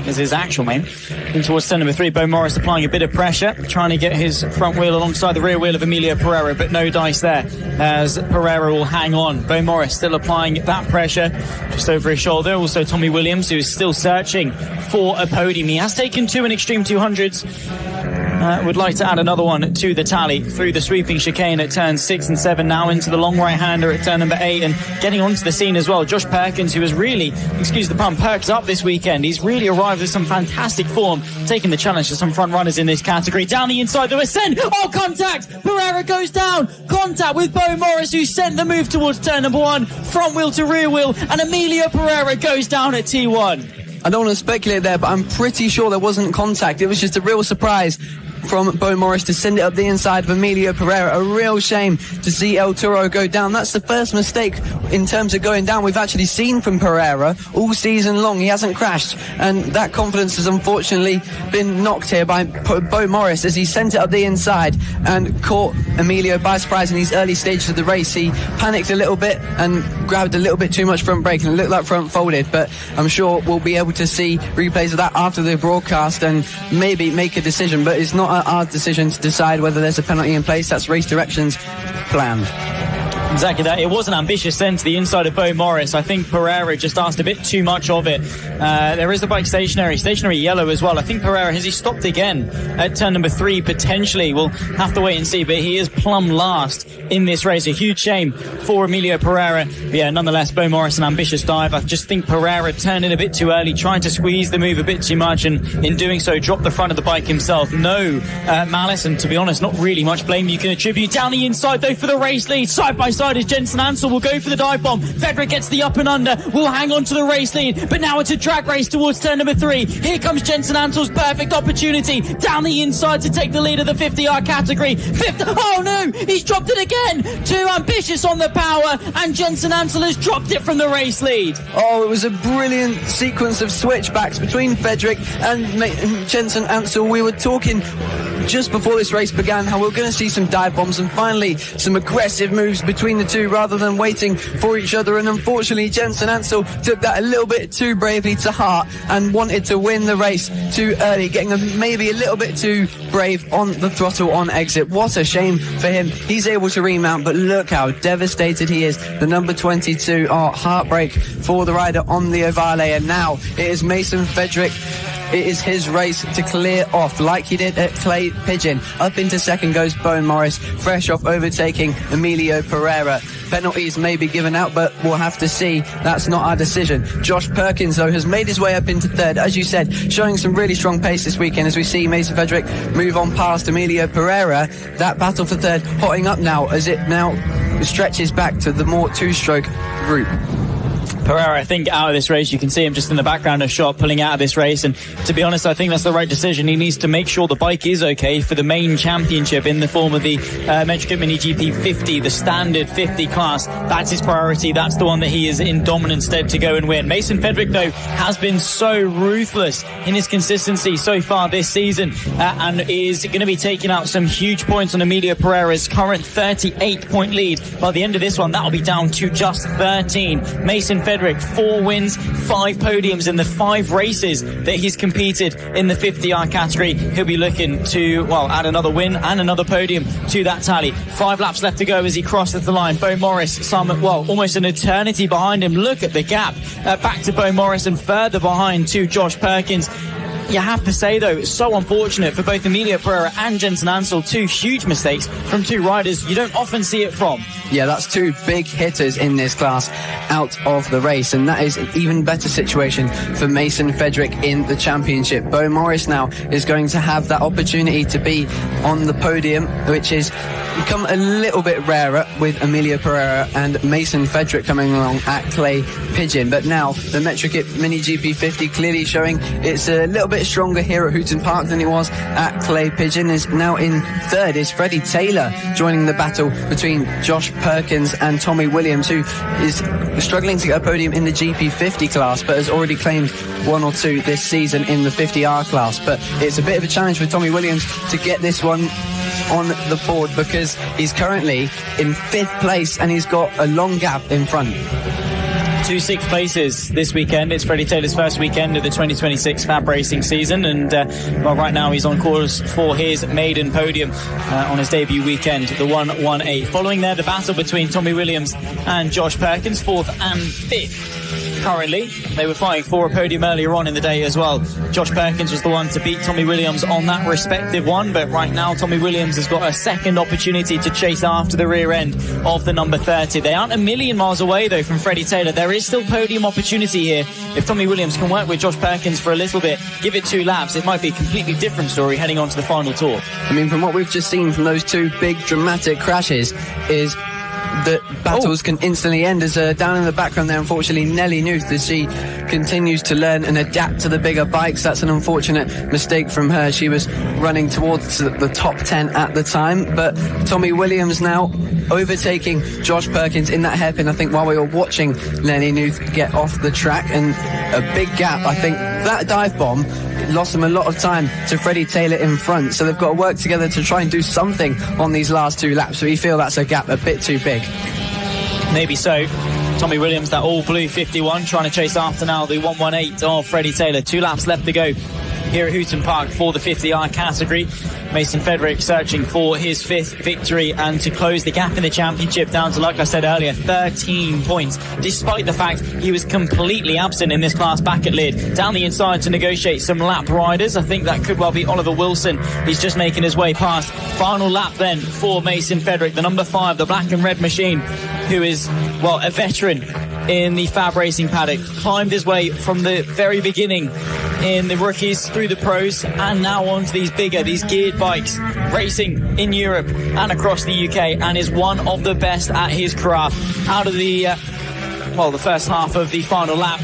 is his actual name. In towards turn number 3, Bo Morris applying a bit of pressure, trying to get his front wheel alongside the rear wheel of Emilio Pereira, but no dice there as Pereira will hang on. Bo Morris still applying that pressure just over his shoulder. Also Tommy Williams, who is still searching for a podium. He has taken 2 in Extreme 200s. Would like to add another one to the tally through the sweeping chicane at turns 6 and 7, now into the long right-hander at turn number 8, and getting onto the scene as well. Josh Perkins, who has really, excuse the pun, perked up this weekend. He's really arrived with some fantastic form, taking the challenge to some front runners in this category. Down the inside, the ascent. Oh, contact! Pereira goes down. Contact with Bo Morris, who sent the move towards turn number 1. Front wheel to rear wheel, and Emilio Pereira goes down at T1. I don't want to speculate there, but I'm pretty sure there wasn't contact. It was just a real surprise from Bo Morris to send it up the inside of Emilio Pereira. A real shame to see El Toro go down. That's the first mistake in terms of going down we've actually seen from Pereira all season long. He hasn't crashed, and that confidence has unfortunately been knocked here by Bo Morris as he sent it up the inside and caught Emilio by surprise in these early stages of the race. He panicked a little bit and grabbed a little bit too much front brake, and it looked like front folded, but I'm sure we'll be able to see replays of that after the broadcast and maybe make a decision. But it's not our decision to decide whether there's a penalty in place. That's race direction's plan. Exactly that. It was an ambitious send to the inside of Bo Morris. I think Pereira just asked a bit too much of it. There is the bike stationary yellow as well. I think Pereira, has he stopped again at turn number 3 potentially? We'll have to wait and see, but he is plumb last in this race. A huge shame for Emilio Pereira. But yeah, nonetheless, Bo Morris, an ambitious dive. I just think Pereira turned in a bit too early, trying to squeeze the move a bit too much, and in doing so dropped the front of the bike himself. No malice, and to be honest, not really much blame you can attribute. Down the inside though for the race lead, side by side as Jensen Ansel will go for the dive bomb. Fedrick gets the up and under, will hang on to the race lead, but now it's a drag race towards turn number 3. Here comes Jensen Ansel's perfect opportunity down the inside to take the lead of the 50R category. Oh no, he's dropped it again. Too ambitious on the power, and Jensen Ansel has dropped it from the race lead. Oh, it was a brilliant sequence of switchbacks between Fedrick and Jensen Ansel. We were talking just before this race began how we were going to see some dive bombs and finally some aggressive moves between the two rather than waiting for each other, and unfortunately Jensen Ansel took that a little bit too bravely to heart and wanted to win the race too early, getting maybe a little bit too brave on the throttle on exit. What a shame for him. He's able to remount, but look how devastated he is. The number 22, heartbreak for the rider on the Ovale, and now it is Mason Fedrick. It is his race to clear off like he did at Clay Pigeon. Up into second goes Bo Morris, fresh off overtaking Emilio Pereira. Penalties may be given out, but we'll have to see. That's not our decision. Josh Perkins, though, has made his way up into third, as you said, showing some really strong pace this weekend as we see Mason Fedrick move on past Emilio Pereira. That battle for third hotting up now as it now stretches back to the more two-stroke route. Pereira, I think, out of this race. You can see him just in the background of shot pulling out of this race, and to be honest, I think that's the right decision. He needs to make sure the bike is okay for the main championship in the form of the Metric Mini GP 50, the standard 50 class. That's his priority. That's the one that he is in dominant stead to go and win. Mason Fedrick, though, has been so ruthless in his consistency so far this season, and is going to be taking out some huge points on Emilio Pereira's current 38-point lead. By the end of this one, that'll be down to just 13. Mason Fedrick, 4 wins, 5 podiums in the 5 races that he's competed in the 50R category. He'll be looking to, add another win and another podium to that tally. 5 laps left to go as he crosses the line. Bo Morris, almost an eternity behind him. Look at the gap. Back to Bo Morris and further behind to Josh Perkins. You have to say, though, it's so unfortunate for both Emilio Pereira and Jensen Ansel. 2 huge mistakes from 2 riders you don't often see it from. Yeah, that's 2 big hitters in this class out of the race, and that is an even better situation for Mason Frederick in the championship. Bo Morris now is going to have that opportunity to be on the podium, which is become a little bit rarer with Emilio Pereira and Mason Frederick coming along at Clay Pigeon. But now the Metrokit Mini GP50 clearly showing it's a little bit stronger here at Hooton Park than it was at Clay Pigeon. Is now in 3rd is Freddie Taylor, joining the battle between Josh Perkins and Tommy Williams, who is struggling to get a podium in the GP50 class but has already claimed 1 or 2 this season in the 50R class. But it's a bit of a challenge for Tommy Williams to get this one on the board, because he's currently in 5th place and he's got a long gap in front. 2 6th places this weekend. It's Freddie Taylor's first weekend of the 2026 FAB-Racing season, and well, right now he's on course for his maiden podium on his debut weekend, the 118. Following there, the battle between Tommy Williams and Josh Perkins, 4th and 5th. Currently, they were fighting for a podium earlier on in the day as well. Josh Perkins was the one to beat Tommy Williams on that respective one, but right now Tommy Williams has got a second opportunity to chase after the rear end of the number 30. They aren't a million miles away, though, from Freddie Taylor. There is still podium opportunity here. If Tommy Williams can work with Josh Perkins for a little bit, give it 2 laps, it might be a completely different story heading on to the final tour. I mean, from what we've just seen from those 2 big dramatic crashes is that battles can instantly end. As down in the background there, unfortunately, Nelly Newth, as she continues to learn and adapt to the bigger bikes. That's an unfortunate mistake from her. She was running towards the top 10 at the time, but Tommy Williams now overtaking Josh Perkins in that hairpin, I think, while we were watching Nelly Newth get off the track, and a big gap. I think that dive bomb lost them a lot of time to Freddie Taylor in front, so they've got to work together to try and do something on these last 2 laps. So we feel that's a gap a bit too big. Maybe so. Tommy Williams, that all blue 51, trying to chase after now the 118 of Freddie Taylor. 2 laps left to go here at Hooton Park for the 50R category. Mason Frederick searching for his 5th victory and to close the gap in the championship down to, like I said earlier, 13 points, despite the fact he was completely absent in this class back at Lid. Down the inside to negotiate some lap riders. I think that could well be Oliver Wilson. He's just making his way past. Final lap then for Mason Frederick, the number 5, the black and red machine, who is, well, a veteran in the FAB-Racing paddock. Climbed his way from the very beginning in the rookies through the pros, and now onto these bigger, these geared bikes, racing in Europe and across the UK, and is one of the best at his craft. Out of the the first half of the final lap,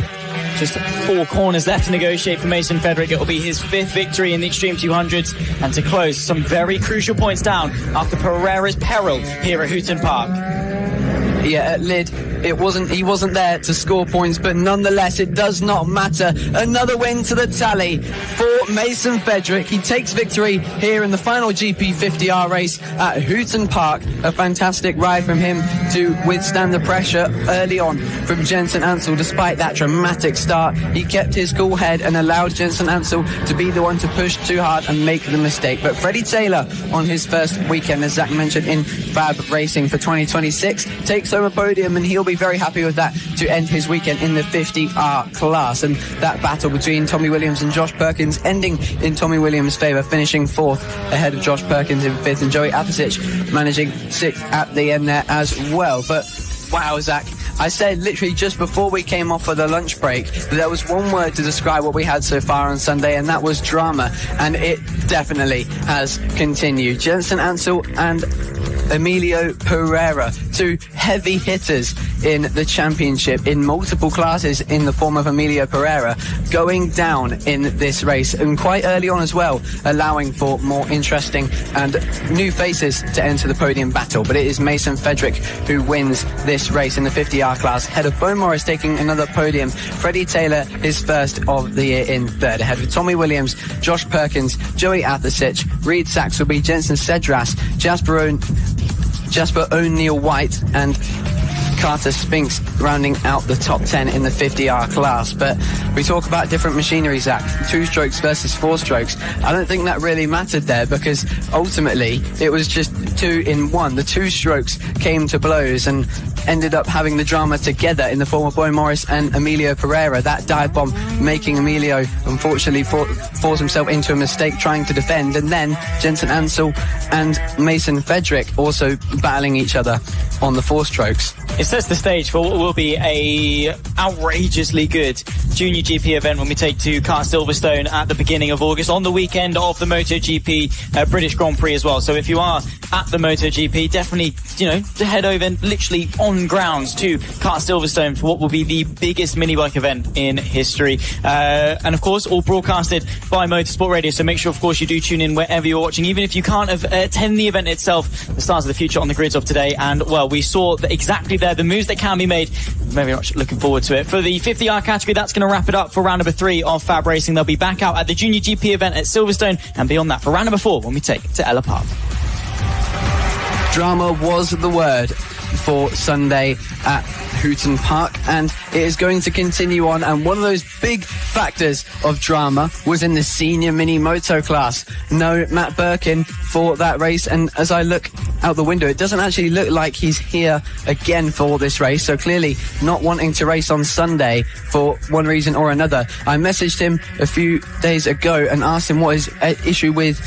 just 4 corners left to negotiate for Mason Frederick. It will be his 5th victory in the Extreme 200s, and to close, some very crucial points down after Pereira's peril here at Hooton Park. Yeah, at Lid, he wasn't there to score points, but nonetheless, it does not matter. Another win to the tally for Mason Frederick. He takes victory here in the final GP50R race at Hooton Park. A fantastic ride from him to withstand the pressure early on from Jensen Ansel. Despite that dramatic start, he kept his cool head and allowed Jensen Ansel to be the one to push too hard and make the mistake. But Freddie Taylor, on his first weekend, as Zach mentioned, in FAB-Racing for 2026, takes home a podium, and he'll be very happy with that to end his weekend in the 50R class. And that battle between Tommy Williams and Josh Perkins ending in Tommy Williams' favour, finishing 4th ahead of Josh Perkins in 5th, and Joey Apicic managing 6th at the end there as well. But wow, Zach, I said literally just before we came off for the lunch break that there was one word to describe what we had so far on Sunday, and that was drama, and it definitely has continued. Jensen Ansel and Emilio Pereira, 2 heavy hitters in the championship in multiple classes in the form of Emilio Pereira, going down in this race, and quite early on as well, allowing for more interesting and new faces to enter the podium battle. But it is Mason Frederick who wins this race in the 50R class, ahead of Bo Morris taking another podium. Freddie Taylor, his first of the year, in 3rd, ahead of Tommy Williams, Josh Perkins, Joey Apicic, Reed Saxelby, Jensen Cedras, Jasper O'Neill White, and Carter Spinks rounding out the top 10 in the 50R class. But we talk about different machinery, Zach. 2 strokes versus 4 strokes. I don't think that really mattered there, because ultimately it was just 2 in 1. The 2 strokes came to blows and ended up having the drama together in the form of Boy Morris and Emilio Pereira. That dive bomb making Emilio unfortunately force himself into a mistake trying to defend, and then Jensen Ansel and Mason Frederick also battling each other on the 4 strokes. It sets the stage for what will be a outrageously good Junior GP event when we take to Kart Silverstone at the beginning of August, on the weekend of the MotoGP British Grand Prix as well. So if you are at the MotoGP, definitely, head over and literally on grounds to Kart Silverstone for what will be the biggest minibike event in history. And of course, all broadcasted by Motorsport Radio. So make sure, of course, you do tune in wherever you're watching, even if you can't attend the event itself. The stars of the future on the grids of today. And, well, we saw exactly there the moves that can be made. Very much looking forward to it. For the 50R category, that's going to wrap it up for round number 3 of FAB-Racing. They'll be back out at the Junior GP event at Silverstone, and beyond that for round number 4 when we take to Ella Park. Drama was the word for Sunday at Hooton Park, and it is going to continue on. And one of those big factors of drama was in the senior mini moto class. No Matt Birkin for that race, and as I look out the window, it doesn't actually look like he's here again for this race, so clearly not wanting to race on Sunday for one reason or another. I messaged him a few days ago and asked him what his issue with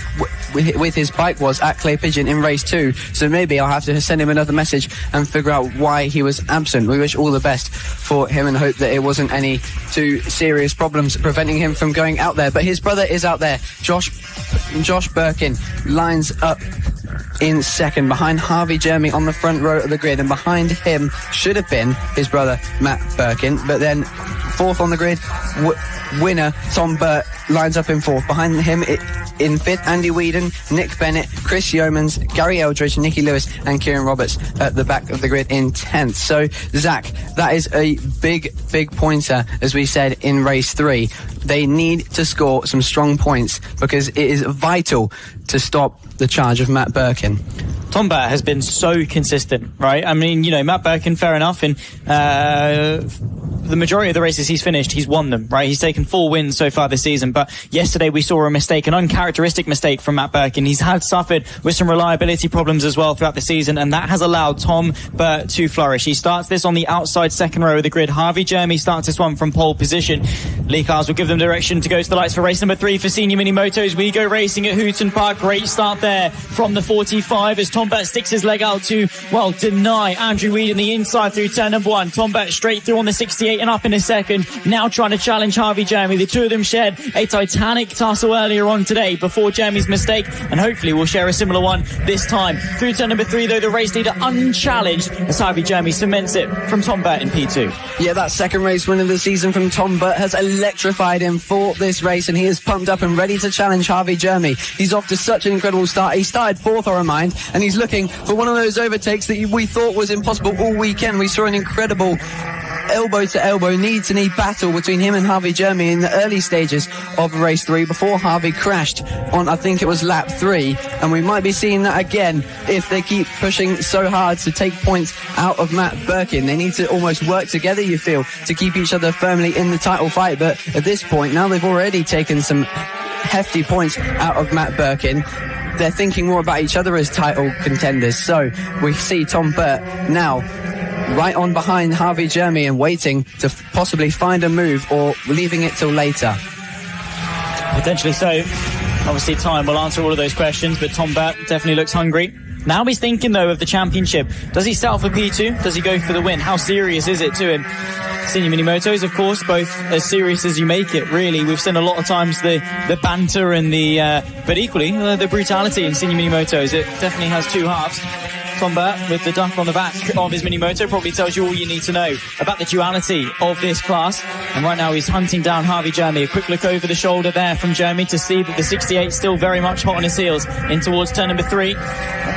his bike was at Clay Pigeon in race 2, so maybe I'll have to send him another message and figure out why he was absent. We wish all the best for him and hope that it wasn't any too serious problems preventing him from going out there. But his brother is out there. Josh Birkin lines up in second behind Harvey Jeremy on the front row of the grid, and behind him should have been his brother Matt Birkin, but then fourth on the grid, winner Tom Burt lines up in fourth. Behind him in fifth, Andy Whedon, Nick Bennett, Chris Yeomans, Gary Eldridge, Nicky Lewis and Kieran Roberts at the back of the grid in 10th. So, Zach, that is a big pointer, as we said in race 3. They need to score some strong points because it is vital to stop the charge of Matt Birkin. Tom Burt has been so consistent, right? I mean, Matt Birkin, fair enough, and the majority of the races he's finished, he's won them, right? He's taken 4 wins so far this season, but yesterday we saw a mistake, an uncharacteristic mistake from Matt Birkin. He's had suffered with some reliability problems as well throughout the season, and that has allowed Tom Burt to flourish. He starts this on the outside second row of the grid. Harvey Jeremy starts this one from pole position. Lee Cars will give them direction to go to the lights for race number 3 for senior mini motos. We go racing at Hooton Park. Great start there from the 45 as Tom Burt sticks his leg out to, deny Andrew Whedon the inside through turn number 1. Tom Burt straight through on the 68 and up in a second. Now trying to challenge Harvey Jeremy. The two of them shared a titanic tussle earlier on today before Jeremy's mistake, and hopefully we'll share a similar one this time. Through turn number 3, though, the race leader unchallenged as Harvey Jeremy cements it from Tom Burt in P2. Yeah, that second race win of the season from Tom Burt has electrified him for this race, and he is pumped up and ready to challenge Harvey Jeremy. He's off to such an incredible start. He started 4th, I remind, and he's looking for one of those overtakes that we thought was impossible all weekend. We saw an incredible elbow-to-elbow, knee-to-knee battle between him and Harvey Jeremy in the early stages of race 3 before Harvey crashed on, I think it was lap 3, and we might be seeing that again if they keep pushing so hard to take points out of Matt Birkin. They need to almost work together, you feel, to keep each other firmly in the title fight, but at this point, now they've already taken some hefty points out of Matt Birkin, they're thinking more about each other as title contenders. So we see Tom Burt now right on behind Harvey Jeremy and waiting to possibly find a move or leaving it till later. Potentially so. Obviously time will answer all of those questions, but Tom Burt definitely looks hungry. Now he's thinking, though, of the championship. Does he settle for P2? Does he go for the win? How serious is it to him? Senior mini motos, of course, both as serious as you make it, really. We've seen a lot of times the banter and but equally the brutality in senior mini motos. It definitely has two halves. Tom Burt with the duck on the back of his mini moto probably tells you all you need to know about the duality of this class. And right now he's hunting down Harvey Jeremy. A quick look over the shoulder there from Jeremy to see that the 68 is still very much hot on his heels in towards turn number 3.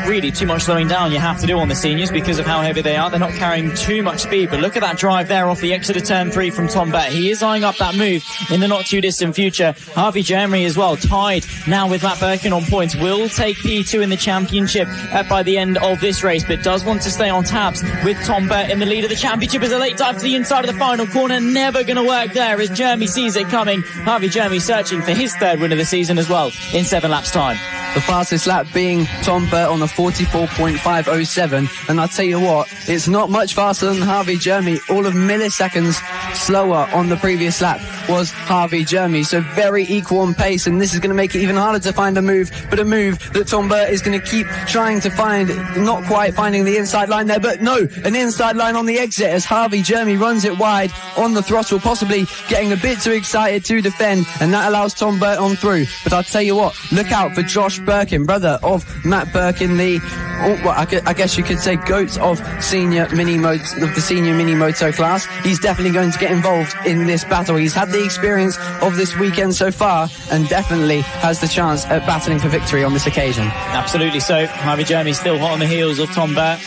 Really too much slowing down you have to do on the seniors because of how heavy they are. They're not carrying too much speed, but look at that drive there off the exit of turn 3 from Tom Burt. He is eyeing up that move in the not too distant future. Harvey Jeremy as well, tied now with Matt Birkin on points, will take P2 in the championship by the end of this race, but does want to stay on tabs with Tom Burt in the lead of the championship as a late dive to the inside of the final corner. Never going to work there as Jeremy sees it coming. Harvey Jeremy searching for his third win of the season as well in 7 laps time. The fastest lap being Tom Burt on the 44.507, and I'll tell you what, it's not much faster than Harvey Jeremy. All of milliseconds slower on the previous lap was Harvey Jeremy, so very equal on pace, and this is going to make it even harder to find a move, but a move that Tom Burt is going to keep trying to find, not quite finding the inside line there, but no, an inside line on the exit as Harvey Jeremy runs it wide on the throttle, possibly getting a bit too excited to defend, and that allows Tom Burt on through. But I'll tell you what, look out for Josh Birkin, brother of Matt Birkin, I guess you could say goat of the senior mini moto class. He's definitely going to get involved in this battle. He's had the experience of this weekend so far and definitely has the chance at battling for victory on this occasion. Absolutely so. Harvey Jeremy still hot on the heels of Tom Burt.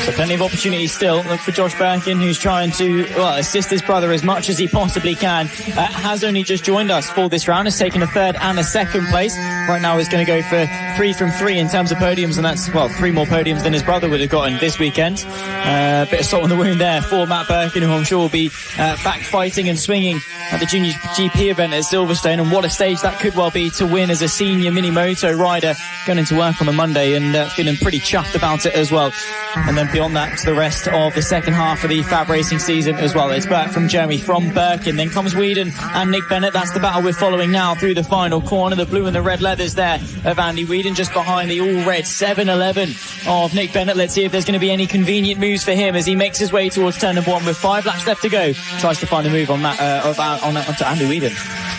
So plenty of opportunities still. Look for Josh Birkin, who's trying to assist his brother as much as he possibly can. Has only just joined us for this round. Has taken a third and a second place. Right now he's going to go for 3 from 3 in terms of podiums, and that's, 3 more podiums than his brother would have gotten this weekend. Bit of salt on the wound there for Matt Birkin, who I'm sure will be back fighting and swinging at the Junior GP event at Silverstone. And what a stage that could well be to win as a senior mini moto rider, going into work on a Monday and feeling pretty chuffed about it as well. And then beyond that, to the rest of the second half of the FAB-Racing season as well. It's Burt from Jeremy, from Birkin, then comes Whedon and Nick Bennett. That's the battle we're following now through the final corner. The blue and the red leathers there of Andy Whedon, just behind the all-red 711 of Nick Bennett. Let's see if there's going to be any convenient moves for him as he makes his way towards turn number 1 with 5 laps left to go. Tries to find a move on onto Andy Whedon.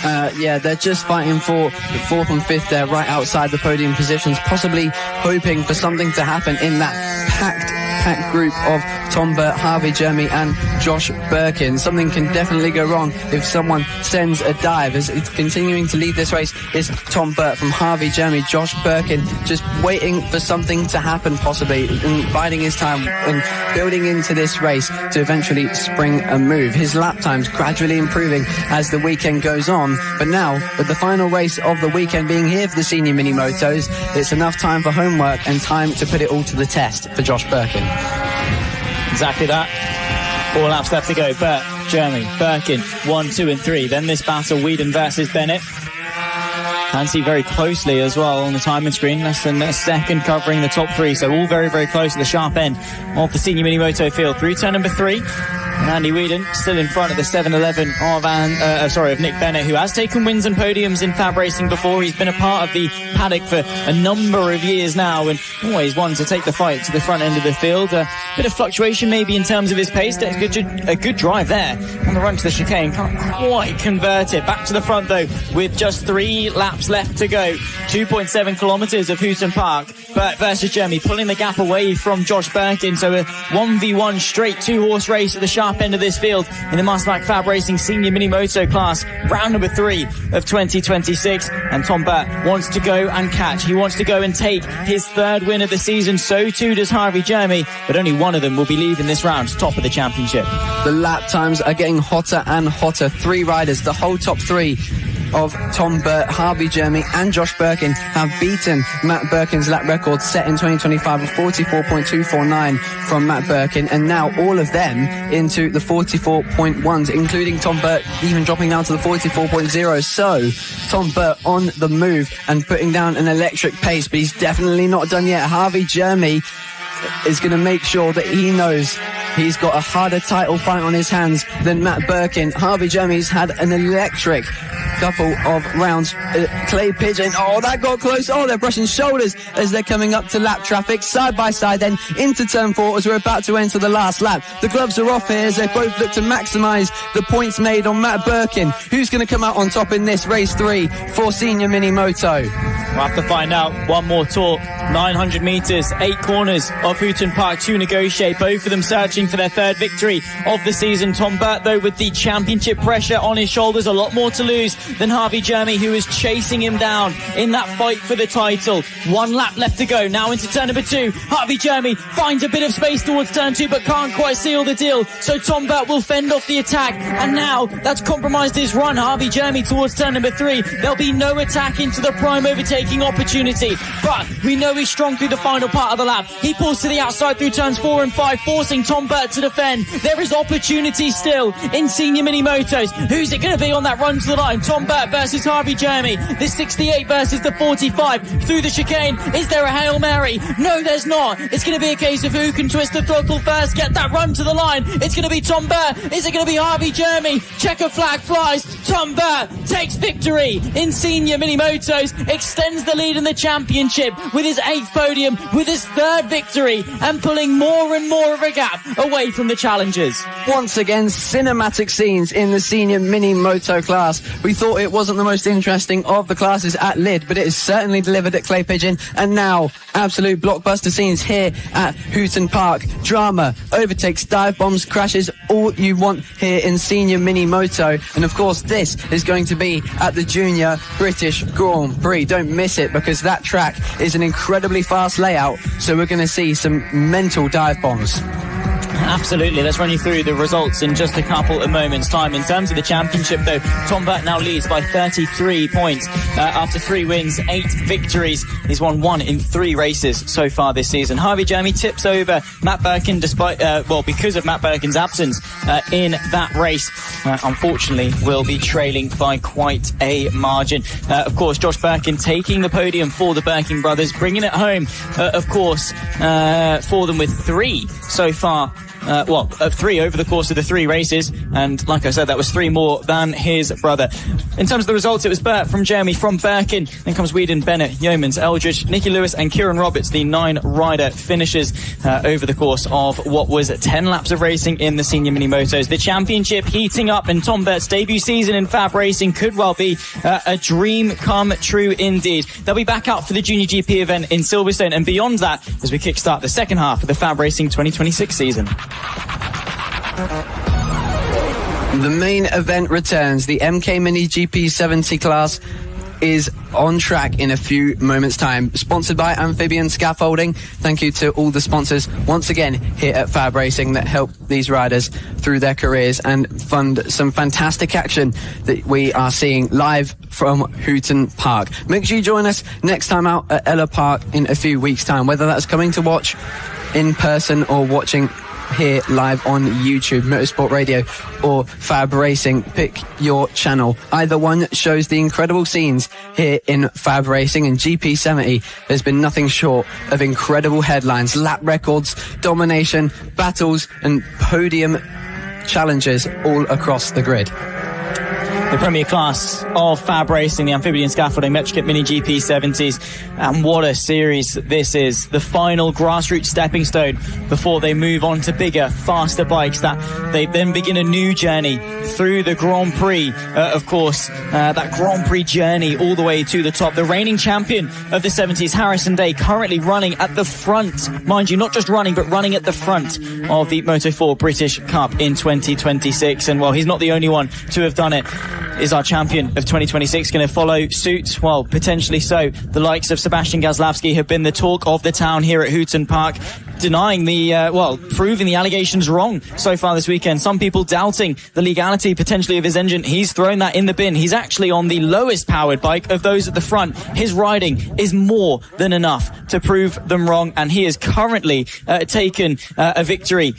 They're just fighting for the 4th and 5th there, right outside the podium positions, possibly hoping for something to happen in that packed group of Tom Burt, Harvey Jeremy and Josh Birkin. Something can definitely go wrong if someone sends a dive. As it's continuing to lead this race is Tom Burt from Harvey Jeremy, Josh Birkin just waiting for something to happen, possibly, and biding his time and building into this race to eventually spring a move. His lap times gradually improving as the weekend goes on, but now with the final race of the weekend being here for the senior mini motos, it's enough time for homework and time to put it all to the test for Josh Birkin. Exactly that. 4 laps left to go. Burt, Jeremy, Birkin, 1, 2 and 3. Then this battle, Whedon versus Bennett. Can see very closely as well on the timing screen. Less than a second covering the top 3. So all very, very close to the sharp end of the senior mini moto field. Through turn number 3. And Andy Whedon still in front of the 711 of Nick Bennett, who has taken wins and podiums in FAB-Racing before. He's been a part of the paddock for a number of years now and always wanted to take the fight to the front end of the field. A bit of fluctuation maybe in terms of his pace. A good drive there on the run to the chicane. Can't quite convert it. Back to the front though with just 3 laps left to go. 2.7 kilometres of Hooton Park. Burt versus Jeremy, pulling the gap away from Josh Birkin. So a 1v1 straight 2-horse race at the sharp end of this field in the MasterMac FAB-Racing Senior Mini Moto class, round number 3 of 2026. And Tom Burt wants to go and catch. He wants to go and take his 3rd win of the season. So too does Harvey Jeremy, but only one of them will be leaving this round top of the championship. The lap times are getting hotter and hotter. 3 riders, the whole top 3 of Tom Burt, Harvey Jeremy and Josh Birkin have beaten Matt Birkin's lap record set in 2025 of 44.249 from Matt Birkin, and now all of them into the 44.1s, including Tom Burt even dropping down to the 44.0. So Tom Burt on the move and putting down an electric pace, but he's definitely not done yet. Harvey Jeremy is going to make sure that he knows he's got a harder title fight on his hands than Matt Birkin. Harvey Jeremy's had an electric couple of rounds. Clay Pigeon, that got close. They're brushing shoulders as they're coming up to lap traffic, side by side, then into turn 4 as we're about to enter the last lap. The gloves are off here as they both look to maximise the points made on Matt Birkin. Who's going to come out on top in this race 3 for Senior Mini Moto? We'll have to find out. One more tour, 900 metres, 8 corners of Hooton Park to negotiate. Both of them searching for their 3rd victory of the season. Tom Burt, though, with the championship pressure on his shoulders, a lot more to lose than Harvey Jeremy, who is chasing him down in that fight for the title. 1 lap left to go. Now into turn number 2. Harvey Jeremy finds a bit of space towards turn 2, but can't quite seal the deal. So Tom Burt will fend off the attack. And now that's compromised his run. Harvey Jeremy towards turn number 3. There'll be no attack into the prime overtaking opportunity. But we know he's strong through the final part of the lap. He pulls to the outside through turns 4 and 5, forcing Tom Burt to defend. There is opportunity still in senior mini motos. Who's it going to be on that run to the line? Tom Burt versus Harvey Jeremy. The 68 versus the 45 through the chicane. Is there a Hail Mary? No, there's not. It's going to be a case of who can twist the throttle first, get that run to the line. It's going to be Tom Burt. Is it going to be Harvey Jeremy? Checker flag flies. Tom Burt takes victory in senior mini motos, extends the lead in the championship with his 8th podium, with his 3rd victory, and pulling more and more of a gap away from the challengers. Once again, cinematic scenes in the senior mini moto class. We thought it wasn't the most interesting of the classes at Lid, but it is certainly delivered at Clay Pigeon. And now, absolute blockbuster scenes here at Hooton Park. Drama, overtakes, dive bombs, crashes, all you want here in senior mini moto. And of course, this is going to be at the Junior British Grand Prix. Don't miss it, because that track is an incredibly fast layout. So we're going to see some mental dive bombs. Absolutely. Let's run you through the results in just a couple of moments' time. In terms of the championship, though, Tom Burt now leads by 33 points after 3 wins, 8 victories. He's won 1 in 3 races so far this season. Harvey Jeremy tips over Matt Birkin because of Matt Birkin's absence in that race. Unfortunately, will be trailing by quite a margin. Of course, Josh Birkin taking the podium for the Birkin brothers, bringing it home, of course, for them with 3 so far. 3 over the course of the 3 races, and like I said, that was 3 more than his brother. In terms of the results, it was Burt from Jeremy from Birkin, then comes Whedon, Bennett, Yeomans, Eldridge, Nicky Lewis and Kieran Roberts, the 9-rider finishers over the course of what was 10 laps of racing in the senior mini motos. The championship heating up, and Tom Burt's debut season in FAB-Racing could well be a dream come true indeed. They'll be back out for the Junior GP event in Silverstone and beyond that as we kickstart the second half of the FAB-Racing 2026 season. The main event returns. The MK Mini GP70 class is on track in a few moments' time. Sponsored by Amphibian Scaffolding. Thank you to all the sponsors once again here at FAB-Racing that help these riders through their careers and fund some fantastic action that we are seeing live from Hooton Park. Make sure you join us next time out at Ella Park in a few weeks' time, whether that's coming to watch in person or watching here live on YouTube, Motorsport Radio or FAB-Racing. Pick your channel. Either one shows the incredible scenes here in FAB-Racing, and GP70 has been nothing short of incredible headlines, lap records, domination, battles and podium challenges all across the grid. The premier class of FAB-Racing, the Amphibian Scaffolding Metrokit Mini GP70s, and what a series this is. The final grassroots stepping stone before they move on to bigger, faster bikes that they then begin a new journey through the Grand Prix, of course, that Grand Prix journey all the way to the top. The reigning champion of the 70s, Harrison Day, currently running at the front, mind you, not just running, but running at the front of the Moto4 British Cup in 2026. And well, he's not the only one to have done it. Is our champion of 2026 going to follow suit? Well, potentially so. The likes of Sebastian Gazlowski have been the talk of the town here at Hooton Park, denying proving the allegations wrong so far this weekend. Some people doubting the legality potentially of his engine. He's thrown that in the bin. He's actually on the lowest powered bike of those at the front. His riding is more than enough to prove them wrong, and he has currently taken a victory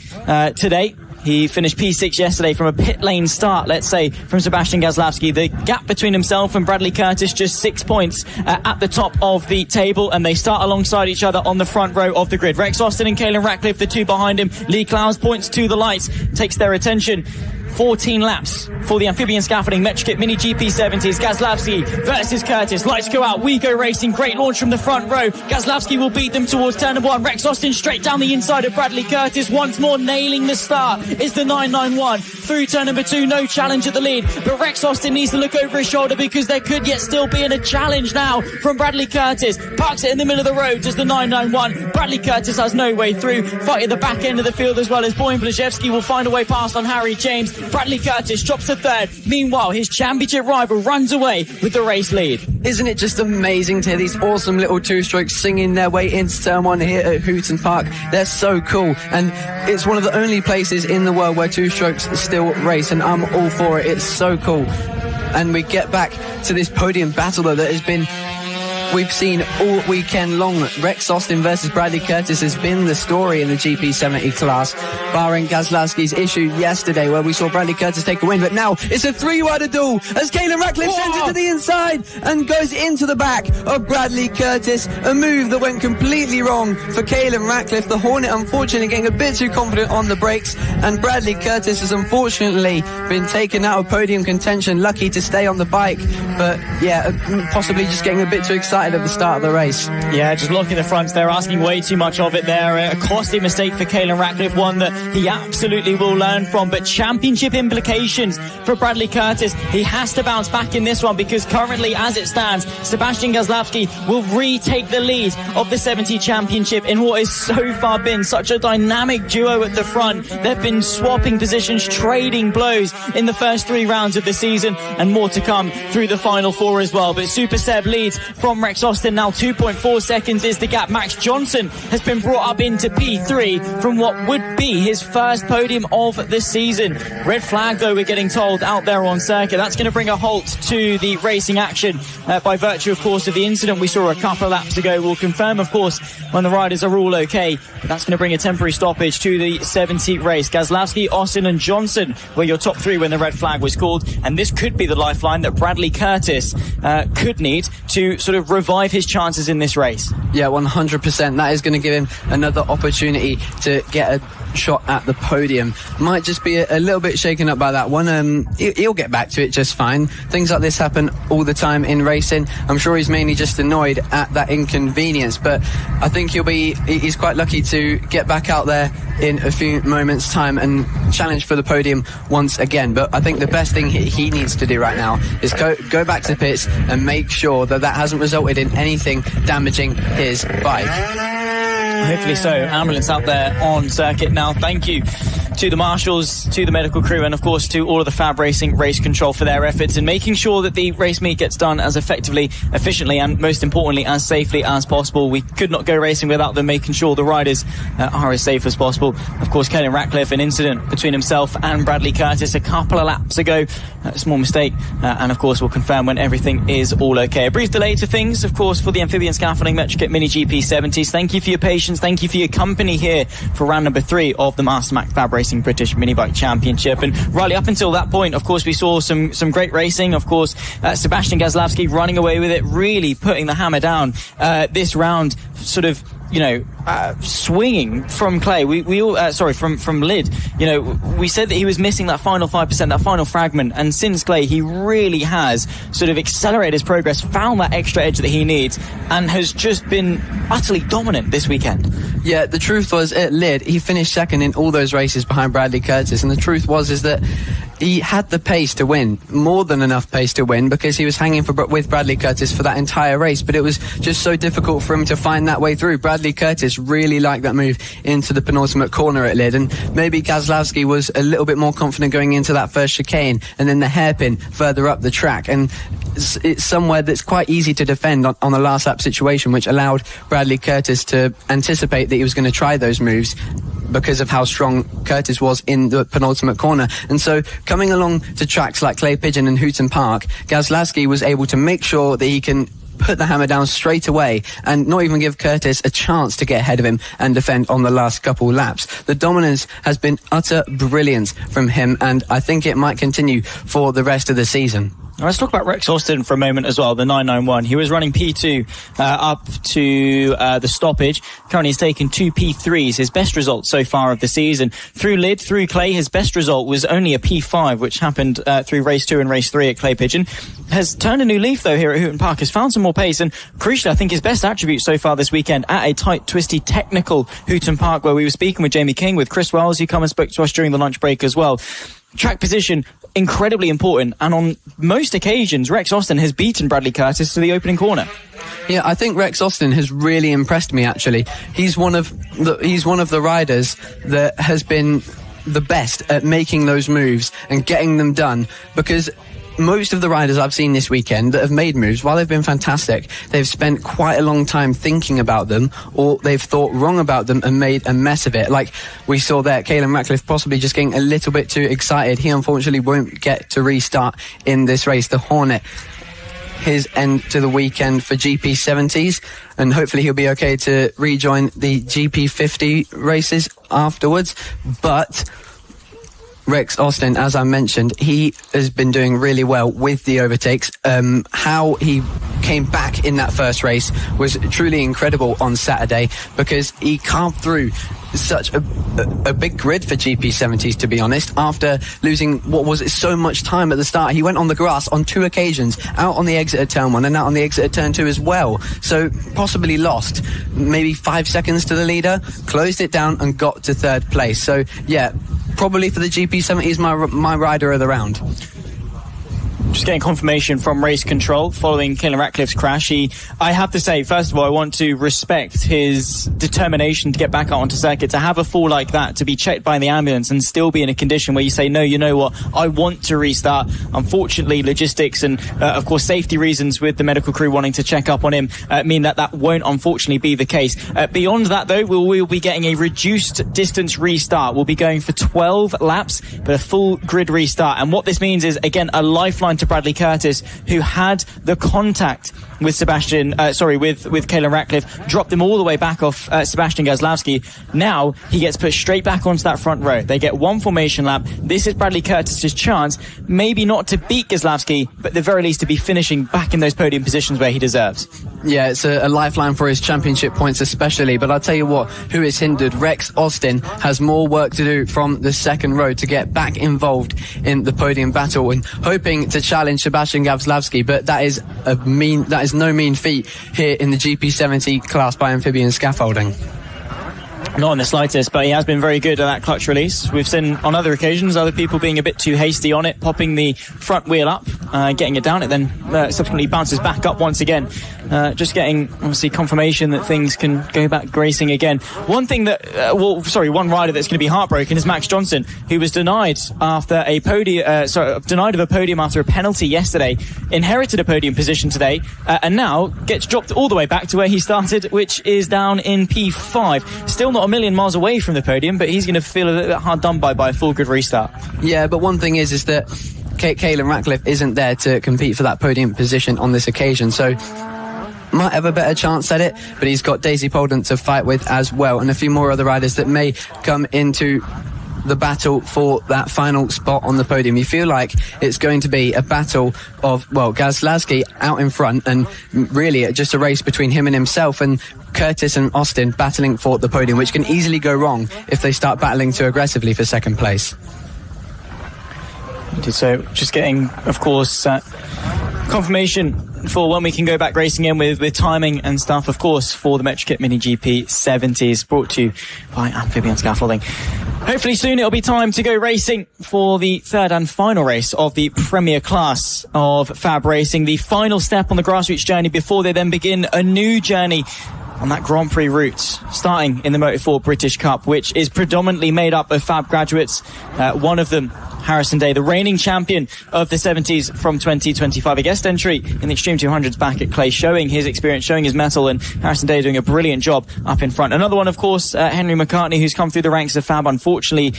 today. He finished P6 yesterday from a pit lane start, let's say, from Sebastian Gazlowski. The gap between himself and Bradley Curtis, just 6 points at the top of the table, and they start alongside each other on the front row of the grid. Rex Austin and Caelan Ratcliffe, the 2 behind him. Lee Clowes points to the lights, takes their attention. 14 laps for the Amphibian Scaffolding Metrokit Mini GP70s. Gazlowski versus Curtis. Lights go out. We go racing. Great launch from the front row. Gazlowski will beat them towards turn number 1. Rex Austin straight down the inside of Bradley Curtis. Once more nailing the start is the 991. through turn number 2, no challenge at the lead, but Rex Austin needs to look over his shoulder because there could yet still be a challenge now from Bradley Curtis. Parks it in the middle of the road, does the 991. Bradley Curtis has no way through, fighting the back end of the field as well as Boyan Blazewski will find a way past on Harry James. Bradley Curtis drops to third. Meanwhile, his championship rival runs away with the race lead. Isn't it just amazing to hear these awesome little two-strokes singing their way into turn 1 here at Hooton Park? They're so cool, and it's one of the only places in the world where two-strokes still race, and I'm all for it. It's so cool. And we get back to this podium battle though that has been, we've seen all weekend long. Rex Austin versus Bradley Curtis has been the story in the GP70 class, barring Gazlowski's issue yesterday where we saw Bradley Curtis take a win. But now it's a 3-rider duel as Caelan Ratcliffe sends it to the inside and goes into the back of Bradley Curtis. A move that went completely wrong for Caelan Ratcliffe. The Hornet unfortunately getting a bit too confident on the brakes, and Bradley Curtis has unfortunately been taken out of podium contention. Lucky to stay on the bike, but yeah, possibly just getting a bit too excited at the start of the race. Yeah, just locking the fronts. They're asking way too much of it there. A costly mistake for Caelan Ratcliffe, one that he absolutely will learn from, but championship implications for Bradley Curtis. He has to bounce back in this one because currently, as it stands, Sebastian Gazlowski will retake the lead of the 70 championship in what has so far been such a dynamic duo at the front. They've been swapping positions, trading blows in the first 3 rounds of the season, and more to come through the final 4 as well. But Super Seb leads from Rex Austin now. 2.4 seconds is the gap. Max Johnson has been brought up into P3 from what would be his first podium of the season. Red flag though, we're getting told, out there on circuit. That's going to bring a halt to the racing action by virtue of course of the incident we saw a couple of laps ago. We'll confirm of course when the riders are all okay, but that's going to bring a temporary stoppage to the 70 race. Gazlowski, Austin and Johnson were your top 3 when the red flag was called, and this could be the lifeline that Bradley Curtis could need to sort of revive his chances in this race. Yeah, 100%. That is going to give him another opportunity to get a shot at the podium. Might just be a little bit shaken up by that one. He'll get back to it just fine. Things like this happen all the time in racing. I'm sure he's mainly just annoyed at that inconvenience, but I think he's quite lucky to get back out there in a few moments time and challenge for the podium once again. But I think the best thing he needs to do right now is go back to pits and make sure that hasn't resulted in anything damaging his bike. Hopefully so. Ambulance out there on circuit now. Thank you to the marshals, to the medical crew, and of course to all of the FAB-Racing race control for their efforts in making sure that the race meet gets done as effectively, efficiently, and most importantly as safely as possible. We could not go racing without them making sure the riders are as safe as possible. Of course, Caelan Ratcliffe, an incident between himself and Bradley Curtis a couple of laps ago, a small mistake, and of course we'll confirm when everything is all okay. A brief delay to things, of course, for the amphibian scaffolding Metrokit Mini GP70s. Thank you for your patience. Thank you for your company here for round number 3 of the MasterMac FAB-Racing British Minibike Championship. And Riley, up until that point, of course, we saw some great racing. Of course, Sebastian Gazlowski running away with it, really putting the hammer down this round, sort of, swinging from clay. We all from lid. We said that he was missing that final 5%, that final fragment, and since clay he really has sort of accelerated his progress, found that extra edge that he needs, and has just been utterly dominant this weekend. Yeah, the truth was at lid he finished second in all those races behind Bradley Curtis, and the truth is that he had the pace to win, more than enough pace to win, because he was hanging with Bradley Curtis for that entire race, but it was just so difficult for him to find that way through. Bradley Curtis really liked that move into the penultimate corner at lid, and maybe Gazlowski was a little bit more confident going into that first chicane and then the hairpin further up the track, and it's somewhere that's quite easy to defend on the last lap situation, which allowed Bradley Curtis to anticipate that he was going to try those moves because of how strong Curtis was in the penultimate corner. And so coming along to tracks like Clay Pigeon and Hooton Park, Gazlowski was able to make sure that he can put the hammer down straight away and not even give Curtis a chance to get ahead of him and defend on the last couple laps. The dominance has been utter brilliance from him, and I think it might continue for the rest of the season. Let's talk about Rex Austin for a moment as well, the 991. He was running P2 up to the stoppage. Currently he's taken 2 P3s, his best result so far of the season. Through lid, through clay, his best result was only a P5, which happened through race 2 and race 3 at Clay Pigeon. Has turned a new leaf though here at Hooton Park, has found some more pace, and crucially I think his best attribute so far this weekend at a tight, twisty, technical Hooton Park, where we were speaking with Jamie King, with Chris Wells, who come and spoke to us during the lunch break as well. track position, incredibly important. And on most occasions, Rex Austin has beaten Bradley Curtis to the opening corner. Yeah, I think Rex Austin has really impressed me, actually. He's one of the riders that has been the best at making those moves and getting them done, because most of the riders I've seen this weekend that have made moves, while they've been fantastic, they've spent quite a long time thinking about them, or they've thought wrong about them and made a mess of it. Like we saw there, Caelan Ratcliffe possibly just getting a little bit too excited. He unfortunately won't get to restart in this race. The Hornet, his end to the weekend for GP70s, and hopefully he'll be okay to rejoin the GP50 races afterwards. But Rex Austin, as I mentioned, he has been doing really well with the overtakes. How he came back in that first race was truly incredible on Saturday, because he carved through such a big grid for GP70s, to be honest. After losing what was so much time at the start, he went on the grass on 2 occasions, out on the exit at turn 1 and out on the exit at turn 2 as well. So possibly lost maybe 5 seconds to the leader, closed it down and got to 3rd place. So yeah, probably for the GP70s, my rider of the round. Just getting confirmation from race control following Caelan Ratcliffe's crash. I have to say, first of all, I want to respect his determination to get back out onto circuit. To have a fall like that, to be checked by the ambulance and still be in a condition where you say, no, you know what, I want to restart. Unfortunately, logistics and, of course, safety reasons with the medical crew wanting to check up on him mean that won't, unfortunately, be the case. Beyond that, though, we'll be getting a reduced distance restart. We'll be going for 12 laps, but a full grid restart. And what this means is, again, a lifeline to Bradley Curtis, who had the contact with with Caelan Ratcliffe, dropped him all the way back off Sebastian Gazlowski. Now he gets put straight back onto that front row. They get 1 formation lap. This is Bradley Curtis's chance, maybe not to beat Gazlowski, but at the very least to be finishing back in those podium positions where he deserves. Yeah, it's a lifeline for his championship points especially, but I'll tell you what, who is hindered? Rex Austin has more work to do from the second row to get back involved in the podium battle and hoping to challenge Sebastian Gazlowski, but that is no mean feat here in the GP70 class by amphibian scaffolding. Not in the slightest, but he has been very good at that clutch release. We've seen on other occasions other people being a bit too hasty on it, popping the front wheel up, getting it down. It then subsequently bounces back up once again. Just getting, obviously, confirmation that things can go back racing again. One thing that, one rider that's going to be heartbroken is Max Johnson, who was denied of a podium after a penalty yesterday, inherited a podium position today, and now gets dropped all the way back to where he started, which is down in P5. Still not a million miles away from the podium, but he's going to feel a little bit hard done by a full grid restart. Yeah, but one thing is that Caelan Ratcliffe isn't there to compete for that podium position on this occasion, so might have a better chance at it, but he's got Daisy Polden to fight with as well, and a few more other riders that may come into the battle for that final spot on the podium. You feel like it's going to be a battle of, Gazlowski out in front, and really just a race between him and himself, and Curtis and Austin battling for the podium, which can easily go wrong if they start battling too aggressively for second place. So just getting, of course, confirmation for when we can go back racing in with timing and stuff, of course, for the MetroKit Mini GP 70s, brought to you by Amphibian Scaffolding. Hopefully soon it'll be time to go racing for the 3rd and final race of the Premier class of FAB-Racing, the final step on the grassroots journey before they then begin a new journey on that Grand Prix route, starting in the Moto4 British Cup, which is predominantly made up of FAB graduates. One of them, Harrison Day, the reigning champion of the 70s from 2025, a guest entry in the Extreme 200s back at Clay, showing his experience, showing his mettle, and Harrison Day doing a brilliant job up in front. Another one, of course, Henry McCartney, who's come through the ranks of FAB, unfortunately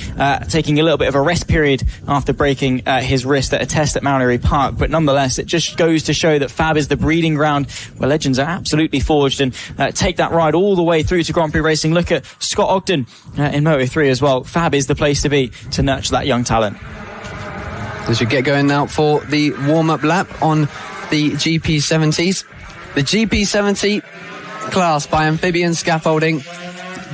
taking a little bit of a rest period after breaking his wrist at a test at Mallory Park, but nonetheless it just goes to show that FAB is the breeding ground where legends are absolutely forged, and take that ride all the way through to Grand Prix racing. Look at Scott Ogden in Moto3 as well. FAB is the place to be to nurture that young talent. As we get going now for the warm-up lap on the GP70s. The GP70 class by Amphibian Scaffolding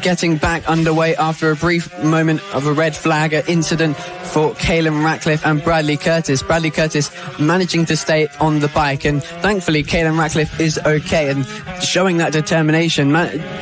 getting back underway after a brief moment of a red flag incident for Caelan Ratcliffe and Bradley Curtis. Bradley Curtis managing to stay on the bike, and thankfully Caelan Ratcliffe is okay and showing that determination.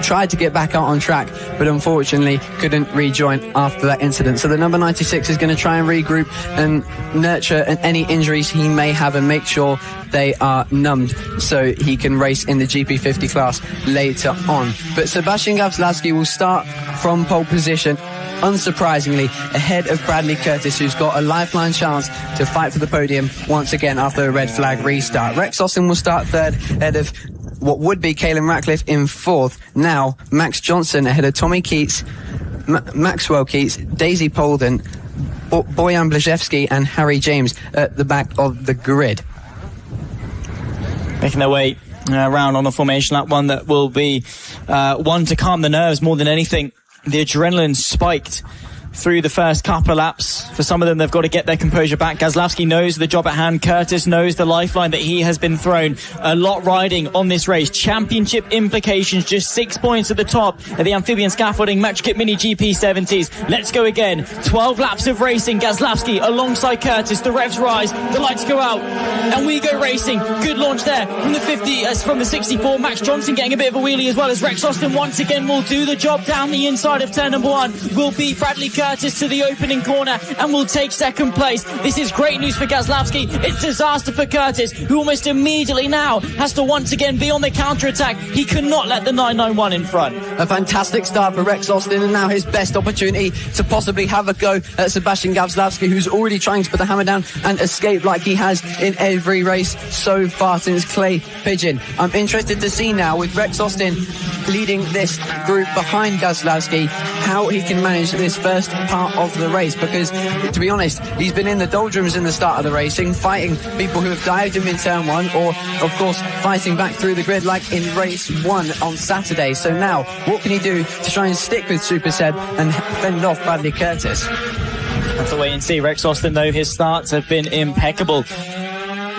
Tried to get back out on track, but unfortunately couldn't rejoin after that incident. So the number 96 is going to try and regroup and nurture any injuries he may have and make sure they are numbed so he can race in the GP50 class later on. But Sebastian Gawlowski will start from pole position, unsurprisingly ahead of Bradley Curtis, who's got a lifeline chance to fight for the podium once again after a red flag restart. Rex Austin will start third ahead of what would be Caelan Ratcliffe in fourth. Now Max Johnson ahead of Tommy Keats, Maxwell Keats, Daisy Polden, Bojan Blazewski and Harry James at the back of the grid. Making their way around on a formation lap, one that will be one to calm the nerves more than anything. The adrenaline spiked through the first couple of laps. For some of them, they've got to get their composure back. Gawlowski knows the job at hand. Curtis knows the lifeline that he has been thrown. A lot riding on this race. Championship implications, just 6 points at the top of the amphibian scaffolding Match Kit Mini GP70s. Let's go again. 12 laps of racing. Gawlowski alongside Curtis. The revs rise, the lights go out, and we go racing. Good launch there from the 50, from the 64. Max Johnson getting a bit of a wheelie as well as Rex Austin once again will do the job down the inside of turn number 1. Will beat Bradley Curtis to the opening corner and will take second place. This is great news for Gawlowski. It's disaster for Curtis, who almost immediately now has to once again be on the counter-attack. He cannot let the 991 in front. A fantastic start for Rex Austin, and now his best opportunity to possibly have a go at Sebastian Gawlowski, who's already trying to put the hammer down and escape like he has in every race so far since Clay Pigeon. I'm interested to see now, with Rex Austin leading this group behind Gawlowski, how he can manage this first part of the race, because to be honest, he's been in the doldrums in the start of the racing, fighting people who have dived him in turn 1, or of course fighting back through the grid like in race 1 on Saturday. So now what can he do to try and stick with Super Seb and fend off Bradley Curtis? Have to wait and see. Rex Austin, though, his starts have been impeccable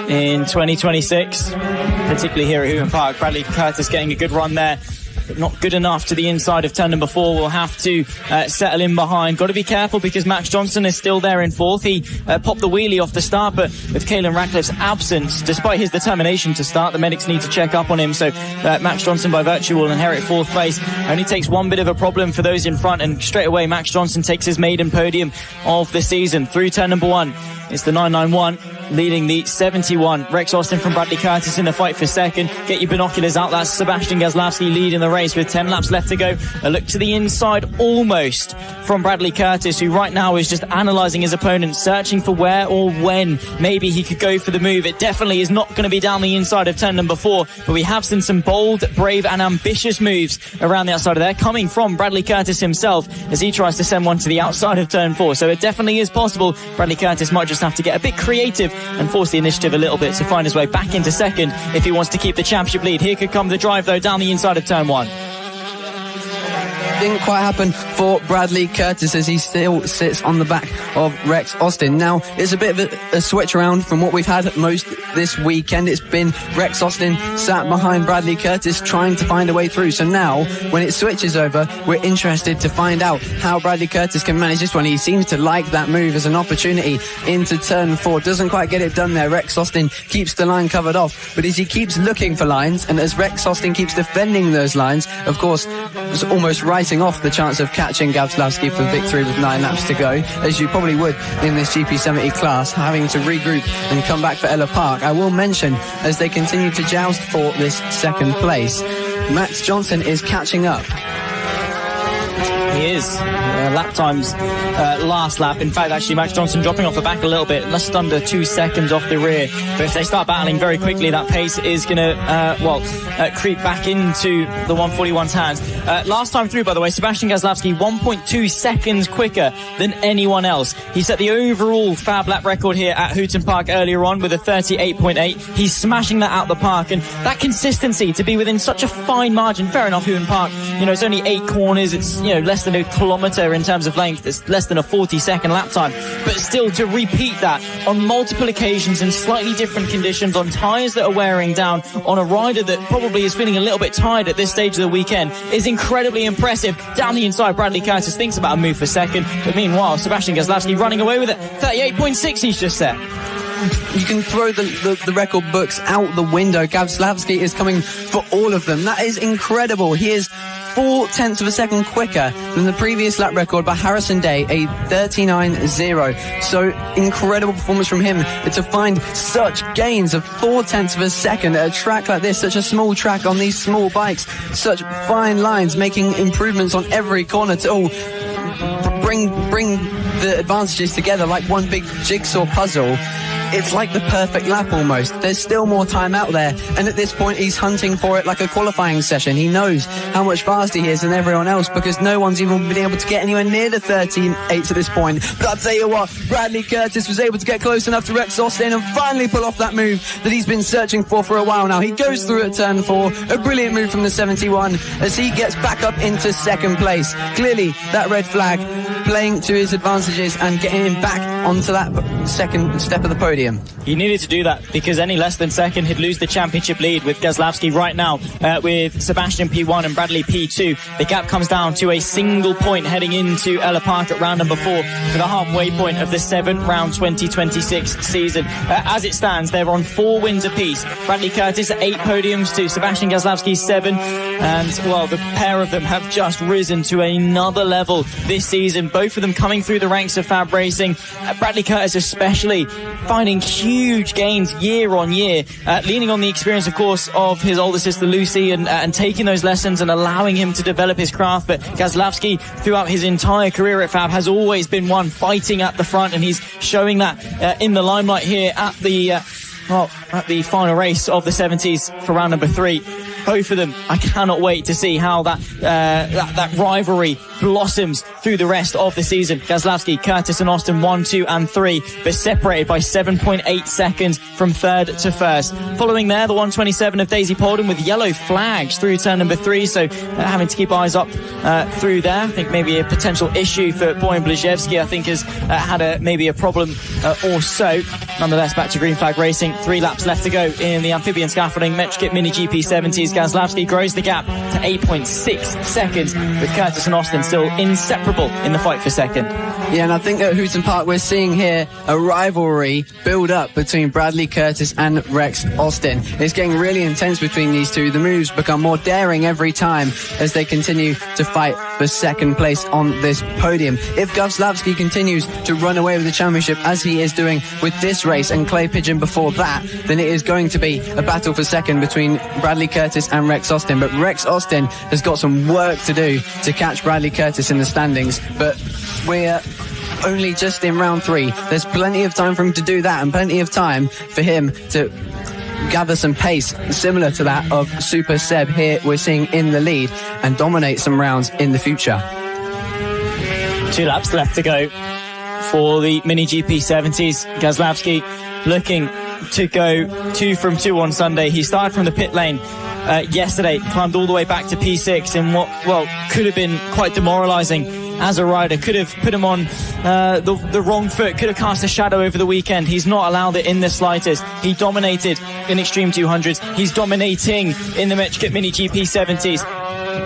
in 2026, particularly here at Hooton Park. Bradley Curtis getting a good run there, but not good enough to the inside of turn number 4. We'll have to settle in behind. Got to be careful because Max Johnson is still there in fourth. He popped the wheelie off the start, but with Caelan Ratcliffe's absence, despite his determination to start, the medics need to check up on him. So Max Johnson by virtue will inherit fourth place. Only takes one bit of a problem for those in front, and straight away Max Johnson takes his maiden podium of the season through turn number 1. It's the 991 leading the 71. Rex Austin from Bradley Curtis in the fight for second. Get your binoculars out. That's Sebastian Gawlowski leading the race with 10 laps left to go. A look to the inside almost from Bradley Curtis, who right now is just analysing his opponent, searching for where or when maybe he could go for the move. It definitely is not going to be down the inside of turn number 4, but we have seen some bold, brave and ambitious moves around the outside of there, coming from Bradley Curtis himself as he tries to send one to the outside of turn 4. So it definitely is possible. Bradley Curtis might just have to get a bit creative and force the initiative a little bit to find his way back into second if he wants to keep the championship lead. Here could come the drive, though, down the inside of turn 1. Didn't quite happen for Bradley Curtis as he still sits on the back of Rex Austin. Now, it's a bit of a switch around from what we've had most this weekend. It's been Rex Austin sat behind Bradley Curtis trying to find a way through. So now, when it switches over, we're interested to find out how Bradley Curtis can manage this one. He seems to like that move as an opportunity into turn 4. Doesn't quite get it done there. Rex Austin keeps the line covered off, but as he keeps looking for lines, and as Rex Austin keeps defending those lines, of course, it's almost writing off the chance of catching Gawlowski for victory with 9 laps to go, as you probably would in this GP70 class, having to regroup and come back for Ella Park. I will mention, as they continue to joust for this second place, Max Johnson is catching up. He is. Lap times last lap. In fact, actually, Max Johnson dropping off the back a little bit, just under 2 seconds off the rear. But if they start battling very quickly, that pace is going to, creep back into the 141's hands. Last time through, by the way, Sebastian Gawlowski 1.2 seconds quicker than anyone else. He set the overall FAB lap record here at Hooton Park earlier on with a 38.8. He's smashing that out the park, and that consistency to be within such a fine margin. Fair enough, Hooton Park, it's only 8 corners. It's, less than than a kilometre in terms of length. It's less than a 40-second lap time. But still, to repeat that on multiple occasions in slightly different conditions, on tyres that are wearing down, on a rider that probably is feeling a little bit tired at this stage of the weekend, is incredibly impressive. Down the inside, Bradley Curtis thinks about a move for second. But meanwhile, Sebastian Gazlowski running away with it. 38.6 he's just set. You can throw the record books out the window. Gazlowski is coming for all of them. That is incredible. He is 0.4 of a second quicker than the previous lap record by Harrison Day, a 39.0. So incredible performance from him to find such gains of 0.4 of a second at a track like this, such a small track on these small bikes, such fine lines, making improvements on every corner to all bring the advantages together like one big jigsaw puzzle. It's like the perfect lap almost. There's still more time out there, and at this point he's hunting for it like a qualifying session. He knows how much faster he is than everyone else because no one's even been able to get anywhere near the 13.8 at this point. But I'll tell you what, Bradley Curtis was able to get close enough to Rex Austin and finally pull off that move that he's been searching for a while now. He goes through at turn 4, a brilliant move from the 71 as he gets back up into second place. Clearly that red flag playing to his advantages and getting him back onto that second step of the podium. He needed to do that because any less than second he'd lose the championship lead with Gazlowski right now with Sebastian P1 and Bradley P2. The gap comes down to a single point heading into Ella Park at round number 4 for the halfway point of the 7th round 2026 season. As it stands, they're on 4 wins apiece. Bradley Curtis 8 podiums to Sebastian Gazlowski's 7, and well, the pair of them have just risen to another level this season, both of them coming through the ranks of FAB-Racing. Bradley Curtis especially finding huge gains year on year, leaning on the experience, of course, of his older sister Lucy and taking those lessons and allowing him to develop his craft. But Gazlowski, throughout his entire career at FAB, has always been one fighting at the front, and he's showing that in the limelight here at the final race of the 70s for round number 3. Both of them, I cannot wait to see how that rivalry blossoms through the rest of the season. Gazlowski, Curtis and Austin 1, 2 and 3, but separated by 7.8 seconds from 3rd to 1st. Following there, the 127 of Daisy Polden with yellow flags through turn number 3, so having to keep eyes up through there. I think maybe a potential issue for Boyan Blazewski, I think has had maybe a problem or so. Nonetheless, back to green flag racing. 3 laps left to go in the amphibian scaffolding Metrokit Mini GP 70s. Gazlowski grows the gap to 8.6 seconds, with Curtis and Austin still inseparable in the fight for second. Yeah, and I think at Hooton Park we're seeing here a rivalry build up between Bradley Curtis and Rex Austin. It's getting really intense between these two. The moves become more daring every time as they continue to fight for second place on this podium. If Gazlowski continues to run away with the championship as he is doing with this race and Clay Pigeon before that, then it is going to be a battle for second between Bradley Curtis and Rex Austin. But Rex Austin has got some work to do to catch Bradley Curtis in the standings, but we're only just in round 3. There's plenty of time for him to do that and plenty of time for him to gather some pace similar to that of Super Seb here we're seeing in the lead and dominate some rounds in the future. 2 laps left to go for the Mini GP 70s. Gazlowski looking to go 2 from 2 on Sunday. He started from the pit lane yesterday, climbed all the way back to P6 in what, well, could have been quite demoralising as a rider. Could have put him on the wrong foot, could have cast a shadow over the weekend. He's not allowed it in the slightest. He dominated in Extreme 200s. He's dominating in the Metrokit Mini GP 70s.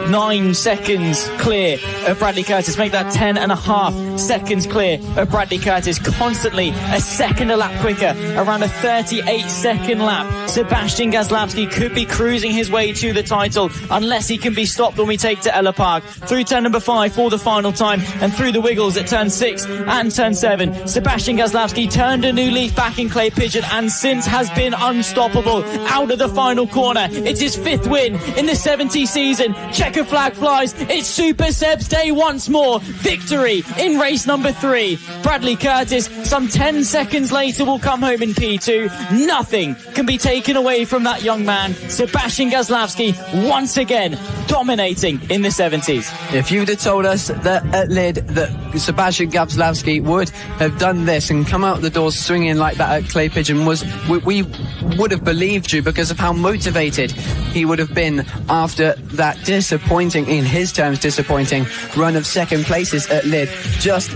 9 seconds clear of Bradley Curtis. Make that 10.5 seconds clear of Bradley Curtis. Constantly a second a lap quicker, around a 38-second lap. Sebastian Gazlowski could be cruising his way to the title unless he can be stopped when we take to Ella Park. Through turn number 5 for the final time and through the wiggles at turn 6 and turn 7. Sebastian Gazlowski turned a new leaf back in Clay Pigeon and since has been unstoppable out of the final corner. It's his 5th win in the 70 season. Checker flag flies. It's Super Seb's day once more. Victory in race number 3. Bradley Curtis, some 10 seconds later, will come home in P2. Nothing can be taken away from that young man. Sebastian Gazlowski once again dominating in the 70s. If you'd have told us that at Lid that Sebastian Gabslawski would have done this and come out the doors swinging like that at Clay Pigeon, we would have believed you because of how motivated he would have been after that disappointing, in his terms disappointing, run of second places at Lid. Just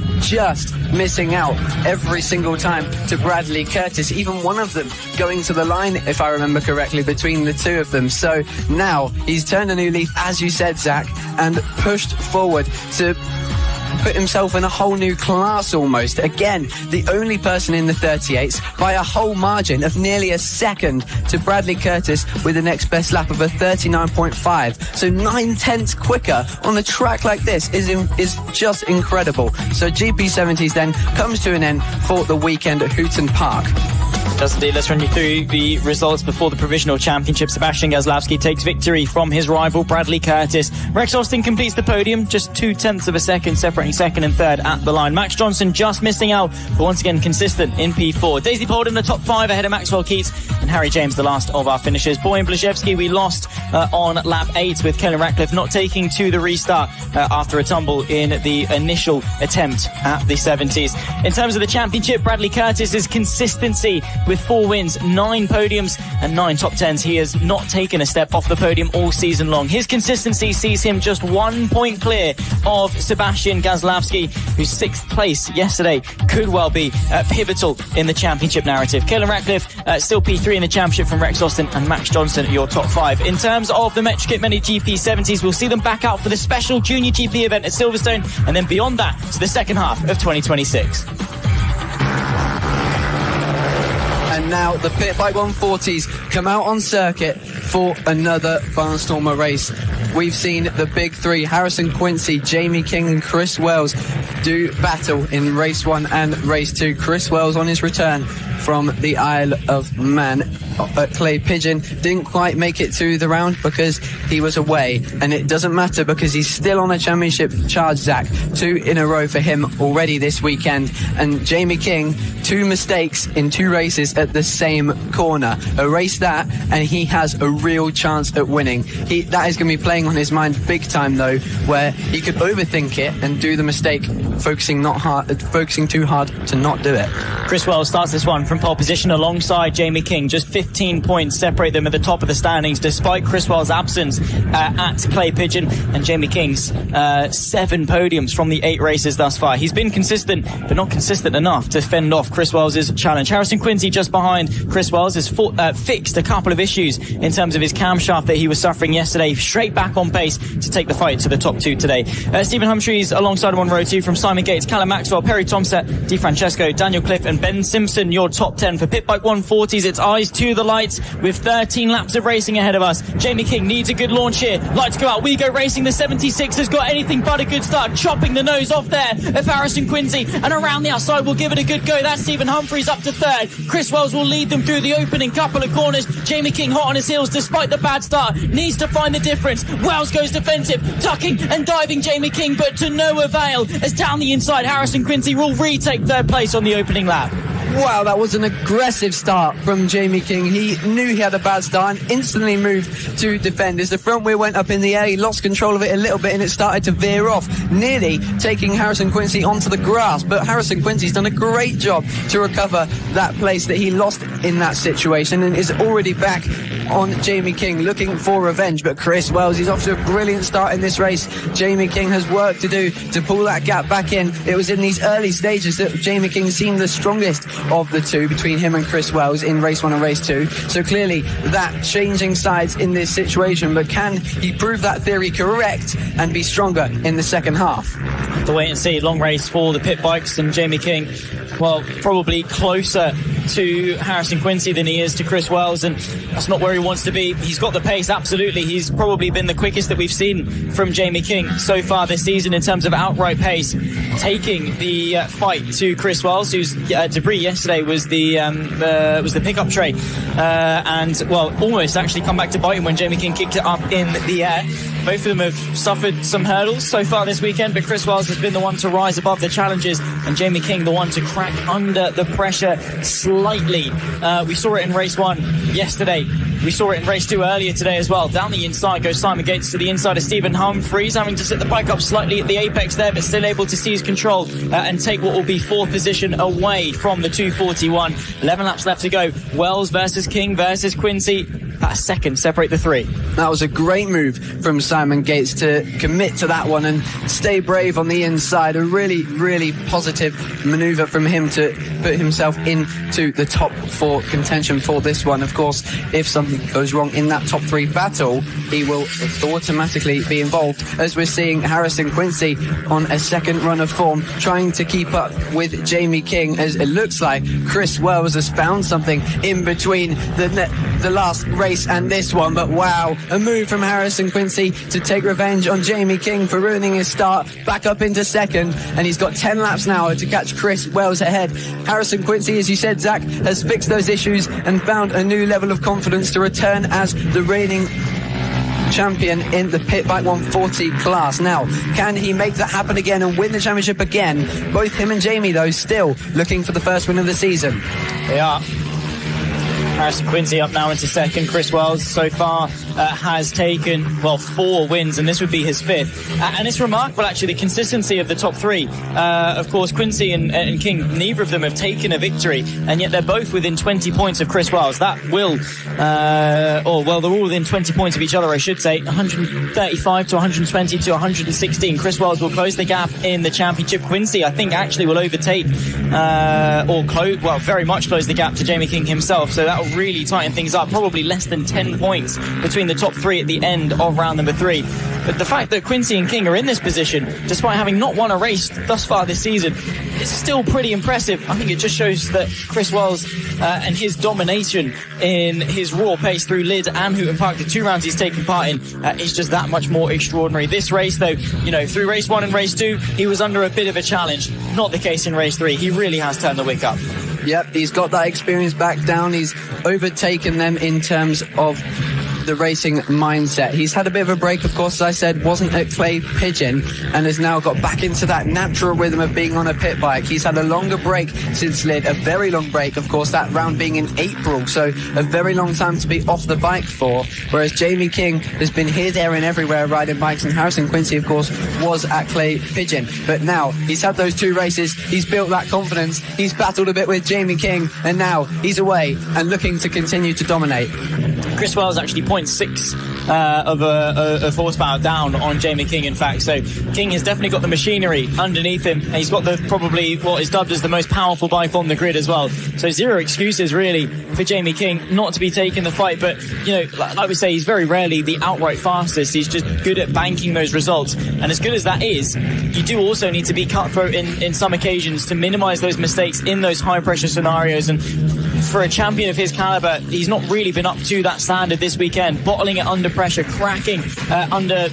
missing out every single time to Bradley Curtis, even one of them going to the line, if I remember correctly, between the two of them. So now he's turned a new leaf, as you said, Zach, and pushed forward to put himself in a whole new class almost. Again, the only person in the 38s by a whole margin of nearly a second to Bradley Curtis with the next best lap of a 39.5. So 9/10 quicker on a track like this is just incredible. So GP70s then comes to an end for the weekend at Hooton Park. Just indeed, let's run you through the results before the provisional championship. Sebastian Gabslawski takes victory from his rival Bradley Curtis. Rex Austin completes the podium, just 0.2 of a second separating second and third at the line. Max Johnson just missing out, but once again consistent in P4. Daisy Polden in the top 5 ahead of Maxwell Keats and Harry James, the last of our finishers. Boyan Blazhevsky we lost on lap 8 with Kellen Ratcliffe not taking to the restart after a tumble in the initial attempt at the 70s. In terms of the championship, Bradley Curtis's consistency with 4 wins, 9 podiums and 9 top 10s. He has not taken a step off the podium all season long. His consistency sees him just 1 point clear of Sebastian Gabslawski, whose 6th place yesterday could well be pivotal in the championship narrative. Kellen Ratcliffe still P3 in the championship from Rex Austin, and Max Johnson at your top 5. In terms of the Metrokit Mini GP70s, we'll see them back out for the special Junior GP event at Silverstone, and then beyond that to the second half of 2026. And now the Pit Bike 140s come out on circuit for another Barnstormer race. We've seen the big 3, Harrison Quincy, Jamie King and Chris Wells, do battle in race 1 and race 2. Chris Wells on his return from the Isle of Man at Clay Pigeon didn't quite make it to the round because he was away, and it doesn't matter because he's still on a championship charge, Zach. 2 in a row for him already this weekend. And Jamie King, 2 mistakes in 2 races at the same corner. Erase that and he has a real chance at winning. That is going to be playing on his mind big time though, where he could overthink it and do the mistake, focusing too hard to not do it. Chris Wells starts this one from pole position alongside Jamie King. Just 15 points separate them at the top of the standings, despite Chris Wells' absence at Clay Pigeon, and Jamie King's 7 podiums from the 8 races thus far. He's been consistent, but not consistent enough to fend off Chris Wells' challenge. Harrison Quincy, just behind Chris Wells, has fixed a couple of issues in terms of his camshaft that he was suffering yesterday. Straight back on pace to take the fight to the top 2 today. Stephen Humphreys alongside him on row 2 from Simon Gates, Callum Maxwell, Perry Tomset, Di Francesco, Daniel Cliff and Ben Simpson, your top 10 for Pit Bike 140s. It's eyes to the lights with 13 laps of racing ahead of us. Jamie King needs a good launch here. Lights go out. We Go Racing. The 76 has got anything but a good start, chopping the nose off there of Harrison Quincy, and around the outside will give it a good go. That's Stephen Humphreys up to 3rd. Chris Wells will lead them through the opening couple of corners. Jamie King hot on his heels despite the bad start, needs to find the difference. Wells goes defensive, ducking and diving Jamie King, but to no avail, as down the inside Harrison Quincy will retake 3rd place on the opening lap. Wow, that was an aggressive start from Jamie King. He knew he had a bad start and instantly moved to defend. As the front wheel went up in the air, he lost control of it a little bit and it started to veer off, nearly taking Harrison Quincy onto the grass. But Harrison Quincy's done a great job to recover that place that he lost in that situation and is already back on Jamie King, looking for revenge. But Chris Wells is off to a brilliant start in this race. Jamie King has work to do to pull that gap back in. It was in these early stages that Jamie King seemed the strongest of the two between him and Chris Wells in race 1 and race 2. So clearly that changing sides in this situation, but can he prove that theory correct and be stronger in the second half? The wait and see. Long race for the pit bikes, and Jamie King, well, probably closer to Harrison Quincy than he is to Chris Wells, and that's not where he wants to be. He's got the pace, absolutely. He's probably been the quickest that we've seen from Jamie King so far this season in terms of outright pace, taking the fight to Chris Wells, whose debris yesterday was the pickup tray, and well, almost actually come back to bite him when Jamie King kicked it up in the air. Both of them have suffered some hurdles so far this weekend, but Chris Wells has been the one to rise above the challenges, and Jamie King the one to crack under the pressure slightly. We saw it in race 1 yesterday. We saw it in race 2 earlier today as well. Down the inside goes Simon Gates to the inside of Stephen Humphries, having to set the bike up slightly at the apex there, but still able to seize control and take what will be 4th position away from the 241. 11 laps left to go. Wells versus King versus Quincy. About a second separate the 3. That was a great move from Simon Gates to commit to that one and stay brave on the inside. A really, really positive manoeuvre from him to put himself into the top 4 contention for this one. Of course, if something goes wrong in that top 3 battle, he will automatically be involved, as we're seeing Harrison Quincy on a second run of form, trying to keep up with Jamie King, as it looks like Chris Wells has found something in between the last race and this one. But wow, a move from Harrison Quincy to take revenge on Jamie King for ruining his start, back up into second, and he's got 10 laps now to catch Chris Wells ahead. Harrison Quincy, as you said, Zach, has fixed those issues and found a new level of confidence to return as the reigning champion in the Pit Bike 140 class. Now, can he make that happen again and win the championship again? Both him and Jamie, though, still looking for the first win of the season. They are. Harrison Quincy up now into second. Chris Wells so far has taken, 4 wins, and this would be his 5th. And it's remarkable, actually, the consistency of the top 3. Of course, Quincy and King, neither of them have taken a victory, and yet they're both within 20 points of Chris Wells. That will, they're all within 20 points of each other, I should say. 135 to 120 to 116. Chris Wells will close the gap in the championship. Quincy, I think, actually will overtake, very much close the gap to Jamie King himself. So that will really tighten things up. Probably less than 10 points between the top 3 at the end of round number 3. But the fact that Quincy and King are in this position, despite having not won a race thus far this season, is still pretty impressive. I think it just shows that Chris Wells and his domination in his raw pace through Lid and Hooton Park, the 2 rounds he's taken part in, is just that much more extraordinary. This race, though, through race 1 and race 2, he was under a bit of a challenge. Not the case in race 3. He really has turned the wick up. Yep, he's got that experience back down. He's overtaken them in terms of the racing mindset. He's had a bit of a break, of course, as I said, wasn't at Clay Pigeon, and has now got back into that natural rhythm of being on a pit bike. He's had a longer break since Lid, a very long break, of course, that round being in April, so a very long time to be off the bike for, whereas Jamie King has been here, there and everywhere riding bikes, and Harrison Quincy, of course, was at Clay Pigeon. But now he's had those 2 races, he's built that confidence, he's battled a bit with Jamie King, and now he's away and looking to continue to dominate. Chris Wells actually 0.6 of horsepower down on Jamie King, in fact. So King has definitely got the machinery underneath him, and he's got probably what is dubbed as the most powerful bike on the grid as well. So 0 excuses really for Jamie King not to be taking the fight. But like we say, he's very rarely the outright fastest. He's just good at banking those results, and as good as that is, you do also need to be cutthroat in some occasions to minimize those mistakes in those high pressure scenarios. And for a champion of his caliber, he's not really been up to that standard this weekend, bottling it under pressure, cracking under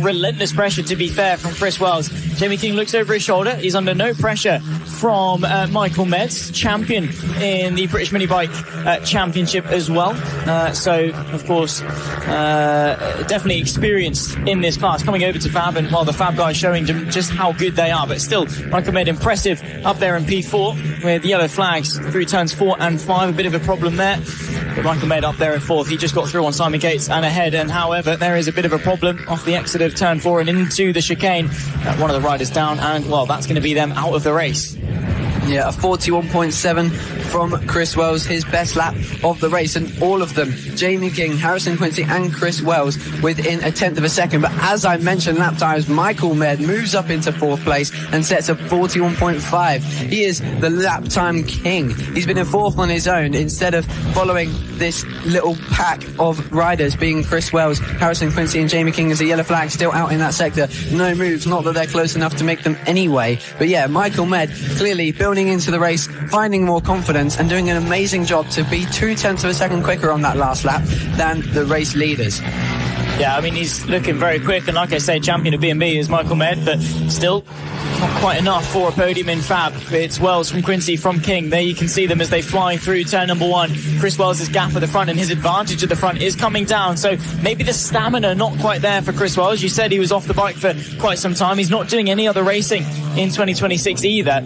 relentless pressure, to be fair, from Chris Wells. Jamie King looks over his shoulder. He's under no pressure from Michael Meds, champion in the British Minibike Championship as well. So of course definitely experienced in this class, coming over to Fab, and the Fab guys showing just how good they are. But still, Michael Med impressive up there in P4 with yellow flags through turns 4 and 5. A bit of a problem there, but Michael Med up there in 4th. He just got through on Simon Gates and ahead, and however there is a bit of a problem off the exit of turn 4 and into the chicane. One of the riders down, and that's going to be them out of the race. Yeah, a 41.7 from Chris Wells, his best lap of the race, and all of them, Jamie King, Harrison Quincy and Chris Wells, within a 10th of a second. But as I mentioned, lap times, Michael Med moves up into 4th place and sets a 41.5. He is the lap time king. He's been in 4th on his own instead of following this little pack of riders, being Chris Wells, Harrison Quincy and Jamie King, as a yellow flag still out in that sector. No moves, not that they're close enough to make them anyway. But yeah, Michael Med clearly building into the race, finding more confidence and doing an amazing job to be 0.2 of a second quicker on that last lap than the race leaders. Yeah, I mean, he's looking very quick, and like I say, champion of B&B is Michael Med, but still not quite enough for a podium in Fab. It's Wells from Quincy from King. There you can see them as they fly through turn number 1. Chris Wells' gap at the front and his advantage at the front is coming down. So maybe the stamina not quite there for Chris Wells. You said he was off the bike for quite some time. He's not doing any other racing in 2026 either.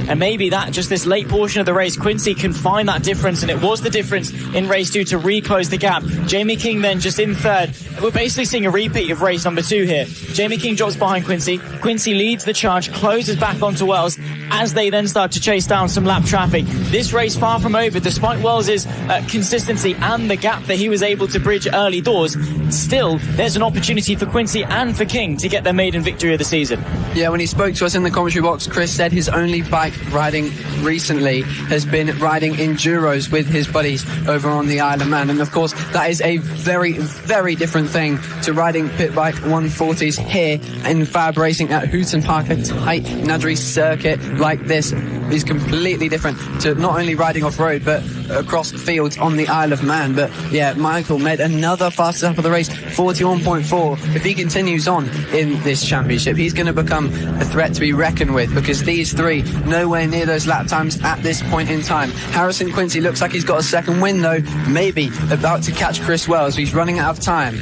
And maybe that just this late portion of the race, Quincy can find that difference, and it was the difference in race 2 to reclose the gap. Jamie King then just in third. We're basically seeing a repeat of race number 2 here. Jamie King drops behind Quincy. Quincy leads the charge, closes back onto Wells as they then start to chase down some lap traffic. This race far from over, despite Wells' consistency and the gap that he was able to bridge early doors. Still, there's an opportunity for Quincy and for King to get their maiden victory of the season. Yeah, when he spoke to us in the commentary box, Chris said his only bike riding recently has been riding enduros with his buddies over on the Isle of Man, and of course that is a very, very different thing to riding pit bike 140s here in FAB-Racing at Hooton Park. A tight Nadri circuit like this is completely different to not only riding off-road but across fields on the Isle of Man. But yeah, Michael made another fastest lap of the race, 41.4. If he continues on in this championship, he's going to become a threat to be reckoned with, because these three nowhere near those lap times at this point in time. Harrison Quincy looks like he's got a second win though, maybe about to catch Chris Wells. He's running out of time.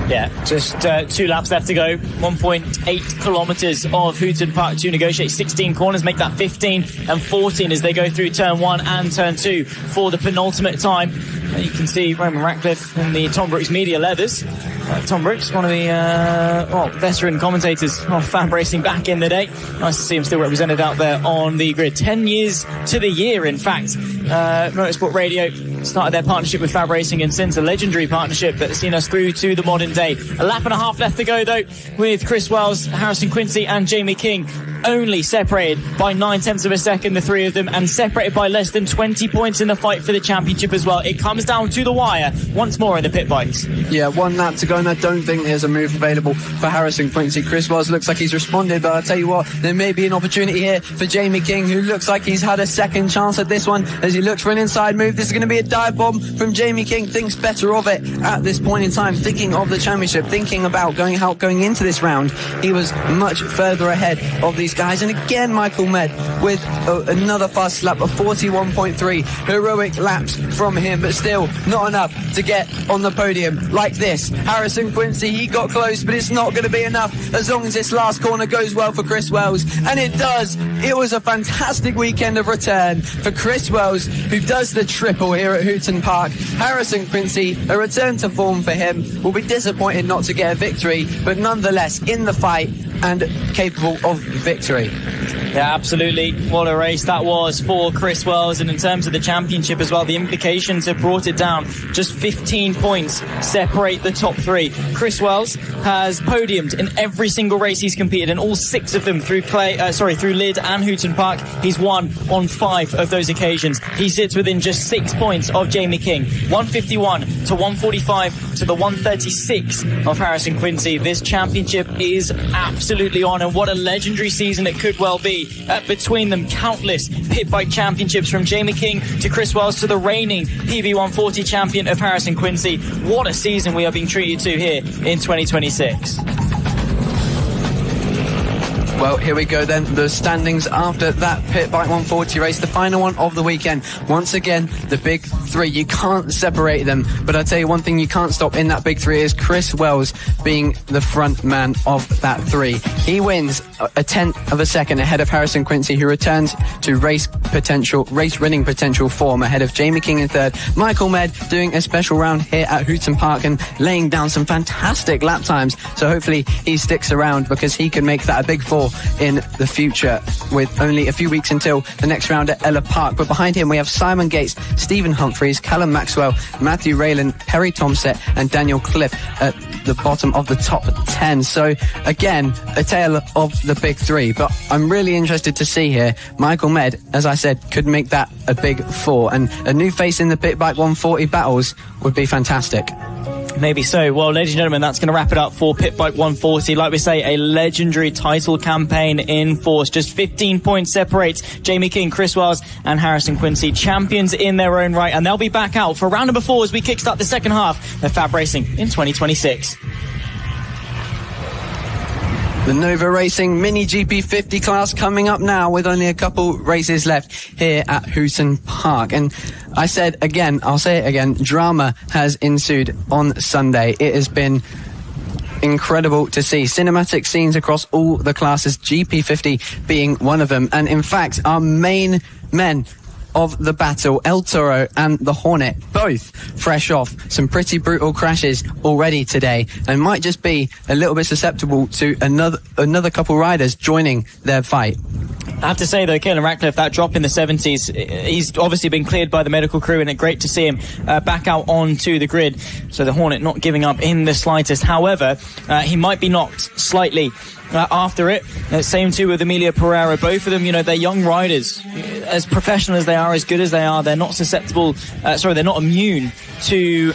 Yeah, just 2 laps left to go. 1.8 kilometres of Hooton Park to negotiate. 16 corners, make that 15 and 14 as they go through turn 1 and turn 2 for the penultimate time. You can see Roman Ratcliffe in the Tom Brooks media leathers. Tom Brooks, one of the veteran commentators of FAB-Racing back in the day. Nice to see him still represented out there on the grid. 10 years to the year, in fact. Motorsport Radio started their partnership with FAB-Racing, and since a legendary partnership that's seen us through to the modern day. A lap and a half left to go, though, with Chris Wells, Harrison Quincy and Jamie King only separated by 9/10 of a second, the three of them, and separated by less than 20 points in the fight for the championship as well. It comes down to the wire once more in the pit bikes. Yeah, 1 lap to go, and I don't think there's a move available for Harrison Quincy. Chris Wells looks like he's responded, but I'll tell you what, there may be an opportunity here for Jamie King, who looks like he's had a second chance at this one as he looks for an inside move. This is going to be a dive bomb from Jamie King. Thinks better of it at this point in time, thinking of the championship, thinking about going into this round. He was much further ahead of these guys, and again Michael Med with another fast lap of 41.3. Heroic laps from him, but still not enough to get on the podium like this. Harrison Quincy, he got close, but it's not going to be enough as long as this last corner goes well for Chris Wells, and it does. It was a fantastic weekend of return for Chris Wells, who does the triple here at Hooton Park. Harrison Quincy, a return to form for him. Will be disappointed not to get a victory, but nonetheless in the fight and capable of victory. Yeah, absolutely. What a race that was for Chris Wells. And in terms of the championship as well, the implications have brought it down. Just 15 points separate the top 3. Chris Wells has podiumed in every single race he's competed in, all 6 of them through Lid and Hooton Park. He's won on 5 of those occasions. He sits within just 6 points of Jamie King. 151 to 145 to the 136 of Harrison Quincy. This championship is absolutely on, and what a legendary season it could well be. Between them, countless pit bike championships, from Jamie King to Chris Wells to the reigning PB140 champion of Harrison Quincy. What a season we are being treated to here in 2026. Well, here we go then, the standings after that Pit Bike 140 race, the final one of the weekend. Once again, the big 3, you can't separate them, but I'll tell you one thing you can't stop in that big 3 is Chris Wells being the front man of that 3. He wins a 10th of a second ahead of Harrison Quincy, who returns to race winning potential form ahead of Jamie King in 3rd. Michael Med doing a special round here at Hooton Park and laying down some fantastic lap times, so hopefully he sticks around because he can make that a big 4 in the future, with only a few weeks until the next round at Ella Park. But behind him we have Simon Gates, Stephen Humphreys, Callum Maxwell, Matthew Rayland, Perry Tomset and Daniel Cliff at the bottom of the top 10. So again, a tale of the big 3, but I'm really interested to see here. Michael Med, as I said, could make that a big 4, and a new face in the Pit Bike 140 battles would be fantastic. Maybe so. Well, ladies and gentlemen, that's going to wrap it up for Pit Bike 140. Like we say, a legendary title campaign in force. Just 15 points separates Jamie King, Chris Wells and Harrison Quincy, champions in their own right. And they'll be back out for round number 4 as we kickstart the second half of FAB-Racing in 2026. The Nova Racing Mini GP50 class coming up now with only a couple races left here at Hooton Park. And I said again, I'll say it again, drama has ensued on Sunday. It has been incredible to see. Cinematic scenes across all the classes, GP50 being one of them. And in fact, our main men of the battle, El Toro and the Hornet, both fresh off some pretty brutal crashes already today, and might just be a little bit susceptible to another couple riders joining their fight. I have to say, though, Caelan Ratcliffe, that drop in the 70s, he's obviously been cleared by the medical crew, and it's great to see him back out onto the grid. So the Hornet not giving up in the slightest. However, he might be knocked slightly after it. Same too with Emilio Pereira. Both of them, they're young riders. As professional as they are, as good as they are, they're not susceptible, they're not immune to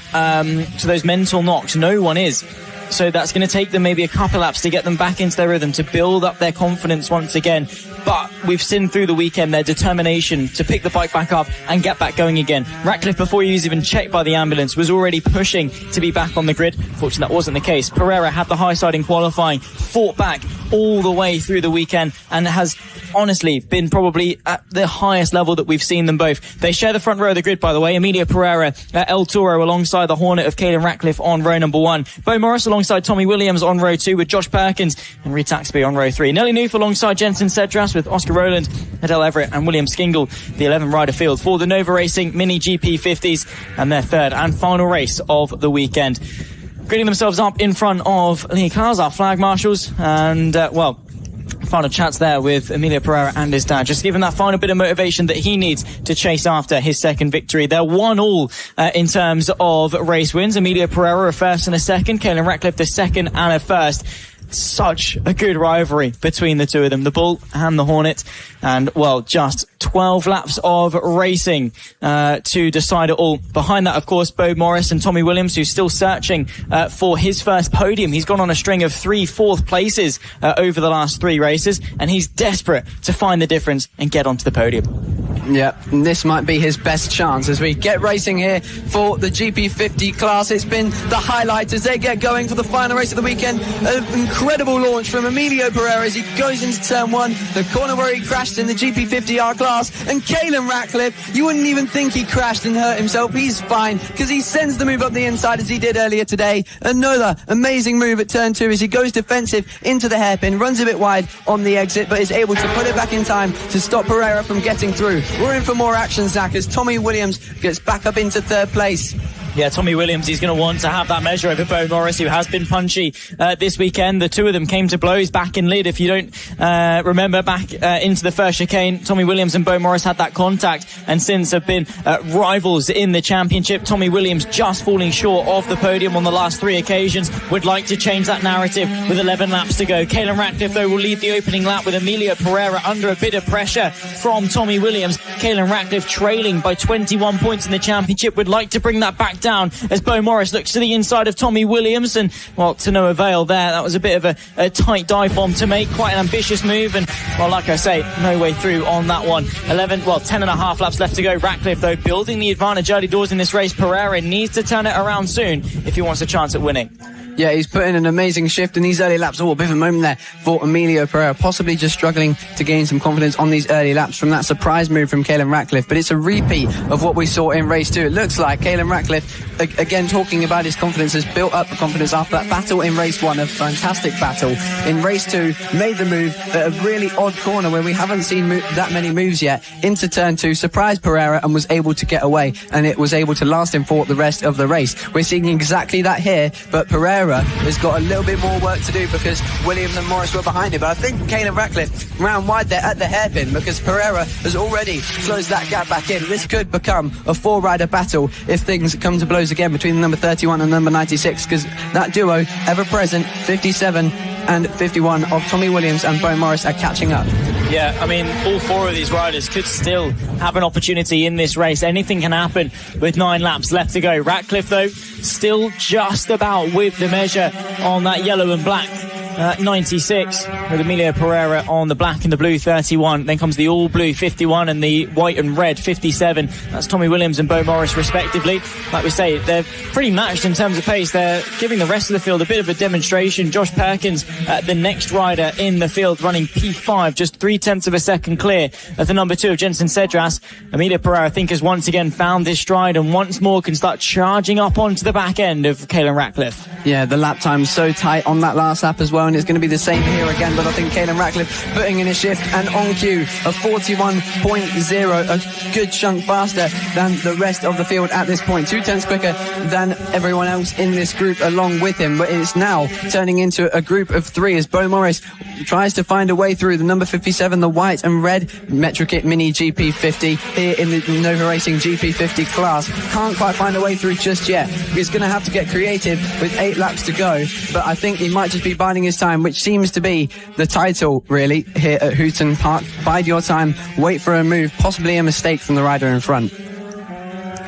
those mental knocks. No one is. So that's going to take them maybe a couple laps to get them back into their rhythm, to build up their confidence once again. But we've seen through the weekend their determination to pick the bike back up and get back going again. Ratcliffe, before he was even checked by the ambulance, was already pushing to be back on the grid. Fortunately, that wasn't the case. Pereira had the high side in qualifying, fought back all the way through the weekend, and has honestly been probably at the highest level that we've seen them both. They share the front row of the grid, by the way. Emilio Pereira, El Toro alongside the Hornet of Caelan Ratcliffe on row number 1. Bo Morris alongside Tommy Williams on row 2 with Josh Perkins, and Reed Taxby on row 3. Nelly Noof alongside Jensen Cedras with Oscar Rowland, Adele Everett and William Skingle, the 11 rider field for the Nova Racing Mini GP50s, and their third and final race of the weekend. Grading themselves up in front of the cars, our flag marshals, and final chats there with Emilio Pereira and his dad, just giving that final bit of motivation that he needs to chase after his second victory. They're 1-1 in terms of race wins. Emilio Pereira a first and a second, Caelan Ratcliffe the second and a first. Such a good rivalry between the two of them, the Bull and the Hornet, and just 12 laps of racing to decide it all. Behind that, of course, Bo Morris and Tommy Williams, who's still searching for his first podium. He's gone on a string of 3 fourth places over the last 3 races, and he's desperate to find the difference and get onto the podium. Yeah, this might be his best chance as we get racing here for the GP50 class. It's been the highlight as they get going for the final race of the weekend. An incredible launch from Emilio Pereira as he goes into turn 1, the corner where he crashed in the GP50R class. And Caelan Ratcliffe, you wouldn't even think he crashed and hurt himself. He's fine because he sends the move up the inside as he did earlier today. Another amazing move at turn 2 as he goes defensive into the hairpin, runs a bit wide on the exit, but is able to put it back in time to stop Pereira from getting through. We're in for more action, Zach, as Tommy Williams gets back up into third place. Yeah, Tommy Williams, he's going to want to have that measure over Bo Morris, who has been punchy this weekend. The two of them came to blows back in Lid. If you don't remember back into the first chicane, Tommy Williams and Bo Morris had that contact and since have been rivals in the championship. Tommy Williams just falling short of the podium on the last 3 occasions. Would like to change that narrative with 11 laps to go. Caelan Ratcliffe, though, will lead the opening lap with Emilio Pereira under a bit of pressure from Tommy Williams. Caelan Ratcliffe trailing by 21 points in the championship. Would like to bring that back down as Bo Morris looks to the inside of Tommy Williams, and to no avail there. That was a bit of a tight dive bomb to make, quite an ambitious move, and like I say, no way through on that one. 10 and a half laps left to go. Ratcliffe, though, building the advantage early doors in this race. Pereira needs to turn it around soon if he wants a chance at winning. Yeah, he's put in an amazing shift in these early laps. A bit of a moment there for Emilio Pereira, possibly just struggling to gain some confidence on these early laps from that surprise move from Caelan Ratcliffe. But it's a repeat of what we saw in race 2. It looks like Caelan Ratcliffe, again talking about his confidence, has built up the confidence after that battle in race 1, a fantastic battle. In race 2, made the move at a really odd corner where we haven't seen that many moves yet, into turn 2, surprised Pereira and was able to get away, and it was able to last him for the rest of the race. We're seeing exactly that here, but Pereira has got a little bit more work to do because Williams and Morris were behind him. But I think Caelan Ratcliffe ran wide there at the hairpin because Pereira has already closed that gap back in. This could become a 4-rider battle if things come to blows again between the number 31 and number 96, because that duo, ever present, 57 and 51 of Tommy Williams and Bo Morris, are catching up. Yeah, I mean, all 4 of these riders could still have an opportunity in this race. Anything can happen with 9 laps left to go. Ratcliffe, though, still just about with the measure on that yellow and black. 96, with Emilio Pereira on the black and the blue 31. Then comes the all blue 51 and the white and red 57. That's Tommy Williams and Bo Morris respectively. Like we say, they're pretty matched in terms of pace. They're giving the rest of the field a bit of a demonstration. Josh Perkins, the next rider in the field, running P5, just 0.3 of a second clear of the number 2 of Jensen Cedras. Emilio Pereira, I think, has once again found his stride and once more can start charging up onto the back end of Caelan Ratcliffe. Yeah, the lap time's so tight on that last lap as well, and it's going to be the same here again, but I think Caelan Ratcliffe putting in a shift and on cue of 41.0, a good chunk faster than the rest of the field at this point, 0.2 quicker than everyone else in this group along with him. But it's now turning into a group of 3 as Bo Morris tries to find a way through the number 57, the white and red Metrokit Mini GP50 here in the Nova Racing GP50 class. Can't quite find a way through just yet. He's going to have to get creative with 8 laps to go, but I think he might just be biding his time, which seems to be the title really here at Hooton Park. Bide your time, wait for a move, possibly a mistake from the rider in front.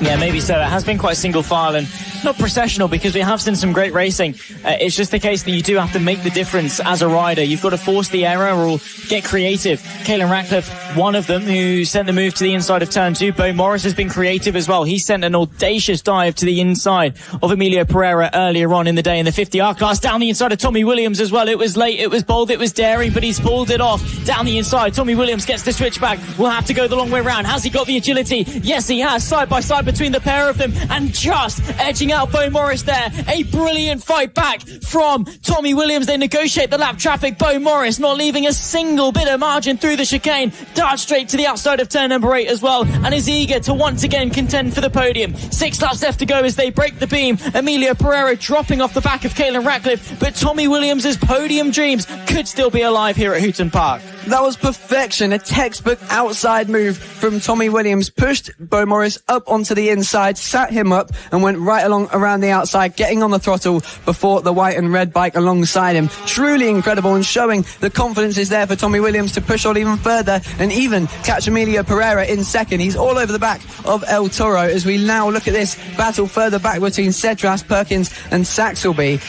Yeah, maybe so. It has been quite single file and not processional because we have seen some great racing. It's just the case that you do have to make the difference as a rider. You've got to force the error or get creative. Caelan Ratcliffe, one of them, who sent the move to the inside of turn 2. Bo Morris has been creative as well. He sent an audacious dive to the inside of Emilio Pereira earlier on in the day in the 50R class, down the inside of Tommy Williams as well. It was late, it was bold, it was daring, but he's pulled it off down the inside. Tommy Williams gets the switchback. Will have to go the long way round. Has he got the agility? Yes, he has. Side by side between the pair of them and just edging out Bo Morris there. A brilliant fight back from Tommy Williams. They negotiate the lap traffic. Bo Morris not leaving a single bit of margin through the chicane. Darts straight to the outside of turn number 8 as well, and is eager to once again contend for the podium. 6 laps left to go as they break the beam. Emilio Pereira dropping off the back of Caelan Ratcliffe, but Tommy Williams' podium dreams could still be alive here at Hooton Park. That was perfection. A textbook outside move from Tommy Williams. Pushed Bo Morris up onto the inside, sat him up and went right along around the outside, getting on the throttle before the white and red bike alongside him. Truly incredible and showing the confidence is there for Tommy Williams to push on even further and even catch Emilio Pereira in second. He's all over the back of El Toro as we now look at this battle further back between Cedras, Perkins and Saxelby.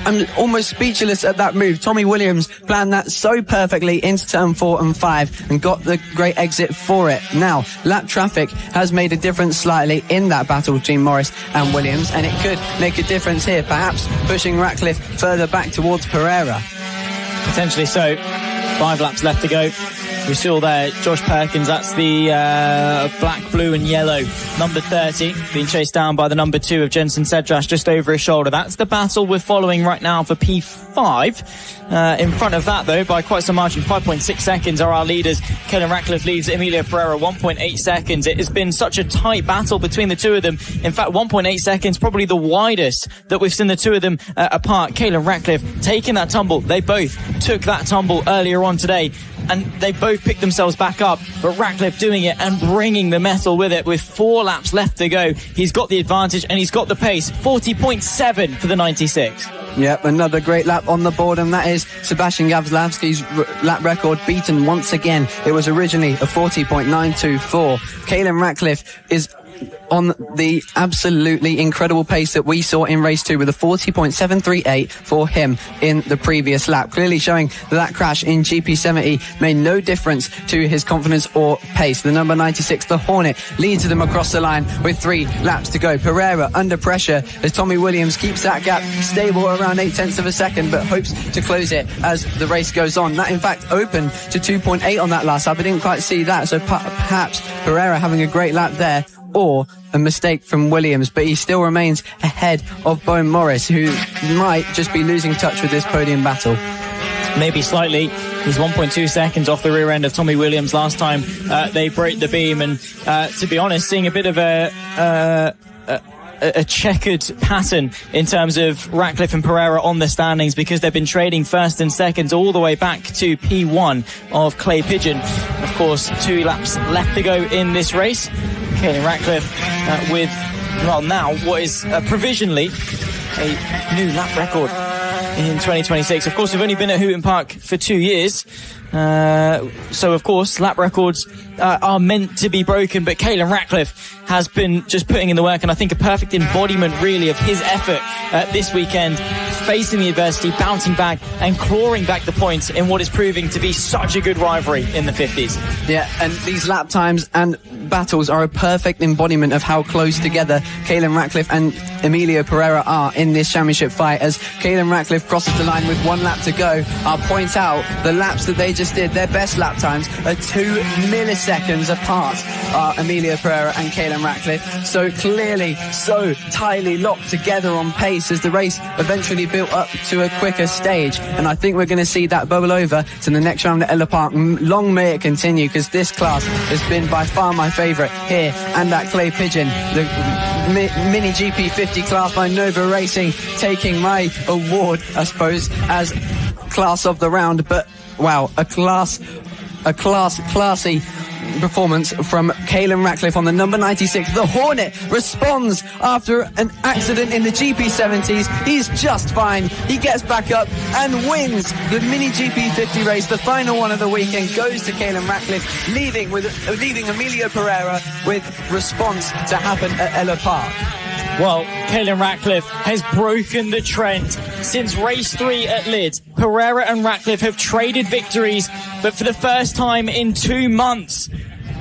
I'm almost speechless at that move. Tommy Williams planned that so perfectly into turn 4 and 5 and got the great exit for it. Now, lap traffic has made a difference slightly in that battle between Morris and Williams, and it could make a difference here, perhaps pushing Ratcliffe further back towards Pereira. Potentially so. 5 laps left to go. We saw there Josh Perkins, that's the black, blue and yellow number 30, being chased down by the number 2 of Jensen Cedras just over his shoulder. That's the battle we're following right now for P5. In front of that, though, by quite some margin, 5.6 seconds are our leaders. Caelan Ratcliffe leads Emilio Pereira 1.8 seconds. It has been such a tight battle between the two of them. In fact, 1.8 seconds, probably the widest that we've seen the two of them apart. Caelan Ratcliffe taking that tumble. They both took that tumble earlier on today, and they both picked themselves back up, but Ratcliffe doing it and bringing the metal with it with 4 laps left to go. He's got the advantage and he's got the pace. 40.7 for the 96. Yep, another great lap on the board, and that is Sebastian Gawlowski's lap record beaten once again. It was originally a 40.924. Caelan Ratcliffe is on the absolutely incredible pace that we saw in race 2 with a 40.738 for him in the previous lap, clearly showing that crash in GP70 made no difference to his confidence or pace. The number 96, the Hornet, leads them across the line with 3 laps to go. Pereira under pressure as Tommy Williams keeps that gap stable around 0.8 of a second, but hopes to close it as the race goes on. That in fact opened to 2.8 on that last lap. I didn't quite see that, so perhaps Pereira having a great lap there, or a mistake from Williams, but he still remains ahead of Bo Morris, who might just be losing touch with this podium battle. Maybe slightly. He's 1.2 seconds off the rear end of Tommy Williams last time they broke the beam, and to be honest, seeing a bit of a checkered pattern in terms of Ratcliffe and Pereira on the standings, because they've been trading first and seconds all the way back to P1 of Clay Pigeon. Of course, 2 laps left to go in this race. Caelan Ratcliffe with, well, now what is provisionally a new lap record in 2026. Of course, we've only been at Hooton Park for 2 years, So, of course, lap records are meant to be broken, but Caelan Ratcliffe has been just putting in the work, and I think a perfect embodiment, really, of his effort this weekend, facing the adversity, bouncing back, and clawing back the points in what is proving to be such a good rivalry in the 50s. Yeah, and these lap times and battles are a perfect embodiment of how close together Caelan Ratcliffe and Emilio Pereira are in this championship fight. As Caelan Ratcliffe crosses the line with 1 lap to go, I'll point out the laps that they just did. Their best lap times are 2 milliseconds apart, are Emilio Pereira and Caelan Ratcliffe. So clearly, so tightly locked together on pace as the race eventually built up to a quicker stage. And I think we're going to see that bubble over to the next round at Ella Park. Long may it continue, because this class has been by far my favourite here and at Clay Pigeon. The Mini GP 50 class by Nova Racing taking my award, I suppose, as class of the round. But wow, a classy performance from Caelan Ratcliffe on the number 96. The Hornet responds after an accident in the GP70s. He's just fine. He gets back up and wins the Mini GP50 race. The final one of the weekend goes to Caelan Ratcliffe, leaving Emilio Pereira with response to happen at Ella Park. Well, Caelan Ratcliffe has broken the trend. Since race 3 at Lids, Pereira and Ratcliffe have traded victories, but for the first time in 2 months,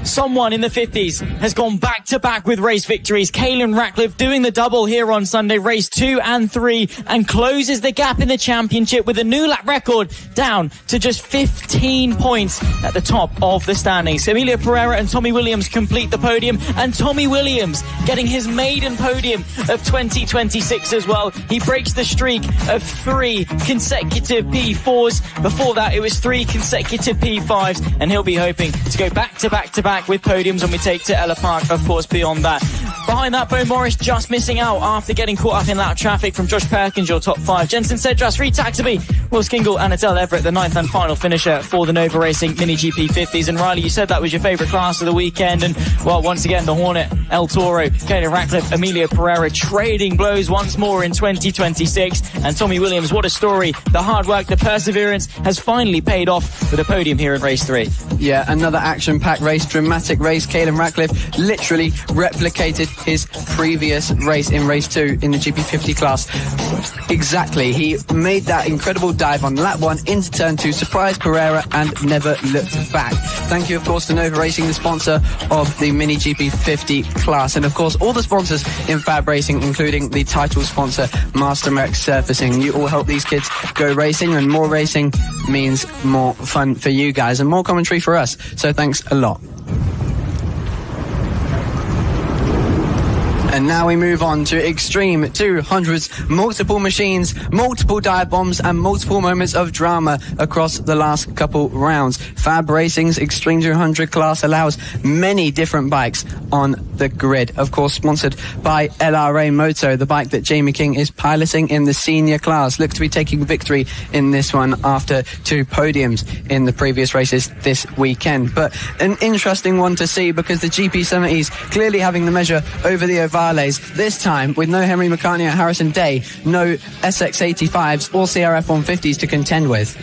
someone in the 50s has gone back-to-back with race victories. Caelan Ratcliffe doing the double here on Sunday, race 2 and 3, and closes the gap in the championship with a new lap record down to just 15 points at the top of the standings. Emilio Pereira and Tommy Williams complete the podium, and Tommy Williams getting his maiden podium of 2026 as well. He breaks the streak of 3 consecutive P4s. Before that, it was 3 consecutive P5s, and he'll be hoping to go back-to-back with podiums when we take to Ella Park, of course, beyond that. Behind that, Bo Morris just missing out after getting caught up in lap traffic from Josh Perkins, your top 5. Jensen Cedras, Reed Taxaby, Will Skingle and Adele Everett, the 9th and final finisher for the Nova Racing Mini GP 50s. And Riley, you said that was your favourite class of the weekend. And, well, once again, the Hornet, El Toro, Caelan Ratcliffe, Emilio Pereira trading blows once more in 2026. And Tommy Williams, what a story. The hard work, the perseverance has finally paid off with a podium here in race 3. Yeah, another action-packed race, dramatic race. Caelan Ratcliffe literally replicated his previous race in race 2 in the GP50 class. Exactly. He made that incredible dive on lap 1 into turn 2, surprised Pereira and never looked back. Thank you, of course, to Nova Racing, the sponsor of the Mini GP50 class, and of course all the sponsors in FAB-Racing, including the title sponsor MasterMac Surfacing. You all help these kids go racing, and more racing means more fun for you guys and more commentary for us. So thanks a lot. And now we move on to Extreme 200s, multiple machines, multiple dive bombs, and multiple moments of drama across the last couple rounds. FAB-Racing's Extreme 200 class allows many different bikes on the grid. Of course, sponsored by LRA Moto, the bike that Jamie King is piloting in the senior class. Look to be taking victory in this one after 2 podiums in the previous races this weekend. But an interesting one to see, because the GP70s clearly having the measure over the Ovales. This time with no Henry McCartney or Harrison Day, no SX85s or CRF 150s to contend with.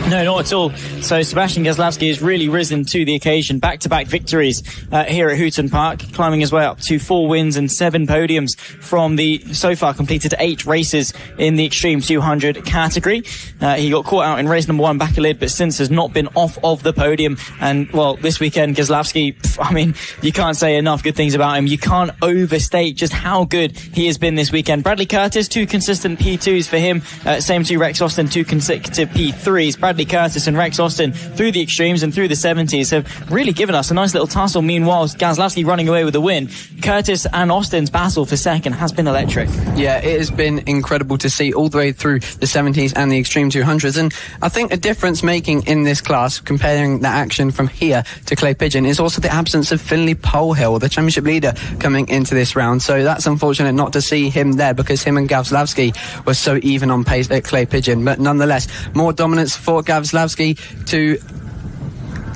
No, not at all. So Sebastian Gazlowski has really risen to the occasion. Back-to-back victories here at Hooton Park, climbing his way up to 4 wins and 7 podiums from the so far completed 8 races in the Extreme 200 category. He got caught out in race number 1 back at Lid, but since has not been off of the podium. And, well, this weekend, Gazlowski, I mean, you can't say enough good things about him. You can't overstate just how good he has been this weekend. Bradley Curtis, 2 consistent P2s for him. Same to Rex Austin, 2 consecutive P3s. Bradley Curtis and Rex Austin through the Extremes and through the 70s have really given us a nice little tussle. Meanwhile, Gazlowski running away with the win. Curtis and Austin's battle for second has been electric. Yeah, it has been incredible to see all the way through the 70s and the Extreme 200s. And I think a difference making in this class, comparing the action from here to Clay Pigeon, is also the absence of Finlay Polehill, the championship leader, coming into this round. So that's unfortunate not to see him there, because him and Gazlowski were so even on pace at Clay Pigeon. But nonetheless, more dominance for Gazlowski to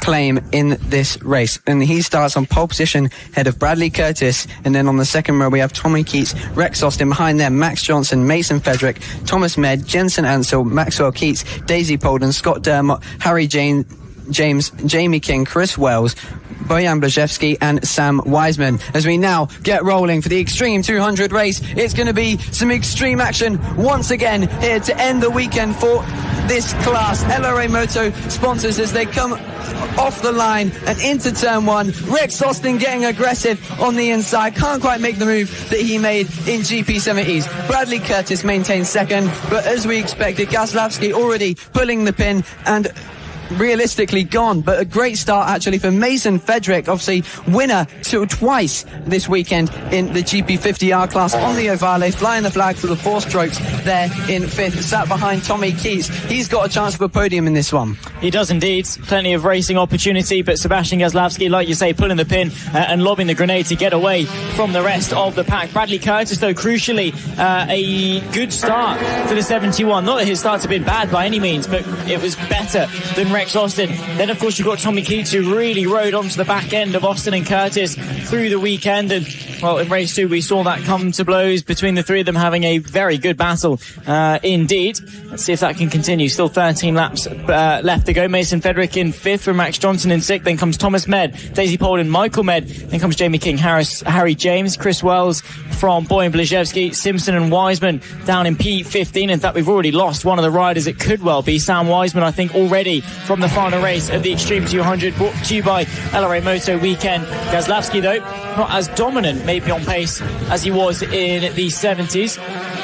claim in this race. And he starts on pole position ahead of Bradley Curtis. And then on the second row, we have Tommy Keats, Rex Austin behind them, Max Johnson, Mason Fedrick, Thomas Med, Jensen Ansell, Maxwell Keats, Daisy Polden, Scott Dermott, Harry James, Jamie King, Chris Wells, Bojan Blazewski and Sam Wiseman. As we now get rolling for the Extreme 200 race, it's going to be some extreme action once again here to end the weekend for this class. LRA Moto sponsors as they come off the line and into turn one. Rex Austin getting aggressive on the inside, can't quite make the move that he made in GP70s. Bradley Curtis maintains second, but as we expected, Gazlowski already pulling the pin and realistically gone, but a great start actually for Mason Fedrick, obviously winner twice this weekend in the GP50R class on the Ovale, flying the flag for the 4 strokes there in 5th, sat behind Tommy Keats. He's got a chance for a podium in this one. He does indeed, plenty of racing opportunity, but Sebastian Gazlowski, like you say, pulling the pin and lobbing the grenade to get away from the rest of the pack. Bradley Curtis, though, crucially a good start for the 71. Not that his starts have been bad by any means, but it was better than Rex Austin. Then of course you've got Tommy Keats, who really rode onto the back end of Austin and Curtis through the weekend, and well, in race 2 we saw that come to blows between the three of them, having a very good battle indeed. Let's see if that can continue. Still 13 laps left to go. Mason Fedrick in 5th, from Max Johnson in 6th, then comes Thomas Med, Daisy Polden, Michael Med, then comes Jamie King, Harry James, Chris Wells from Bojan Blazewski, Simpson and Wiseman down in P15. In fact, we've already lost one of the riders. It could well be Sam Wiseman, I think, already from the final race of the Extreme 200, brought to you by LRA Moto Weekend. Gazlowski, though, not as dominant maybe on pace as he was in the 70s,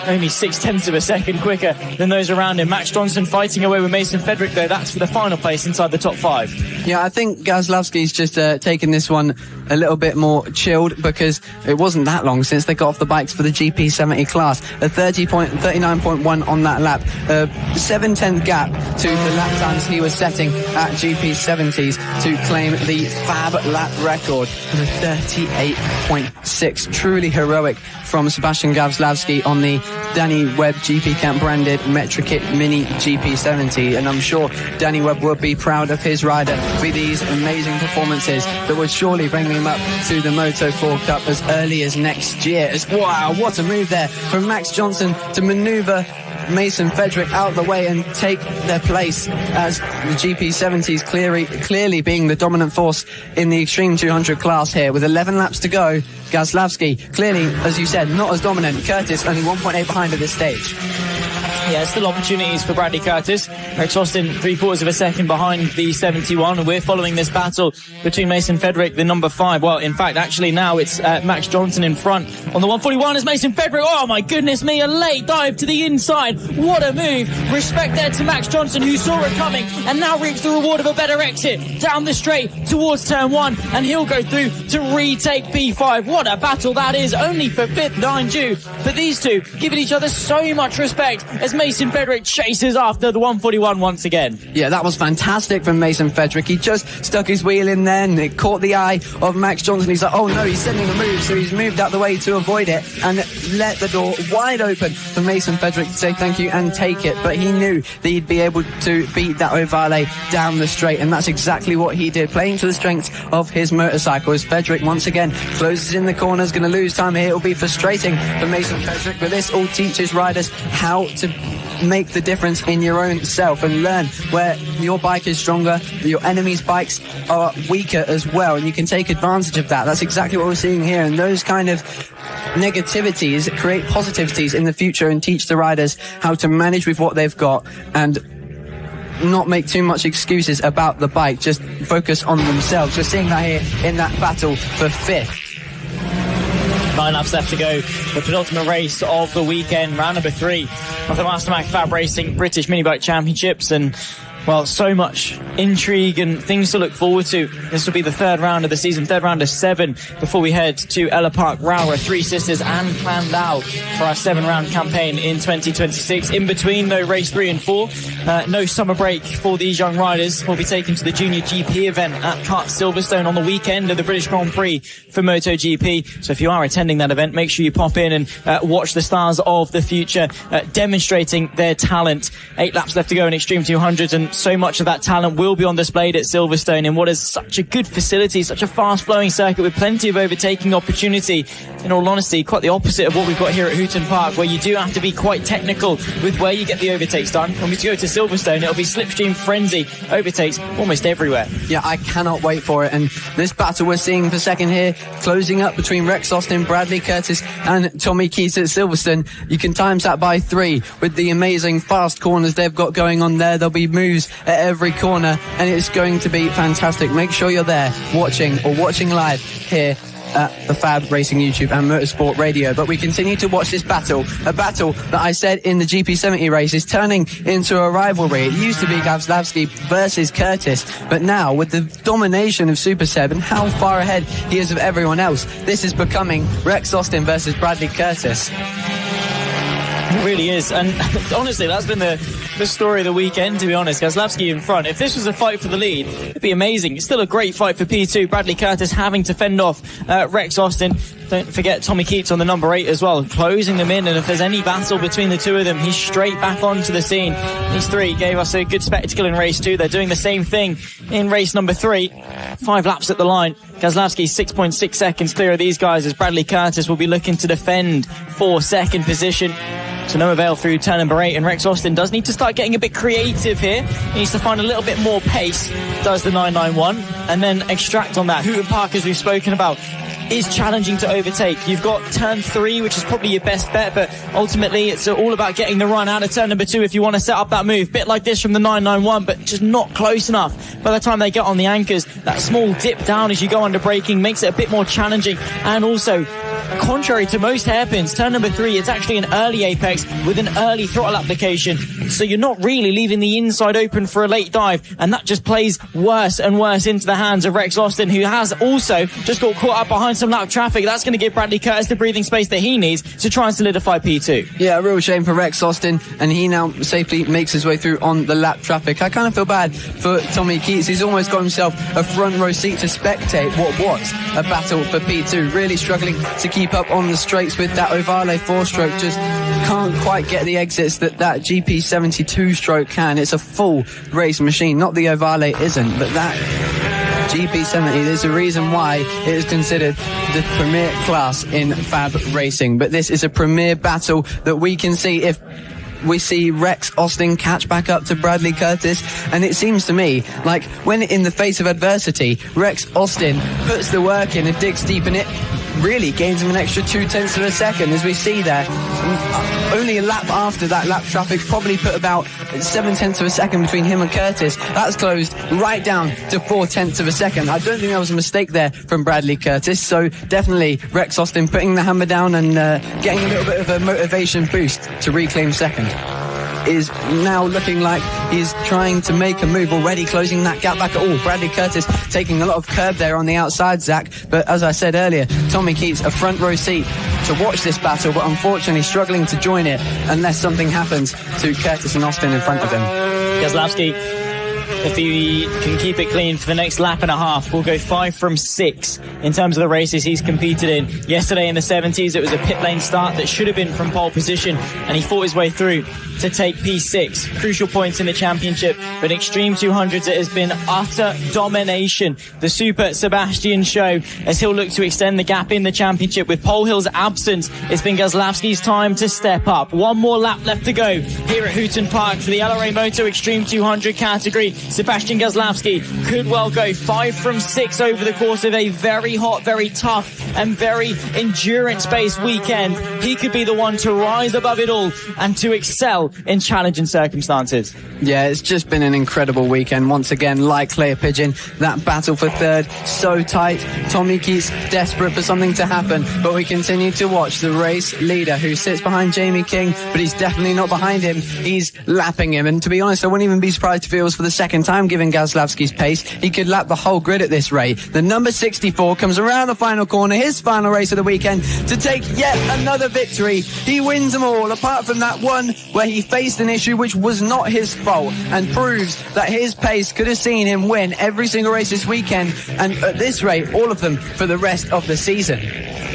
only 0.6 of a second quicker than those around him. Max Johnson fighting away with Mason Fedrick, though. That's for the final place inside the top 5. Yeah, I think Gazlowski's just taken this one a little bit more chilled, because it wasn't that long since they got off the bikes for the GP70 class. A 39.1 on that lap, a 7/10 gap to the lap times he was setting at GP70s to claim the FAB lap record of a 38.6. Truly heroic from Sebastian Gazlowski on the Danny Webb GP Camp branded Metrokit Mini GP70, and I'm sure Danny Webb will be proud of his rider for these amazing performances that would surely bring him up to the Moto4 Cup as early as next year. Wow, what a move there from Max Johnson to manoeuvre Mason Fedrick out of the way and take their place as the GP70s clearly being the dominant force in the Extreme 200 class here. With 11 laps to go, Gazlowski clearly, as you said, not as dominant. Curtis only 1.8 behind at this stage. Yeah, still opportunities for Bradley Curtis. Rex Austin 3/4 of a second behind the 71. And we're following this battle between Mason Fedrick, the number 5. Well, in fact, actually now it's Max Johnson in front on the 141 as Mason Fedrick. Oh my goodness me, a late dive to the inside. What a move. Respect there to Max Johnson, who saw it coming and now reaps the reward of a better exit down the straight towards turn 1, and he'll go through to retake P5. What a battle that is, only for 5th, mind you. But these two giving each other so much respect as Mason Fedrick chases after the 141 once again. Yeah, that was fantastic from Mason Fedrick. He just stuck his wheel in there and it caught the eye of Max Johnson. He's like, oh no, he's sending a move, so he's moved out the way to avoid it and let the door wide open for Mason Fedrick to say thank you and take it. But he knew that he'd be able to beat that Ovale down the straight, and that's exactly what he did, playing to the strengths of his motorcycle. As Fedrick once again closes in the corners, going to lose time here. It'll be frustrating for Mason Fedrick, but this all teaches riders how to make the difference in your own self and learn where your bike is stronger, your enemy's bikes are weaker as well, and you can take advantage of that. That's exactly what we're seeing here, and those kind of negativities create positivities in the future and teach the riders how to manage with what they've got and not make too much excuses about the bike, just focus on themselves. We're seeing that here in that battle for 5th. 9 laps left to go. The penultimate race of the weekend, round number 3 of the MasterMac FAB-Racing British Minibike Championships. And well, so much intrigue and things to look forward to. This will be the 3rd round of the season, 3rd round of 7, before we head to Ella Park, Roura, Three Sisters and Clandau for our 7-round campaign in 2026. In between, though, race 3 and 4, no summer break for these young riders. We'll be taken to the Junior GP event at Kart Silverstone on the weekend of the British Grand Prix for MotoGP. So if you are attending that event, make sure you pop in and watch the stars of the future demonstrating their talent. 8 laps left to go in Extreme 200, and so much of that talent will be on display at Silverstone in what is such a good facility, such a fast-flowing circuit with plenty of overtaking opportunity. In all honesty, quite the opposite of what we've got here at Hooton Park, where you do have to be quite technical with where you get the overtakes done. When we go to Silverstone, it'll be slipstream frenzy, overtakes almost everywhere. Yeah, I cannot wait for it. And this battle we're seeing for second here, closing up between Rex Austin, Bradley Curtis and Tommy Keats at Silverstone. You can times that by 3 with the amazing fast corners they've got going on there. There'll be moves at every corner and it's going to be fantastic. Make sure you're there watching live here at the FAB-Racing YouTube and Motorsport Radio. But we continue to watch this battle, a battle that I said in the GP70 race is turning into a rivalry. It used to be Gazlavsky versus Curtis, but now with the domination of Super Seb and how far ahead he is of everyone else, this is becoming Rex Austin versus Bradley Curtis. It really is, and honestly, that's been the story of the weekend, to be honest. Gazlavsky in front. If this was a fight for the lead, it'd be amazing. It's still a great fight for P2. Bradley Curtis having to fend off Rex Austin. Don't forget Tommy Keats on the number 8 as well, closing them in, and if there's any battle between the two of them, he's straight back onto the scene. These three gave us a good spectacle in race 2. They're doing the same thing in race number 3. 5 laps at the line. Gazlavsky 6.6 seconds clear of these guys as Bradley Curtis will be looking to defend for second position. So no avail through turn number 8, and Rex Austin does need to start getting a bit creative here. He needs to find a little bit more pace, does the 991, and then extract on that. Hooton Park, as we've spoken about, is challenging to overtake. You've got turn 3, which is probably your best bet, but ultimately it's all about getting the run out of turn number 2 if you want to set up that move. Bit like this from the 991, but just not close enough. By the time they get on the anchors, that small dip down as you go under braking makes it a bit more challenging, and also contrary to most hairpins, turn number 3, it's actually an early apex with an early throttle application, so you're not really leaving the inside open for a late dive, and that just plays worse and worse into the hands of Rex Austin, who has also just got caught up behind some lap traffic. That's going to give Bradley Curtis the breathing space that he needs to try and solidify P2. Yeah, a real shame for Rex Austin, and he now safely makes his way through on the lap traffic. I kind of feel bad for Tommy Keats. He's almost got himself a front row seat to spectate what was a battle for P2, really struggling to keep up on the straights with that Ovale 4-stroke. Just can't quite get the exits that GP72 stroke can. It's a full race machine. Not the Ovale isn't, but that GP70, there's a reason why it is considered the premier class in FAB racing. But this is a premier battle that we can see if we see Rex Austin catch back up to Bradley Curtis, and it seems to me like when in the face of adversity, Rex Austin puts the work in and digs deep, and it really gains him an extra 0.2 of a second, as we see there. Only a lap after that lap traffic probably put about 0.7 of a second between him and Curtis. That's closed right down to 0.4 of a second. I don't think there was a mistake there from Bradley Curtis, so definitely Rex Austin putting the hammer down and getting a little bit of a motivation boost to reclaim second. Is now looking like he's trying to make a move, already closing that gap back at all. Bradley Curtis taking a lot of curb there on the outside, Zach, but as I said earlier, Tommy Keats a front row seat to watch this battle, but unfortunately struggling to join it unless something happens to Curtis and Austin in front of him. Gazlavsky, if he can keep it clean for the next lap and a half, we'll go 5 from 6 in terms of the races he's competed in. Yesterday in the 70s, it was a pit lane start that should have been from pole position, and he fought his way through to take P6. Crucial points in the championship, but Extreme 200s, it has been utter domination. The Super Sebastian show, as he'll look to extend the gap in the championship. With Pole Hill's absence, it's been Gazlavsky's time to step up. One more lap left to go here at Hooton Park for the LRA Moto Extreme 200 category. Sebastian Gazlavsky could well go 5 from 6 over the course of a very hot, very tough and very endurance-based weekend. He could be the one to rise above it all and to excel in challenging circumstances. Yeah, it's just been an incredible weekend. Once again, like Claire Pigeon, that battle for third, so tight. Tommy Keats desperate for something to happen, but we continue to watch the race leader who sits behind Jamie King, but he's definitely not behind him. He's lapping him, and to be honest, I wouldn't even be surprised if it was for the second second time, given Gazlowski's pace. He could lap the whole grid at this rate. The number 64 comes around the final corner, his final race of the weekend, to take yet another victory. He wins them all, apart from that one where he faced an issue which was not his fault, and proves that his pace could have seen him win every single race this weekend, and at this rate, all of them for the rest of the season.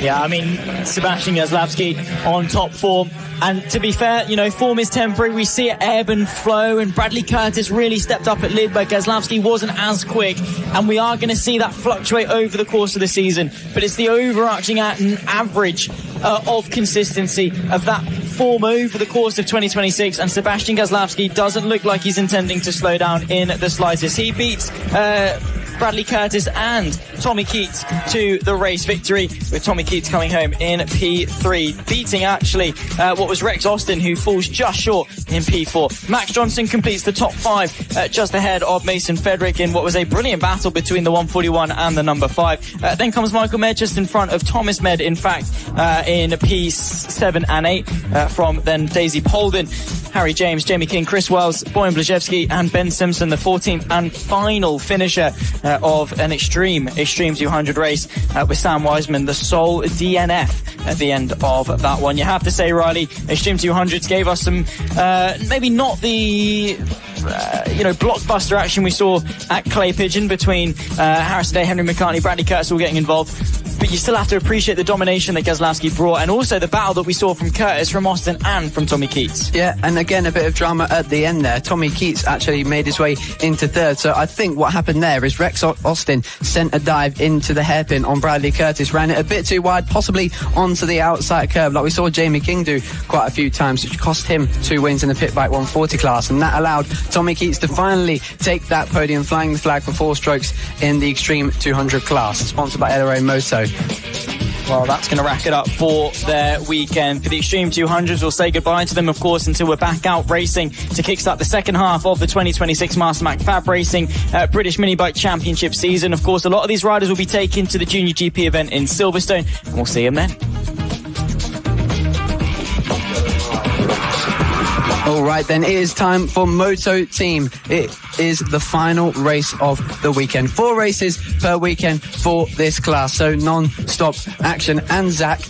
Yeah, I mean, Sebastian Gazlowski on top form. And to be fair, you know, form is temporary. We see it ebb and flow, and Bradley Curtis really stepped up at Lid, where Gazlowski wasn't as quick. And we are going to see that fluctuate over the course of the season. But it's the overarching average of consistency of that form over the course of 2026. And Sebastian Gazlowski doesn't look like he's intending to slow down in the slightest. He beats Bradley Curtis and Tommy Keats to the race victory, with Tommy Keats coming home in P3, beating actually what was Rex Austin, who falls just short in P4. Max Johnson completes the top 5, just ahead of Mason Frederick in what was a brilliant battle between the 141 and the number 5. Then comes Michael Med just in front of Thomas Med, in fact, in P7 and 8, from then Daisy Polden, Harry James, Jamie King, Chris Wells, Boyan Blazewski and Ben Simpson, the 14th and final finisher of an Extreme 200 race, with Sam Wiseman, the sole DNF at the end of that one. You have to say, Riley, Extreme 200s gave us some, maybe not the blockbuster action we saw at Clay Pigeon between Harris Day, Henry McCartney, Bradley Curtis all getting involved. But you still have to appreciate the domination that Gazlowski brought, and also the battle that we saw from Curtis, from Austin and from Tommy Keats. Yeah, and again a bit of drama at the end there. Tommy Keats actually made his way into third, so I think what happened there is Rex Austin sent a dive into the hairpin on Bradley Curtis, ran it a bit too wide, possibly onto the outside curve, like we saw Jamie King do quite a few times, which cost him 2 wins in the Pit Bike 140 class, and that allowed Tommy Keats to finally take that podium, flying the flag for 4 strokes in the Extreme 200 class, sponsored by LRA Moto. Well, that's going to rack it up for their weekend. For the Extreme 200s, we'll say goodbye to them, of course, until we're back out racing to kickstart the second half of the 2026 MasterMac FAB-Racing British Minibike Championship season. Of course, a lot of these riders will be taken to the Junior GP event in Silverstone, and we'll see them then. All right, then it is time for Moto Team. It is the final race of the weekend. 4 races per weekend for this class, so non-stop action. And Zach,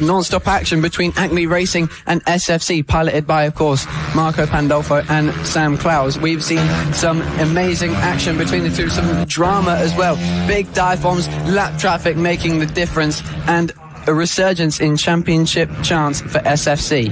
non-stop action between Acme Racing and SFC, piloted by, of course, Marco Pandolfo and Sam Clowes. We've seen some amazing action between the two, some drama as well. Big dive bombs, lap traffic making the difference, and a resurgence in championship chance for SFC.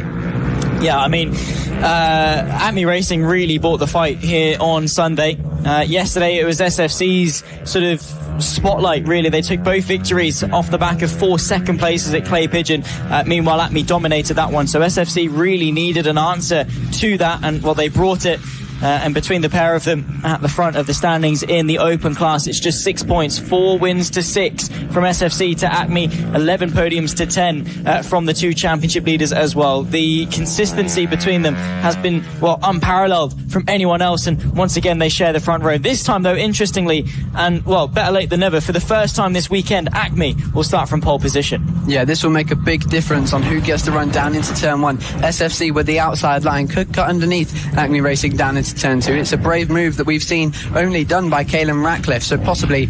Yeah, I mean, Acme Racing really bought the fight here on Sunday. Yesterday, it was SFC's sort of spotlight, really. They took both victories off the back of 4 second places at Clay Pigeon. Meanwhile, Acme dominated that one. So SFC really needed an answer to that, and, well, they brought it. And between the pair of them at the front of the standings in the open class, it's just 6 points, 4 wins to 6 from SFC to Acme, 11 podiums to 10 from the 2 championship leaders as well. The consistency between them has been, well, unparalleled from anyone else, and once again they share the front row. This time, though, interestingly, and, well, better late than never, for the first time this weekend, Acme will start from pole position. Yeah, this will make a big difference on who gets to run down into turn 1. SFC with the outside line could cut underneath Acme Racing down into turn 2. It's a brave move that we've seen only done by Caelan Ratcliffe, so possibly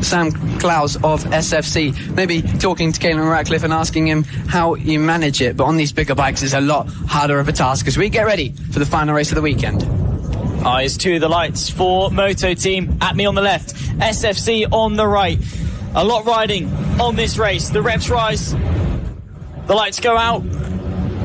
Sam Clowes of SFC maybe talking to Caelan Ratcliffe and asking him how you manage it. But on these bigger bikes it's a lot harder of a task as we get ready for the final race of the weekend. Eyes to the lights for Moto Team. Acme on the left, SFC on the right. A lot riding on this race. The reps rise, the lights go out.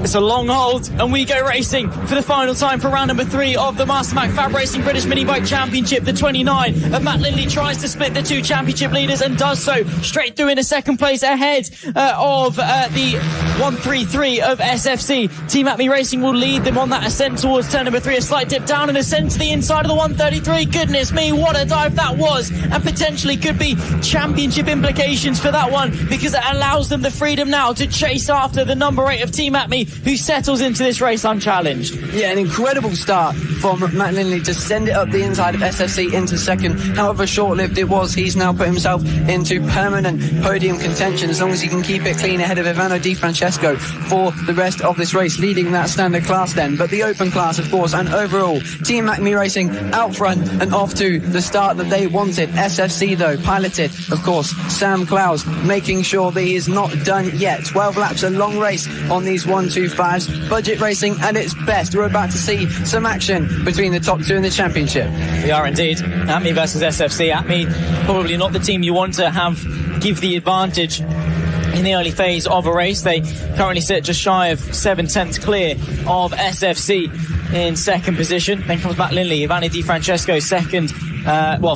It's a long hold, and we go racing for the final time for round number 3 of the MasterMac FAB-Racing British Minibike Championship. The 29 of Matt Lindley tries to split the 2 championship leaders and does so straight through into second place ahead of the 133 of SFC. Team Acme Racing will lead them on that ascent towards turn number 3. A slight dip down and ascent to the inside of the 133. Goodness me, what a dive that was, and potentially could be championship implications for that one, because it allows them the freedom now to chase after the number 8 of Team Acme, who settles into this race unchallenged. Yeah, an incredible start from Matt Lindley to send it up the inside of SFC into second. However short-lived it was, he's now put himself into permanent podium contention as long as he can keep it clean ahead of Ivano Di Francesco for the rest of this race, leading that standard class then. But the open class, of course, and overall, Team Acme Racing out front and off to the start that they wanted. SFC, though, piloted, of course, Sam Clowes, making sure that he is not done yet. 12 laps, a long race on these 125s. Budget racing at its best. We're about to see some action between the top two in the championship. We are indeed. Acme versus SFC. Acme, probably not the team you want to have give the advantage in the early phase of a race. They currently sit just shy of 7/10 clear of SFC in second position. Then comes Matt Lindley, Ivano Di Francesco second.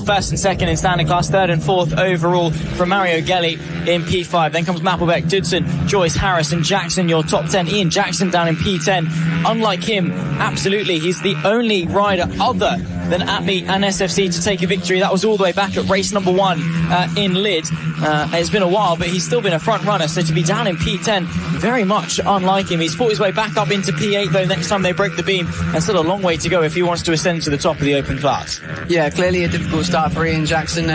First and second in standard class, third and fourth overall from Mario Gelli in P5. Then comes Mappelbeck, Dudson, Joyce, Harris and Jackson, your top 10. Ian Jackson down in P10. Unlike him, absolutely, he's the only rider other than Acme and SFC to take a victory. That was all the way back at race number 1 in Lid. It's been a while, but he's still been a front runner, so to be down in P10, very much unlike him. He's fought his way back up into P8 though next time they break the beam, and still a long way to go if he wants to ascend to the top of the open class. Yeah, clearly a difficult start for Ian Jackson.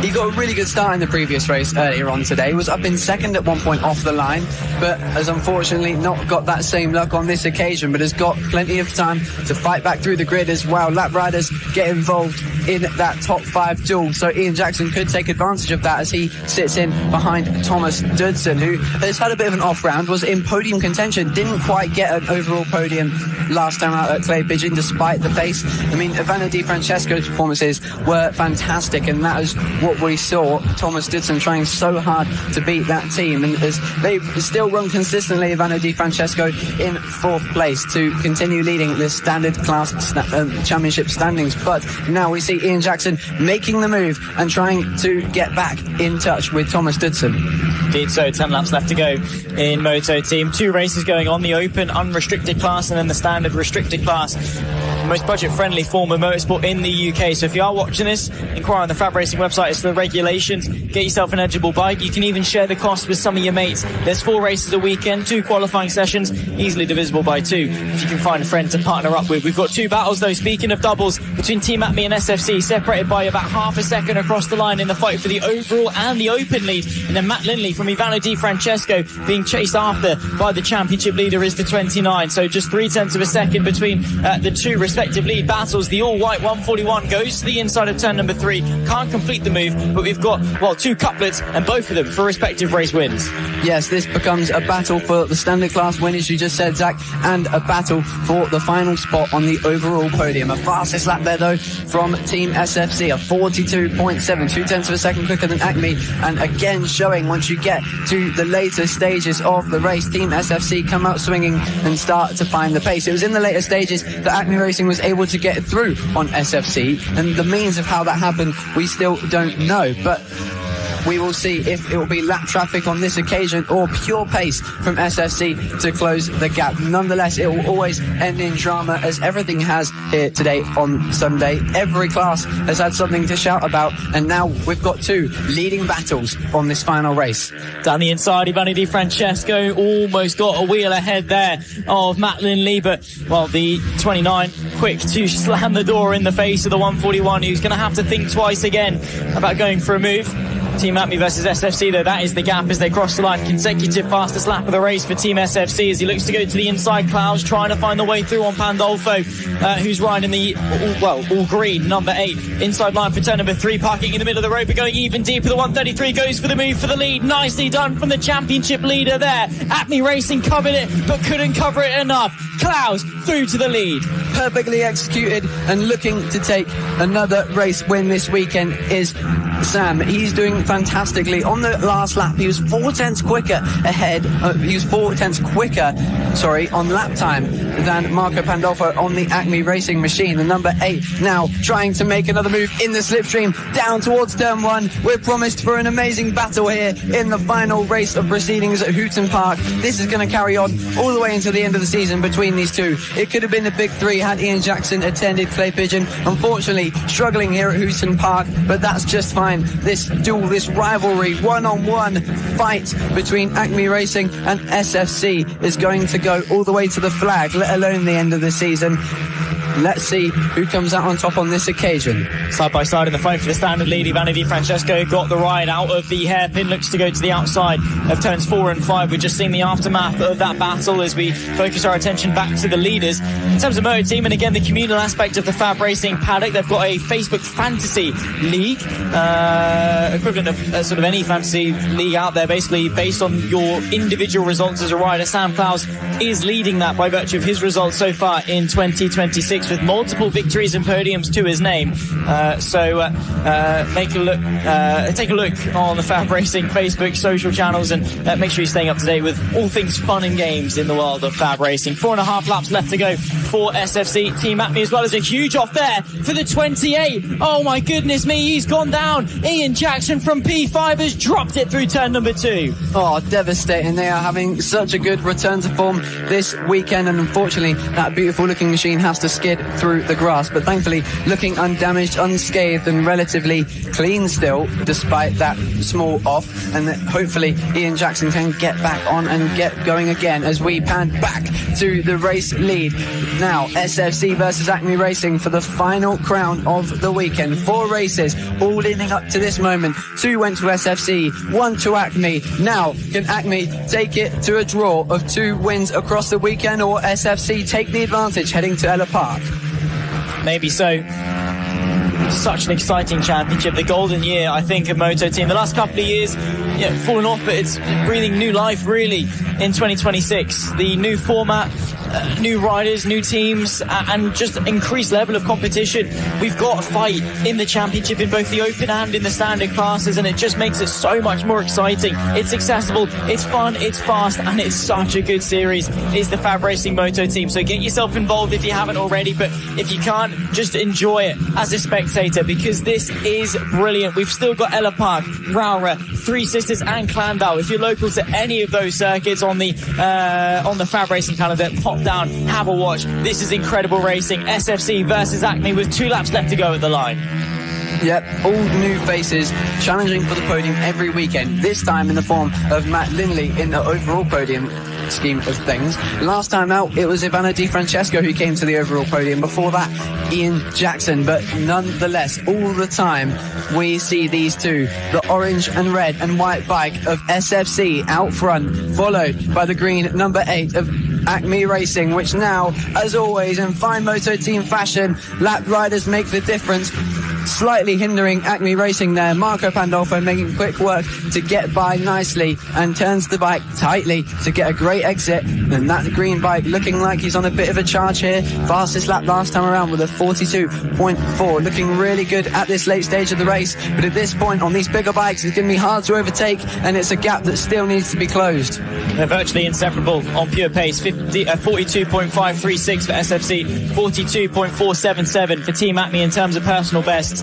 He got a really good start in the previous race earlier on today. He was up in second at one point off the line, but has unfortunately not got that same luck on this occasion, but has got plenty of time to fight back through the grid as well. Lap riders get involved in that top 5 duel, so Ian Jackson could take advantage of that as he sits in behind Thomas Dudson, who has had a bit of an off round, was in podium contention, didn't quite get an overall podium last time out at Clay Pigeon despite the pace. I mean, Ivano Di Francesco's performances were fantastic, and that is what we saw. Thomas Dudson trying so hard to beat that team, and as they still run consistently, Ivano Di Francesco in 4th place to continue leading the standard class championship standings. But now we see Ian Jackson making the move and trying to get back in touch with Thomas Dudson. Indeed, so 10 laps left to go in Moto Team. 2 races going on, the open unrestricted class and then the standard restricted class. The most budget-friendly form of motorsport in the UK. So if you are watching this, inquire on the FAB-Racing website as to the regulations. Get yourself an eligible bike. You can even share the cost with some of your mates. There's 4 races a weekend, 2 qualifying sessions, easily divisible by 2 if you can find a friend to partner up with. We've got 2 battles though, speaking of doubles, between Team Acme and SFC, separated by about half a second across the line in the fight for the overall and the open lead. And then Matt Lindley from Ivano Di Francesco being chased after by the championship leader is the 29. So just 0.3 of a second between the 2 respective lead battles. The all-white 141 goes to the inside of turn number 3. Can't complete the move, but we've got, 2 couplets and both of them for respective race wins. Yes, this becomes a battle for the standard class win, as you just said, Zach, and a battle for the final spot on the overall podium. A fastest lap there, though, from Team SFC, a 42.7, 0.2 of a second quicker than Acme, and again showing once you get to the later stages of the race, Team SFC come out swinging and start to find the pace. It was in the later stages that Acme Racing was able to get through on SFC, and the means of how that happened we still don't know, but we will see if it will be lap traffic on this occasion or pure pace from SFC to close the gap. Nonetheless, it will always end in drama, as everything has here today on Sunday. Every class has had something to shout about, and now we've got 2 leading battles on this final race. Down the inside, Ivano Di Francesco almost got a wheel ahead there of Matt Lindley, but, the 29 quick to slam the door in the face of the 141, who's going to have to think twice again about going for a move. Team Acme versus SFC, though, that is the gap as they cross the line. Consecutive fastest lap of the race for Team SFC as he looks to go to the inside. Clouds trying to find the way through on Pandolfo, who's riding the all green number 8 inside line for turn number 3, parking in the middle of the road but going even deeper. The 133 goes for the move for the lead. Nicely done from the championship leader there. Acme Racing covered it but couldn't cover it enough. Clouds through to the lead. Perfectly executed, and looking to take another race win this weekend is Sam. He's doing fantastically. On the last lap, he was 0.4 quicker ahead. He was 0.4 quicker, on lap time than Marco Pandolfo on the Acme Racing machine. The number 8 now trying to make another move in the slipstream down towards turn 1. We're promised for an amazing battle here in the final race of proceedings at Hooton Park. This is going to carry on all the way until the end of the season between these two. It could have been the big 3 had Ian Jackson attended Clay Pigeon. Unfortunately, struggling here at Hooton Park, but that's just fine. This duel, this rivalry, one-on-one fight between Acme Racing and SFC is going to go all the way to the flag, let alone the end of the season. Let's see who comes out on top on this occasion. Side by side in the fight for the standard lead, Ivana Di Francesco got the ride out of the hairpin, looks to go to the outside of turns 4 and 5. We're just seeing the aftermath of that battle as we focus our attention back to the leaders. In terms of Moto Team, and again the communal aspect of the FAB-Racing paddock, they've got a Facebook fantasy league, equivalent of sort of any fantasy league out there, basically based on your individual results as a rider. Sam Clowes is leading that by virtue of his results so far in 2026, with multiple victories and podiums to his name. Take a look on the FAB-Racing Facebook social channels, and make sure you're staying up to date with all things fun and games in the world of FAB-Racing. 4.5 laps left to go for SFC. Team Acme as well as a huge off there for the 28. Oh my goodness me, he's gone down. Ian Jackson from P5 has dropped it through turn number 2. Oh, devastating. They are having such a good return to form this weekend, and unfortunately that beautiful looking machine has to skid through the grass, but thankfully looking undamaged, unscathed and relatively clean still despite that small off, and that hopefully Ian Jackson can get back on and get going again as we pan back to the race lead. Now SFC versus Acme Racing for the final crown of the weekend. 4 races all leading up to this moment. 2 went to SFC, 1 to Acme. Now can Acme take it to a draw of 2 wins across the weekend, or SFC take the advantage heading to Ella Park? Maybe so. Such an exciting championship, the golden year, I think, of Moto Team. The last couple of years, fallen off, but it's breathing new life, really, in 2026. The new format, new riders, new teams, and just increased level of competition. We've got a fight in the championship in both the open and in the standard classes, and it just makes it so much more exciting. It's accessible, it's fun, it's fast, and it's such a good series. It's the FAB-Racing Moto Team, so get yourself involved if you haven't already, but if you can't, just enjoy it as a spectator, because this is brilliant. We've still got Ella Park, Raura, Three Sisters and Clandau. If you're local to any of those circuits on the FAB-Racing calendar, pop down, have a watch. This is incredible racing. SFC versus Acme with 2 laps left to go at the line. Yep, all new faces challenging for the podium every weekend, this time in the form of Matt Lindley in the overall podium scheme of things. Last time out it was Ivana Di Francesco who came to the overall podium, before that Ian Jackson, but nonetheless all the time we see these two, the orange and red and white bike of SFC out front, followed by the green number 8 of Acme Racing, which now, as always in fine Moto Team fashion, lap riders make the difference. Slightly hindering Acme Racing there. Marco Pandolfo making quick work to get by nicely and turns the bike tightly to get a great exit. And that green bike looking like he's on a bit of a charge here. Fastest lap last time around with a 42.4. Looking really good at this late stage of the race. But at this point on these bigger bikes, it's going to be hard to overtake, and it's a gap that still needs to be closed. They're virtually inseparable on pure pace. 42.536 for SFC, 42.477 for Team Acme in terms of personal best.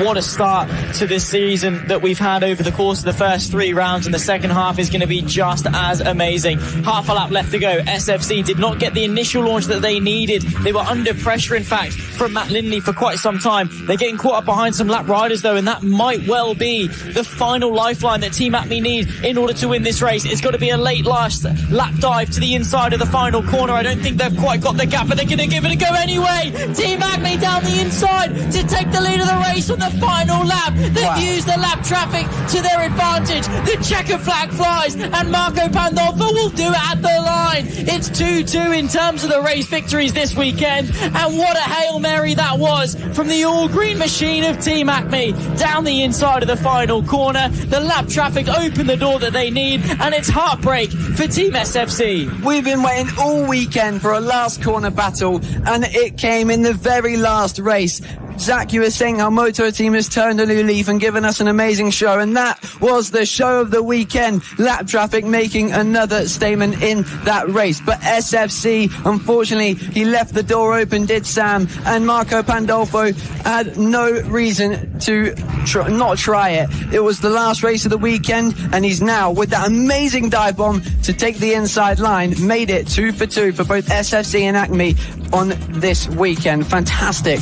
What a start to this season that we've had over the course of the first 3 rounds, and the second half is going to be just as amazing. Half a lap left to go. SFC did not get the initial launch that they needed. They were under pressure, in fact, from Matt Lindley for quite some time. They're getting caught up behind some lap riders, though, and that might well be the final lifeline that Team Acme need in order to win this race. It's got to be a late last lap dive to the inside of the final corner. I don't think they've quite got the gap, but they're going to give it a go anyway. Team Acme down the inside to take the lead of the race on the final lap. They've used the lap traffic to their advantage. The checker flag flies, and Marco Pandolfo will do it at the line. It's 2-2 in terms of the race victories this weekend, and what a Hail Mary that was from the all-green machine of Team Acme down the inside of the final corner. The lap traffic opened the door that they need, and it's heartbreak for Team SFC. We've been waiting all weekend for a last corner battle, and it came in the very last race. Zach, you were saying how Moto Team has turned a new leaf and given us an amazing show, and that was the show of the weekend. Lap Traffic making another statement in that race, but SFC, unfortunately, he left the door open, did Sam, and Marco Pandolfo had no reason to not try it. It was the last race of the weekend, and he's now, with that amazing dive bomb to take the inside line, made it 2 for 2 for both SFC and Acme on this weekend. Fantastic.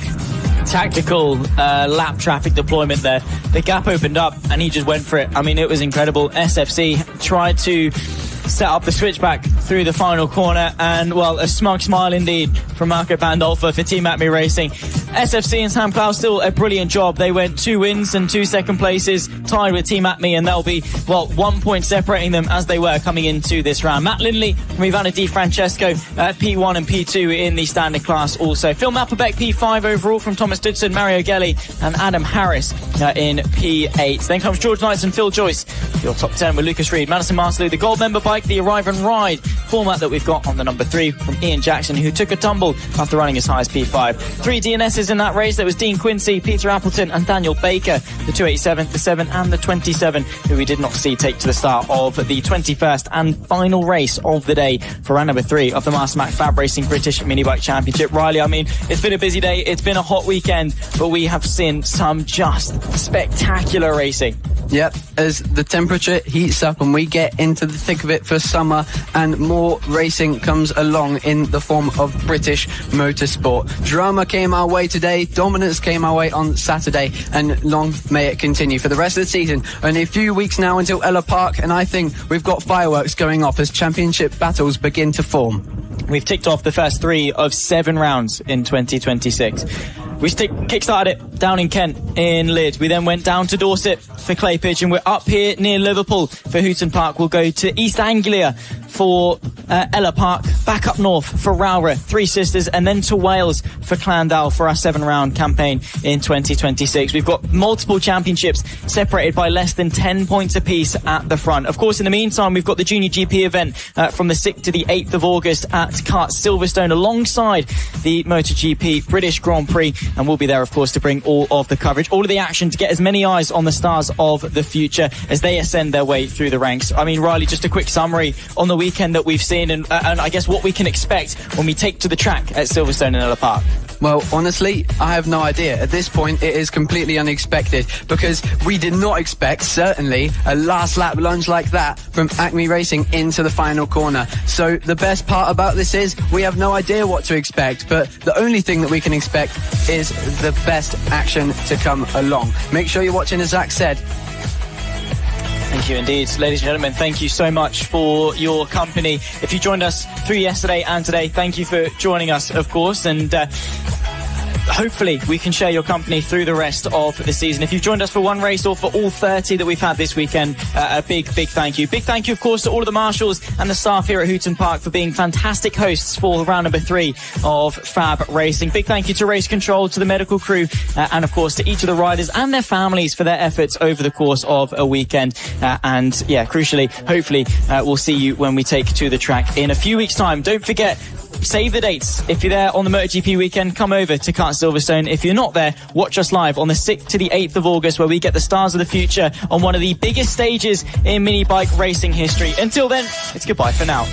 Tactical lap traffic deployment there. The gap opened up and he just went for it. I mean, it was incredible. SFC tried to set up the switchback through the final corner, and, well, a smug smile indeed from Marco Pandolfo for Team Acme Racing. SFC and Sam Clough still a brilliant job. They went 2 wins and 2 second places, tied with Team Acme, and they'll be, well, 1 point separating them as they were coming into this round. Matt Lindley from Ivana Di Francesco P1 and P2 in the standard class also. Phil Mapperbeck P5 overall from Thomas Dudson, Mario Gelli and Adam Harris in P8. Then comes George Knights and Phil Joyce, your top 10 with Lucas Reed, Madison Marcelou, the gold member bike, the arrive and ride format that we've got on the number 3 from Ian Jackson, who took a tumble after running as high as P5. 3 DNSs in that race. There was Dean Quincy, Peter Appleton and Daniel Baker, the 287, the 7 and the 27, who we did not see take to the start of the 21st and final race of the day for round number 3 of the MasterMac FAB-Racing British Minibike Championship. Riley, I mean, it's been a busy day, it's been a hot weekend, but we have seen some just spectacular racing. Yep, as the temperature heats up and we get into the thick of it for summer and more racing comes along in the form of British motorsport. Drama came our way today, dominance came our way on Saturday, and long may it continue for the rest of the season. Only a few weeks now until Ella Park, and I think we've got fireworks going off as championship battles begin to form. We've ticked off the first 3 of 7 rounds in 2026. We kick-started it down in Kent, in Lydd. We then went down to Dorset for Clay Pitch, and we're up here near Liverpool for Hooton Park. We'll go to East Anglia for Ella Park, back up north for Rowra, Three Sisters, and then to Wales for Clandal for our 7-round campaign in 2026. We've got multiple championships separated by less than 10 points apiece at the front. Of course, in the meantime, we've got the Junior GP event from the 6th to the 8th of August at Kart Silverstone alongside the MotoGP British Grand Prix, and we'll be there, of course, to bring all of the coverage, all of the action, to get as many eyes on the stars of the future as they ascend their way through the ranks. I mean, Riley, just a quick summary on the weekend that we've seen and I guess what we can expect when we take to the track at Silverstone and Ella Park. Well, honestly, I have no idea. At this point, it is completely unexpected because we did not expect, certainly, a last lap lunge like that from Acme Racing into the final corner. So the best part about this is we have no idea what to expect, but the only thing that we can expect is the best action to come along. Make sure you're watching, as Zach said. Thank you indeed. Ladies and gentlemen, thank you so much for your company. If you joined us through yesterday and today, thank you for joining us, of course, and hopefully we can share your company through the rest of the season. If you've joined us for one race or for all 30 that we've had this weekend, a big thank you. Big thank you, of course, to all of the marshals and the staff here at Hooton Park for being fantastic hosts for round number 3 of FAB-Racing. Big thank you to Race Control, to the medical crew, and of course to each of the riders and their families for their efforts over the course of a weekend. And yeah, crucially, hopefully we'll see you when we take to the track in a few weeks' time. Don't forget, save the dates. If you're there on the MotoGP weekend, come over to Kart Silverstone. If you're not there, watch us live on the 6th to the 8th of August, where we get the stars of the future on one of the biggest stages in mini bike racing history. Until then, it's goodbye for now.